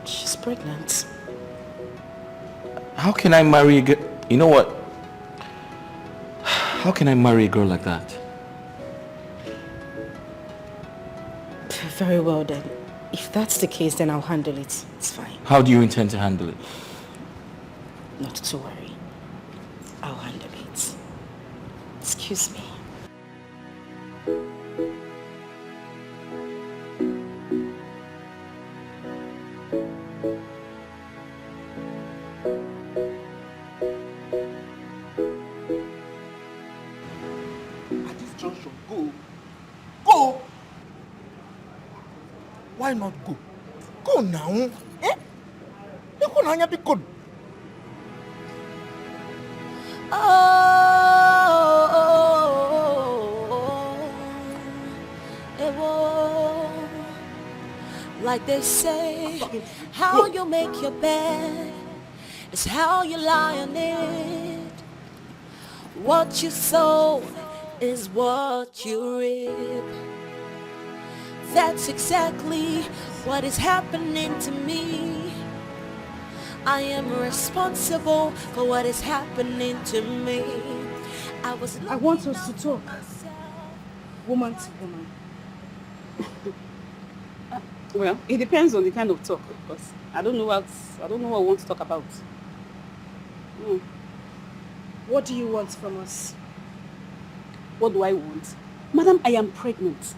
She's pregnant. How can I marry a girl? You know what? How can I marry a girl like that? Very well then. If that's the case, then I'll handle it. It's fine. How do you intend to handle it? Not to worry. I'll handle it. Excuse me. At this junction, go. Go! Why not go? Go now. Eh? Go now, be good. Like they say, how you make your bed is how you lie on it. What you sow is what you reap. That's exactly what is happening to me. I am responsible for what is happening to me. I want us to talk, woman to woman. Well, it depends on the kind of talk, because I don't know what I want to talk about. What do you want from us? What do I want? Madam, I am pregnant.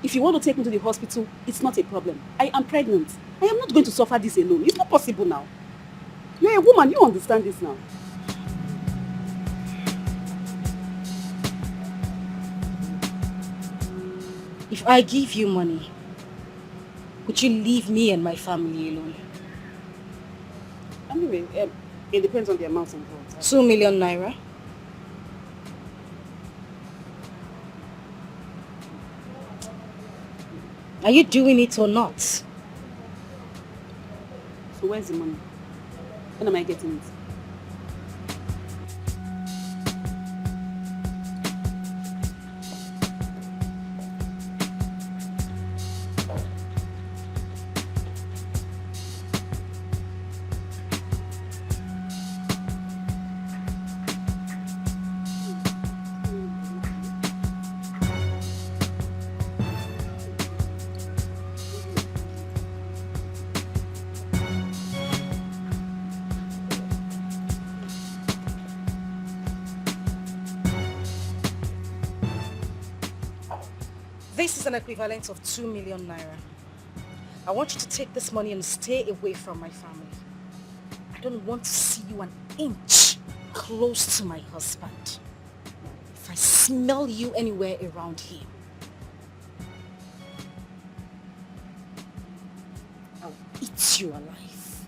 If you want to take me to the hospital, it's not a problem. I am pregnant. I am not going to suffer this alone. It's not possible now. You're a woman, you understand this now. If I give you money, would you leave me and my family alone? Anyway, it depends on the amount involved. 2 million naira? Are you doing it or not? So where's the money? When am I getting it? This is an equivalent of 2 million naira. I want you to take this money and stay away from my family. I don't want to see you an inch close to my husband. If I smell you anywhere around here, I'll eat you alive.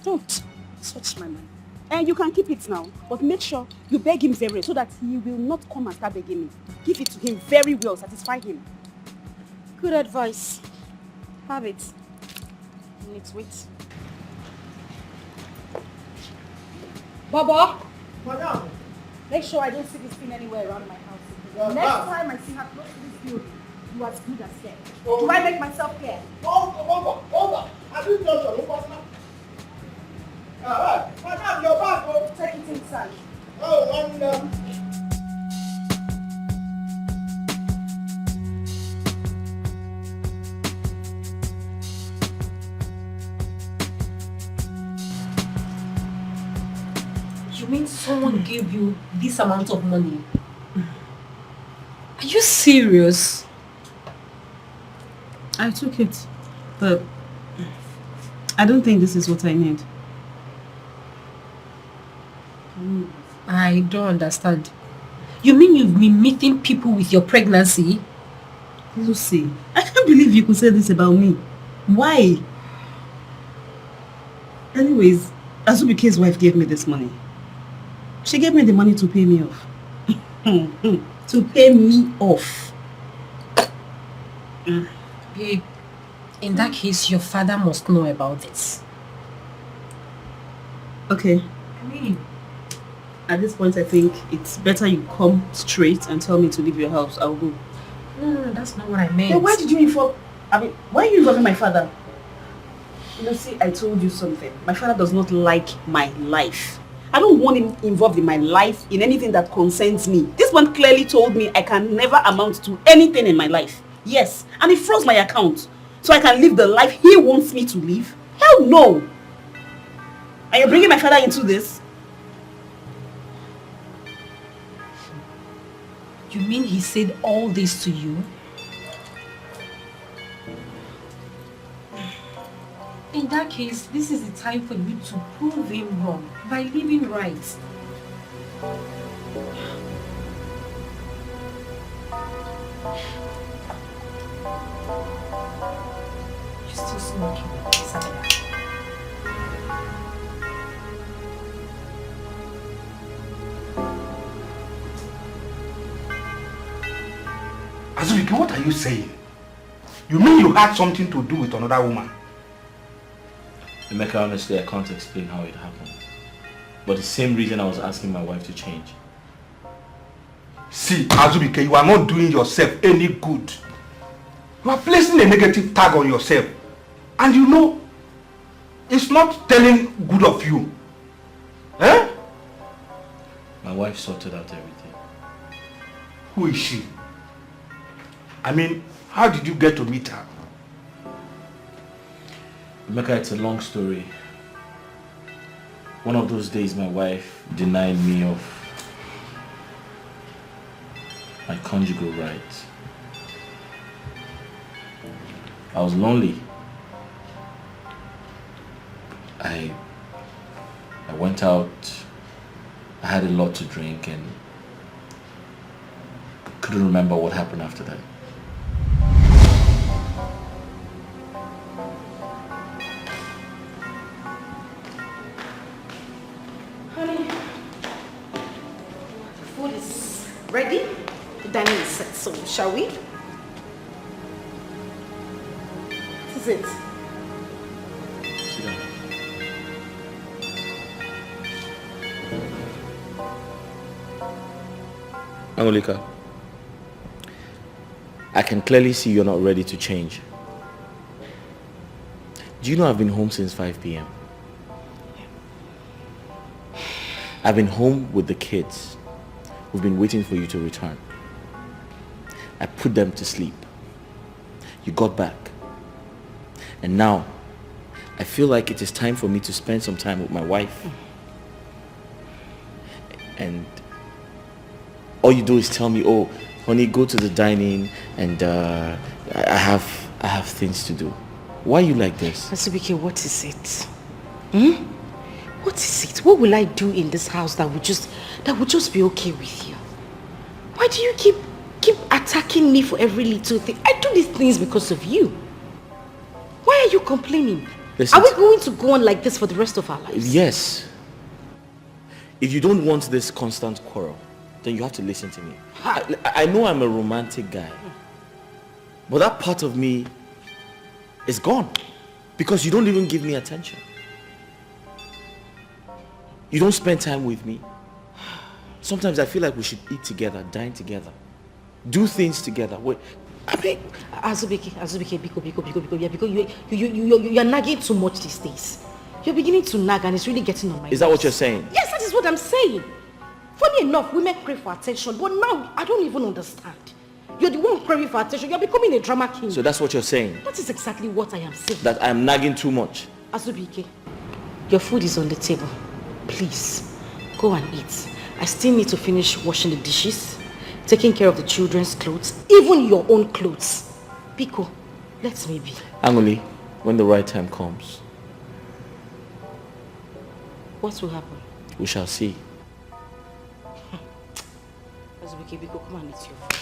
Don't touch my money. And you can keep it now, but make sure you beg him very well so that he will not come and start begging me. Give it to him very well, satisfy him. Good advice. Have it. Let's wait. Baba! Madam! Make sure I don't see this thing anywhere around my house. Next time I see her close to this building, you are as good as scared. Do I make myself clear? Over! I didn't tell you, Madam, your bag, oh. Take it inside. Oh, and You mean someone gave you this amount of money? Are you serious? I took it, but I don't think this is what I need. I don't understand. You mean you've been meeting people with your pregnancy? Lucy, I can't believe you could say this about me. Why? Anyways, Azubike's wife gave me this money. She gave me the money to pay me off. To pay me off. Babe, in that case, your father must know about this. Okay. I mean, at this point, I think it's better you come straight and tell me to leave your house. I'll go. No, that's not what I meant. Then why did you inform? Why are you involving my father? You see, I told you something. My father does not like my life. I don't want him involved in my life, in anything that concerns me. This one clearly told me I can never amount to anything in my life. Yes, and he froze my account so I can live the life he wants me to live. Hell no! Are you bringing my father into this? You mean he said all this to you? In that case, this is the time for you to prove him wrong by living right. You're still smoking, Sabina. Azubike, what are you saying? You mean you had something to do with another woman? Emeka, honestly, I can't explain how it happened. But the same reason I was asking my wife to change. See, Azubike, you are not doing yourself any good. You are placing a negative tag on yourself. And you know, it's not telling good of you. Eh? My wife sorted out everything. Who is she? I mean, how did you get to meet her? Emeka, it's a long story. One of those days my wife denied me of my conjugal rights. I was lonely. I went out, I had a lot to drink and couldn't remember what happened after that. Honey, the food is ready. The dining is set, so shall we? This is it. Sit down. Angolika, I can clearly see you're not ready to change. Do you know I've been home since 5 p.m.? I've been home with the kids. We've been waiting for you to return. I put them to sleep. You got back. And now, I feel like it is time for me to spend some time with my wife. And all you do is tell me, oh, honey, go to the dining and I have things to do. Why are you like this? Azubike, what is it? Hmm? What is it? What will I do in this house that would just be okay with you? Why do you keep attacking me for every little thing? I do these things because of you. Why are you complaining? Listen, are we going to go on like this for the rest of our lives? Yes. If you don't want this constant quarrel, then you have to listen to me. I know I'm a romantic guy, but that part of me is gone because you don't even give me attention. You don't spend time with me. Sometimes I feel like we should eat together, dine together, do things together. I mean, Azubike, Biko, you're nagging too much these days. You're beginning to nag and it's really getting on my Is that what you're saying? Yes, that is what I'm saying. Funny enough, women crave for attention, but now I don't even understand. You're the one craving for attention. You're becoming a drama king. So that's what you're saying? That is exactly what I am saying. That I'm nagging too much? Azubike, your food is on the table. Please, go and eat. I still need to finish washing the dishes, taking care of the children's clothes, even your own clothes. Biko, let me be. Angoli, when the right time comes. What will happen? We shall see. Azubike, Biko, come and eat your food.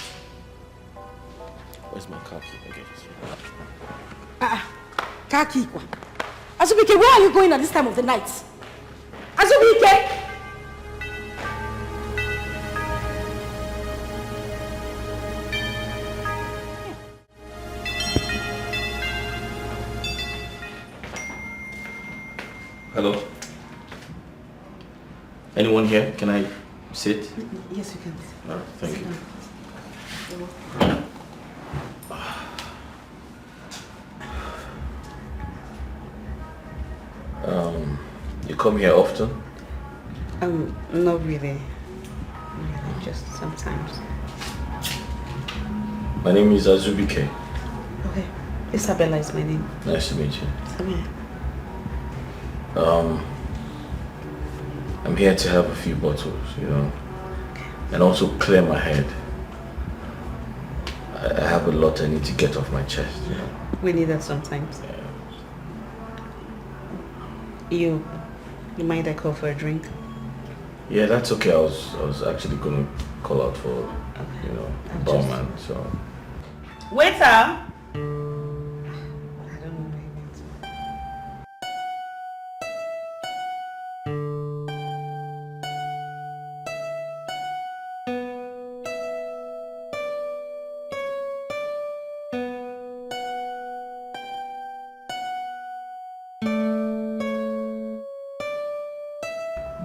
Where's my car key? Okay. Car key. Azubike, where are you going at this time of the night? Azubike! Hello? Anyone here? Can I sit? Yes, you can. All right, thank you. You come here often? Not really. Just sometimes. My name is Azubike. Okay. Isabella is my name. Nice to meet you. Samia. I'm here to have a few bottles, you know, and also clear my head. I have a lot I need to get off my chest, you know. We need that sometimes. You mind I call for a drink? Yeah, that's okay. I was actually gonna call out for, you know, a barman, so. Waiter!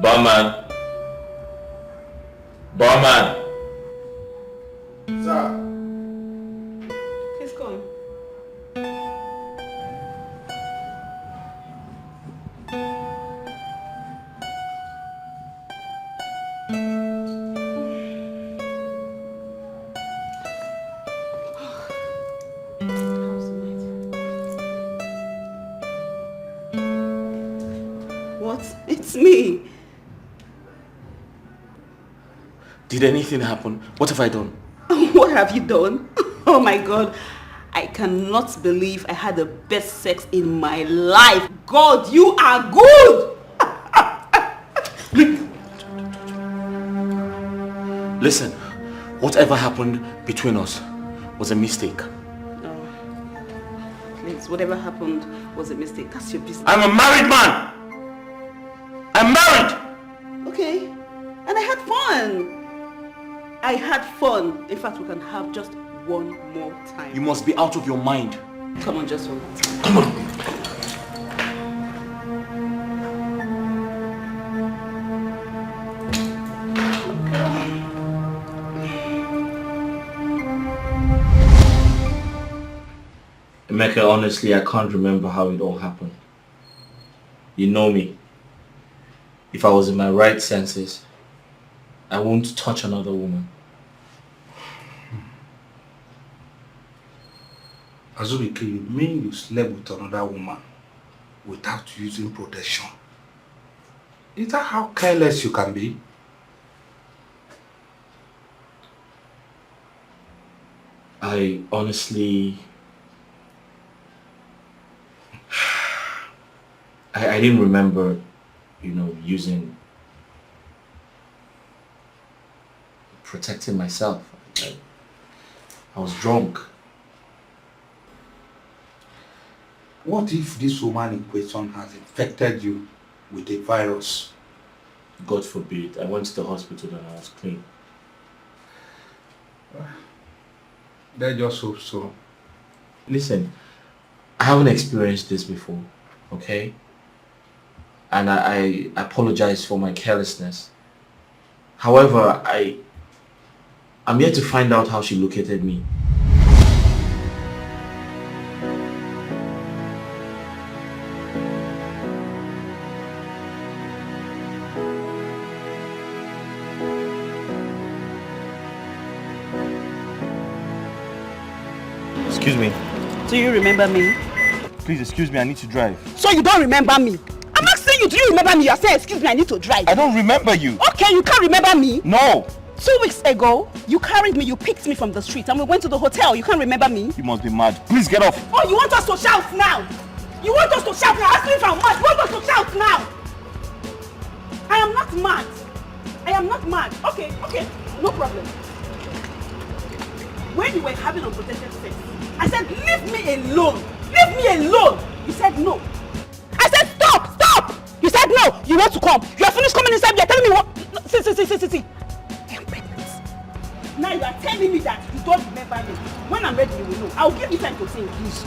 Barman. Barman. Sir. He's going. What? It's me. Did anything happen? What have I done? What have you done? Oh my God. I cannot believe I had the best sex in my life. God, you are good. Listen, whatever happened between us was a mistake. No. Please, whatever happened was a mistake. That's your business. I'm a married man. I'm married. Okay. And I had fun. I had fun. In fact, we can have just one more time. You must be out of your mind. Come on, just one more time. Come on. Emeka, honestly, I can't remember how it all happened. You know me. If I was in my right senses, I won't touch another woman. Azubike, you mean you slept with another woman without using protection? Is that how careless you can be? I honestly... I didn't remember, you know, protecting myself. I was drunk. What if this woman in question has infected you with a virus? God forbid, I went to the hospital and I was clean. Let's just hope so. Listen, I haven't experienced this before, okay? And I apologize for my carelessness. However, I'm yet to find out how she located me. Excuse me. Do you remember me? Please excuse me, I need to drive. So you don't remember me? I'm asking you, do you remember me? You're saying, excuse me, I need to drive. I don't remember you. Okay, you can't remember me? No. 2 weeks ago, you carried me, you picked me from the street and we went to the hotel. You can't remember me? You must be mad. Please get off. Oh, you want us to shout now? You want us to shout now? Ask me if I'm mad. You want us to shout now? I am not mad. I am not mad. Okay, no problem. When you were having unprotected sex, I said, leave me alone. Leave me alone. You said no. I said, stop. You said no. You want to come. You are finished coming inside. You are telling me what? No, see. I am pregnant. Now you are telling me that you don't remember me. When I'm ready, you will know. I will give you time to think. Please.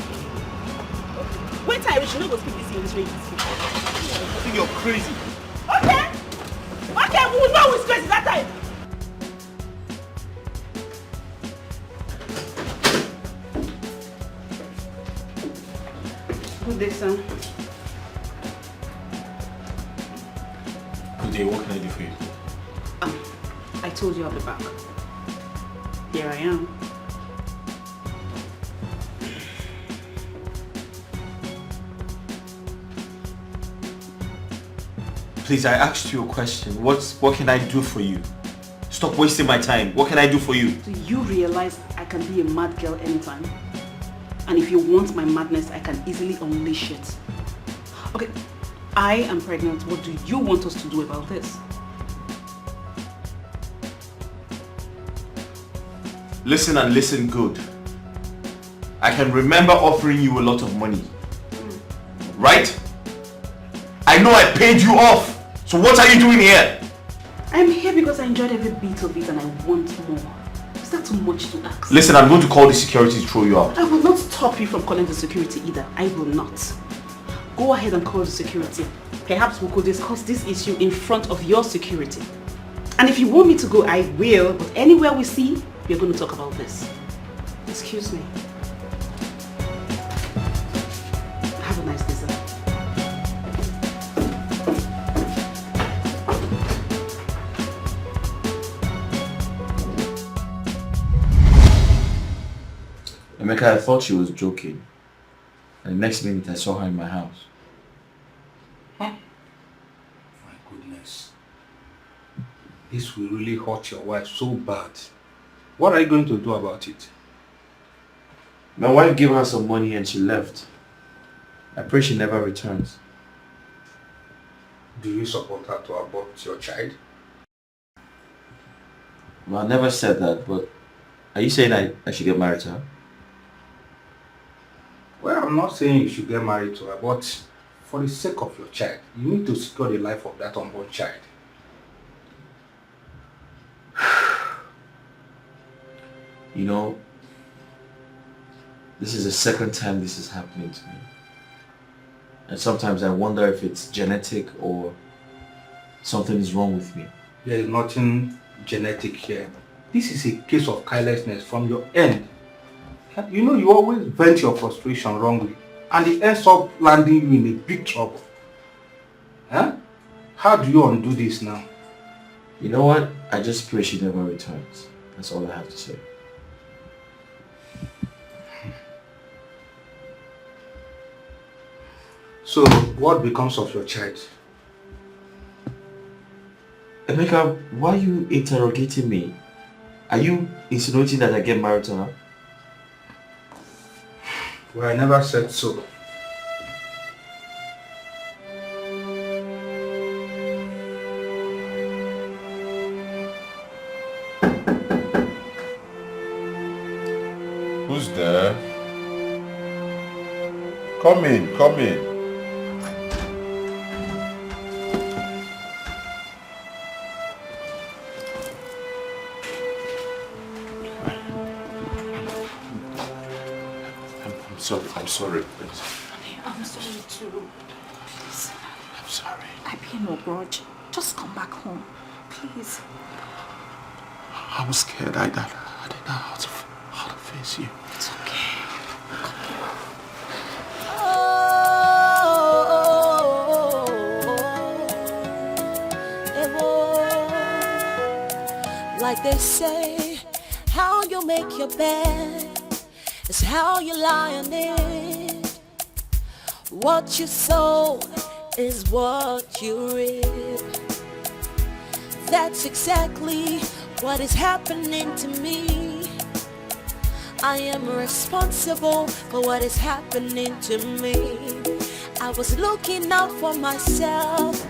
Wait till I reach. You know go speak this English way you speak. I think you're crazy. Okay, we will know who's crazy that time. Good day, son. Good day, what can I do for you? I told you I'll be back. Here I am. Please, I asked you a question. What can I do for you? Stop wasting my time. What can I do for you? Do you realize I can be a mad girl anytime? And if you want my madness, I can easily unleash it. Okay, I am pregnant. What do you want us to do about this? Listen and listen good. I can remember offering you a lot of money. Right? I know I paid you off. So what are you doing here? I'm here because I enjoyed every bit of it and I want more. Is that too much to ask? Listen, I'm going to call the security to throw you out. I will not stop you from calling the security either. I will not. Go ahead and call the security. Perhaps we could discuss this issue in front of your security. And if you want me to go, I will. But anywhere we see, we're going to talk about this. Excuse me. Have a nice day, sir. Emeka, I thought she was joking. And the next minute I saw her in my house. My goodness. This will really hurt your wife so bad. What are you going to do about it? My wife gave her some money and she left. I pray she never returns. Do you support her to abort your child? Well, I never said that, but are you saying I should get married to her? Well, I'm not saying you should get married to her, but for the sake of your child, you need to secure the life of that unborn child. You know, this is the second time this is happening to me. And sometimes I wonder if it's genetic or something is wrong with me. There is nothing genetic here. This is a case of carelessness from your end. You know, you always vent your frustration wrongly and it ends up landing you in a big trouble. Huh? How do you undo this now? You know what? I just pray she never returns. That's all I have to say. So, what becomes of your child? Emeka, why are you interrogating me? Are you insinuating that I get married to her? Well, I never said so. Who's there? Come in. sorry. I'm sorry too. Please. I'm sorry. I bear no grudge. Just come back home. Please. I was scared. I didn't know how to face you. It's okay. Like they say, how you make your bed is how you lie on it. What you sow is what you reap. That's exactly what is happening to me. I am responsible for what is happening to me. I was looking out for myself,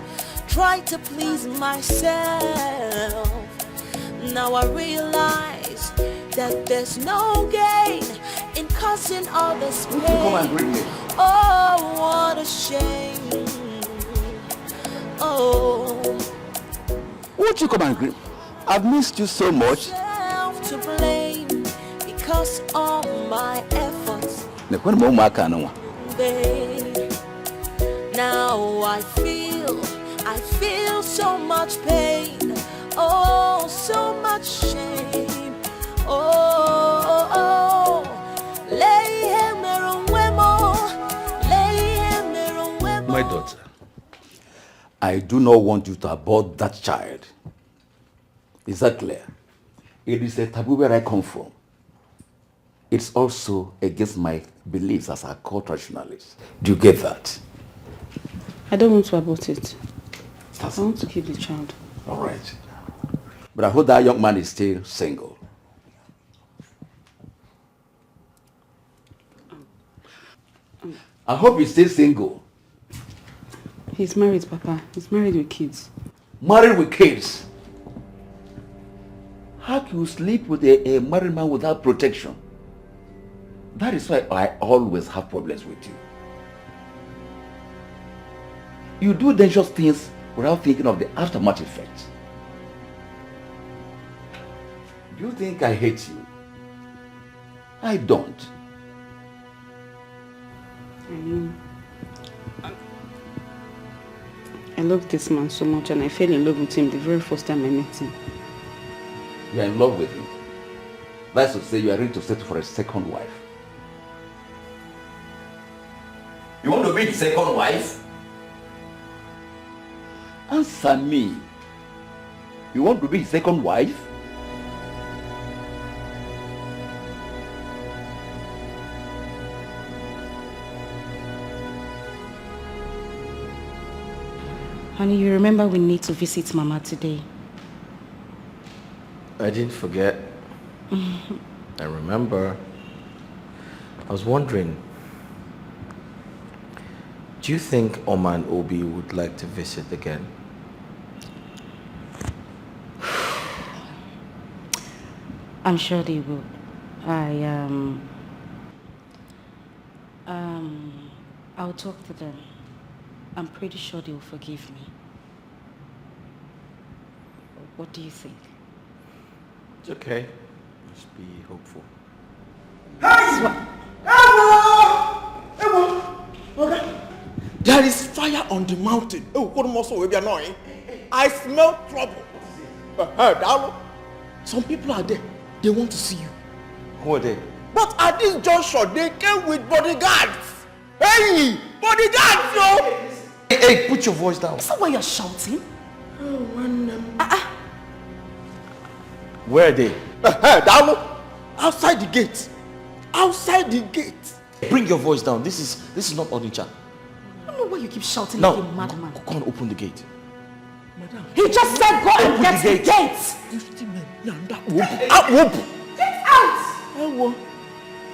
tried to please myself. Now I realize that there's no gain in causing others pain. Come and greet me. Oh, what a shame. Oh. Won't you come and greet me? I've missed you so much. Self to blame because all my efforts. Babe, now I feel so much pain. Oh, so much shame. Oh, My daughter, I do not want you to abort that child. Is that clear? It is a taboo where I come from. It's also against my beliefs as a core traditionalist. Do you get that? I don't want to abort it. I want to keep the child. All right. But I hope that young man is still single. I hope he's still single. He's married, Papa. He's married with kids. Married with kids? How can you sleep with a married man without protection? That is why I always have problems with you. You do dangerous things without thinking of the aftermath effects. Do you think I hate you? I don't. I mean, I love this man so much and I fell in love with him the very first time I met him. You are in love with him. That's to say you are ready to settle for a second wife. You want to be the second wife? Answer me. You want to be his second wife? Honey, you remember we need to visit Mama today. I didn't forget. I remember. I was wondering, do you think Oma and Obi would like to visit again? I'm sure they will. I'll talk to them. I'm pretty sure they will forgive me. What do you think? It's okay. Just be hopeful. Okay. There is fire on the mountain. Oh, what muscle will be annoying? I smell trouble. Some people are there. They want to see you. Who are they? But at this juncture, they came with bodyguards. Hey, bodyguards, yo! Hey, put your voice down. Is that why you're shouting? Oh, man. Where are they? Outside the gate. Outside the gate. Bring your voice down. This is not Onitsha. I don't know why you keep shouting Now, like a madman. go and open the gate. Madam. He just said go and get the gate. Get out!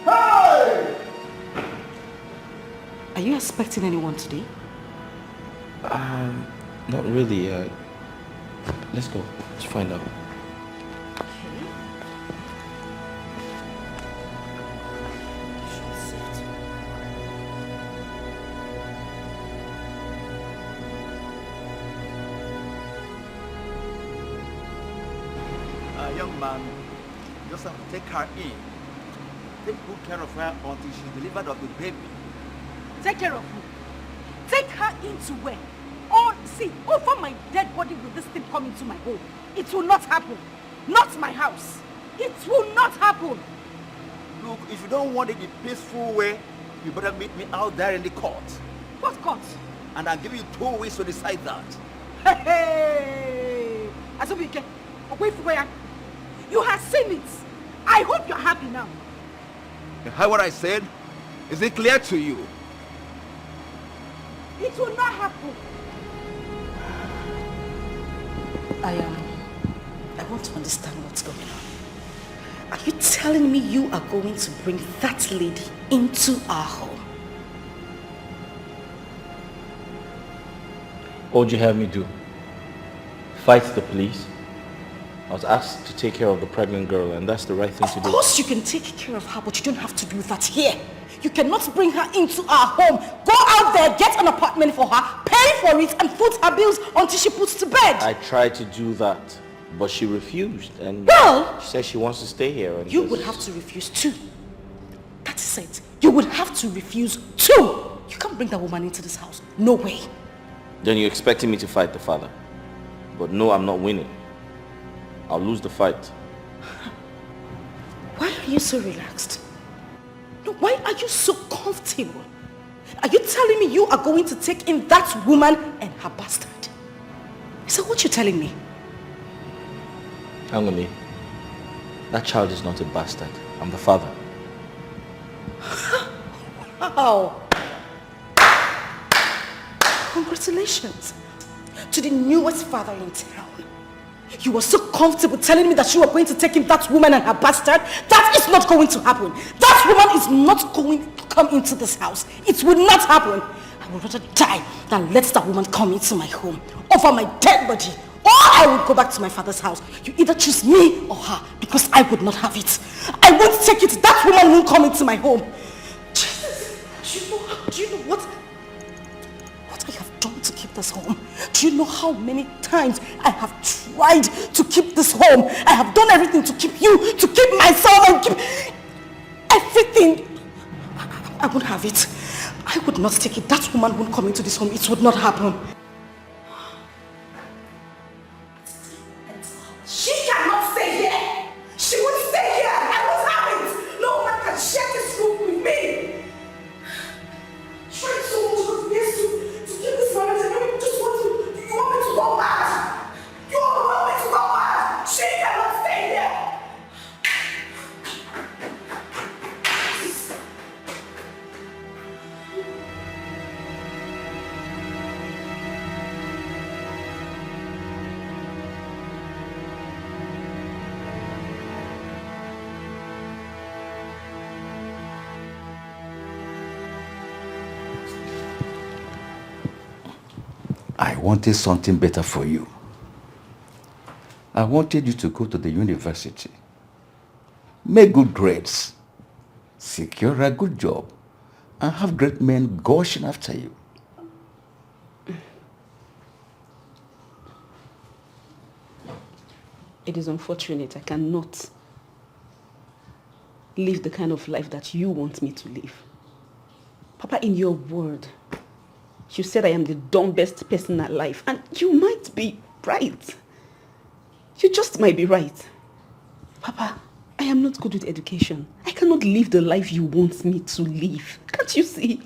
Hey! Are you expecting anyone today? Not really. Let's go. Let's find out. Young man, just have to take her in. take good care of her until she's delivered of the baby. Take care of who? Take her into where? Oh, see, over my dead body will this thing come into my home. It will not happen. Not my house. It will not happen. Look, if you don't want it the peaceful way, you better meet me out there in the court. What court? And I'll give you 2 weeks to decide that. Hey! Azubike, wait for where? You have seen it. I hope you're happy now. You heard what I said? Is it clear to you? It will not happen. I want to understand what's going on. Are you telling me you are going to bring that lady into our home? What would you have me do? Fight the police? I was asked to take care of the pregnant girl, and that's the right thing to do. Of course you can take care of her, but you don't have to do that here. You cannot bring her into our home. Go out there, get an apartment for her, pay for it, and foot her bills until she puts to bed. I tried to do that, but she refused, and Well, she said she wants to stay here. And you would have to refuse too. That is it. You would have to refuse too. You can't bring that woman into this house. No way. Then you're expecting me to fight the father. But no, I'm not winning. I'll lose the fight. Why are you so relaxed? No, why are you so comfortable? Are you telling me you are going to take in that woman and her bastard? Is that what you're telling me? Angoni, that child is not a bastard. I'm the father. Wow. Congratulations to the newest father in town. You were so comfortable telling me that you were going to take in that woman and her bastard. That is not going to happen. That woman is not going to come into this house. It will not happen. I would rather die than let that woman come into my home over my dead body. Or I would go back to my father's house. You either choose me or her, because I would not have it. I won't take it. That woman won't come into my home. Jesus, do you know what I have done to keep this home? Do you know how many times I have tried to keep this home? I have done everything to keep you, to keep myself, and keep everything. I won't have it. I would not take it. That woman won't come into this home. It would not happen. She cannot stay here. She won't stay here. I won't have it. No one can share this room with me. Try so much of this to keep this marriage, and you just want to. You want me to go mad? You want me to go mad? She cannot stay here. I wanted something better for you. I wanted you to go to the university, make good grades, secure a good job, and have great men gushing after you. It is unfortunate I cannot live the kind of life that you want me to live. Papa, in your word, you said I am the dumbest person alive, and you might be right. You just might be right. Papa, I am not good with education. I cannot live the life you want me to live. Can't you see?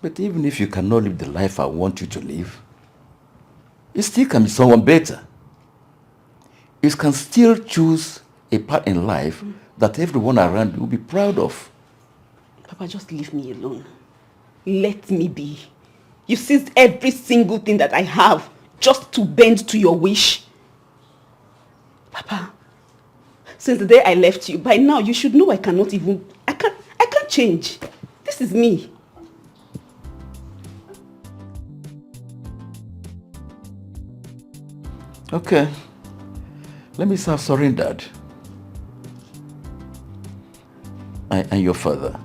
But even if you cannot live the life I want you to live, you still can be someone better. You can still choose a path in life that everyone around you will be proud of. Papa, just leave me alone. Let me be. You seized every single thing that I have just to bend to your wish. Papa, since the day I left you, by now you should know I can't change. This is me. Okay. Let me say I've surrendered. I am your father.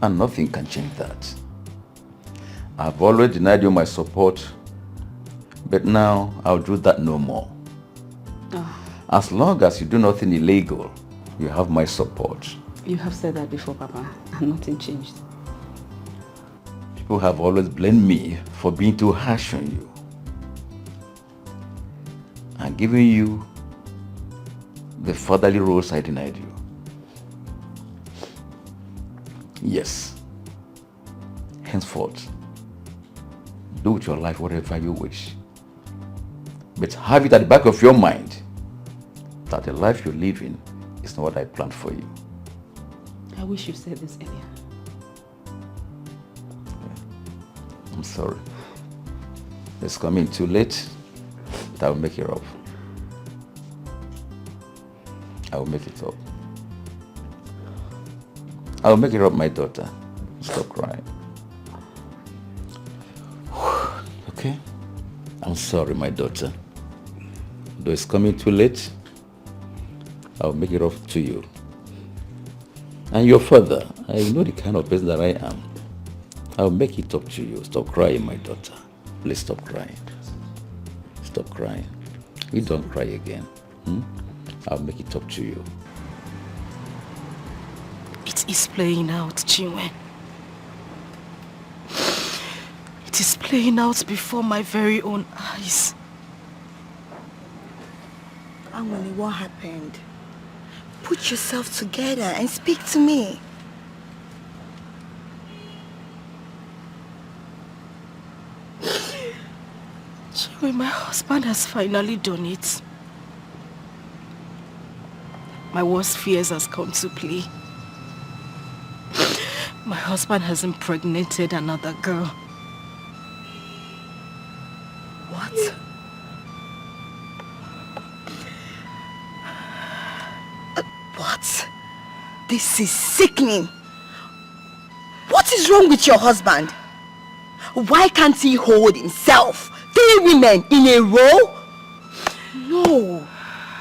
And nothing can change that. I've always denied you my support, but now I'll do that no more. Oh. As long as you do nothing illegal, you have my support. You have said that before, Papa, and nothing changed. People have always blamed me for being too harsh on you. And giving you the fatherly roles I denied you. Yes. Henceforth, do with your life whatever you wish. But have it at the back of your mind that the life you're living is not what I planned for you. I wish you said this earlier. I'm sorry. It's coming too late, but I will make it up. I will make it up. I will make it up, my daughter. Stop crying. Okay? I'm sorry, my daughter. Though it's coming too late, I will make it up to you. And your father, I know the kind of person that I am. I'll make it up to you. Stop crying, my daughter. Please stop crying. Stop crying. You don't cry again. I'll make it up to you. It is playing out, Chinwe. It is playing out before my very own eyes. Amoni, what happened? Put yourself together and speak to me. Chinwe, my husband has finally done it. My worst fears has come to play. My husband has impregnated another girl. What? What? This is sickening. What is wrong with your husband? Why can't he hold himself? 3 women in a row? No.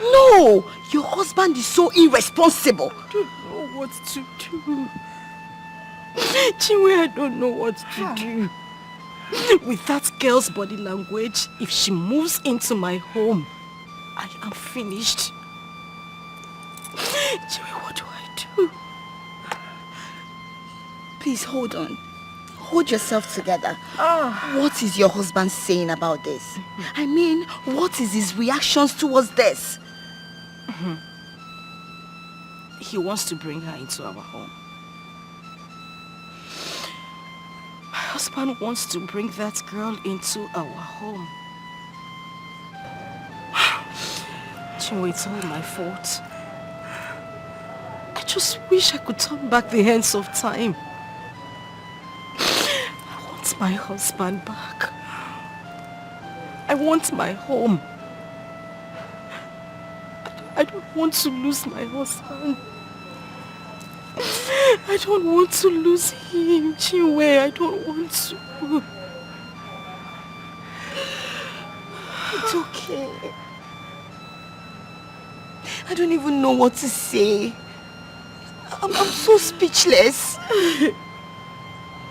No. Your husband is so irresponsible. I don't know what to do. Chinwe, I don't know what to do. With that girl's body language, if she moves into my home, I am finished. Chinwe, what do I do? Please hold on. Hold yourself together. What is your husband saying about this? I mean, what is his reactions towards this? He wants to bring her into our home. My husband wants to bring that girl into our home. Chinwe, it's all my fault. I just wish I could turn back the hands of time. I want my husband back. I want my home. I don't want to lose my husband. I don't want to lose him, Chinwe. I don't want to. It's okay. I don't even know what to say. I'm so speechless.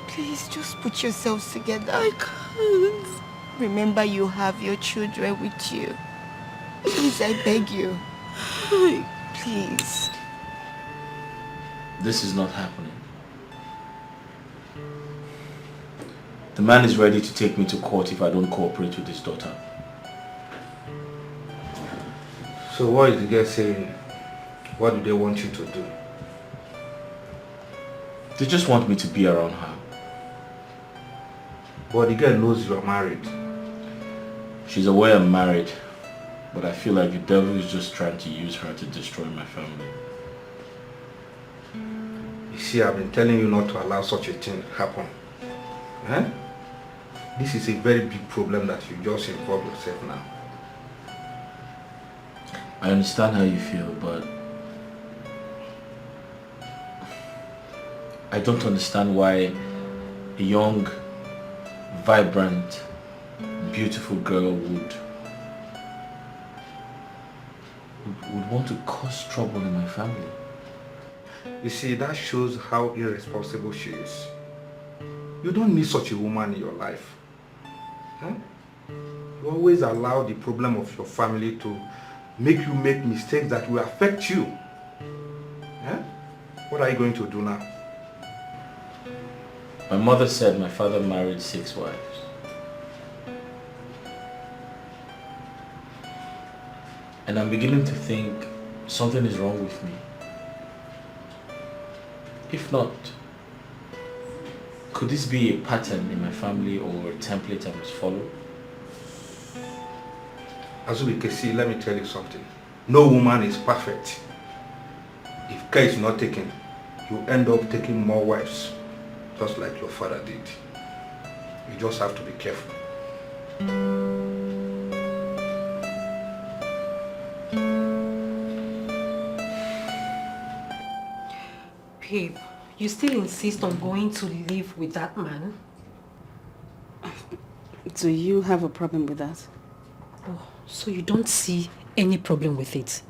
Please, just put yourselves together. I can't. Remember, you have your children with you. Please, I beg you. Please. This is not happening. The man is ready to take me to court if I don't cooperate with his daughter. So what is the girl saying? What do they want you to do? They just want me to be around her. But the girl knows you are married. She's aware I'm married, but I feel like the devil is just trying to use her to destroy my family. You see, I've been telling you not to allow such a thing happen. Eh? This is a very big problem that you just involve yourself now. I understand how you feel, but I don't understand why a young, vibrant, beautiful girl would want to cause trouble in my family. You see, that shows how irresponsible she is. You don't need such a woman in your life. Huh? You always allow the problem of your family to make you make mistakes that will affect you. Eh? What are you going to do now? My mother said my father married 6 wives. And I'm beginning to think something is wrong with me. If not, could this be a pattern in my family or a template I must follow? Azubikesi, let me tell you something. No woman is perfect. If care is not taken, you end up taking more wives, just like your father did. You just have to be careful. Babe, you still insist on going to live with that man? Do you have a problem with that? Oh, so you don't see any problem with it?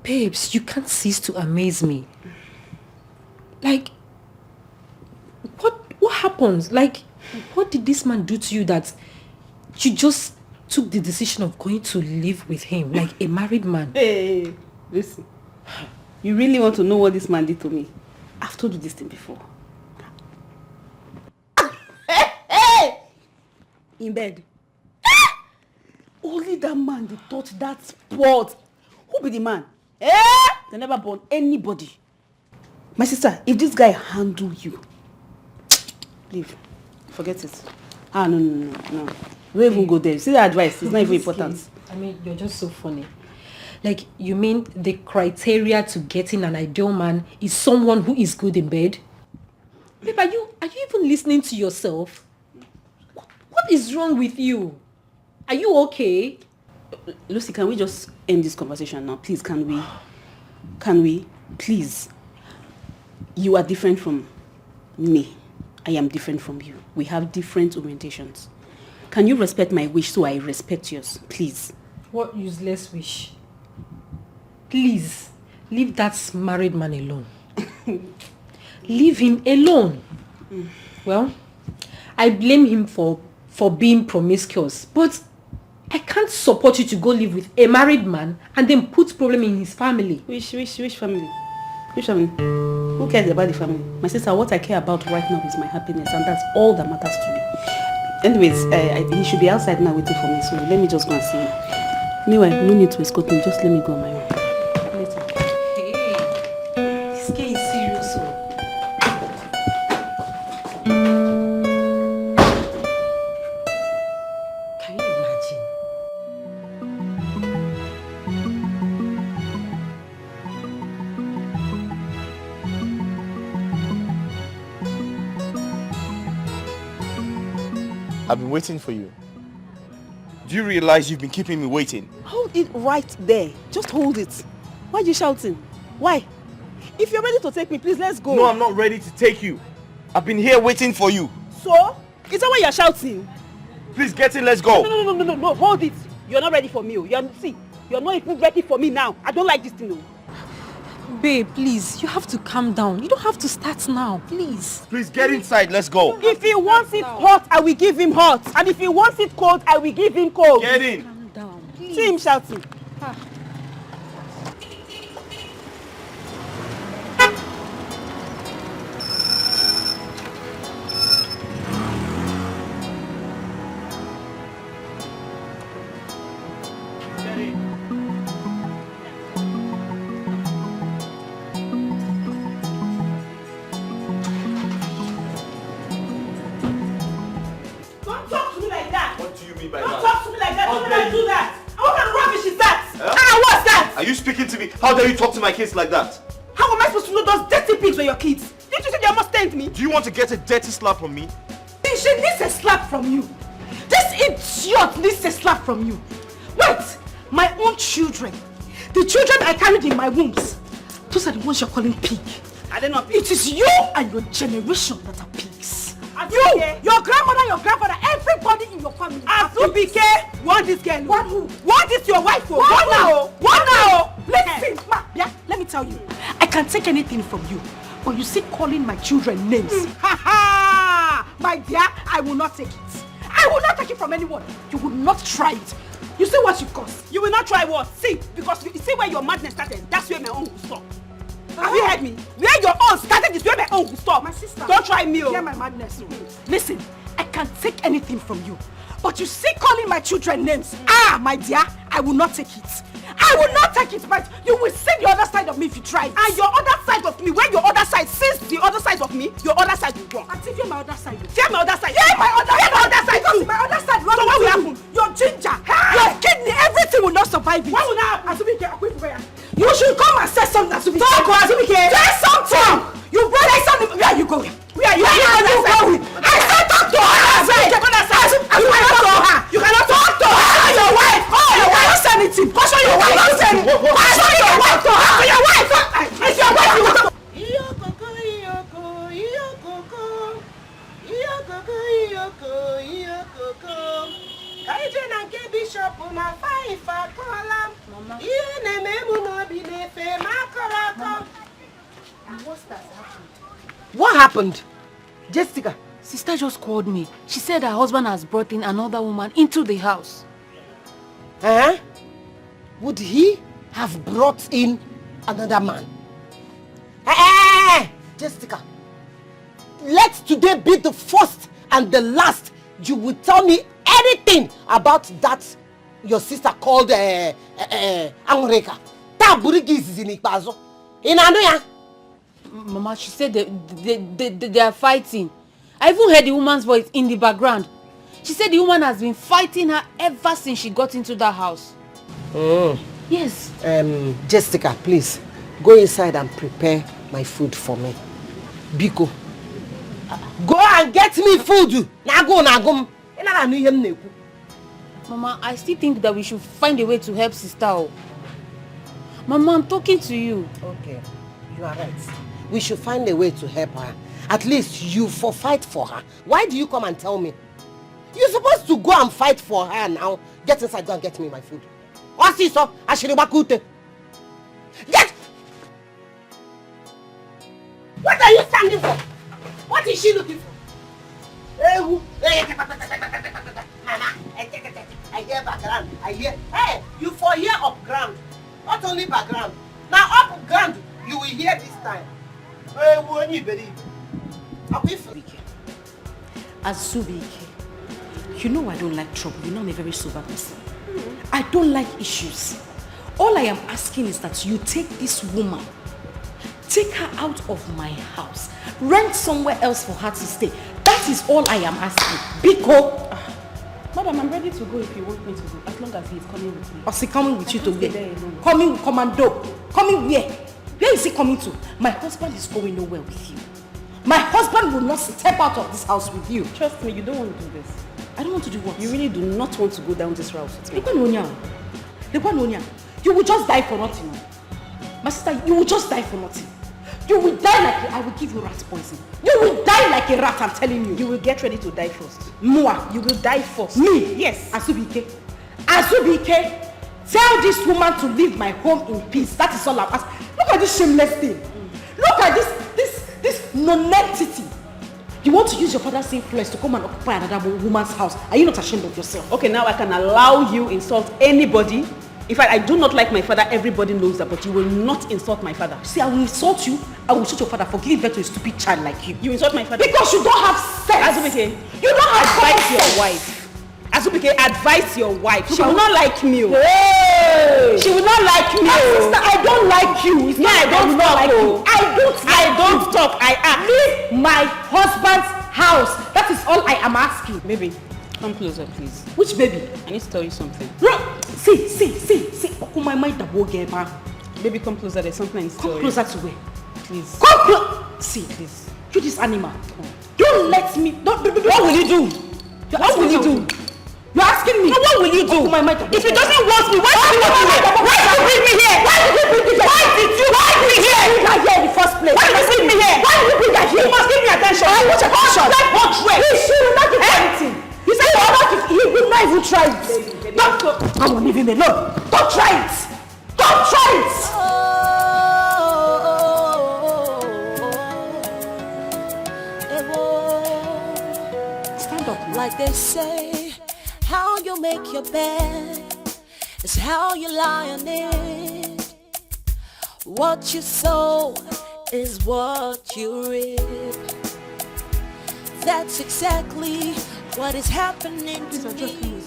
Babes, you can't cease to amaze me. Like, what happens? Like, what did this man do to you that you just took the decision of going to live with him like a married man? Hey, listen. You really want to know what this man did to me? I've told you this thing before. Hey! In bed. Only that man they touch that spot. Who be the man? They never born anybody. My sister, if this guy handle you, leave. Forget it. No. Don't even go there. See the advice, it's not even important. I mean, you're just so funny. Like, you mean the criteria to getting an ideal man is someone who is good in bed? Babe, are you even listening to yourself? What is wrong with you? Are you okay? Lucy, can we just end this conversation now? Please, can we? Can we? Please. You are different from me. I am different from you. We have different orientations. Can you respect my wish so I respect yours? Please. What useless wish? Please, leave that married man alone. Leave him alone. Well, I blame him for being promiscuous, but I can't support you to go live with a married man and then put problem in his family. Which family? Which family? Who cares about the family? My sister, what I care about right now is my happiness, and that's all that matters to me. Anyways, he should be outside now waiting for me, so let me just go and see him. Meanwhile, no need to escort me, just let me go on my own. This guy is serious. Can you imagine? I've been waiting for you. Do you realize you've been keeping me waiting? Hold it right there. Just hold it. Why are you shouting? Why? If you're ready to take me, please, let's go. No, I'm not ready to take you. I've been here waiting for you. So? Is that why you're shouting? Please get in, let's go. No, hold it. You're not ready for me. You're not even ready for me now. I don't like this thing. Babe, please, you have to calm down. You don't have to start now, please. Please get inside, let's go. If he wants it hot, I will give him hot. And if he wants it cold, I will give him cold. Get in. Calm down, please. See him shouting. Are you speaking to me? How dare you talk to my kids like that? How am I supposed to know those dirty pigs were your kids? Didn't you say they almost stained me? Do you want to get a dirty slap from me? She needs a slap from you. This idiot needs a slap from you. Wait, my own children, the children I carried in my wombs, those are the ones you're calling pig. Are they not pigs? It is you and your generation that are pigs. You, your grandmother, your grandfather, everybody in your family. Azubike, want this girl? Want who? Want this your wife? What now? What now? Listen, yeah, let me tell you, I can take anything from you, but you see calling my children names. Ha ha! My dear, I will not take it. I will not take it from anyone. You will not try it. You see what you cost? You will not try what? See, because you see where your madness started, that's where my own will stop. Have you heard me? Where your own started is where my own will stop. My sister. Don't try me. Hear my madness. Listen, I can't take anything from you. But you see calling my children names. Ah, my dear, I will not take it. I will not take it, but you will see the other side of me if you try. And your other side of me, when your other side sees the other side of me, your other side will walk. Auntie, fear my other side. Fear my other side. Fear my other side. Because my other side, so what will happen? Your ginger, your kidney, everything will not survive it. What will happen? You should come and say something. Talk, Azubike. Say something. You brought something. Where are you going? Where are you going? I said talk to her. You cannot talk to her. Your wife. Oh, your wife. Don't say anything. Caution your wife. Don't say anything. Caution your wife to her. Your wife. It's your wife. You will talk. What happened? Jessica? Sister just called me. She said her husband has brought in another woman into the house. Huh? Would he have brought in another man? Hey, Jessica, let today be the first and the last you will tell me anything about that your sister called Angreka. Mama, she said they are fighting. I even heard the woman's voice in the background. She said the woman has been fighting her ever since she got into that house. Yes. Jessica, please go inside and prepare my food for me. Biko, go and get me food. Mama, I still think that we should find a way to help sister. Mama, I'm talking to you. Okay, you are right. We should find a way to help her. At least you fight for her. Why do you come and tell me? You're supposed to go and fight for her now. Get inside, go and get me my food. Get! What are you standing for? What is she looking for? I hear background. I hear. Hey, you for hear up ground. Not only background. Now up ground, you will hear this time. Hey, won't you believe? Azubike, you know I don't like trouble. You know I'm a very sober person. I don't like issues. All I am asking is that you take this woman, take her out of my house, rent somewhere else for her to stay. That is all I am asking. Biko. Madam, I'm ready to go if you want me to go, as long as he's coming with me. Or is he coming with you to where? Coming with commando. Coming where? Where is he coming to? My husband is going nowhere with you. My husband will not step out of this house with you. Trust me, you don't want to do this. I don't want to do what? You really do not want to go down this route with me. You will just die for nothing. My sister, you will just die for nothing. You will die like I will give you rat poison. You will die like a rat, I'm telling you. You will get ready to die first. Mua, you will die first. Me? Yes. Azubike. Azubike, tell this woman to leave my home in peace. That is all I'm asking. Look at this shameless thing. Look at this non-entity. You want to use your father's influence to come and occupy another woman's house. Are you not ashamed of yourself? Okay, now I can allow you insult anybody. In fact, I do not like my father. Everybody knows that, but you will not insult my father. See, I will insult you. I will insult your father for giving birth to a stupid child like you. You insult my father because you don't have sense. Azubike, you don't have advise your wife. Azubike, advise your wife. She will not like me. Hey! She will not like me. Sister, I don't like you. Yeah, I don't like you. I don't talk. I ask. Leave my husband's house. That is all I am asking. Baby, come closer, please. Which baby? I need to tell you something. See. Oh, my mind that will get back. Baby, come closer. There's something I need to tell you. Come closer to where? Please. Come closer. See, please. You this animal. Don't let me. Don't. What will you do? What will you do? You're asking me. What will you do? Oh, my mind. If he doesn't want me, why did you bring me here? Why did you bring me here? Why did you bring me here? Bring her here in the first place. Why did you bring me here? Why did you bring her here? You must give me attention. I want attention. She will not give anything. You say he will not even try it. Come on, leave him alone. Don't try it. Don't try it. Stand up. Like they say, how you make your bed is how you lie on it. What you sow is what you reap. That's exactly what is happening to me.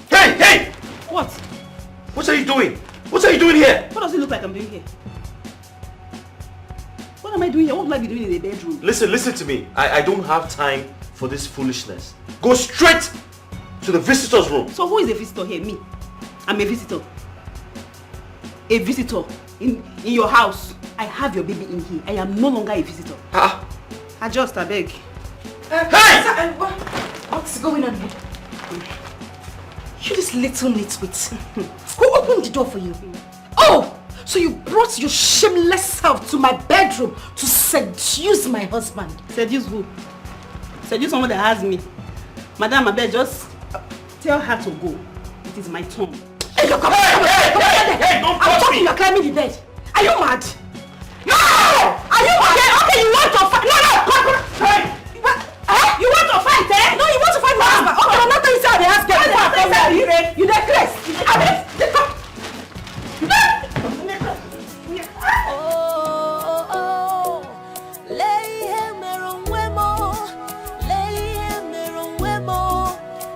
Hey! What? What are you doing? What are you doing here? What does it look like I'm doing here? What am I doing here? What will I be doing in the bedroom? Listen to me. I don't have time for this foolishness. Go straight to the visitor's room. So who is a visitor here? Me. I'm a visitor. A visitor in your house. I have your baby in here. I am no longer a visitor. Adjust, I beg. Hey! What's going on here? You this little nitwit. Who opened the door for you? Oh! So you brought your shameless self to my bedroom to seduce my husband. Seduce who? Seduce someone that has me. Madam, I beg, just tell her to go. It is my turn. Hey, come on! Hey, don't touch me! You're climbing the bed. Are you mad? No! Are you mad? Okay, you want to fight? No! Come! Hey! You want to fight, eh? No, you want to fight my husband. Okay, I'm not going to say the husband. You the Chris.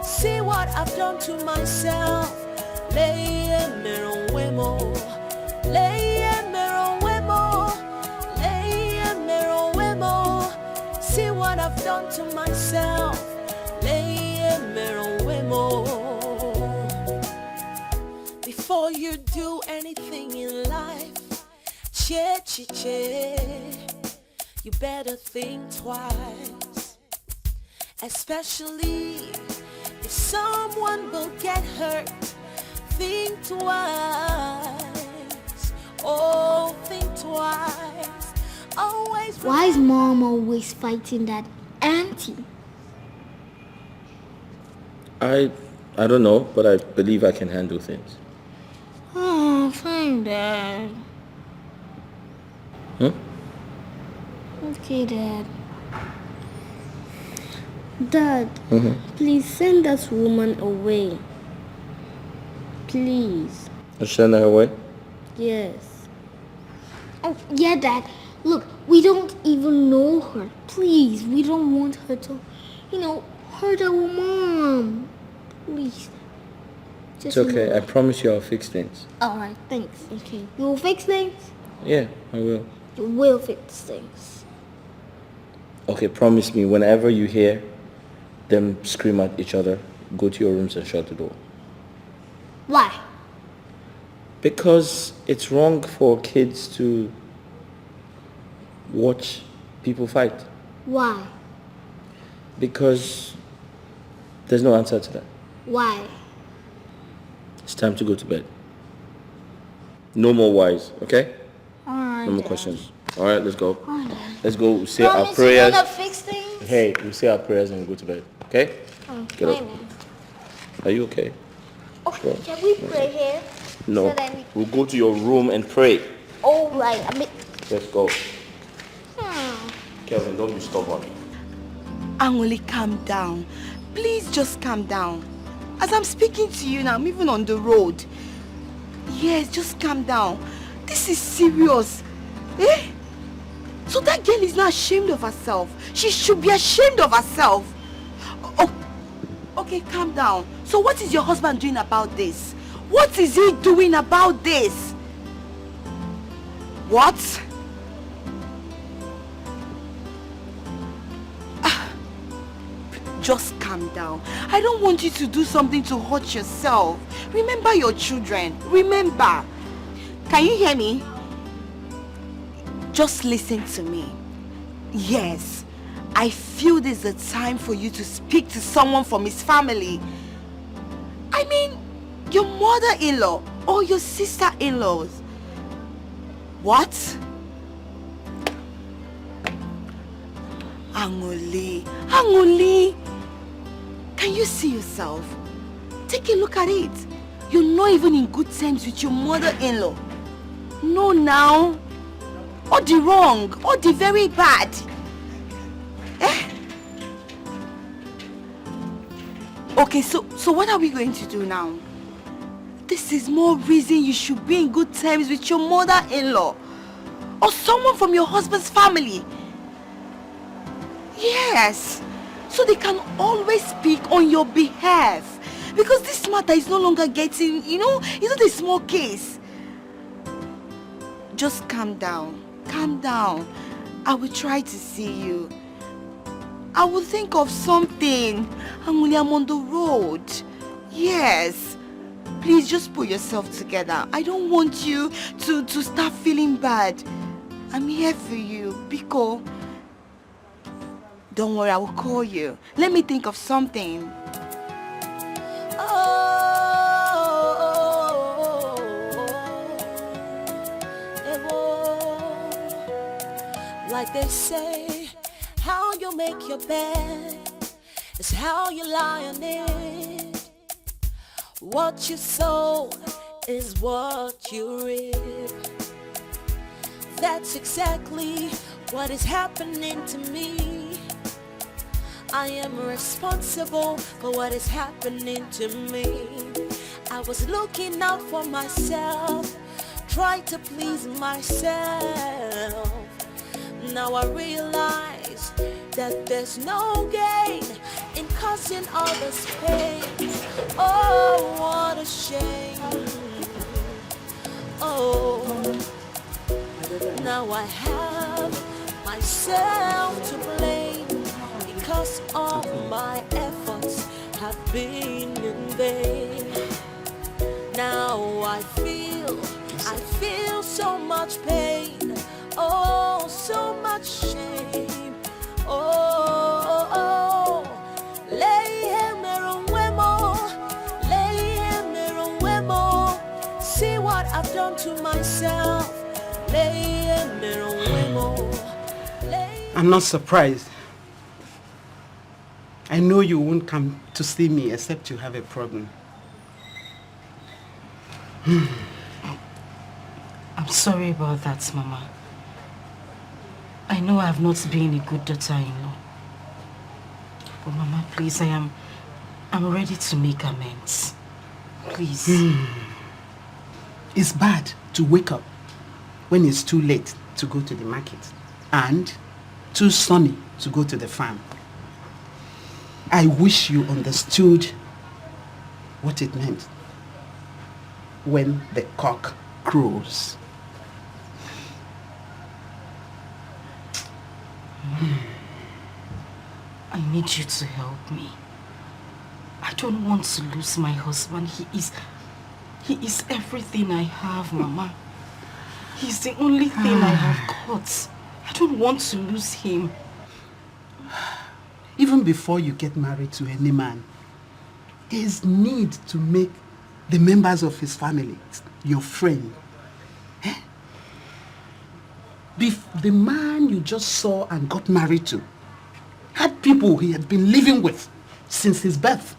See what I've done to myself. See what I've done to myself. Before you do anything in life, you better think twice. Especially if someone will get hurt, think twice. Oh, think twice. Always. Why is Mom always fighting that auntie? I don't know, but I believe I can handle things. Oh, fine, Dad. Okay, Dad. Dad, please send that woman away. Please. Send her away? Yes. Oh, yeah, Dad. Look, we don't even know her. Please, we don't want her to, hurt our mom. Please. It's okay. I promise you I'll fix things. Alright, thanks. Okay. You will fix things? Yeah, I will. You will fix things. Okay, promise me whenever you hear them scream at each other, go to your rooms and shut the door. Why? Because it's wrong for kids to watch people fight. Why? Because there's no answer to that. Why? It's time to go to bed. No more whys, okay? Alright. No more questions. Alright, let's go. Alright. Let's go say our Promise prayers. you gonna fix things? Hey, we say our prayers and we go to bed, okay? Get up. Are you okay? Okay, can we pray here? No. So then We'll go to your room and pray. Alright, Let's go. Kelvin, don't be stubborn. Angoli, calm down. Please just calm down. As I'm speaking to you now, I'm even on the road. Yes, just calm down. This is serious. Eh? So that girl is not ashamed of herself. She should be ashamed of herself. Oh, okay, calm down. So what is your husband doing about this? What is he doing about this? What? Just calm down. I don't want you to do something to hurt yourself. Remember your children. Remember. Can you hear me? Just listen to me. Yes, I feel this is a time for you to speak to someone from his family. I mean, your mother-in-law or your sister-in-laws. What? Angoli, can you see yourself? Take a look at it. You're not even in good terms with your mother-in-law. No, now. Or the wrong, or the very bad. Eh? Okay, so what are we going to do now? this is more reason you should be in good terms with your mother-in-law or someone from your husband's family. Yes, so they can always speak on your behalf. Because this matter is no longer getting, it's not a small case. Just calm down. Calm down. I will try to see you. I will think of something. I'm on the road. Yes. Please just put yourself together. I don't want you to start feeling bad. I'm here for you. Biko. Don't worry, I will call you. Let me think of something. Like they say, how you make your bed is how you lie on it. What you sow is what you reap. That's exactly what is happening to me. I am responsible for what is happening to me. I was looking out for myself, trying to please myself. Now I realize that there's no gain in causing others pain. Oh, what a shame. Oh, now I have myself to blame because all my efforts have been in vain. Now I feel so much pain. Oh, so much shame. Oh, see what I've done to myself. I'm not surprised. I know you won't come to see me except you have a problem. I'm sorry about that, Mama. I know I have not been a good daughter-in-law. But Mama, please, I'm ready to make amends. Please. It's bad to wake up when it's too late to go to the market and too sunny to go to the farm. I wish you understood what it meant when the cock crows. I need you to help me. I don't want to lose my husband. He is everything I have, Mama. He's the only thing I have got. I don't want to lose him. Even before you get married to any man, there's need to make the members of his family your friend. The man you just saw and got married to had people he had been living with since his birth.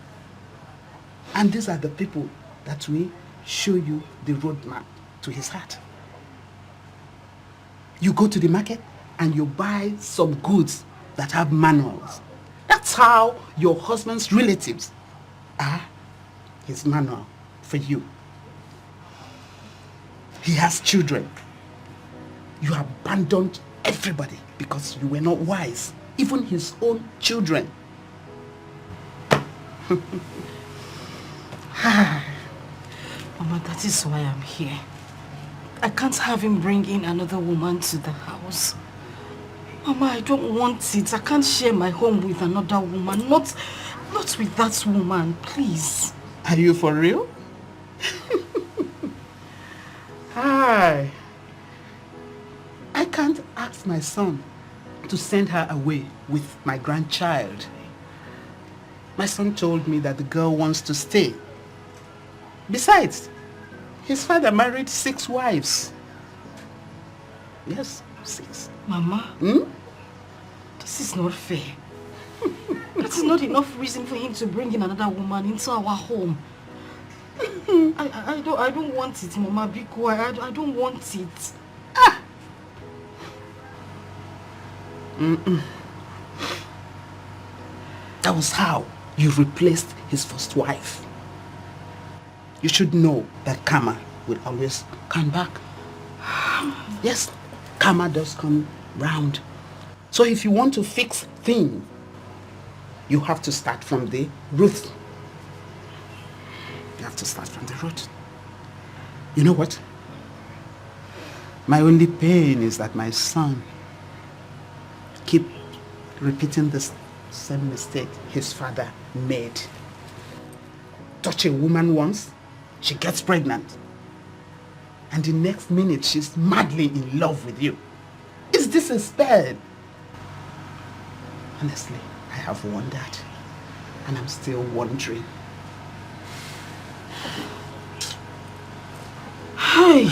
And these are the people that will show you the roadmap to his heart. You go to the market and you buy some goods that have manuals. That's how your husband's relatives are his manual for you. He has children. You abandoned everybody because you were not wise. Even his own children. Mama, that is why I'm here. I can't have him bring in another woman to the house. Mama, I don't want it. I can't share my home with another woman. Not with that woman, please. Are you for real? Hi. I can't ask my son to send her away with my grandchild. My son told me that the girl wants to stay. Besides, his father married 6 wives. Yes, 6. Mama, this is not fair. That is not enough reason for him to bring in another woman into our home. I don't want it, Mama, because I don't want it. That was how you replaced his first wife. you should know that karma will always come back. Yes, karma does come round. So if you want to fix things, you have to start from the root. You have to start from the root. You know what? My only pain is that my son keep repeating the same mistake his father made. Touch a woman once, she gets pregnant. And the next minute, she's madly in love with you. Is this a spell? Honestly, I have wondered. And I'm still wondering. Hi,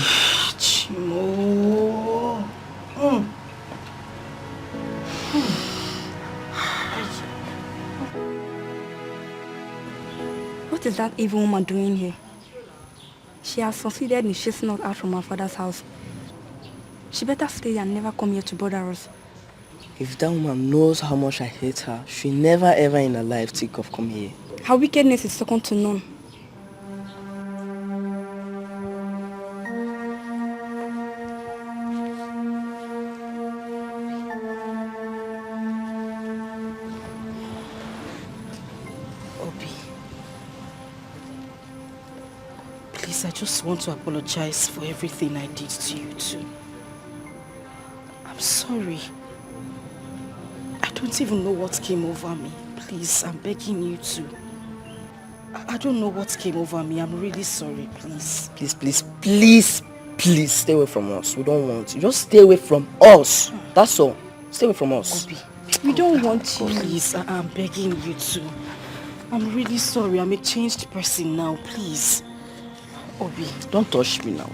Chimo. What is that evil woman doing here? She has succeeded in chasing us out from our father's house. She better stay and never come here to bother us. If that woman knows how much I hate her, she never ever in her life think of coming here. Her wickedness is second to none. Please, I just want to apologize for everything I did to you too. I'm sorry. I don't even know what came over me. Please, I'm begging you to. I don't know what came over me. I'm really sorry, please. Please stay away from us. We don't want you. Just stay away from us. That's all. Stay away from us. Obi, we don't want you. Please, I'm begging you to. I'm really sorry. I'm a changed person now, please. Obi. Don't touch me now.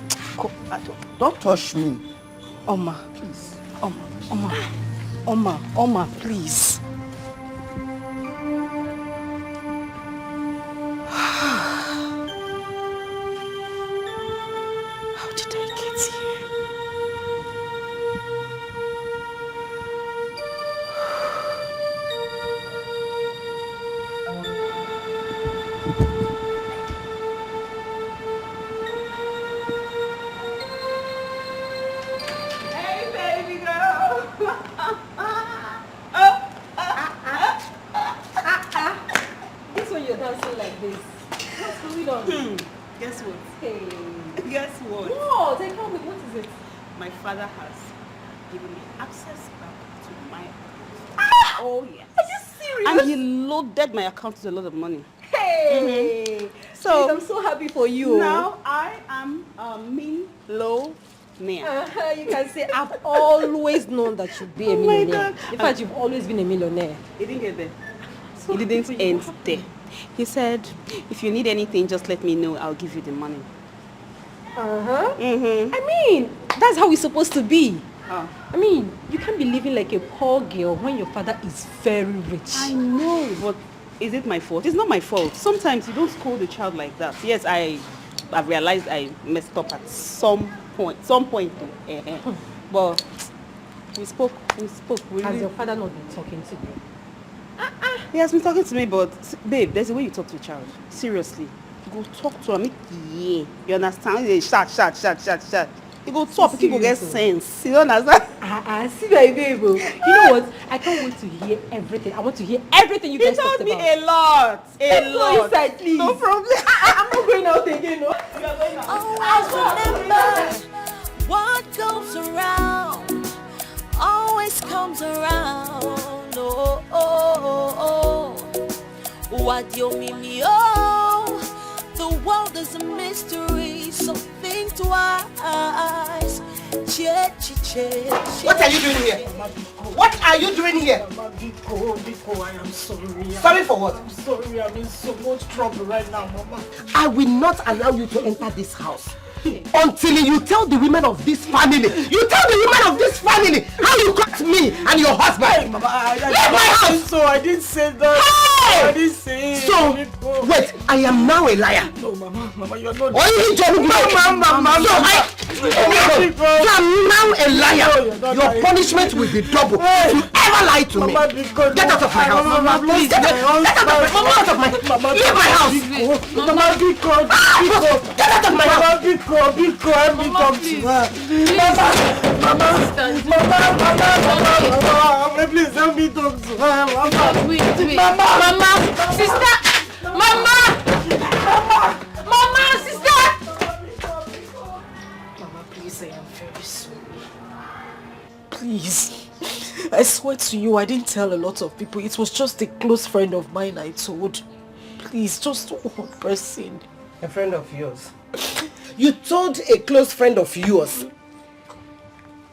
Don't touch me. Oma, please. Oma, please. How did I get here? Guess what? Hey. Guess what? What? Tell me, what is it? My father has given me access back to my account. Oh yes. Are you serious? And he loaded my account with a lot of money. Hey! So Please, I'm so happy for you. Now I am a millionaire. You can say I've always known that you'd be a millionaire. God. In fact, you've always been a millionaire. He didn't get there. He didn't end there. He said, if you need anything, just let me know. I'll give you the money. I mean, that's how it's supposed to be. Oh. I mean, you can't be living like a poor girl when your father is very rich. I know, but is it my fault? It's not my fault. Sometimes you don't scold a child like that. Yes, I've realized I messed up at some point. But we spoke. Has your father not been talking to you? He has been talking to me, but babe, there's a way you talk to a child. Seriously. You go talk to him. Yeah. You understand? You shout. You go talk, people get sense. You don't understand? See my babe. You know what? I can't wait to hear everything. I want to hear everything you guys talked about. He told me a lot. Let's go inside, please. No problem. I'm not going out again, no? Always remember what goes around always comes around. What you mean me? The world is a mystery, so think twice. What are you doing here? What are you doing here? Biko, I am sorry. Sorry for what? I'm sorry, I'm in so much trouble right now, Mama. I will not allow you to enter this house until you tell the women of this family. You tell the women of this family how you got me and your husband. Hey, Mama, leave my house. So I didn't say that. Hey! I didn't say it. So wait, I am now a liar. No, Mama, you're not. So I'm now a liar, your punishment will be double. If you ever lie to me, get out of my house. Mama, please. Get out of my house. Leave my house. Mama, be cold. Get out of my house. Mama, be cold. Be cold. Help me talk to her. Mama, please help me talk to her. Mama, wait. Mama, sister. Mama, sister. Mama, please, I am very sorry. Please. I swear to you, I didn't tell a lot of people. It was just a close friend of mine I told. Please, just one person. A friend of yours? You told a close friend of yours.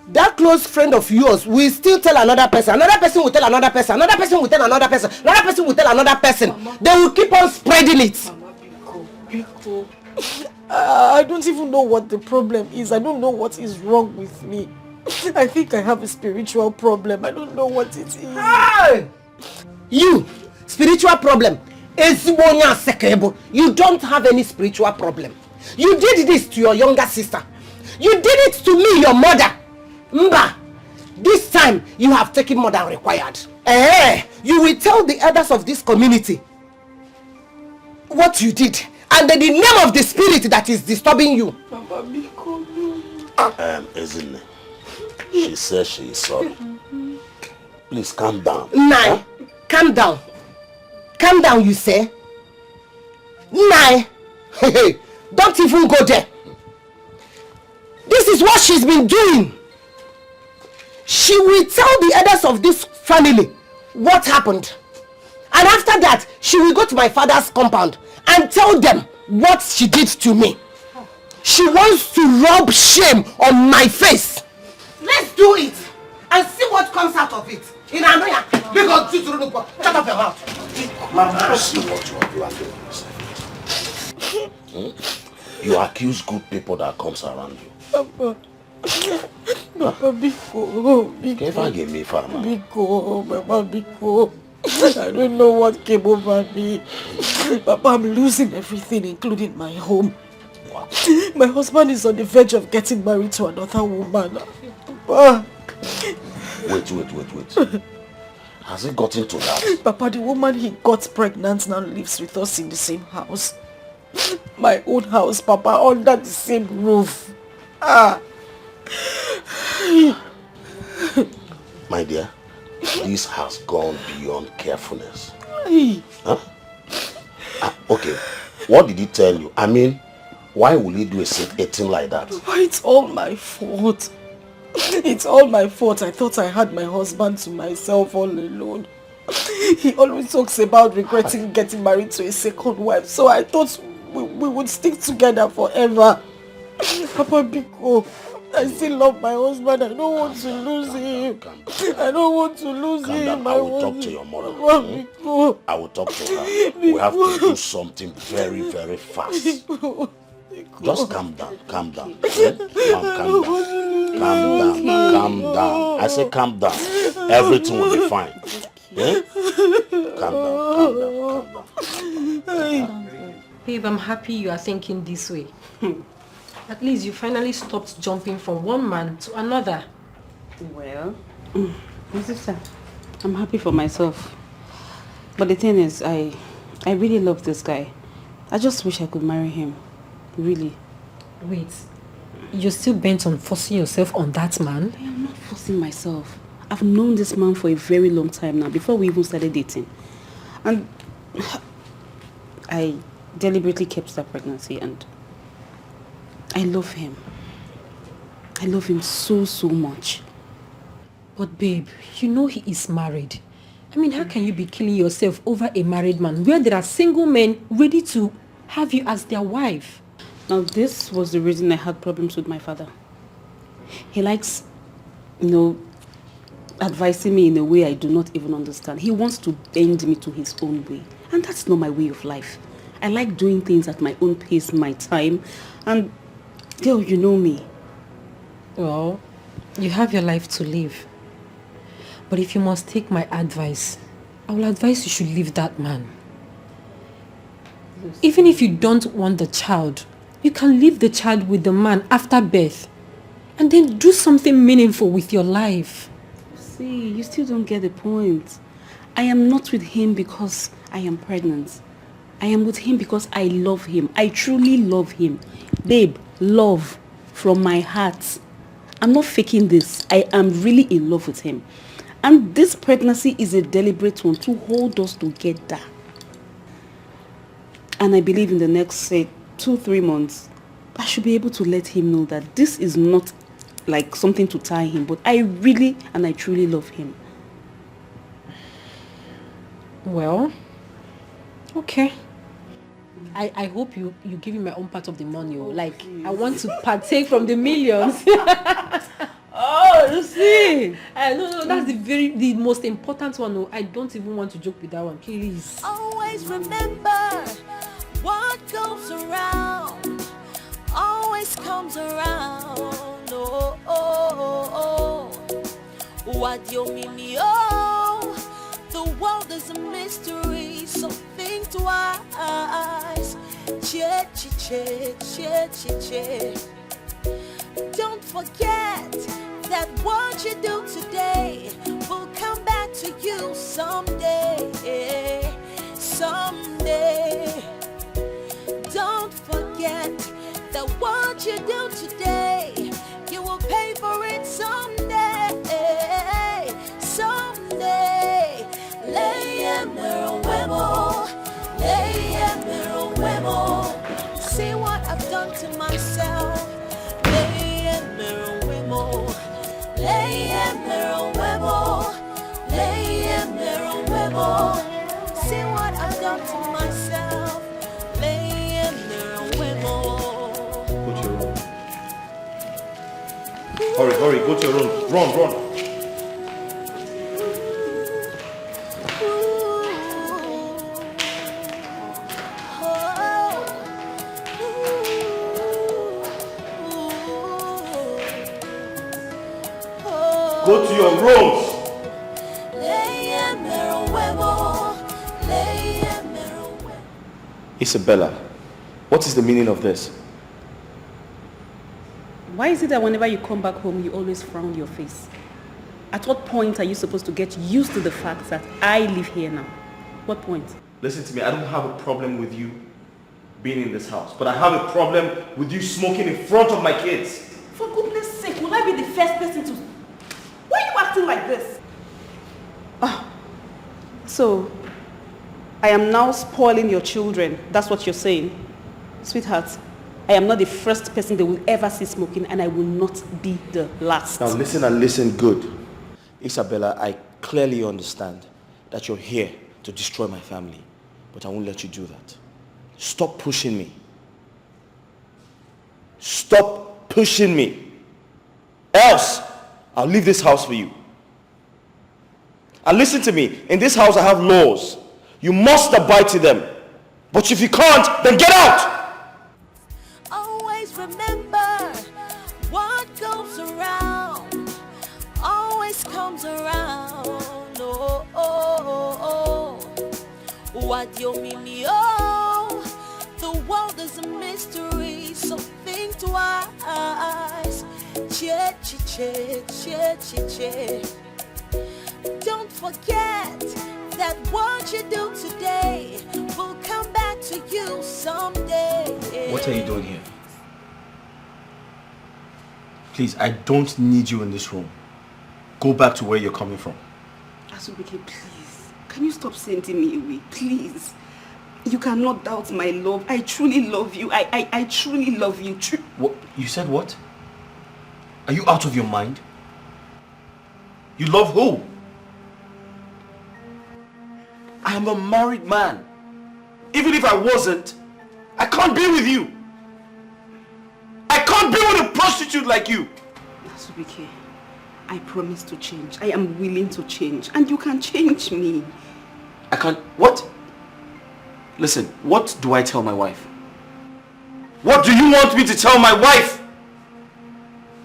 That close friend of yours will still tell another person. Another person will tell another person. Another person will tell another person. Another person will tell another person. Mama, they will keep on spreading it. Mama, Biko. I don't even know what the problem is. I don't know what is wrong with me. I think I have a spiritual problem. I don't know what it is. Hey! You, spiritual problem. You don't have any spiritual problem. You did this to your younger sister. You did it to me, your mother. Mba, this time you have taken more than required. You will tell the others of this community what you did and the name of the spirit that is disturbing you. Isn't it? She says she is sorry. Please calm down. Nai, calm down. Calm down, you say? Nai, don't even go there. This is what she's been doing. She will tell the others of this family what happened. And after that, she will go to my father's compound and tell them what she did to me. She wants to rub shame on my face. Let's do it and see what comes out of it. In Anoya, because shut up your mouth. Mama, see what you are doing. You accuse good people that comes around you. Papa, Biko. Give me farmer. Biko, Mama, Biko. I don't know what came over me. Papa, I'm losing everything, including my home. What? My husband is on the verge of getting married to another woman. Papa. Wait. Has it gotten to that? Papa, the woman he got pregnant now lives with us in the same house. My own house, Papa, under the same roof. My dear, this has gone beyond carefulness. Huh? Okay, what did he tell you? I mean, why will he do a thing like that? It's all my fault. It's all my fault. I thought I had my husband to myself all alone. He always talks about regretting getting married to a second wife, so I thought we would stick together forever. Papa Biko, I still love my husband. I don't want to lose him. I don't want to lose him. I will talk to your mother. I will talk to her. We have to do something very, very fast. Just calm down. Calm down. Calm down. I say calm down. Everything will be fine. Calm down. Babe, I'm happy you are thinking this way. At least you finally stopped jumping from one man to another. Well, my sister, I'm happy for myself. But the thing is, I really love this guy. I just wish I could marry him. Really. Wait, you're still bent on forcing yourself on that man? I am not forcing myself. I've known this man for a very long time now, before we even started dating. And I deliberately kept that pregnancy, and I love him. I love him so, so much. But babe, you know he is married. I mean, how can you be killing yourself over a married man where there are single men ready to have you as their wife? Now, this was the reason I had problems with my father. He likes, advising me in a way I do not even understand. He wants to bend me to his own way. And that's not my way of life. I like doing things at my own pace, my time. And, girl, you know me. Well, you have your life to live. But if you must take my advice, I will advise you should leave that man. Even if you don't want the child, you can leave the child with the man after birth. And then do something meaningful with your life. See, you still don't get the point. I am not with him because I am pregnant. I am with him because I love him. I truly love him. Babe, love from my heart. I'm not faking this. I am really in love with him. And this pregnancy is a deliberate one to hold us together. And I believe in the next, say, 2-3 months, I should be able to let him know that this is not like something to tie him, but I really and I truly love him. Well, okay. I hope you give me my own part of the money. Like, I want to partake from the millions. Oh, you see? No, that's the most important one. No, I don't even want to joke with that one. Please. Always remember what goes around always comes around. Oh, oh, oh, oh. What you mean me? Oh, the world is a mystery, so think twice. Che, che, che, che, che, che. Don't forget that what you do today will come back to you someday. Someday. Don't forget that what you do today, you will pay for it someday. Someday. See what I've done to myself. See what I've done to myself. Go to your room. Hurry, go to your room. Run. Go to your rooms. Isabella, what is the meaning of this? Why is it that whenever you come back home, you always frown your face? At what point are you supposed to get used to the fact that I live here now? What point? Listen to me, I don't have a problem with you being in this house, but I have a problem with you smoking in front of my kids. For goodness sake, will I be the first person to... Why are you acting like this? So, I am now spoiling your children. That's what you're saying. Sweetheart, I am not the first person they will ever see smoking, and I will not be the last. Now listen and listen good. Isabella, I clearly understand that you're here to destroy my family, but I won't let you do that. Stop pushing me. Stop pushing me. Else, I'll leave this house for you. And listen to me, in this house I have laws. You must abide to them. But if you can't, then get out! Always remember what goes around always comes around. Oh, oh, oh, oh. What you mean me? Oh, the world is a mystery, so think twice. Che, che, che, che, che, che. Don't forget that what you do today will come back to you someday. What are you doing here? Please, I don't need you in this room. Go back to where you're coming from. Asubike, please. Can you stop sending me away? Please. You cannot doubt my love. I truly love you. I truly love you. What? You said what? Are you out of your mind? You love who? I am a married man. Even if I wasn't, I can't be with you. I can't be with a prostitute like you. Asubike, I promise to change. I am willing to change. And you can change me. I can't... What? Listen, what do I tell my wife? What do you want me to tell my wife?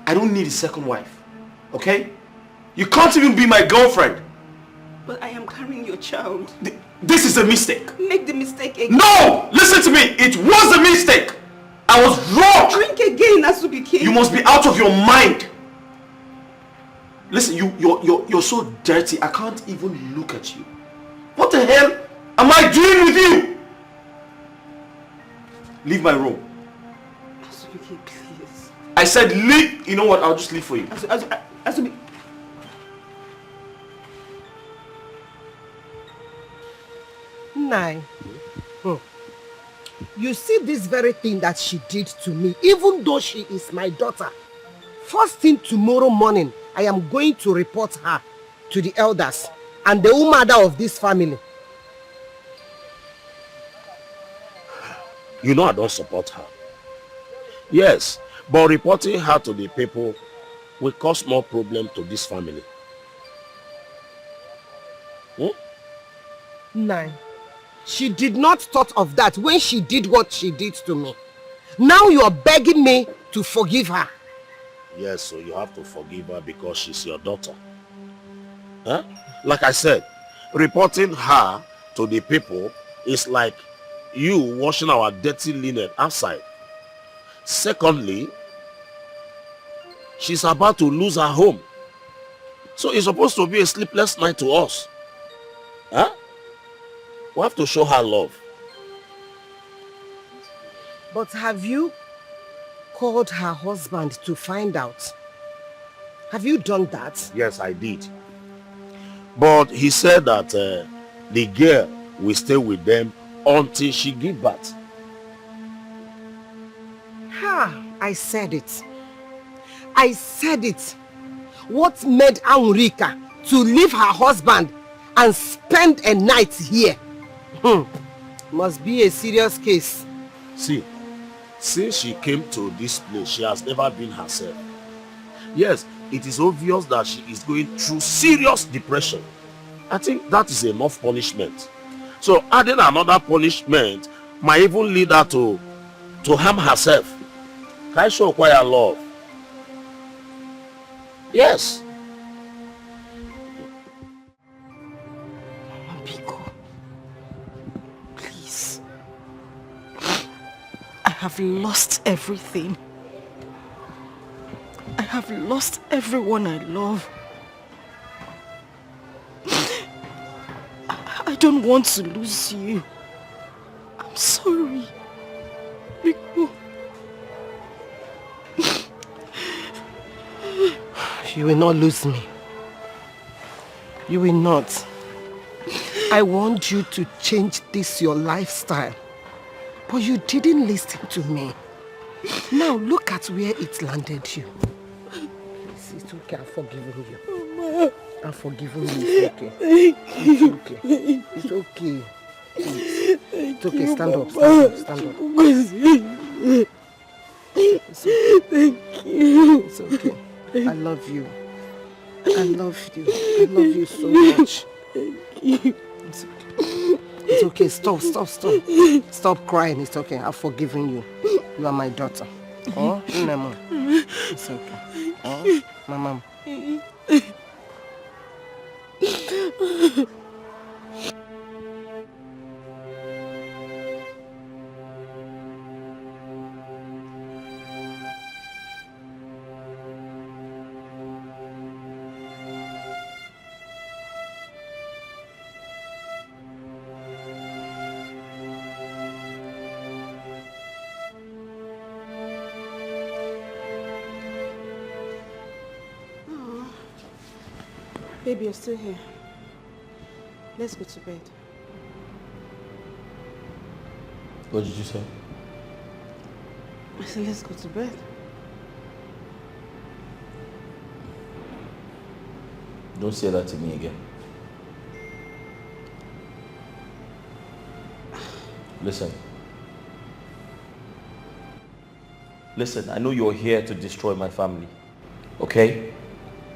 I don't need a second wife. Okay? You can't even be my girlfriend. But I am carrying your child. This is a mistake. Make the mistake again. No! Listen to me. It was a mistake. I was wrong! Drink again, Asubike. You must be out of your mind! Listen, you're so dirty, I can't even look at you. What the hell am I doing with you? Leave my room. Asubike, please. I said leave. You know what? I'll just leave for you. Asubike. Nai. You see this very thing that she did to me, even though she is my daughter. First thing tomorrow morning, I am going to report her to the elders and the umada of this family. You know I don't support her. Yes, but reporting her to the people will cause more problem to this family. Nai. She did not thought of that when she did what she did to me. Now you are begging me to forgive her. Yes, so you have to forgive her because she's your daughter. Huh? Like I said, reporting her to the people is like you washing our dirty linen outside. Secondly, she's about to lose her home. So it's supposed to be a sleepless night to us. Huh? We have to show her love. But have you called her husband to find out? Have you done that? Yes, I did. But he said that the girl will stay with them until she gives birth. Ha! I said it. I said it. What made Anurika to leave her husband and spend a night here? Must be a serious case. See, since she came to this place, she has never been herself. Yes, it is obvious that she is going through serious depression. I think that is enough punishment. So adding another punishment might even lead her to harm herself. Can I show quiet love? Yes. Please. I have lost everything. I have lost everyone I love. I don't want to lose you. I'm sorry. Rico. You will not lose me. You will not. I want you to change this your lifestyle. But you didn't listen to me. Now look at where it landed you. It's okay, I've forgiven you. I've forgiven you, it's okay. It's okay. It's okay. It's okay, stand up, stand up, stand up. It's okay. Thank you. It's okay. I love you. I love you. I love you so much. Thank you. It's okay. It's okay. Stop. Stop crying. It's okay. I've forgiven you. You are my daughter. Oh, Nemo. It's okay. Oh, my mom. Baby, you're still here. Let's go to bed. What did you say? I said, let's go to bed. Don't say that to me again. Listen. Listen, I know you're here to destroy my family. Okay?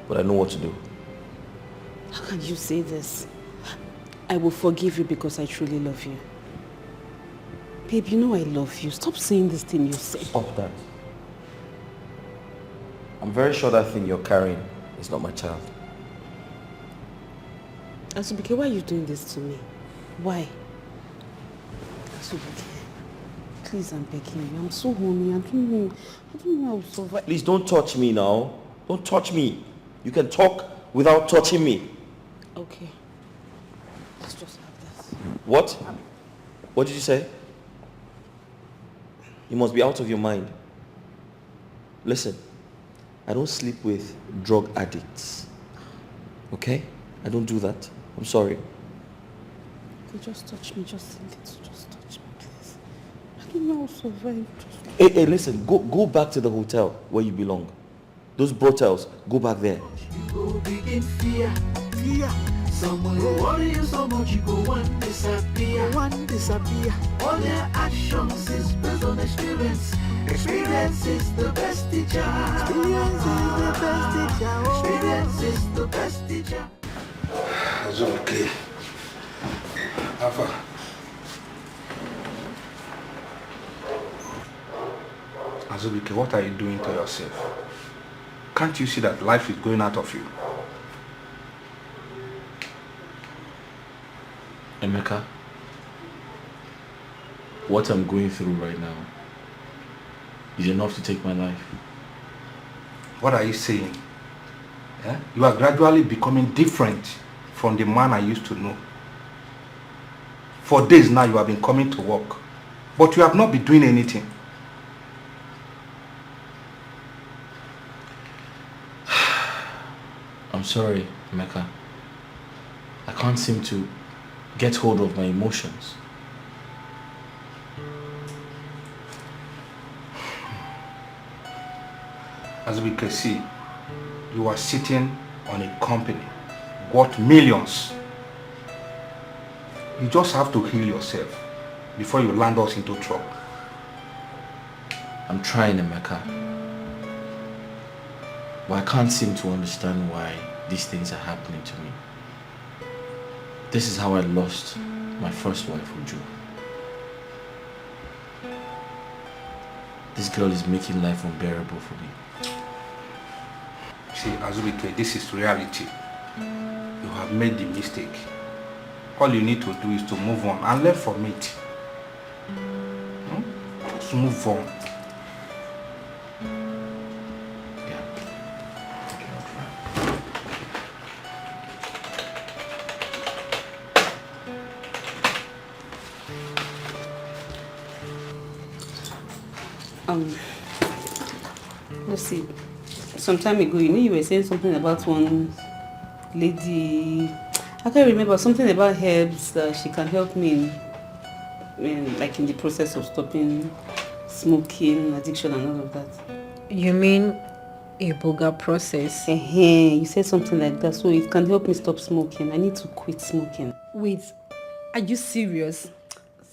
But I know what to do. How can you say this? I will forgive you because I truly love you. Babe, you know I love you. Stop saying this thing you say. Stop that. I'm very sure that thing you're carrying is not my child. Asubike, why are you doing this to me? Why? Asubike, Please, I'm begging you. I'm so hungry. I don't know how to survive. Please don't touch me now. Don't touch me. You can talk without touching me. Okay. Let's just have this. What? What did you say? You must be out of your mind. Listen, I don't sleep with drug addicts. Okay? I don't do that. I'm sorry. Okay, just touch me. Just touch me, please. I don't know how to survive. Hey, listen. Go back to the hotel where you belong. Those brotels, go back there. You go begin fear. Someone will worry you so much you go one disappear. All their actions is based on experience. Experience is the best teacher. Experience is the best teacher. It's okay. Alpha. Azubike, what are you doing to yourself? Can't you see that life is going out of you? Emeka, what I'm going through right now is enough to take my life. What are you saying? Yeah? You are gradually becoming different from the man I used to know. For days now you have been coming to work, but you have not been doing anything. I'm sorry, Emeka. I can't seem to get hold of my emotions. As we can see, you are sitting on a company worth millions. You just have to heal yourself before you land us into trouble. I'm trying, Emeka. But I can't seem to understand why these things are happening to me. This is how I lost my first wife, Uju. This girl is making life unbearable for me. See, Azubike, this is reality. You have made the mistake. All you need to do is to move on and learn from it. Just move on. Let's see. Some time ago, you were saying something about one lady. I can't remember, something about herbs that she can help me in the process of stopping smoking, addiction and all of that. You mean a Boga process? You said something like that, so it can help me stop smoking. I need to quit smoking. Wait, are you serious?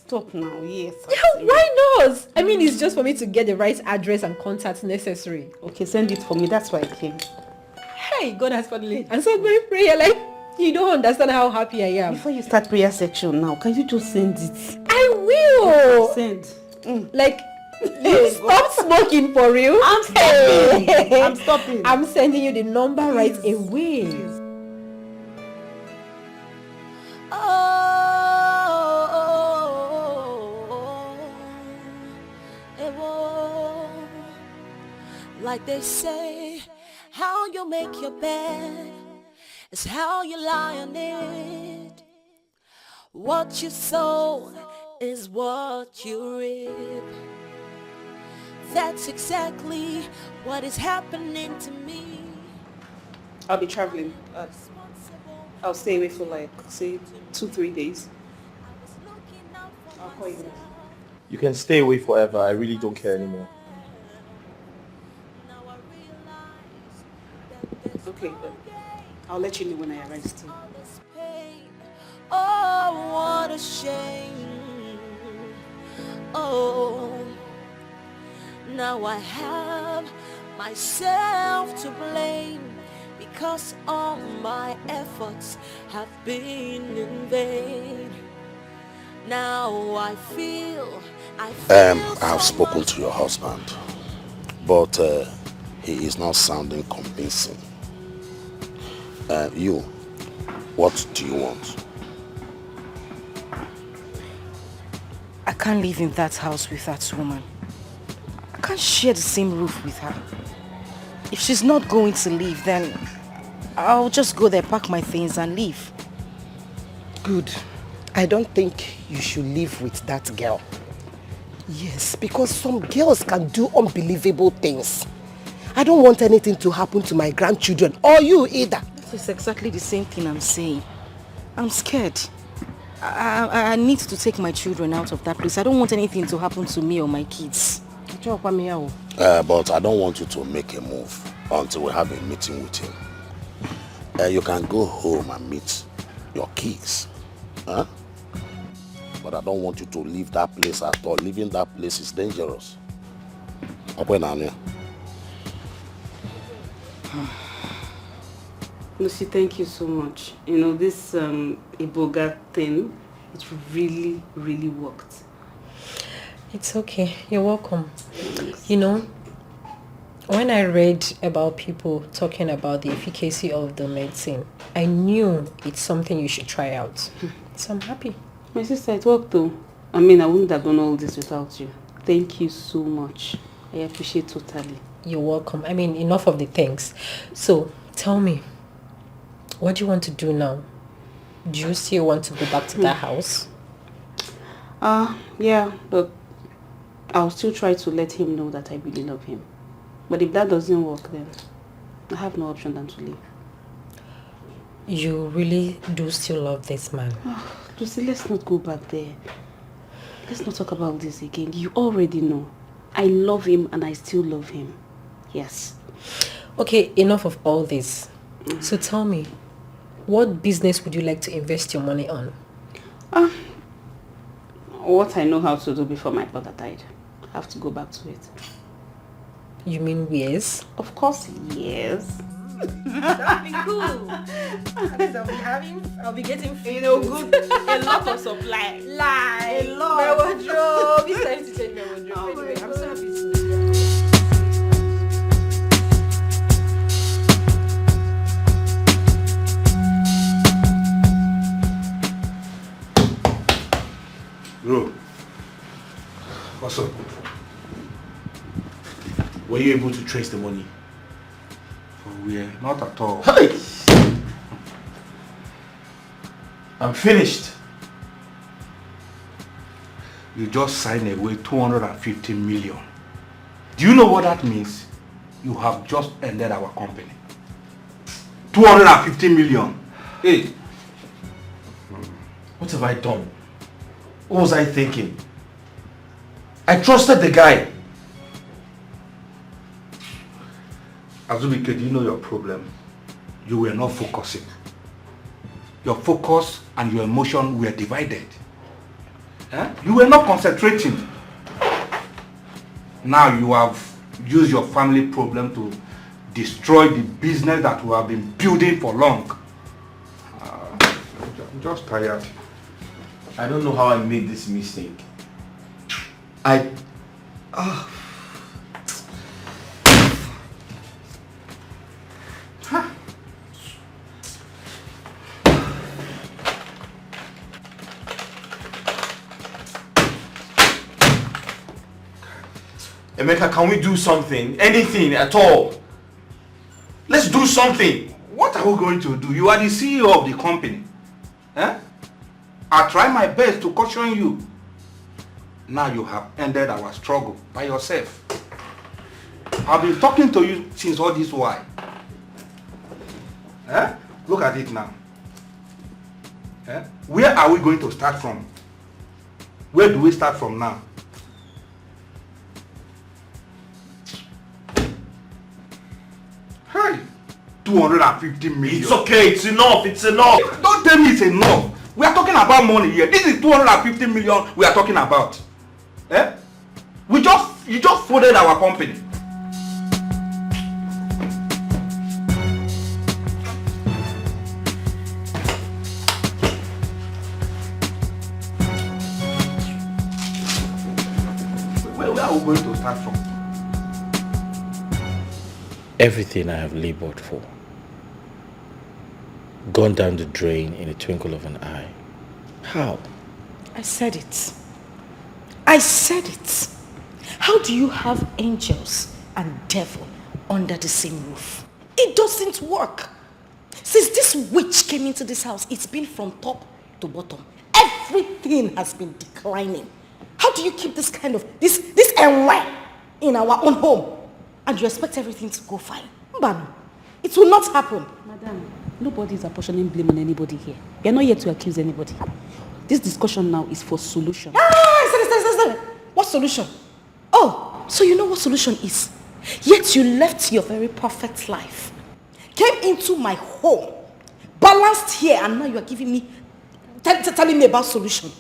Stop now, yes. Yeah, why not? I mean, it's just for me to get the right address and contacts necessary. Okay, send it for me. That's why I came. Hey, God has finally answered my prayer. Like, you don't understand how happy I am. Before you start prayer section now, can you just send it? I will. Send. Like, you stop smoking for real? I'm stopping. I'm stopping. I'm sending you the number right away. Like they say, how you make your bed is how you lie on it. What you sow is what you reap. That's exactly what is happening to me. I'll be traveling. I'll stay away for say 2-3 days. I'll call you next. You can stay away forever. I really don't care anymore. Okay, I'll let you know when I arrive still. Oh, what a shame. Oh, now I have myself to blame because all my efforts have been in vain. Now I feel I have spoken to your husband, but he is not sounding convincing. You, what do you want? I can't live in that house with that woman. I can't share the same roof with her. If she's not going to leave, then I'll just go there, pack my things and leave. Good. I don't think you should live with that girl. Yes, because some girls can do unbelievable things. I don't want anything to happen to my grandchildren or you either. This is exactly the same thing I'm saying. I'm scared. I need to take my children out of that place. I don't want anything to happen to me or my kids. But I don't want you to make a move until we have a meeting with him. You can go home and meet your kids. Huh? But I don't want you to leave that place at all. Leaving that place is dangerous. Lucy, thank you so much. You know, this Iboga thing, it really, really worked. It's okay. You're welcome. Thanks. You know, when I read about people talking about the efficacy of the medicine, I knew it's something you should try out. So I'm happy. My sister, it worked though. I mean, I wouldn't have done all this without you. Thank you so much. I appreciate totally. You're welcome. I mean, enough of the thanks. So, tell me, what do you want to do now? Do you still want to go back to that house? Yeah, but I'll still try to let him know that I really love him. But if that doesn't work, then I have no option than to leave. You really do still love this man? Lucy, let's not go back there. Let's not talk about this again. You already know. I love him and I still love him. Yes. Okay, enough of all this. So tell me, what business would you like to invest your money on? What I know how to do before my brother died. I have to go back to it. You mean yes? Of course, yes. That'd be cool. I'll be getting, you know, good, a lot of supply. Like, a lot. My wardrobe. It's time to change my wardrobe. Anyway, I'm so happy to. Bro, what's up? Were you able to trace the money? For where? Not at all. Hey! I'm finished. You just signed away 250 million. Do you know what that means? You have just ended our company. 250 million. Hey. What have I done? What was I thinking? I trusted the guy. Azubike, do you know your problem? You were not focusing. Your focus and your emotion were divided. You were not concentrating. Now you have used your family problem to destroy the business that we have been building for long. I'm just tired. I don't know how I made this mistake. Emeka, can we do something? Anything at all? Let's do something. What are we going to do? You are the CEO of the company. I try my best to caution you. Now you have ended our struggle by yourself. I've been talking to you since all this while. Look at it now. Where are we going to start from? Where do we start from now? Hey, 250 million. It's okay, it's enough, it's enough. Don't tell me it's enough. We are talking about money here. This is 250 million we are talking about. You just folded our company. Where are we going to start from? Everything I have labored for, gone down the drain in a twinkle of an eye. How? I said it. I said it. How do you have angels and devil under the same roof? It doesn't work. Since this witch came into this house, it's been from top to bottom. Everything has been declining. How do you keep this kind of, this NY in our own home? And you expect everything to go fine? Mbano, it will not happen. Madam, nobody is apportioning blame on anybody here. We are not here to accuse anybody. This discussion now is for solution. What solution? Oh, so you know what solution is? Yet you left your very perfect life, came into my home, balanced here, and now you are giving me, telling me about solution.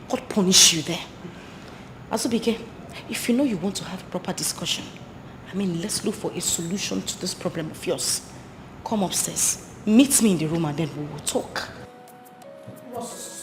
God punish you there. Azubike, if you know you want to have proper discussion, let's look for a solution to this problem of yours. Come upstairs, meet me in the room, and then we will talk. What's the solution?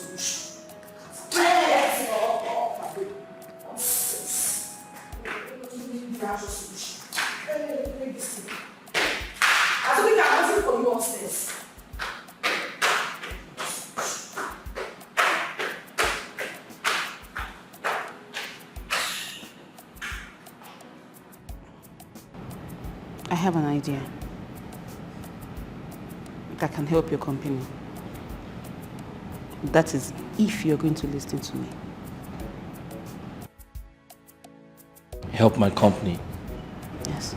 I have an idea that can help your company. That is, if you're going to listen to me. Help my company? Yes.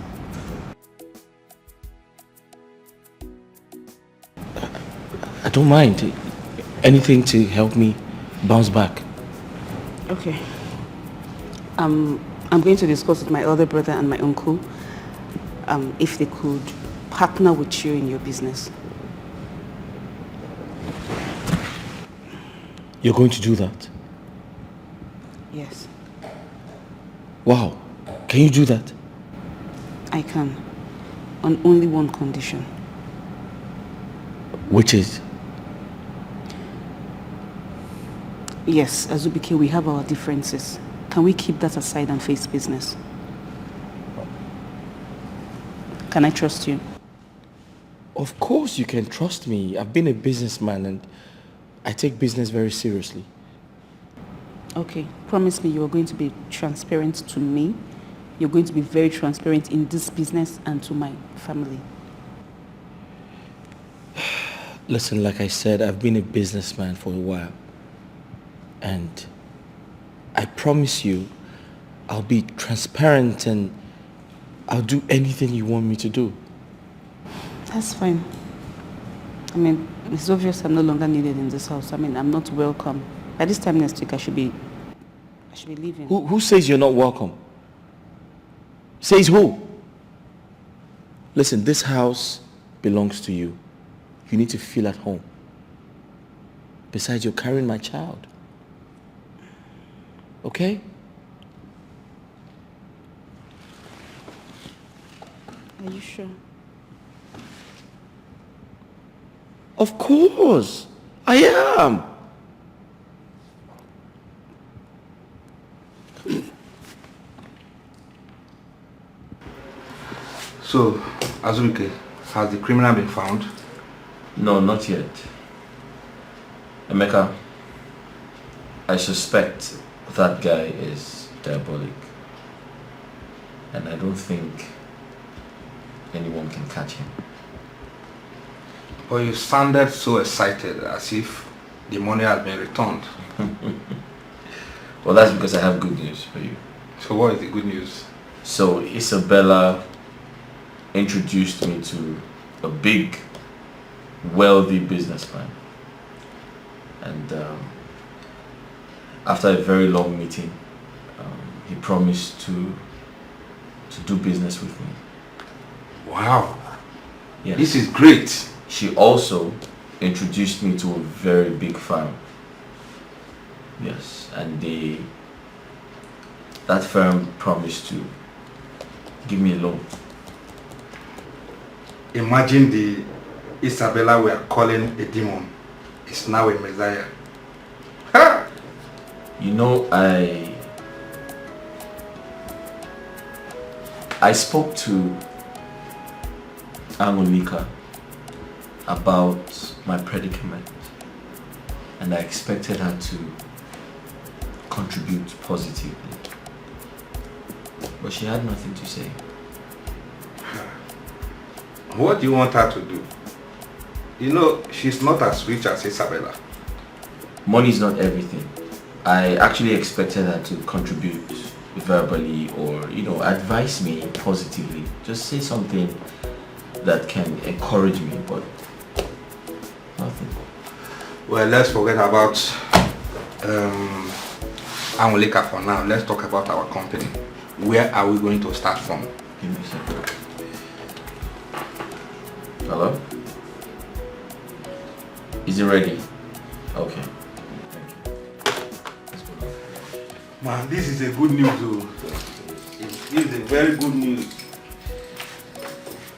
I don't mind. Anything to help me bounce back. Okay. I'm going to discuss with my other brother and my uncle if they could partner with you in your business. You're going to do that? Yes. Wow. Can you do that? I can. On only one condition. Which is? Yes, Azubike, we have our differences. Can we keep that aside and face business? Can I trust you? Of course you can trust me. I've been a businessman and I take business very seriously. Okay, promise me you are going to be transparent to me. You're going to be very transparent in this business and to my family. Listen, like I said, I've been a businessman for a while. And I promise you, I'll be transparent and I'll do anything you want me to do. That's fine. It's obvious I'm no longer needed in this house. I'm not welcome. By this time next week, I should be leaving. Who says you're not welcome? Says who? Listen, this house belongs to you. You need to feel at home. Besides, you're carrying my child. Okay? Are you sure? Of course, I am. So, Azubike, has the criminal been found? No, not yet. Emeka, I suspect that guy is diabolic. And I don't think anyone can catch him. But you sounded so excited, as if the money has been returned. Well, that's because I have good news for you. So what is the good news? So Isabella introduced me to a big, wealthy businessman. And after a very long meeting, he promised to do business with me. Wow. Yes. This is great. She also introduced me to a very big firm. Yes, and that firm promised to give me a loan. Imagine the Isabella we are calling a demon is now a messiah. Ha! You know, I spoke to Angonika about my predicament, and I expected her to contribute positively. But she had nothing to say. What do you want her to do? You know, she's not as rich as Isabella. Money is not everything. I actually expected her to contribute verbally or, advise me positively. Just say something that can encourage me, but nothing. Well, let's forget about Angolika for now. Let's talk about our company. Where are we going to start from? Give me a second. Hello? Is it ready? Okay. Man, this is a good news, though. This is a very good news.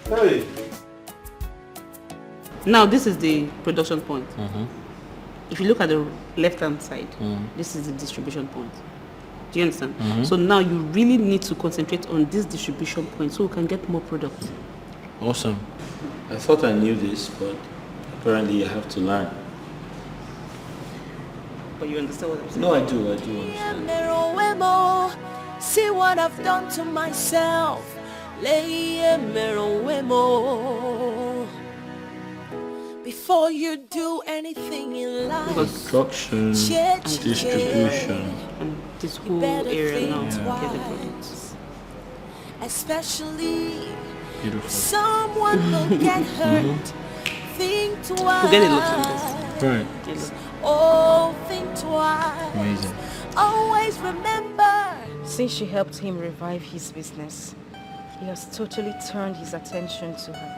Hey. Now this is the production point. If you look at the left-hand side, this is the distribution point. Do you understand? So now you really need to concentrate on this distribution point so we can get more products. Awesome. I thought I knew this, but apparently I have to learn. But you understand what I'm saying? No, I do understand. See what I've done to myself. Before you do anything in life, Construction, distribution, and this whole area now to get the products. Especially beautiful. Someone will get hurt. Think twice. Forget it, look right. Oh, think twice. Amazing. Always remember. Since she helped him revive his business, he has totally turned his attention to her.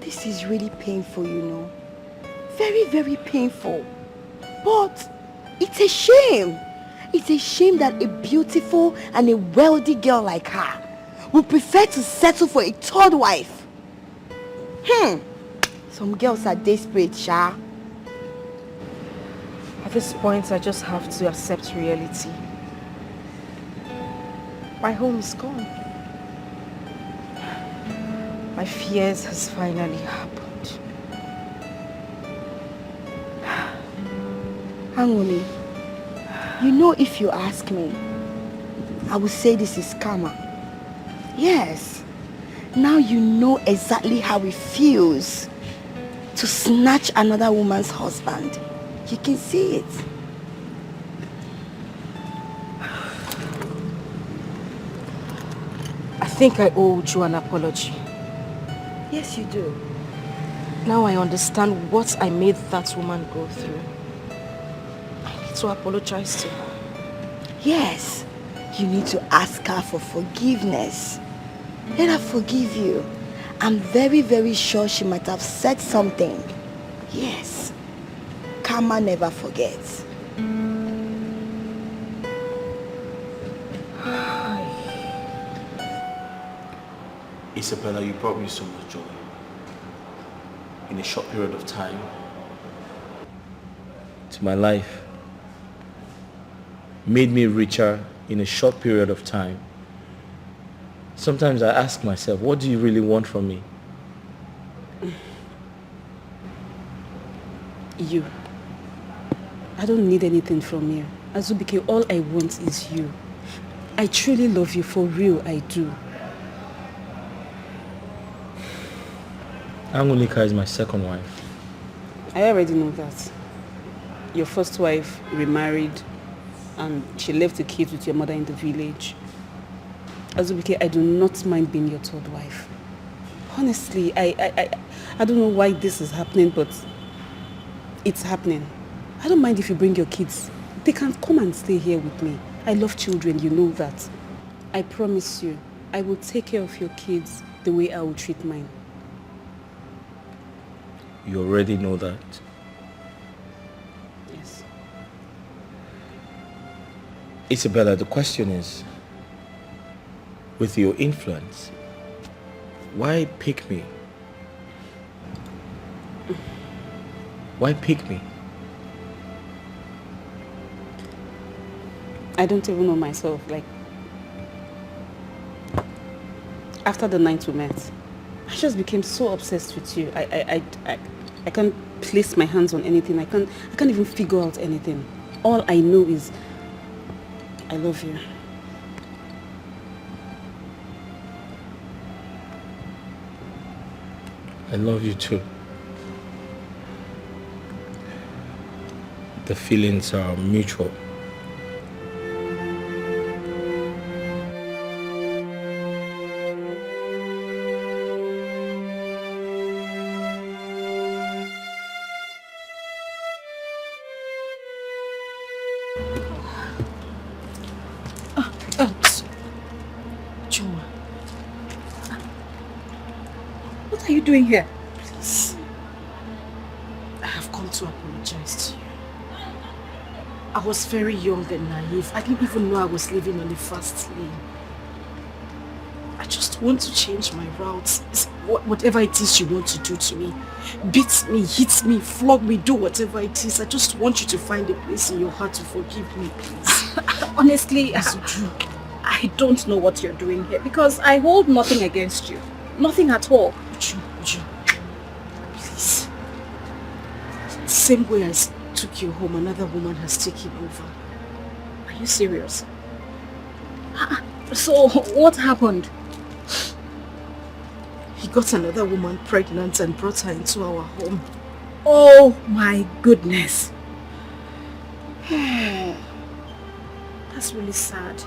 This is really painful, you know. Very, very painful. But it's a shame. It's a shame that a beautiful and a wealthy girl like her would prefer to settle for a third wife. Some girls are desperate, Sha. At this point, I just have to accept reality. My home is gone. My fears has finally happened. Angoni, you know, if you ask me, I would say this is karma. Yes. Now you know exactly how it feels to snatch another woman's husband. You can see it. I think I owe you an apology. Yes, you do. Now I understand what I made that woman go through. I need to apologize to her. Yes, you need to ask her for forgiveness. Let her forgive you. I'm very, very sure she might have said something. Yes, karma never forgets. Isabella, you brought me so much joy. In a short period of time. To my life. Made me richer in a short period of time. Sometimes I ask myself, what do you really want from me? You. I don't need anything from you. Azubike, all I want is you. I truly love you, for real, I do. Angolika is my second wife. I already know that. Your first wife remarried and she left the kids with your mother in the village. Azubike, I do not mind being your third wife. Honestly, I don't know why this is happening, but it's happening. I don't mind if you bring your kids. They can come and stay here with me. I love children, you know that. I promise you, I will take care of your kids the way I will treat mine. You already know that. Yes. Isabella, the question is, with your influence, why pick me? Why pick me? I don't even know myself. Like, after the night we met, I just became so obsessed with you. I can't place my hands on anything. I can't even figure out anything. All I know is I love you. I love you too. The feelings are mutual. Chuma. What are you doing here? Please. I have come to apologize to you. I was very young and naive. I didn't even know I was living on the fast lane. I just want to change my routes. Whatever it is you want to do to me. Beat me, hit me, flog me, do whatever it is. I just want you to find a place in your heart to forgive me, please. Honestly, I don't know what you're doing here because I hold nothing against you. Nothing at all. Uju, please. Same way I took you home, another woman has taken over. Are you serious? So, what happened? He got another woman pregnant and brought her into our home. Oh my goodness. That's really sad.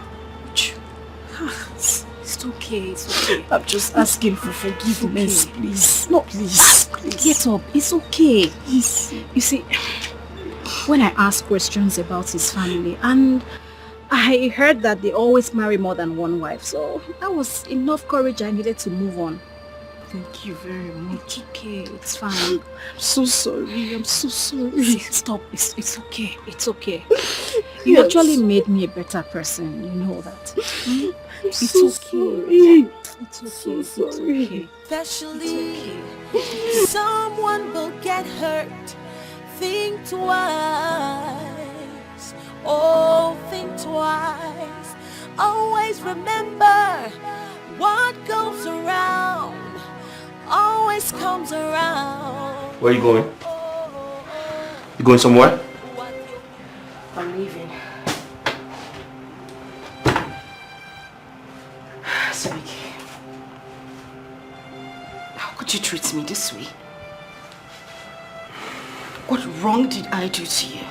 It's okay, it's okay. I'm just asking for forgiveness, okay. Please. No, please. Get up, it's okay. Please. You see, when I asked questions about his family, and I heard that they always marry more than one wife, so that was enough courage I needed to move on. Thank you very much. It's okay, it's fine. I'm so sorry, I'm so sorry. Stop, it's okay, it's okay. You actually made me a better person, you know that. It's so okay. Sorry. It's okay, So it's sorry. okay. Especially someone will get hurt. Think twice. Oh, think twice. Always remember what goes around always comes around. Where are you going? You going somewhere? I'm leaving. Sabiki, how could you treat me this way? What wrong did I do to you?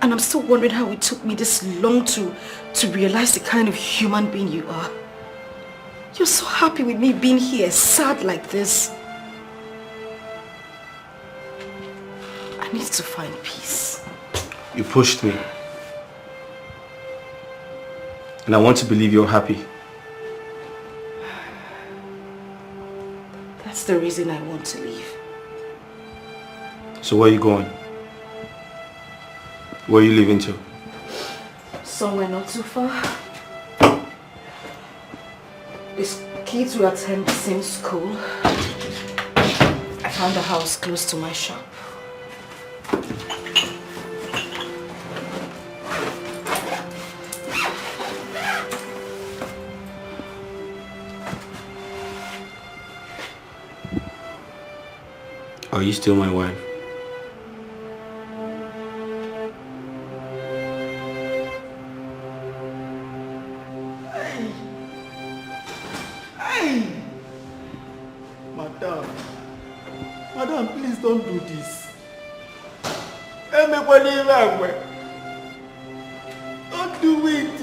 And I'm still wondering how it took me this long to realize the kind of human being you are. You're so happy with me being here, sad like this. I need to find peace. You pushed me. And I want to believe you're happy. That's the reason I want to leave. So where are you going? Where are you leaving to? Somewhere not too far. These kids will attend the same school. I found a house close to my shop. Are you still my wife? Madam, please don't do this. Don't do it.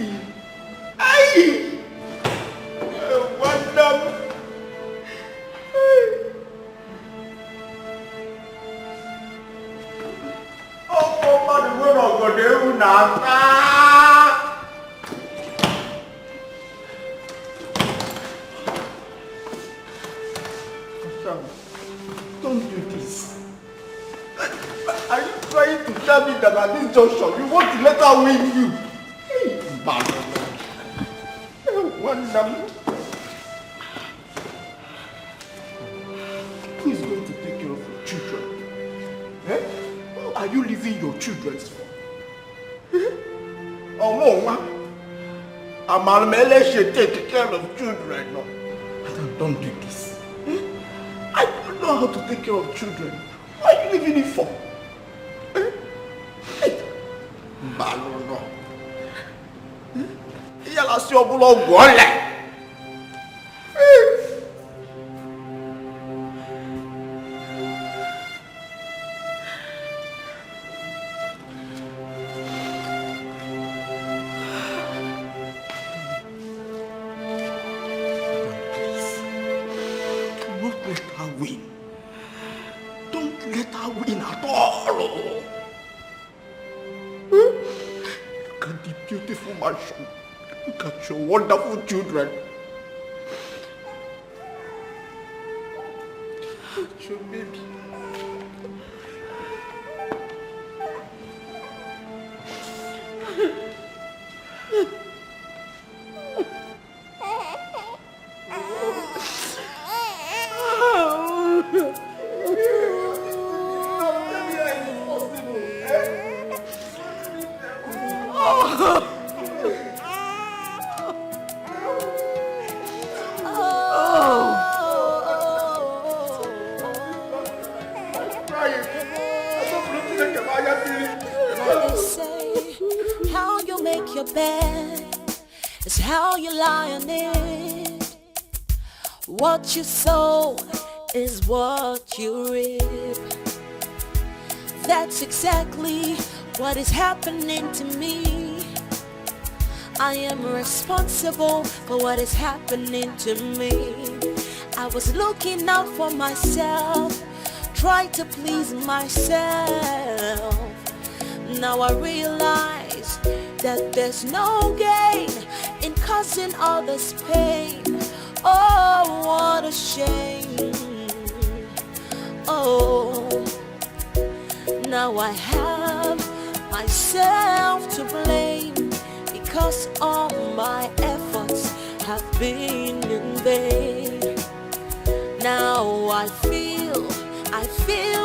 Aye! Madam! Oh, man, we're not going to do now. Don't do this. Are you trying to tell me that at this junction you want to let her win you? Hey, man. Who is going to take care of your children? Eh? Who are you leaving your children for? Oh, Mama. Amalmele should take care of children. No. Madam, don't do this. I don't know how to take care of children. What are you leaving it for? Balono. Yala si obulo gwole. Beautiful mansion. Look at your wonderful children. Look at your baby. What you sow is what you reap. That's exactly what is happening to me. I am responsible for what is happening to me. I was looking out for myself, tried to please myself. Now I realize that there's no gain in causing others pain. Oh, what a shame. Oh, now I have myself to blame because all my efforts have been in vain. Now I feel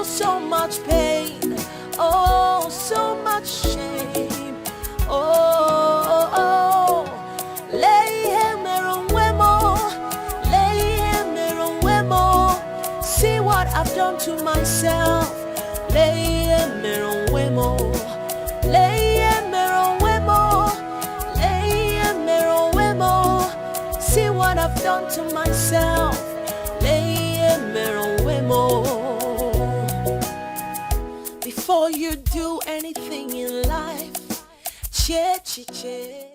so much pain. Oh, so much shame. Oh, see what I've done to myself. See what I've done to myself. Before you do anything in life, che.